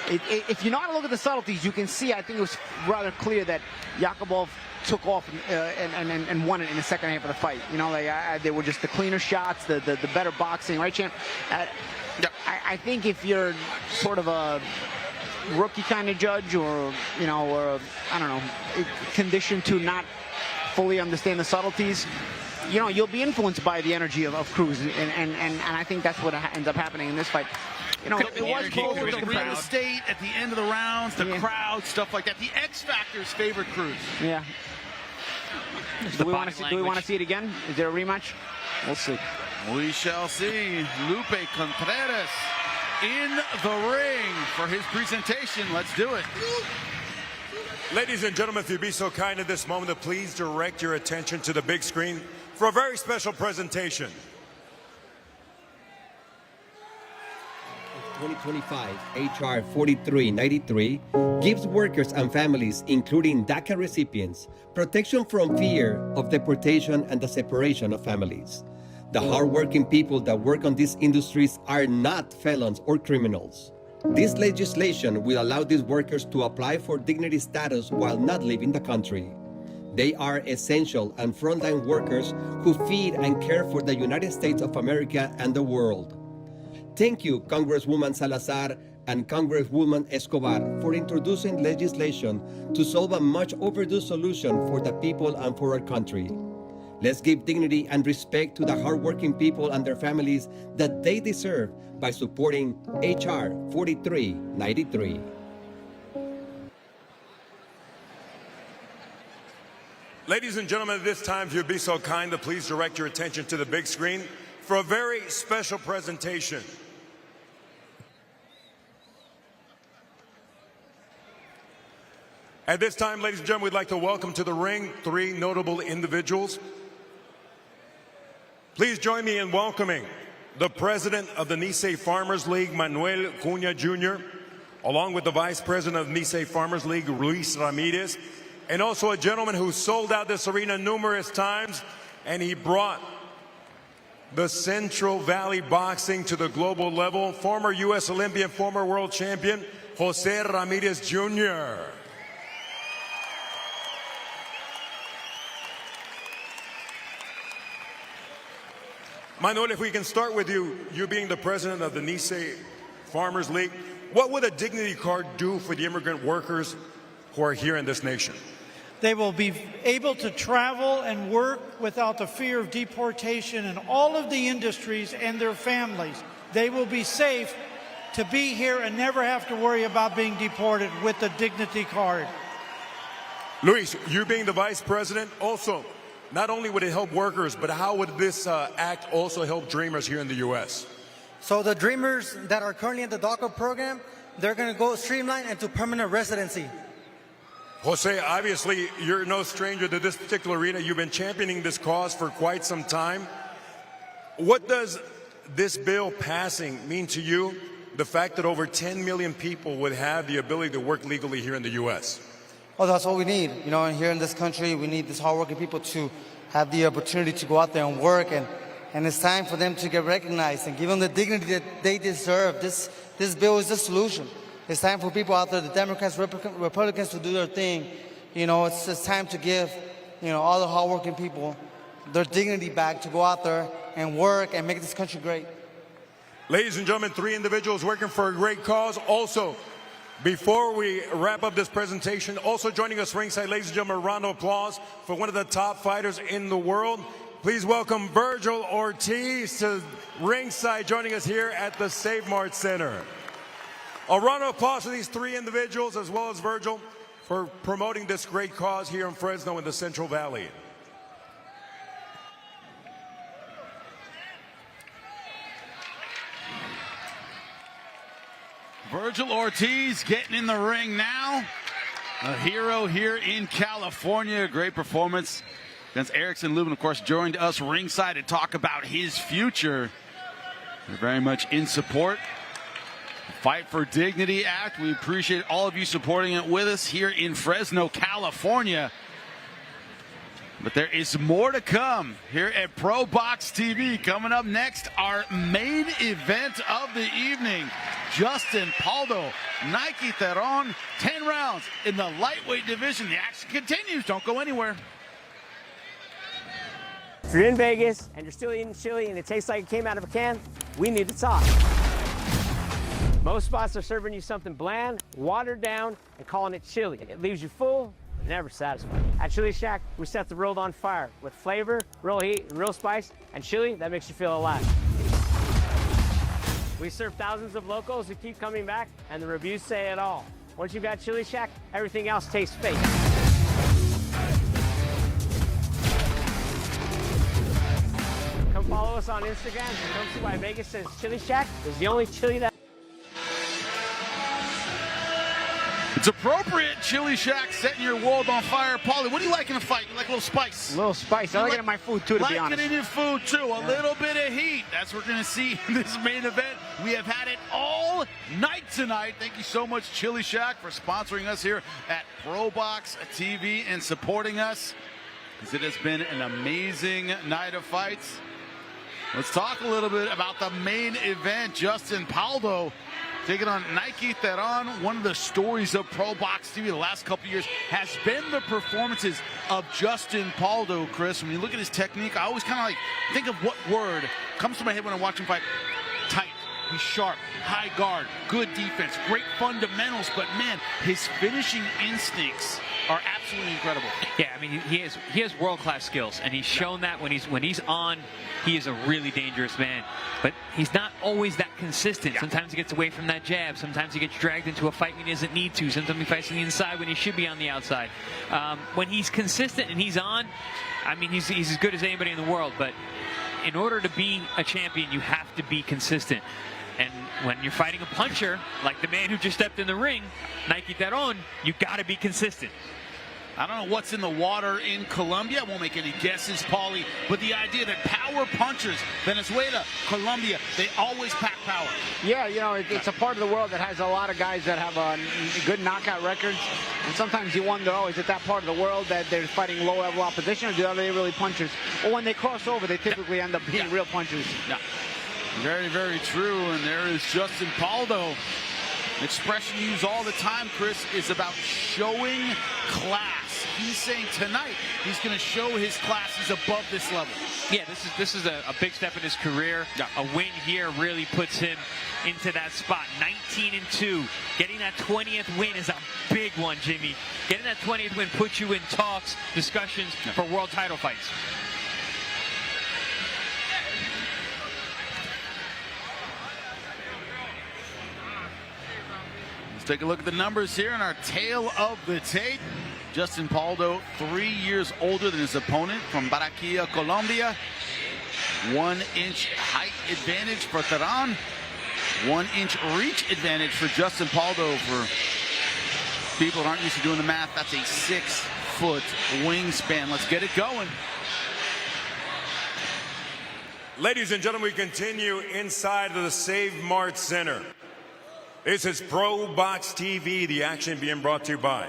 If you know how to look at the subtleties, you can see. I think it was rather clear that Yakubov took off and won it in the second half of the fight. They were just the cleaner shots, the better boxing, right, Champ? I think if you're sort of a rookie kind of judge, or I don't know, conditioned to not fully understand the subtleties, you'll be influenced by the energy of Cruz, and I think that's what ends up happening in this fight. It was close with the real estate at the end of the rounds, the crowd, stuff like that. The X factors favored Cruz. Yeah. Do we want to see it again? Is there a rematch? We'll see. We shall see. Lupe Contreras in the ring for his presentation. Let's do it. Ladies and gentlemen, if you'd be so kind at this moment to please direct your attention to the big screen for a very special presentation. 2025 HR 4393 gives workers and families, including DACA recipients, protection from fear of deportation and the separation of families. The hardworking people that work on these industries are not felons or criminals. This legislation will allow these workers to apply for dignity status while not leaving the country. They are essential and frontline workers who feed and care for the United States of America and the world. Thank you, Congresswoman Salazar and Congresswoman Escobar, for introducing legislation to solve a much overdue solution for the people and for our country. Let's give dignity and respect to the hardworking people and their families that they deserve by supporting HR 4393. Ladies and gentlemen, at this time, if you'd be so kind to please direct your attention to the big screen for a very special presentation. At this time, ladies and gentlemen, we'd like to welcome to the ring 3 notable individuals. Please join me in welcoming the president of the Nisei Farmers League, Manuel Cunha Jr., along with the vice president of Nisei Farmers League, Ruiz Ramirez, and also a gentleman who sold out this arena numerous times, and he brought the Central Valley boxing to the global level, former U.S. Olympian, former world champion, Jose Ramirez Jr. Manuel, if we can start with you, you being the president of the Nisei Farmers League, what would a dignity card do for the immigrant workers who are here in this nation? They will be able to travel and work without the fear of deportation in all of the industries and their families. They will be safe to be here and never have to worry about being deported with the dignity card. Luis, you being the vice president, also, not only would it help workers, but how would this act also help dreamers here in the U.S.? So the dreamers that are currently in the DACA program, they're going to go streamline into permanent residency. Jose, obviously, you're no stranger to this particular arena. You've been championing this cause for quite some time. What does this bill passing mean to you, the fact that over 10 million people would have the ability to work legally here in the U.S.? Oh, that's what we need. You know, here in this country, we need these hardworking people to have the opportunity to go out there and work, and it's time for them to get recognized and give them the dignity that they deserve. This bill is the solution. It's time for people out there, the Democrats, Republicans, to do their thing. You know, it's time to give, you know, all the hardworking people their dignity back to go out there and work and make this country great. Ladies and gentlemen, 3 individuals working for a great cause. Also, before we wrap up this presentation, also joining us ringside, ladies and gentlemen, a round of applause for one of the top fighters in the world. Please welcome Virgil Ortiz to ringside, joining us here at the Save Mart Center. A round of applause for these 3 individuals, as well as Virgil, for promoting this great cause here in Fresno in the Central Valley. Virgil Ortiz getting in the ring now. A hero here in California. Great performance against Erickson Lubin, of course, joined us ringside to talk about his future. We're very much in support. Fight for Dignity Act. We appreciate all of you supporting it with us here in Fresno, California. But there is more to come here at ProBox TV. Coming up next, our main event of the evening. Justin Pauldo, Nike Theran, 10 rounds in the lightweight division. The action continues. Don't go anywhere. If you're in Vegas and you're still eating chili and it tastes like it came out of a can, we need to talk. Most spots are serving you something bland, watered down, and calling it chili. It leaves you full, but never satisfied. At Chili Shack, we set the world on fire with flavor, real heat, and real spice, and chili that makes you feel alive. We serve thousands of locals who keep coming back, and the reviews say it all. Once you've got Chili Shack, everything else tastes fake. Come follow us on Instagram and come see why Vegas says Chili Shack is the only chili that... It's appropriate. Chili Shack setting your world on fire. Paulie, what do you like in a fight? You like a little spice? A little spice. I like it in my food, too, to be honest. Like it in your food, too. A little bit of heat. That's what we're going to see in this main event. We have had it all night tonight. Thank you so much, Chili Shack, for sponsoring us here at ProBox TV and supporting us, because it has been an amazing night of fights. Let's talk a little bit about the main event. Justin Pauldo taking on Nike Theran. One of the stories of ProBox TV the last couple of years has been the performances of Justin Pauldo, Chris. When you look at his technique, I always kind of like think of what word comes to my head when I watch him fight. Tight. He's sharp, high guard, good defense, great fundamentals, but man, his finishing instincts are absolutely incredible. Yeah, I mean, he has world-class skills, and he's shown that when he's on, he is a really dangerous man. But he's not always that consistent. Sometimes he gets away from that jab. Sometimes he gets dragged into a fight when he doesn't need to. Sometimes he fights on the inside when he should be on the outside. When he's consistent and he's on, I mean, he's as good as anybody in the world. But in order to be a champion, you have to be consistent. And when you're fighting a puncher, like the man who just stepped in the ring, Nike Theran, you got to be consistent. I don't know what's in the water in Colombia. I won't make any guesses, Paulie. But the idea that power punchers, Venezuela, Colombia, they always pack power. Yeah, you know, it's a part of the world that has a lot of guys that have good knockout records. And sometimes you wonder, oh, is it that part of the world that they're fighting low-level opposition, or are they really punchers? Or when they cross over, they typically end up being real punchers. Yeah. Very, very true. And there is Justin Pauldo An expression used all the time, Chris, is about showing class. He's saying tonight he's going to show his class he's above this level. Yeah, this is a big step in his career. Yeah. A win here really puts him into that spot. 19-2. Getting that 20th win is a big one, Jimmy. Getting that 20th win puts you in talks, discussions for world title fights. Take a look at the numbers here in our tail of the tape. Justin Pauldo, 3 years older than his opponent from Barranquilla, Colombia. 1 inch height advantage for Theran. 1 inch reach advantage for Justin Pauldo. For people that aren't used to doing the math, that's a 6-foot wingspan. Let's get it going. Ladies and gentlemen, we continue inside of the Save Mart Center. This is ProBox TV, the action being brought to you by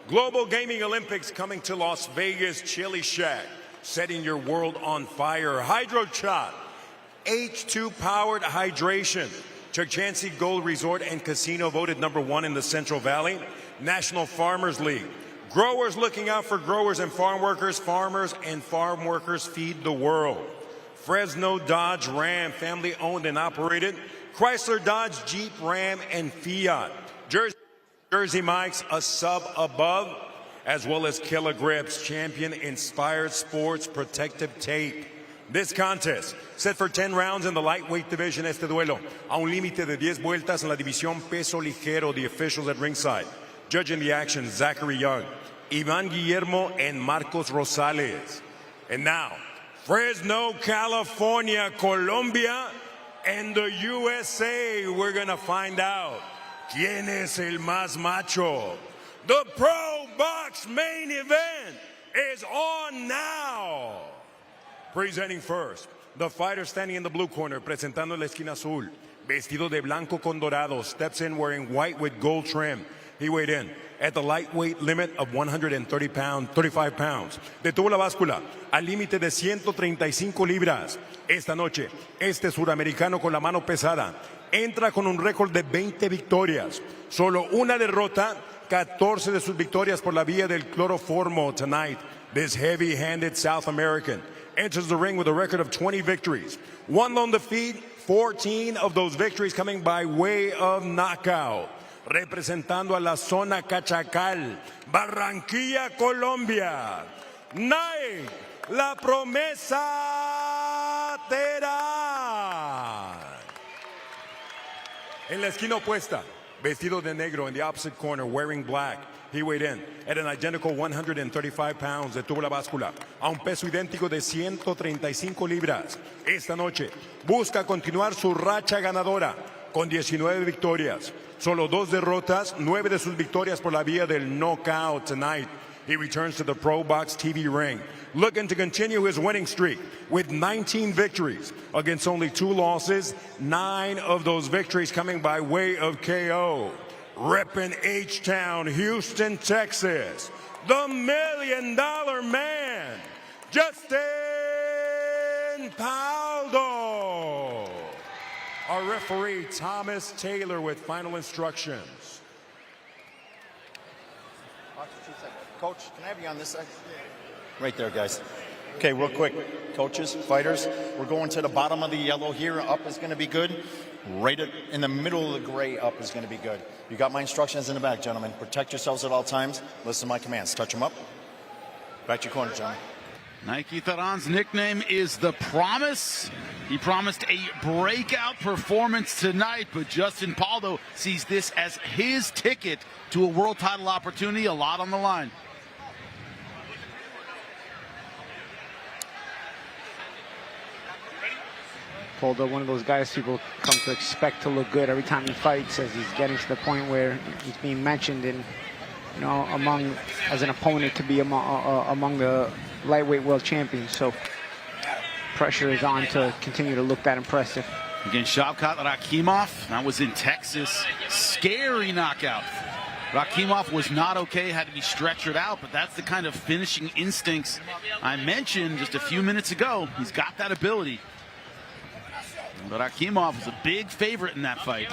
Global Gaming Olympics coming to Las Vegas, Chili Shack, setting your world on fire. Hydro Shot, H2 powered hydration. Chukchansi Gold Resort and Casino voted #1 in the Central Valley. National Farmers League. Growers looking out for growers and farm workers. Farmers and farm workers feed the world. Fresno Dodge Ram, family owned and operated. Chrysler, Dodge, Jeep, Ram, and Fiat. Jersey Mike's, a sub above, as well as Killer Grips, champion inspired sports protective tape. This contest, set for 10 rounds in the lightweight division. Este duelo, a un límite de 10 vueltas en la división peso ligero. The officials at ringside, judging the action, Zachary Young, Ivan Guillermo, and Marcos Rosales. And now, Fresno, California, Colombia, and the USA, we're going to find out quién es el más macho. The ProBox main event is on now. Presenting first, the fighter standing in the blue corner, presentando en la esquina azul, vestido de blanco con dorado, steps in wearing white with gold trim. He weighed in at the lightweight limit of 35 pounds. Detuvo la báscula al límite de 135 libras. Esta noche, este suramericano con la mano pesada entra con un récord de 20 victorias. Solo una derrota, 14 de sus victorias por la vía del cloroformo. Tonight, this heavy-handed South American enters the ring with a record of 20 victories. 1 lone defeat, 14 of those victories coming by way of knockout. Representando a la zona Cachacal, Barranquilla, Colombia, Nike, la promesa Theran. En la esquina opuesta, vestido de negro in the opposite corner, wearing black, he weighed in at an identical 135 pounds. Detuvo la báscula a un peso idéntico de 135 libras. Esta noche busca continuar su racha ganadora con 19 victorias. Solo 2 derrotas, 9 de sus victorias por la vía del knockout. Tonight, he returns to the ProBox TV ring, looking to continue his winning streak with 19 victories against only 2 losses, 9 of those victories coming by way of KO. Reppin' H-Town, Houston, Texas, the $1 Million Man, Justin Pauldo. Our referee, Thomas Taylor, with final instructions. Coach, can I have you on this side? Right there, guys. Okay, real quick. Coaches, fighters, we're going to the bottom of the yellow here. Up is going to be good. Right in the middle of the gray, up is going to be good. You got my instructions in the back, gentlemen. Protect yourselves at all times. Listen to my commands. Touch them up. Back to your corner, gentlemen. Nike Theran's nickname is The Promise. He promised a breakout performance tonight, but Justin Pauldo sees this as his ticket to a world title opportunity. A lot on the line. Pauldo, one of those guys people come to expect to look good every time he fights, as he's getting to the point where he's being mentioned in, you know, among as an opponent to be among the lightweight world champions. So pressure is on to continue to look that impressive. Again, Shavkat Rakhimov, that was in Texas. Scary knockout. Rakhimov was not okay, had to be stretchered out, but that's the kind of finishing instincts I mentioned just a few minutes ago. He's got that ability. But Rakhimov was a big favorite in that fight.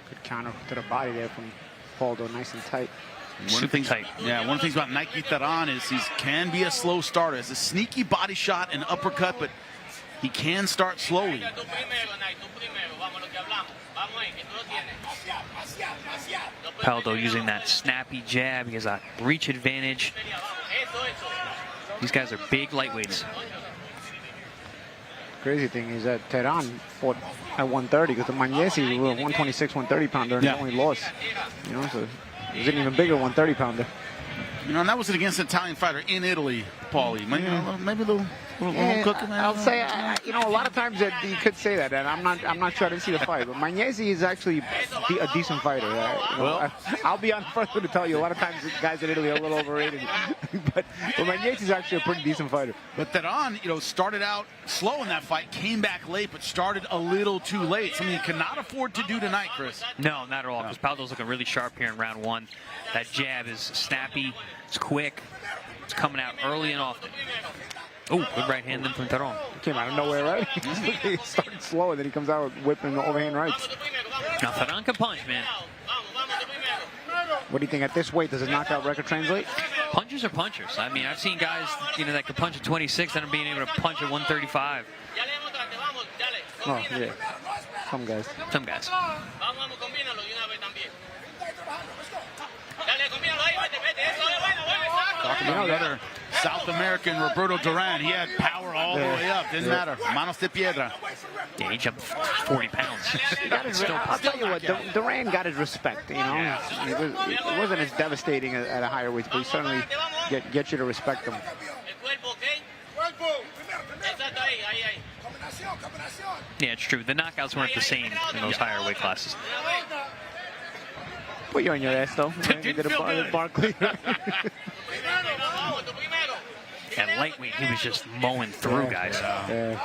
Good counter to the body there from Pauldo, nice and tight. One of the things, yeah, one of the things about Nike Theran is he can be a slow starter. It's a sneaky body shot and uppercut, but he can start slowly. Pauldo using that snappy jab. He has a reach advantage. These guys are big lightweights. Crazy thing is that Theran fought at 130 because the Magnesi was a 126, 130 pounder and he only lost. You know, so it was an even bigger 130 pounder. You know, and that was against an Italian fighter in Italy, Paulie. Maybe a little cooking. I'll say, you know, a lot of times that you could say that, and I'm not sure. I didn't see the fight, but Magnesi is actually a decent fighter. You know, I'll be on the first one to tell you. A lot of times, guys in Italy are a little overrated, but Magnesi is actually a pretty decent fighter. But Theran, you know, started out slow in that fight, came back late, but started a little too late. Something you cannot afford to do tonight, Chris. No, not at all. Because Pauldo's looking really sharp here in round one. That jab is snappy. It's quick. It's coming out early and often. Oh, good right hand then from Theran. He came out of nowhere, right? He started slow, and then he comes out whipping the overhand rights. Now, Theran can punch, man. What do you think at this weight? Does his knockout record translate? Punchers are punchers. I mean, I've seen guys, you know, that could punch at 26 and being able to punch at 135. Oh, yeah. Some guys. Some guys. Talking about another South American, Roberto Duran. He had power all the way up. Didn't matter. Manos de piedra. Yeah, he jumped 40 pounds. I'll tell you what, Duran got his respect. You know, it wasn't as devastating at a higher weight, but he certainly get you to respect him. Yeah, it's true. The knockouts weren't the same in those higher weight classes. Put you on your ass, though. You did a Barkley. At lightweight, he was just mowing through guys. Yeah.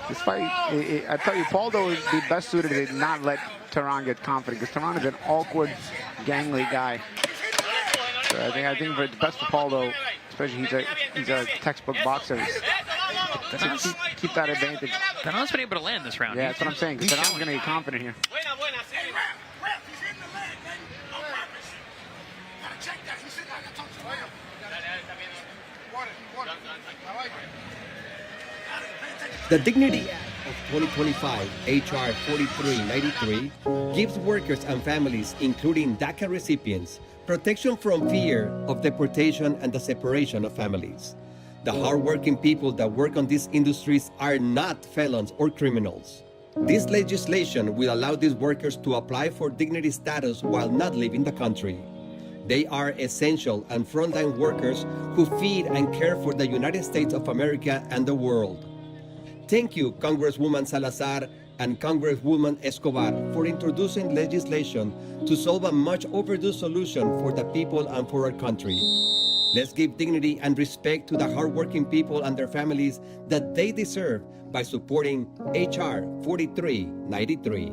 This fight, I tell you, Pauldo is the best suited to not let Theran get confident, because Theran is an awkward, gangly guy. So I think it's best for Pauldo, especially he's a textbook boxer. Keep that advantage. Theran's been able to land this round. Yeah, that's what I'm saying. Theran's going to get confident here. The Dignity Act of 2025, H.R. 4393, gives workers and families, including DACA recipients, protection from fear of deportation and the separation of families. The hardworking people that work on these industries are not felons or criminals. This legislation will allow these workers to apply for dignity status while not leaving the country. They are essential and frontline workers who feed and care for the United States of America and the world. Thank you, Congresswoman Salazar and Congresswoman Escobar, for introducing legislation to solve a much overdue solution for the people and for our country. Let's give dignity and respect to the hardworking people and their families that they deserve by supporting H.R. 4393.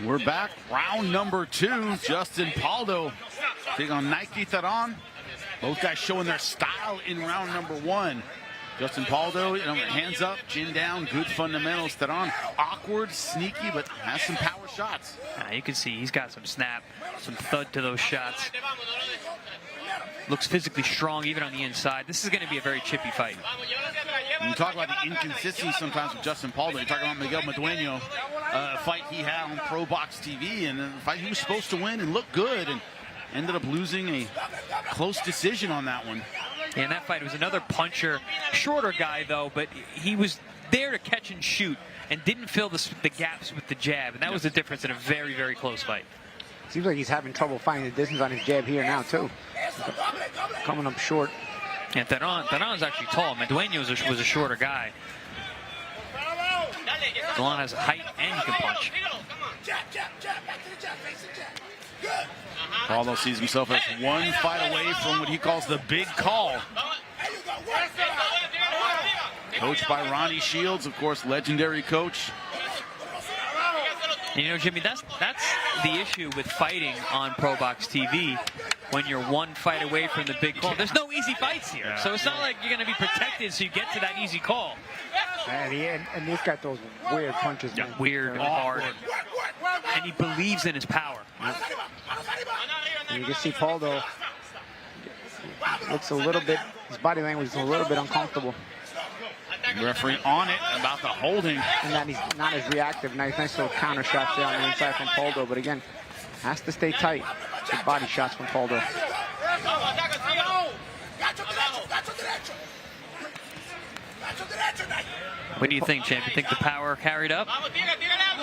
We're back. Round number 2. Justin Pauldo taking on Nike Theran. Both guys showing their style in round number 1. Justin Pauldo, you know, hands up, chin down, good fundamentals. Theran, awkward, sneaky, but has some power shots. You can see he's got some snap, some thud to those shots. Looks physically strong even on the inside. This is going to be a very chippy fight. When you talk about the inconsistency sometimes with Justin Pauldo, you're talking about Miguel Madueño, a fight he had on ProBox TV, and a fight he was supposed to win and look good, and ended up losing a close decision on that one. Yeah, in that fight, it was another puncher, shorter guy though, but he was there to catch and shoot and didn't fill the gaps with the jab, and that was the difference in a very, very close fight. Seems like he's having trouble finding the distance on his jab here now, too. Coming up short. Yeah, Theran's actually tall. Madueño was a shorter guy. Theran has height and he can punch. Paulo sees himself as one fight away from what he calls the big call. Coached by Ronnie Shields, of course, legendary coach. You know, Jimmy, that's the issue with fighting on ProBox TV. when you're one fight away from the big call. There's no easy fights here, so it's not like you're going to be protected so you get to that easy call. And this guy throws weird punches, man. Weird, hard. And he believes in his power. And you can see Pauldo looks a little bit, his body language is a little bit uncomfortable. The referee on it about the holding. And that he's not as reactive. Nice little counter shots there on the inside from Pauldo, but again, has to stay tight. Good body shots from Pauldo. What do you think, champ? You think the power carried up?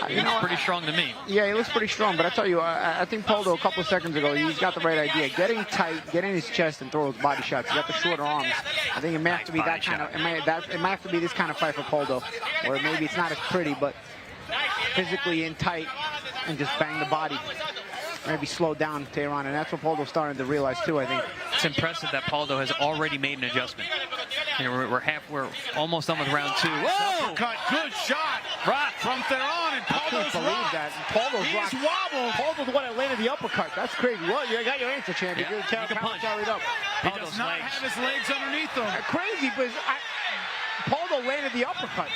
It looks pretty strong to me. Yeah, he looks pretty strong, but I tell you, I think Pauldo a couple of seconds ago, he's got the right idea. Getting tight, get in his chest and throw those body shots. He got the shorter arms. I think it may have to be that kind of, it might have to be this kind of fight for Pauldo, or maybe it's not as pretty, but physically in tight and just bang the body. Maybe slow down Theran, and that's what Pauldo's starting to realize too, I think. It's impressive that Pauldo has already made an adjustment. You know, we're almost done with round 2. Whoa! Uppercut, good shot. Right from Theron, and Pauldo's believe that. And Pauldo's He's wobbled. Pauldo's the one that landed the uppercut. That's crazy. Well, you got your answer, champ. Yeah, You can punch. Carried up. He does not have his legs underneath him. Crazy, but Pauldo landed the uppercut.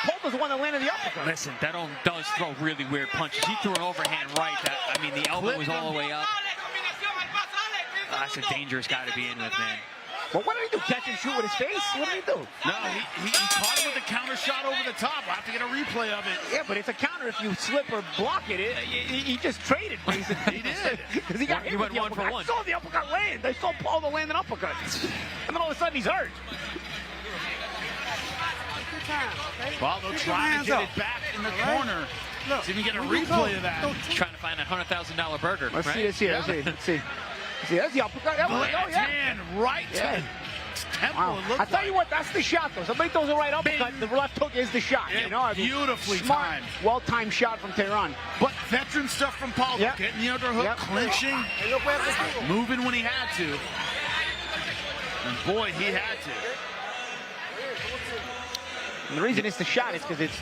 Pauldo's the one that landed the uppercut. Listen, Theron does throw really weird punches. He threw an overhand right. I mean, the elbow was all the way up. That's a dangerous guy to be in with, man. Well, what did he do? Catch and shoot with his face? What did he do? No, he caught him with a counter shot over the top. We'll have to get a replay of it. Yeah, but it's a counter if you slip or block it. He just traded, basically. He did. Because he went 1 for 1. I saw the uppercut land. I saw Paulo land an uppercut. And then all of a sudden he's hurt. Paulo trying to get it back in the corner. Look, see if we can get a replay of that. Trying to find that $100,000 burger. Let's right? see this here. Let's see. See, that's the uppercut. That was, right to the temple. Wow. I tell you what, that's the shot, though. Somebody throws a right uppercut, the left hook is the shot. You know, I mean, beautifully smart, timed. well-timed shot from Theran. But veteran stuff from Paulo. Getting the underhook, clinching, moving when he had to. And boy, he had to. And the reason it's the shot is because it's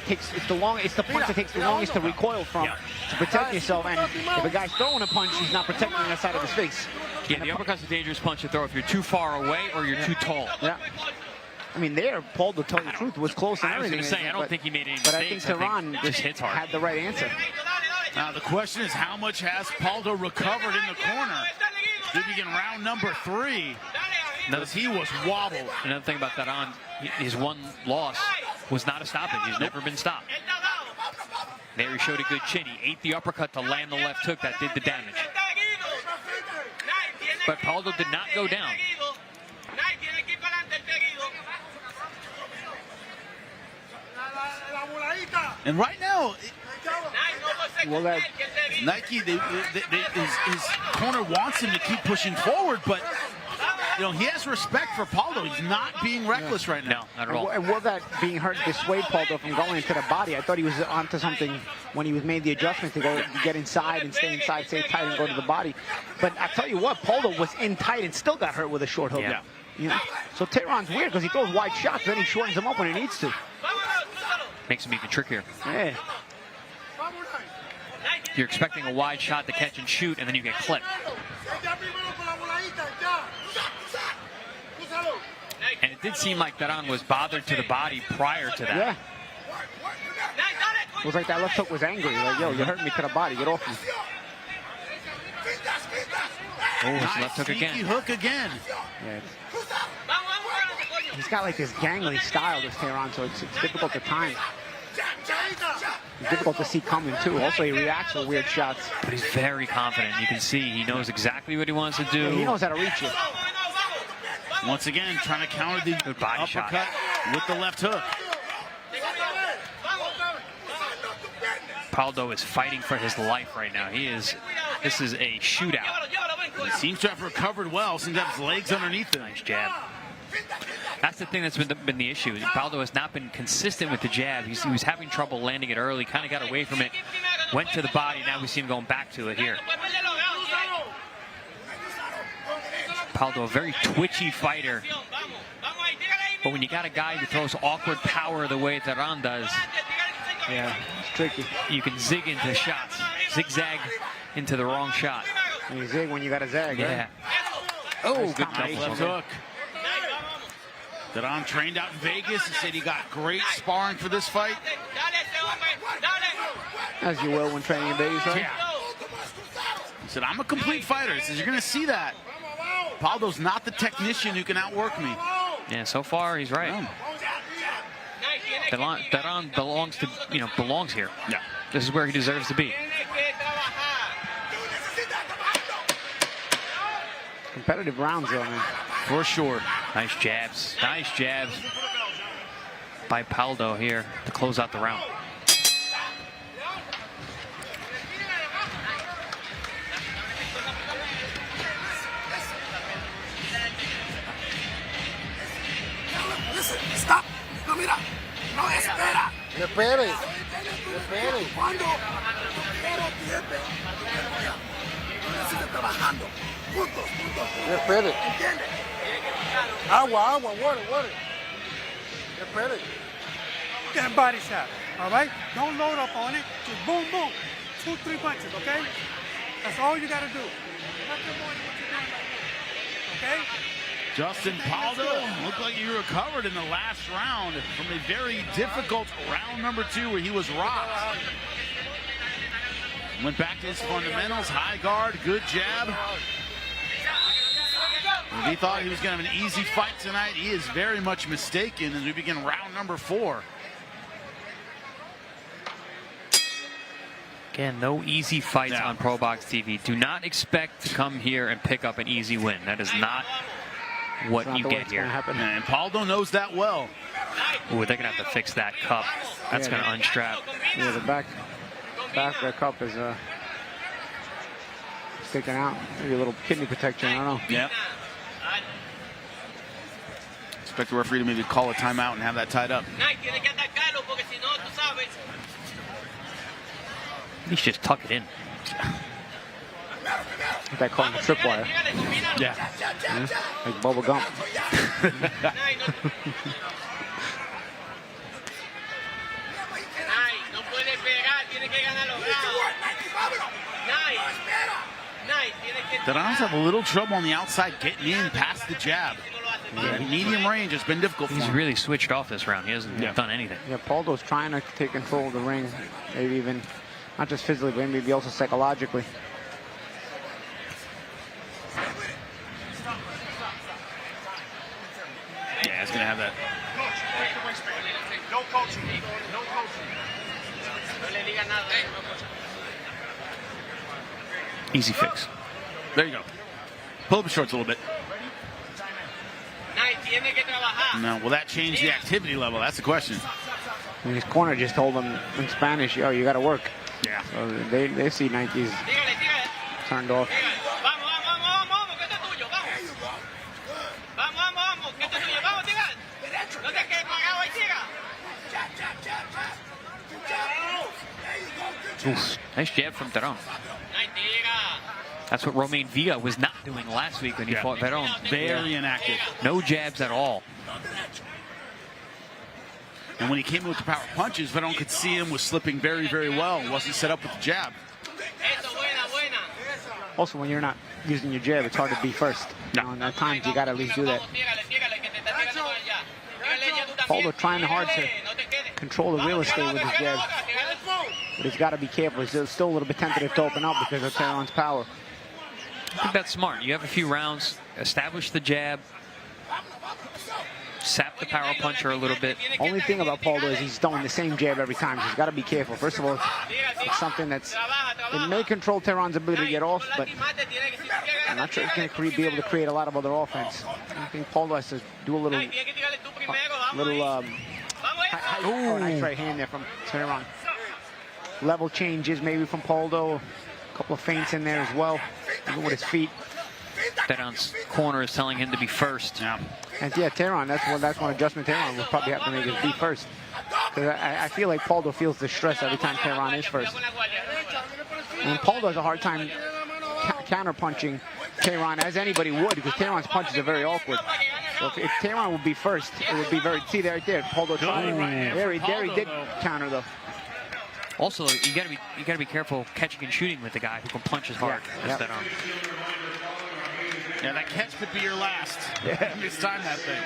the punch that takes the longest to recoil from to protect yourself. And if a guy's throwing a punch, he's not protecting the side of his face. Yeah, the uppercut's a dangerous punch to throw if you're too far away or you're too tall. Yeah. I mean, Paul, to tell you the truth, was close and everything. I was going to say, I don't think he made any mistakes. mistakes. But I think Theran just hits hard. had the right answer. Now, the question is, how much has Pauldo recovered in the corner? Did he get round number 3? Because he was wobbled. Another thing about Theran, his one loss was not a stoppage. He's never been stopped. There he showed a good chin. He ate the uppercut to land the left hook that did the damage. But Pauldo did not go down. And right now, well, Nike, his corner wants him to keep pushing forward, but you know, he has respect for Pauldo. He's not being reckless right now. No, not at all. And will that being hurt dissuade Pauldo from going into the body? I thought he was onto something when he made the adjustment to go get inside and stay inside, stay tight, and go to the body. But I tell you what, Pauldo was in tight and still got hurt with a short hook. Yeah. You know? So Theran's weird because he throws wide shots, then he shortens them up when he needs to. Makes him even trickier. Yeah. You're expecting a wide shot to catch and shoot, and then you get clipped. And it did seem like Theran was bothered to the body prior to that. Yeah. It was like that left hook was angry. Like, yo, you hurt me to the body. Get off me. Oh, it's nice left hook again. Hook again. Yeah. He's got like this gangly style, this Theran, so it's difficult to time. It's difficult to see coming, too. Also, he reacts with weird shots. But he's very confident. You can see he knows exactly what he wants to do. Yeah, he knows how to reach it. Once again, trying to counter the good body uppercut shot with the left hook. Pauldo is fighting for his life right now. This is a shootout. He seems to have recovered well. Seems to have his legs underneath him. Nice jab. That's the thing that's been the issue. Pauldo has not been consistent with the jab. He was having trouble landing it early, kind of got away from it, went to the body. Now we see him going back to it here. Pauldo, a very twitchy fighter. But when you got a guy who throws awkward power the way Theran does, yeah, it's tricky. You can zig into shots, zigzag into the wrong shot. And you zig when you got to zag, yeah. Right? Oh, good left hook. Theran trained out in Vegas. He said he got great sparring for this fight. As you will when training in Vegas, right? Yeah. He said, I'm a complete fighter. He says, you're going to see that. Pauldo's not the technician who can outwork me. Yeah, so far he's right. Theran belongs to, belongs here. Yeah. This is where he deserves to be. Competitive rounds, though, man. For sure. Nice jabs. Nice jabs by Pauldo here to close out the round. Listen, stop. No, mira. No espera. No esperes. No esperes. Cuando quiero tiempo. Sigue trabajando. Puntos. No esperes. ¿Entiendes? Agua, water. No esperes. Get a body shot, all right? Don't load up on it. Just boom, boom. 2-3 punches, okay? That's all you got to do. Nothing more than what you're doing right now, okay? Justin Pauldo looked like he recovered in the last round from a very difficult round number 2 where he was rocked. Went back to his fundamentals, high guard, good jab. If he thought he was going to have an easy fight tonight, he is very much mistaken as we begin round number 4. Again, no easy fights on ProBox TV. Do not expect to come here and pick up an easy win. That is not what you get here. And Pauldo knows that well. Ooh, they're going to have to fix that cup. That's going to unstrap. Yeah, the back of the cup is sticking out. Maybe a little kidney protection, I don't know. Yeah. Expect the referee to maybe call a timeout and have that tied up. He's just tuck it in. That call him a tripwire. Yeah. Like bubble gum. Theran's have a little trouble on the outside getting in past the jab. Yeah, medium range has been difficult for him. He's really switched off this round. He hasn't done anything. Yeah, Pauldo's trying to take control of the ring. Maybe even, not just physically, but maybe also psychologically. Yeah, he's going to have that. No coaching. No coaching. Easy fix. There you go. Pull up the shorts a little bit. Now, will that change the activity level? That's the question. And his corner just told him in Spanish, yo, you got to work. Yeah. So they see Nike's turned off. Oof. Nice jab from Theran. That's what Romain Villa was not doing last week when he fought Theran. Very inactive. No jabs at all. And when he came in with the power punches, Theran could see him was slipping very, very well. Wasn't set up with the jab. Also, when you're not using your jab, it's hard to be first. You know, and at times you got to at least do that. Paulo trying hard to control the real estate with his jab. But he's got to be careful. He's still a little bit tentative to open up because of Theran's power. I think that's smart. You have a few rounds, establish the jab, sap the power puncher a little bit. Only thing about Pauldo is he's throwing the same jab every time. So he's got to be careful. First of all, it's something it may control Theran's ability to get off, but I'm not sure he's going to be able to create a lot of other offense. I think Pauldo has to do a little nice right hand there from Theran. Level changes maybe from Pauldo. A couple of feints in there as well, even with his feet. Theran's corner is telling him to be first. Yeah. And yeah, Theran, that's one adjustment Theran will probably have to make is be first. I feel like Pauldo feels the stress every time Theran is first. And Pauldo has a hard time counter-punching Theran, as anybody would, because Theran's punches are very awkward. So if Theran would be first, it would be very, see right there, Pauldo trying. There he did counter though. Also, you gotta be careful catching and shooting with the guy who can punch as hard as Theran. Yeah, that catch could be your last. Yeah. Mistime that thing.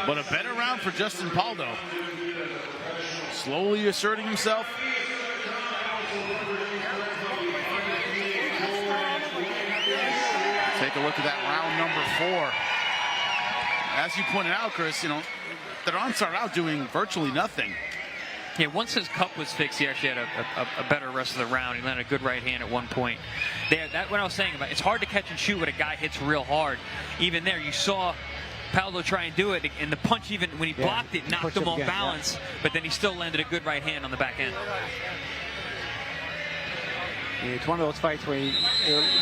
But a better round for Justin Pauldo. Slowly asserting himself. Take a look at that round number 4. As you pointed out, Chris, you know, Theran started out doing virtually nothing. Yeah, once his cup was fixed, he actually had a better rest of the round. He landed a good right hand at one point. That's what I was saying about. It's hard to catch and shoot when a guy hits real hard. Even there, you saw Pauldo try and do it, and the punch, even when he blocked it, knocked him off balance. But then he still landed a good right hand on the back end. Yeah, it's one of those fights where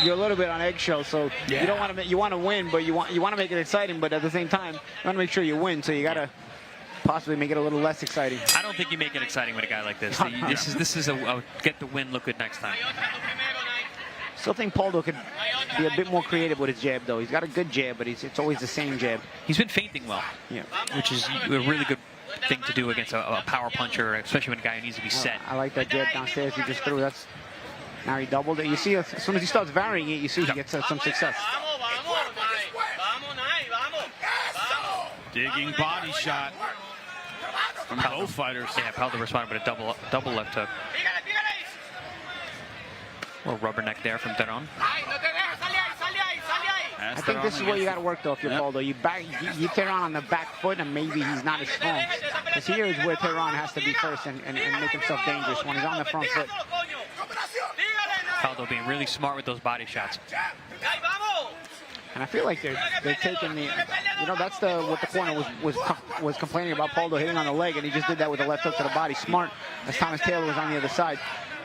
you're a little bit on eggshells, so you don't want to. You want to win, but you want to make it exciting. But at the same time, you want to make sure you win. So you gotta possibly make it a little less exciting. I don't think you make it exciting with a guy like this. This is a get the win, look good next time. Still think Pauldo could be a bit more creative with his jab, though. He's got a good jab, but it's always the same jab. He's been feinting well, which is a really good thing to do against a power puncher, especially when a guy who needs to be set. I like that jab downstairs he just threw. Now he doubled it. You see, as soon as he starts varying it, you see he gets some success. Digging body shot from both fighters. Yeah, Pauldo responded with a double left hook. A little rubberneck there from Theran. I think this is where you got to work, though, if you're Pauldo. You Theran on the back foot, and maybe he's not as strong. Because here is where Theran has to be first and make himself dangerous when he's on the front foot. Pauldo being really smart with those body shots. And I feel like they're taking the, you know, that's what the corner was complaining about Pauldo hitting on the leg, and he just did that with the left hook to the body. Smart, as Thomas Taylor was on the other side.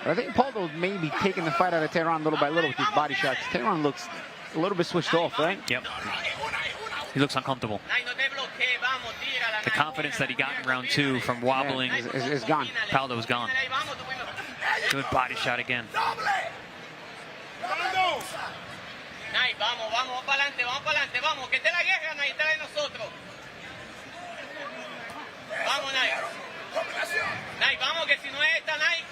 But I think Pauldo may be taking the fight out of Theran little by little with these body shots. Theran looks a little bit switched off, right? Yep. He looks uncomfortable. The confidence that he got in round 2 from wobbling is gone. Pauldo's gone. Good body shot again. Nay, vamos para adelante, vamos, que esté la guerra, Nay, está de nosotros. Vamos, Nay. Nay, vamos, que si no es esta, Nay.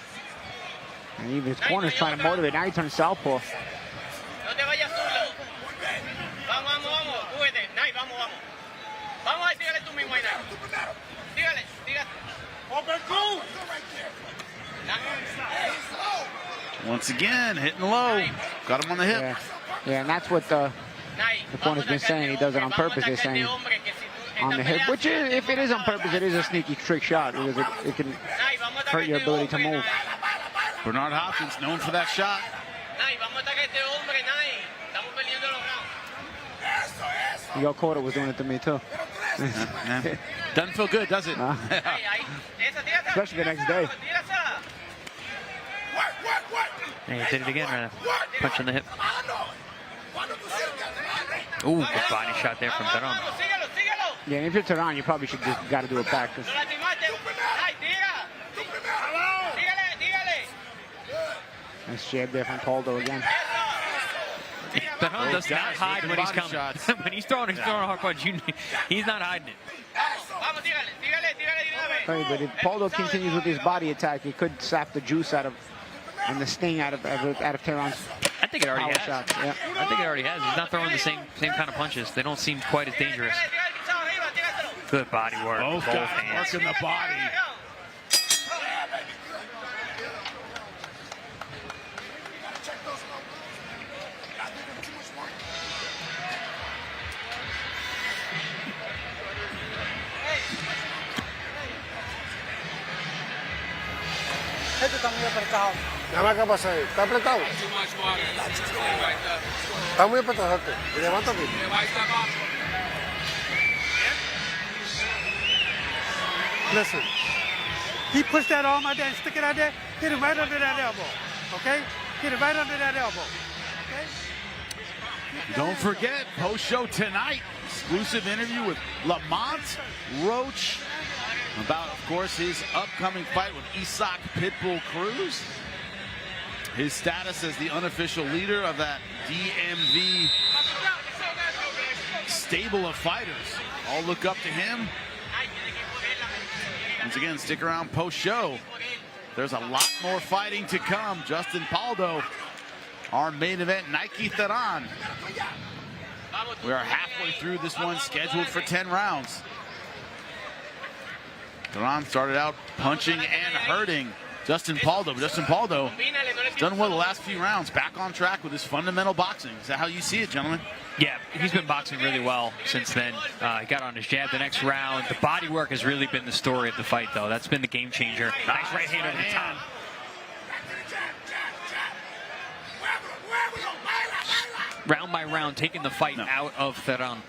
And even his corner's trying to motivate. Now he turns southpaw. No te vayas solo. Vamos, cúbete. Nay, vamos. Vamos a decirle tú mismo, Nay. Dígale. Open crew. Once again, hitting low. Got him on the hip. Yeah, and that's what the corner's been saying. He does it on purpose, they're saying. On the hip, which is, if it is on purpose, it is a sneaky trick shot because it can hurt your ability to move. Bernard Hopkins known for that shot. Your quarter was doing it to me too. Doesn't feel good, does it? Especially the next day. And he did it again, punch in the hip. Ooh, good body shot there from Theran. Yeah, and if you're Theran, you probably should just got to do it back. Nice jab there from Pauldo again. Theran does not hide when he's coming. When he's throwing a hard punch, he's not hiding it. But if Pauldo continues with his body attack, he could sap the juice out of and the sting out of Theran's. I think it already has. Shots. Yeah. I think it already has. He's not throwing the same kind of punches. They don't seem quite as dangerous. Good body work. Both hands. Working the body. Este está muy apretado. Nada más que pasa ahí. ¿Está apretado? Está muy apretado. Levántate. Listen, he pushed that arm out there and stick it out there, hit it right under that elbow, okay? Hit it right under that elbow, okay? Don't forget, post-show tonight, exclusive interview with Lamont Roach about, of course, his upcoming fight with Isaac Pitbull Cruz. His status as the unofficial leader of that DMV stable of fighters. All look up to him. Once again, stick around post-show. There's a lot more fighting to come. Justin Pauldo, our main event, Nike Theran. We are halfway through this one, scheduled for 10 rounds. Theran started out punching and hurting Justin Pauldo. Justin Pauldo has done well the last few rounds, back on track with his fundamental boxing. Is that how you see it, gentlemen? Yeah, he's been boxing really well since then. He got on his jab the next round. The body work has really been the story of the fight, though. That's been the game changer. Nice right hand over the top. Round by round, taking the fight out of Theran.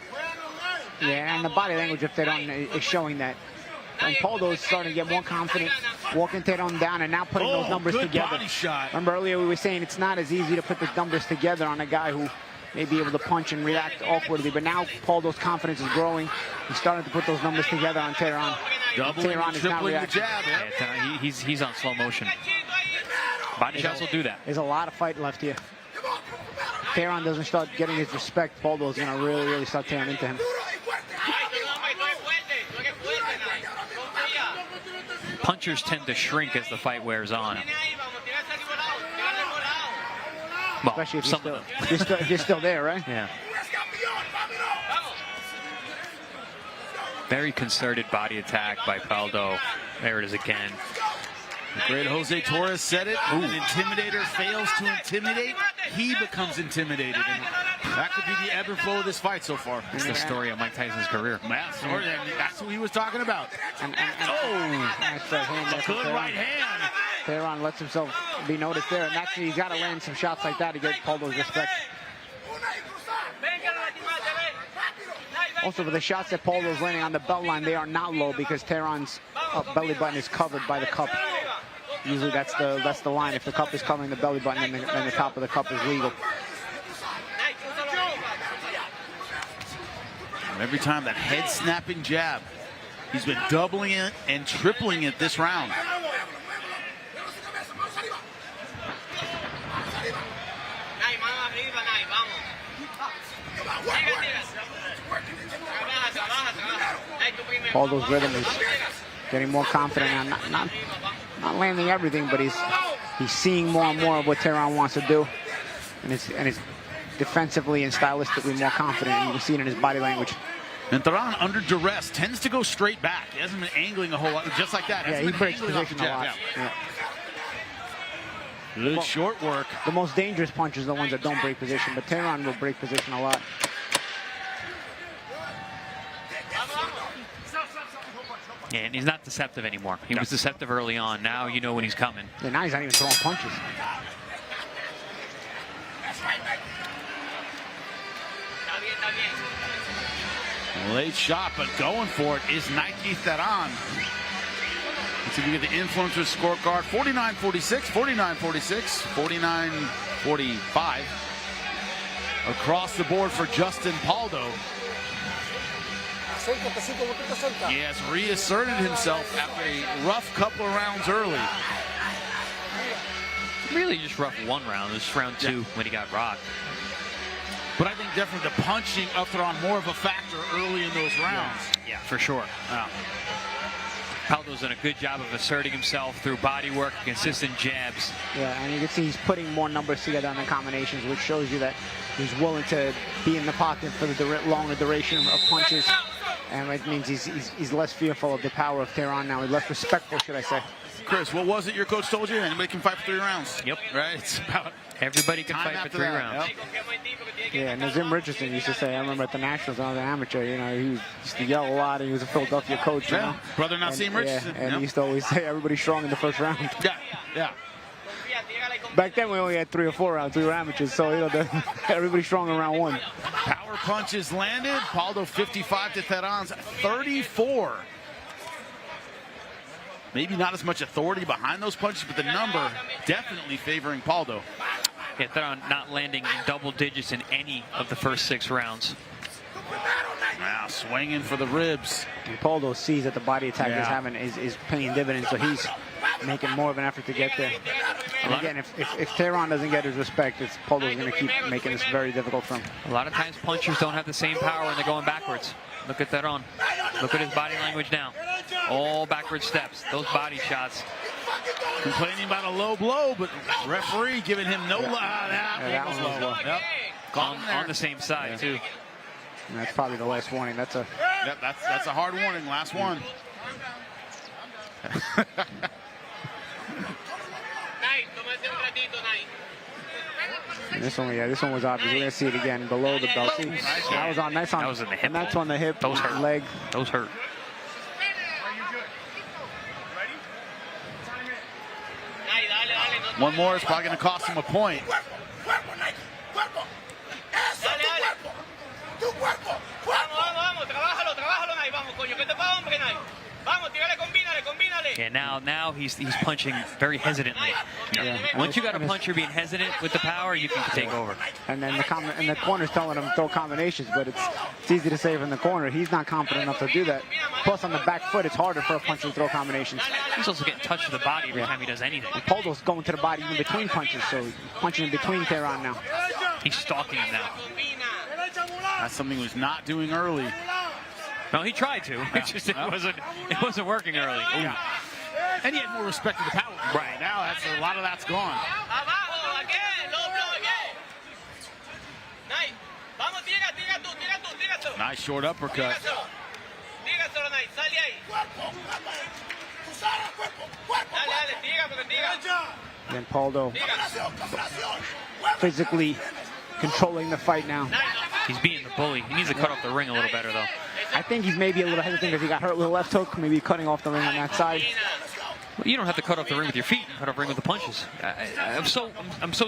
Yeah, and the body language of Theran is showing that. And Pauldo is starting to get more confident, walking Theran down and now putting those numbers together. Body shot. Remember earlier we were saying it's not as easy to put the numbers together on a guy who may be able to punch and react awkwardly, but now Pauldo's confidence is growing. He's starting to put those numbers together on Theran. Doubling and tripling the jab. Yeah, he's on slow motion. Body shots will do that. There's a lot of fight left here. Theran doesn't start getting his respect, Pauldo's going to really start tearing into him. Punchers tend to shrink as the fight wears on. Well, especially if some you're still there, right? Yeah. Very concerted body attack by Pauldo. There it is again. The great Jose Torres said it. When an intimidator fails to intimidate, he becomes intimidated. And that could be the ebb and flow of this fight so far. It's the story of Mike Tyson's career. That's what he was talking about. That's a good right hand. Theran lets himself be noticed there, and actually he's got to land some shots like that to get Pauldo's respect. Also, for the shots that Pauldo's landing on the belt line, they are not low because Theran's belly button is covered by the cup. Usually that's the line. If the cup is covering the belly button, then the top of the cup is legal. And every time that head-snapping jab, he's been doubling it and tripling it this round. Pauldo's rhythm is getting more confident and not landing everything, but he's seeing more and more of what Theran wants to do, and it's defensively and stylistically more confident, and you can see it in his body language. And Theran, under duress, tends to go straight back. He hasn't been angling a whole lot, just like that. Yeah, he breaks position a lot. Yeah. Good short work. The most dangerous punches are the ones that don't break position, but Theran will break position a lot. Yeah, and he's not deceptive anymore. He was deceptive early on. Now you know when he's coming. Yeah, now he's not even throwing punches. Late shot, but going for it is Nike Theran. Let's see if we get the influencer scorecard. 49-46, 49-46, 49-45. Across the board for Justin Pauldo. He has reasserted himself after a rough couple of rounds early. Really just rough one round. This is round two when he got rocked. But I think definitely the punching of Theran more of a factor early in those rounds. Yeah, for sure. Pauldo's done a good job of asserting himself through body work, consistent jabs. Yeah, and you can see he's putting more numbers together on the combinations, which shows you that he's willing to be in the pocket for the longer duration of punches. And it means he's less fearful of the power of Theran now. He's less respectful, should I say. Chris, what was it your coach told you? Anybody can fight for 3 rounds. Yep. Right? It's about everybody can fight for 3 rounds. Yep. Yeah, Nazim Richardson used to say, I remember at the Nationals when I was an amateur, you know, he used to yell a lot, and he was a Philadelphia coach. You know? Brother Nazim Richardson. Yeah, and he used to always say, everybody's strong in the first round. Yeah. Back then, we only had 3 or 4 rounds. We were amateurs, so, you know, everybody's strong in round 1. Power punches landed. Pauldo 55 to Theran's 34. Maybe not as much authority behind those punches, but the number definitely favoring Pauldo. Yeah, Theran not landing in double digits in any of the first 6 rounds. Now swinging for the ribs. And Pauldo sees that the body attack is paying dividends, so he's making more of an effort to get there. And again, if Theran doesn't get his respect, Pauldo's going to keep making this very difficult for him. A lot of times punchers don't have the same power when they're going backwards. Look at Theran. Look at his body language now. All backward steps. Those body shots Complaining about a low blow, but referee giving him no that was low. Yep. On the same side, too. And that's probably the last warning. That's a that's a hard warning. Last one. This one was obvious. We're gonna see it again below the belt. See, that was on. That's on. That was in the hip. And that's on the hip. Those hurt. Leg. Those hurt. One more is probably going to cost him a point. Yeah, now he's punching very hesitantly. Yeah. Once you got a puncher being hesitant with the power, you can take over. And then the corner's telling him throw combinations, but it's easy to say from the corner. He's not confident enough to do that. Plus, on the back foot, it's harder for a puncher to throw combinations. He's also getting touched to the body every time he does anything. And Pauldo's going to the body in between punches, so he's punching in between Theran now. He's stalking him now. That's something he was not doing early. No, he tried to. It just it wasn't working early. Yeah. And he had more respect for the power. Right now, a lot of that's gone. Nice short uppercut. And Pauldo physically controlling the fight now. He's being the bully. He needs to cut off the ring a little better, though. I think he's maybe a little hesitant because he got hurt with a left hook, maybe cutting off the ring on that side. Well, you don't have to cut off the ring with your feet. You cut off the ring with the punches. I'm so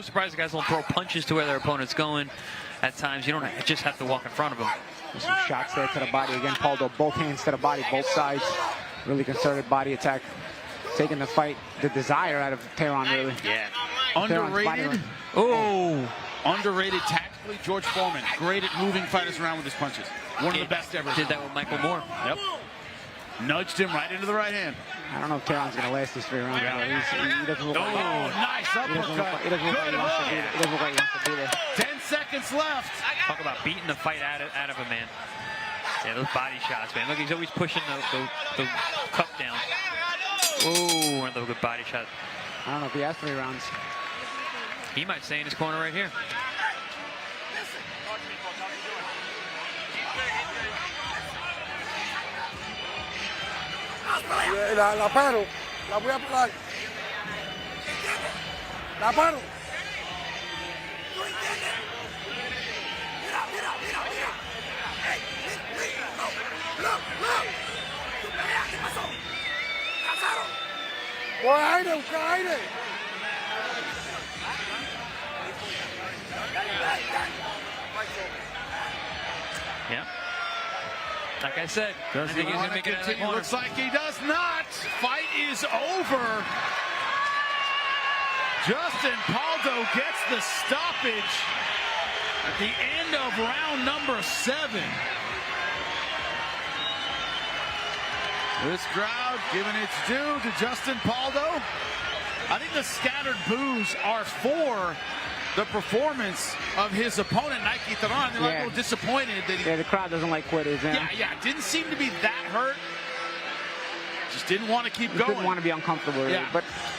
surprised the guys don't throw punches to where their opponent's going. At times, you don't just have to walk in front of them. There's some shots there to the body again. Pauldo, both hands to the body, both sides. Really concerted body attack. Taking the fight, the desire out of Theran, really. Yeah. Underrated. Oh. Underrated tactically, George Foreman. Great at moving fighters around with his punches. One of the best ever. Did that with Michael Moore. Yep. Nudged him right into the right hand. I don't know if Theran's going to last these 3 rounds. He doesn't look like nice uppercut. He doesn't look like he wants to be there. 10 seconds left. Talk about beating the fight out of a man. Yeah, those body shots, man. Look, he's always pushing the cup down. Oh, another good body shot. I don't know if he has 3 rounds. He might stay in his corner right here. La paro, la voy a parar. La paro. Busca aire, busca aire. Yeah. Like I said, I think he's going to make it out of the corner. Looks like he does not. Fight is over. Justin Pauldo gets the stoppage at the end of round number 7. This crowd giving its due to Justin Pauldo. I think the scattered boos are for the performance of his opponent, Nike Theran. They're a little disappointed that the crowd doesn't like quitters. Yeah, didn't seem to be that hurt. Just didn't want to keep going. Didn't want to be uncomfortable, really. Yeah.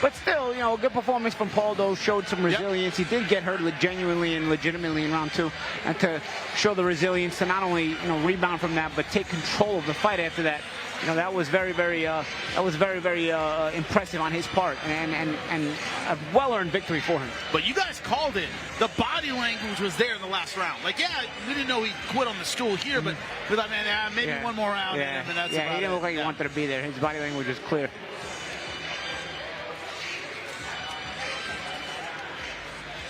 But still, a good performance from Pauldo. Showed some resilience. He did get hurt genuinely and legitimately in round 2, and to show the resilience to not only rebound from that, but take control of the fight after that. That was very impressive on his part, and a well-earned victory for him. But you guys called it. The body language was there in the last round. Like, we didn't know he quit on the stool here, but we thought, man, maybe one more round. Yeah, and that's he didn't look like he wanted to be there. His body language was clear.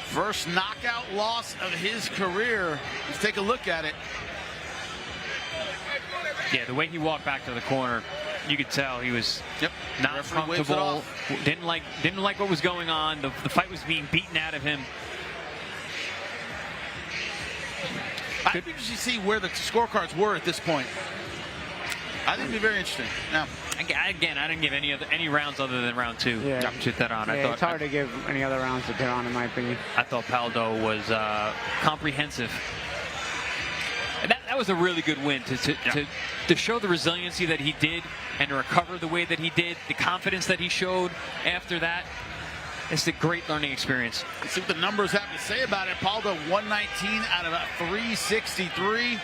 First knockout loss of his career. Let's take a look at it. Yeah, the way he walked back to the corner, you could tell he was not comfortable. Didn't like what was going on. The fight was being beaten out of him. I'd be interested to see where the scorecards were at this point. I think it'd be very interesting. Now, again, I didn't give any rounds other than round 2 to Theran. It's hard to give any other rounds to Theran, in my opinion. I thought Pauldo was comprehensive. That that was a really good win to show the resiliency that he did and to recover the way that he did, the confidence that he showed after that. It's a great learning experience. Let's see what the numbers have to say about it. Pauldo 119 out of 363.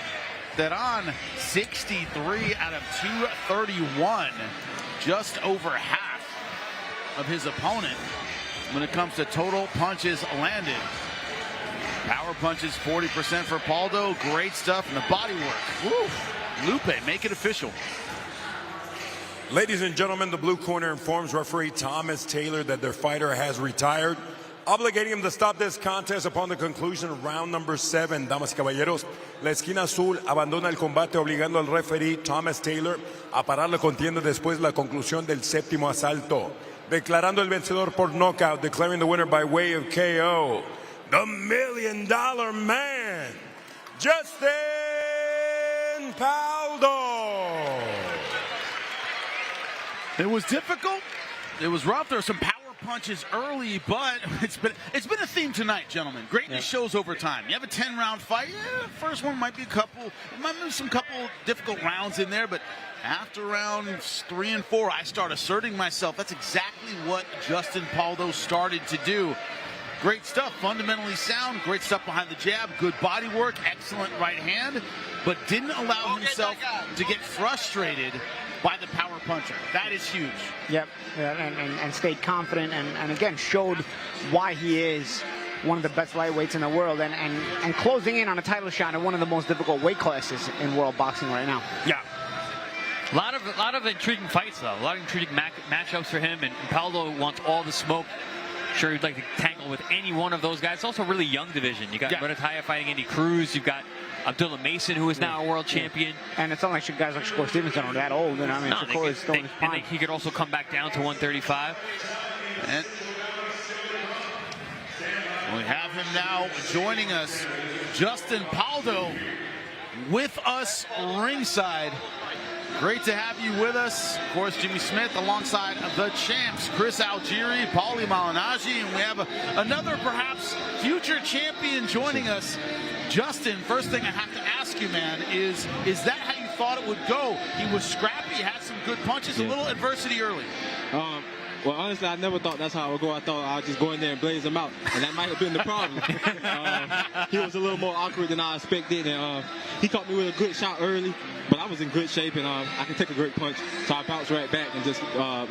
Theran 63 out of 231. Just over half of his opponent when it comes to total punches landed. Power punches 40% for Pauldo. Great stuff. And the body work. Woo. Lupe, make it official. Ladies and gentlemen, the blue corner informs referee Thomas Taylor that their fighter has retired, obligating him to stop this contest upon the conclusion of round number 7. Damas y caballeros, la esquina azul abandona el combate obligando al referee Thomas Taylor a parar la contienda después de la conclusión del 7º asalto, declarando el vencedor por knockout, declaring the winner by way of KO, the $1 Million Man, Justin Pauldo. It was difficult. It was rough. There were some power punches early, but it's been a theme tonight, gentlemen. Greatness shows over time. You have a 10-round fight. Yeah, first one might be some couple difficult rounds in there, but after rounds 3 and 4, I start asserting myself. That's exactly what Justin Pauldo started to do. Great stuff, fundamentally sound, great stuff behind the jab, good body work, excellent right hand, but didn't allow himself to get frustrated by the power puncher. That is huge. Yep, and stayed confident and again showed why he is one of the best lightweights in the world and closing in on a title shot in one of the most difficult weight classes in world boxing right now. Yeah. A lot of intriguing fights, though. A lot of intriguing matchups for him, and Pauldo wants all the smoke. Sure, he'd like to tangle with any one of those guys. It's also a really young division. You got Murataya fighting Andy Cruz. You've got Abdullah Mason, who is now a world champion. And it's not like guys like Shakur Stevenson are that old. And I mean, Shakur is still in his prime. He could also come back down to 135. And we have him now joining us, Justin Pauldo, with us ringside. Great to have you with us. Of course, Jimmy Smith alongside the champs, Chris Algieri, Paulie Malignaggi, and we have another perhaps future champion joining us. Justin, first thing I have to ask you, man, is that how you thought it would go? He was scrappy, had some good punches, a little adversity early. Well, honestly, I never thought that's how it would go. I thought I would just go in there and blaze him out, and that might have been the problem. He was a little more awkward than I expected, and he caught me with a good shot early, but I was in good shape, and I could take a great punch, so I bounced right back and just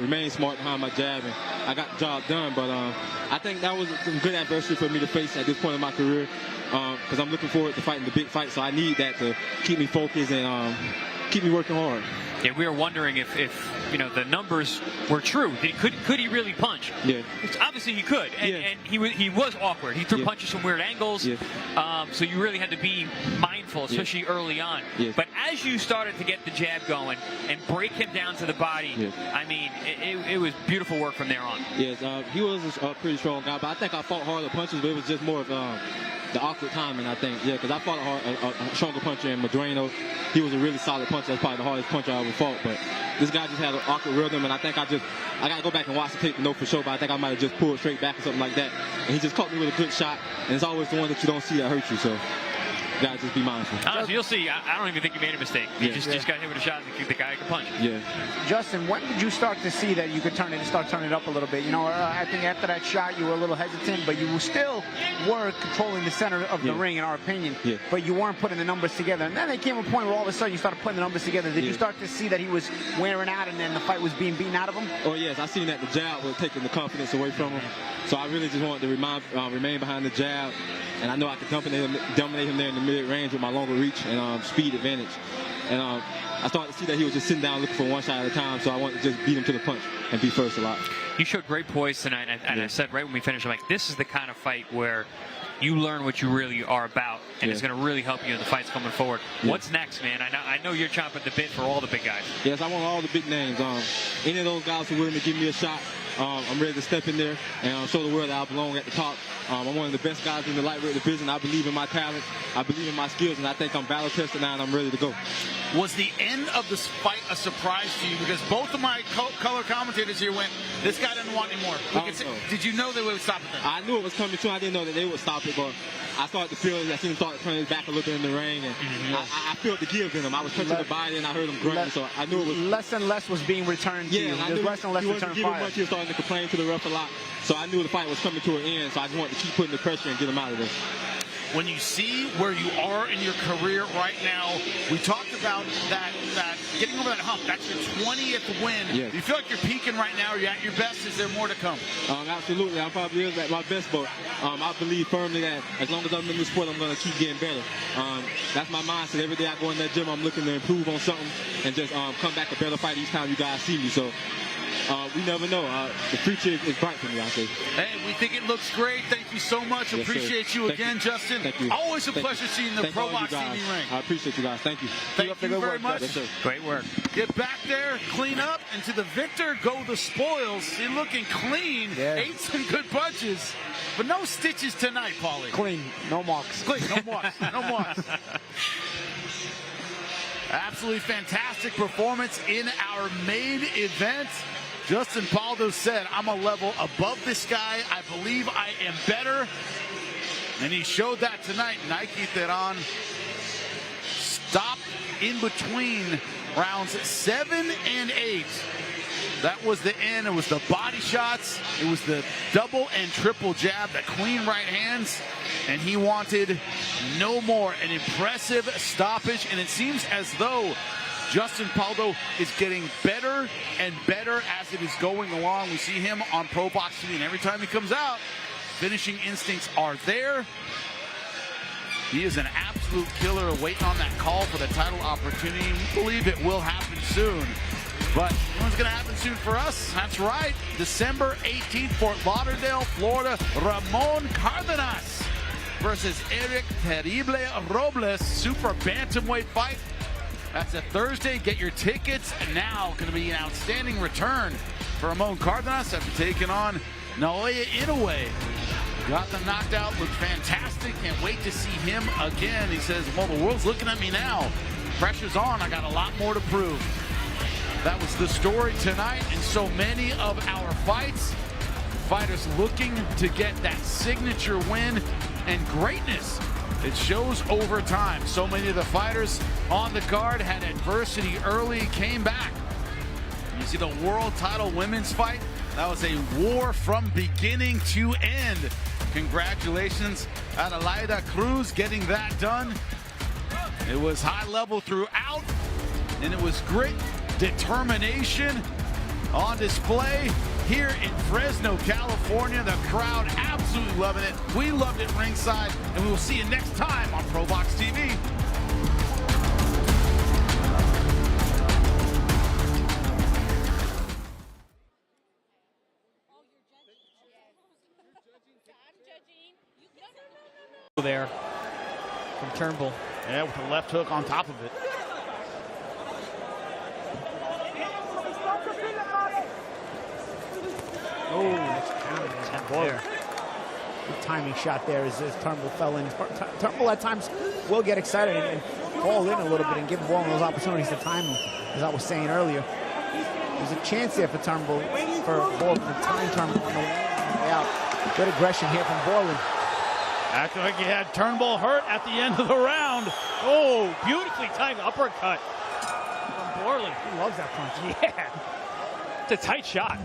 remained smart behind my jab, and I got the job done. But I think that was some good adversity for me to face at this point in my career, because I'm looking forward to fighting the big fight, so I need that to keep me focused and keep me working hard. Yeah, we were wondering if the numbers were true. Could he really punch? Yeah. Obviously he could, and he was awkward. He threw punches from weird angles, so you really had to be mindful, especially early on. But as you started to get the jab going and break him down to the body, I mean, it was beautiful work from there on. Yes, he was a pretty strong guy, but I think I fought harder punches, but it was just more of the awkward timing, I think. Yeah, because I fought a stronger puncher in Madreno. He was a really solid puncher. That's probably the hardest puncher I ever fought. But this guy just had an awkward rhythm, and I think I got to go back and watch the tape to know for sure, but I think I might have just pulled straight back or something like that. And he just caught me with a good shot, and it's always the one that you don't see that hurt you. So you got to just be mindful. Honestly, you'll see. I don't even think you made a mistake. You just got hit with a shot, and the guy could punch. Yeah. Justin, when did you start to see that you could start turning it up a little bit? You know, I think after that shot, you were a little hesitant, but you still were controlling the center of the ring, in our opinion. Yeah. But you weren't putting the numbers together. And then there came a point where all of a sudden you started putting the numbers together. Did you start to see that he was wearing out and then the fight was being beaten out of him? Oh, yes. I seen that the jab was taking the confidence away from him. So I really just wanted to remain behind the jab. And I know I could dominate him there in the mid-range with my longer reach and speed advantage. And I started to see that he was just sitting down looking for one shot at a time, so I wanted to just beat him to the punch and be first a lot. You showed great poise tonight, and I said right when we finished, I'm like, this is the kind of fight where you learn what you really are about, and it's going to really help you in the fights coming forward. What's next, man? I know you're chomping the bit for all the big guys. Yes, I want all the big names. Any of those guys who are willing to give me a shot, I'm ready to step in there and show the world that I belong at the top. I'm one of the best guys in the lightweight division. I believe in my talent. I believe in my skills, and I think I'm battle tested now, and I'm ready to go. Was the end of this fight a surprise to you? Because both of my color commentators here went, this guy doesn't want any more. Did you know they would stop it then? I knew it was coming too. I didn't know that they would stop it, but I started to feel that he started turning his back a little bit in the ring, and I felt the give in him. I was touching the body, and I heard him grunting, so I knew it was... Less and less was being returned to you. There's less and less return fire. Much. He was starting to complain to the ref a lot, so I knew the fight was coming to an end, so I just wanted to keep putting the pressure and get him out of there. When you see where you are in your career right now, we talked about that getting over that hump. That's your 20th win. Yes. Do you feel like you're peaking right now? Are you at your best? Is there more to come? Absolutely. I'm probably at my best, but I believe firmly that as long as I'm in this sport, I'm going to keep getting better. That's my mindset. Every day I go in that gym, I'm looking to improve on something and just come back a better fight each time you guys see me. So we never know. The future is bright for me, I say. Hey, we think it looks great. Thank you so much. Yes, appreciate you again, Justin. Thank you. Always a pleasure seeing the ProBox TV ring. I appreciate you guys. Thank you. Thank you very much. Yes, sir. Great work. Get back there, clean up, and to the victor go the spoils. You're looking clean. Yeah. Ate some good punches, but no stitches tonight, Paulie. Clean, no marks. Clean, no marks. No marks. Absolutely fantastic performance in our main event. Justin Pauldo said, I'm a level above this guy. I believe I am better. And he showed that tonight. Nike Theran stopped in between rounds 7 and 8. That was the end. It was the body shots. It was the double and triple jab, the clean right hands. And he wanted no more. An impressive stoppage. And it seems as though Justin Pauldo is getting better and better as it is going along. We see him on ProBox TV, and every time he comes out, finishing instincts are there. He is an absolute killer, waiting on that call for the title opportunity. We believe it will happen soon. But when's going to happen soon for us? That's right, December 18th, Fort Lauderdale, Florida. Ramon Cardenas versus Eric Terrible Robles, super bantamweight fight. That's a Thursday. Get your tickets now. Going to be an outstanding return for Ramon Cardenas after taking on Naoya Inoue. Got them knocked out. Looked fantastic. Can't wait to see him again. He says, well, the world's looking at me now. Pressure's on. I got a lot more to prove. That was the story tonight in so many of our fights. Fighters looking to get that signature win, and greatness, it shows over time. So many of the fighters on the card had adversity early, came back. You see the world title women's fight? That was a war from beginning to end. Congratulations, Adelaida Cruz getting that done. It was high level throughout, and it was grit, determination on display here in Fresno, California. The crowd absolutely loving it. We loved it ringside, and we will see you next time on ProBox TV. There from Turnbull. Yeah, with the left hook on top of it. Oh, that's boy. Good timing shot there as Turnbull fell in. Turnbull at times will get excited and fall in a little bit and give Boylan those opportunities to time him, as I was saying earlier. There's a chance there for Turnbull, for Boylan to time Turnbull on the way out. Good aggression here from Boylan. Acting like he had Turnbull hurt at the end of the round. Oh, beautifully timed uppercut from Borland. He loves that punch. Yeah. It's a tight shot.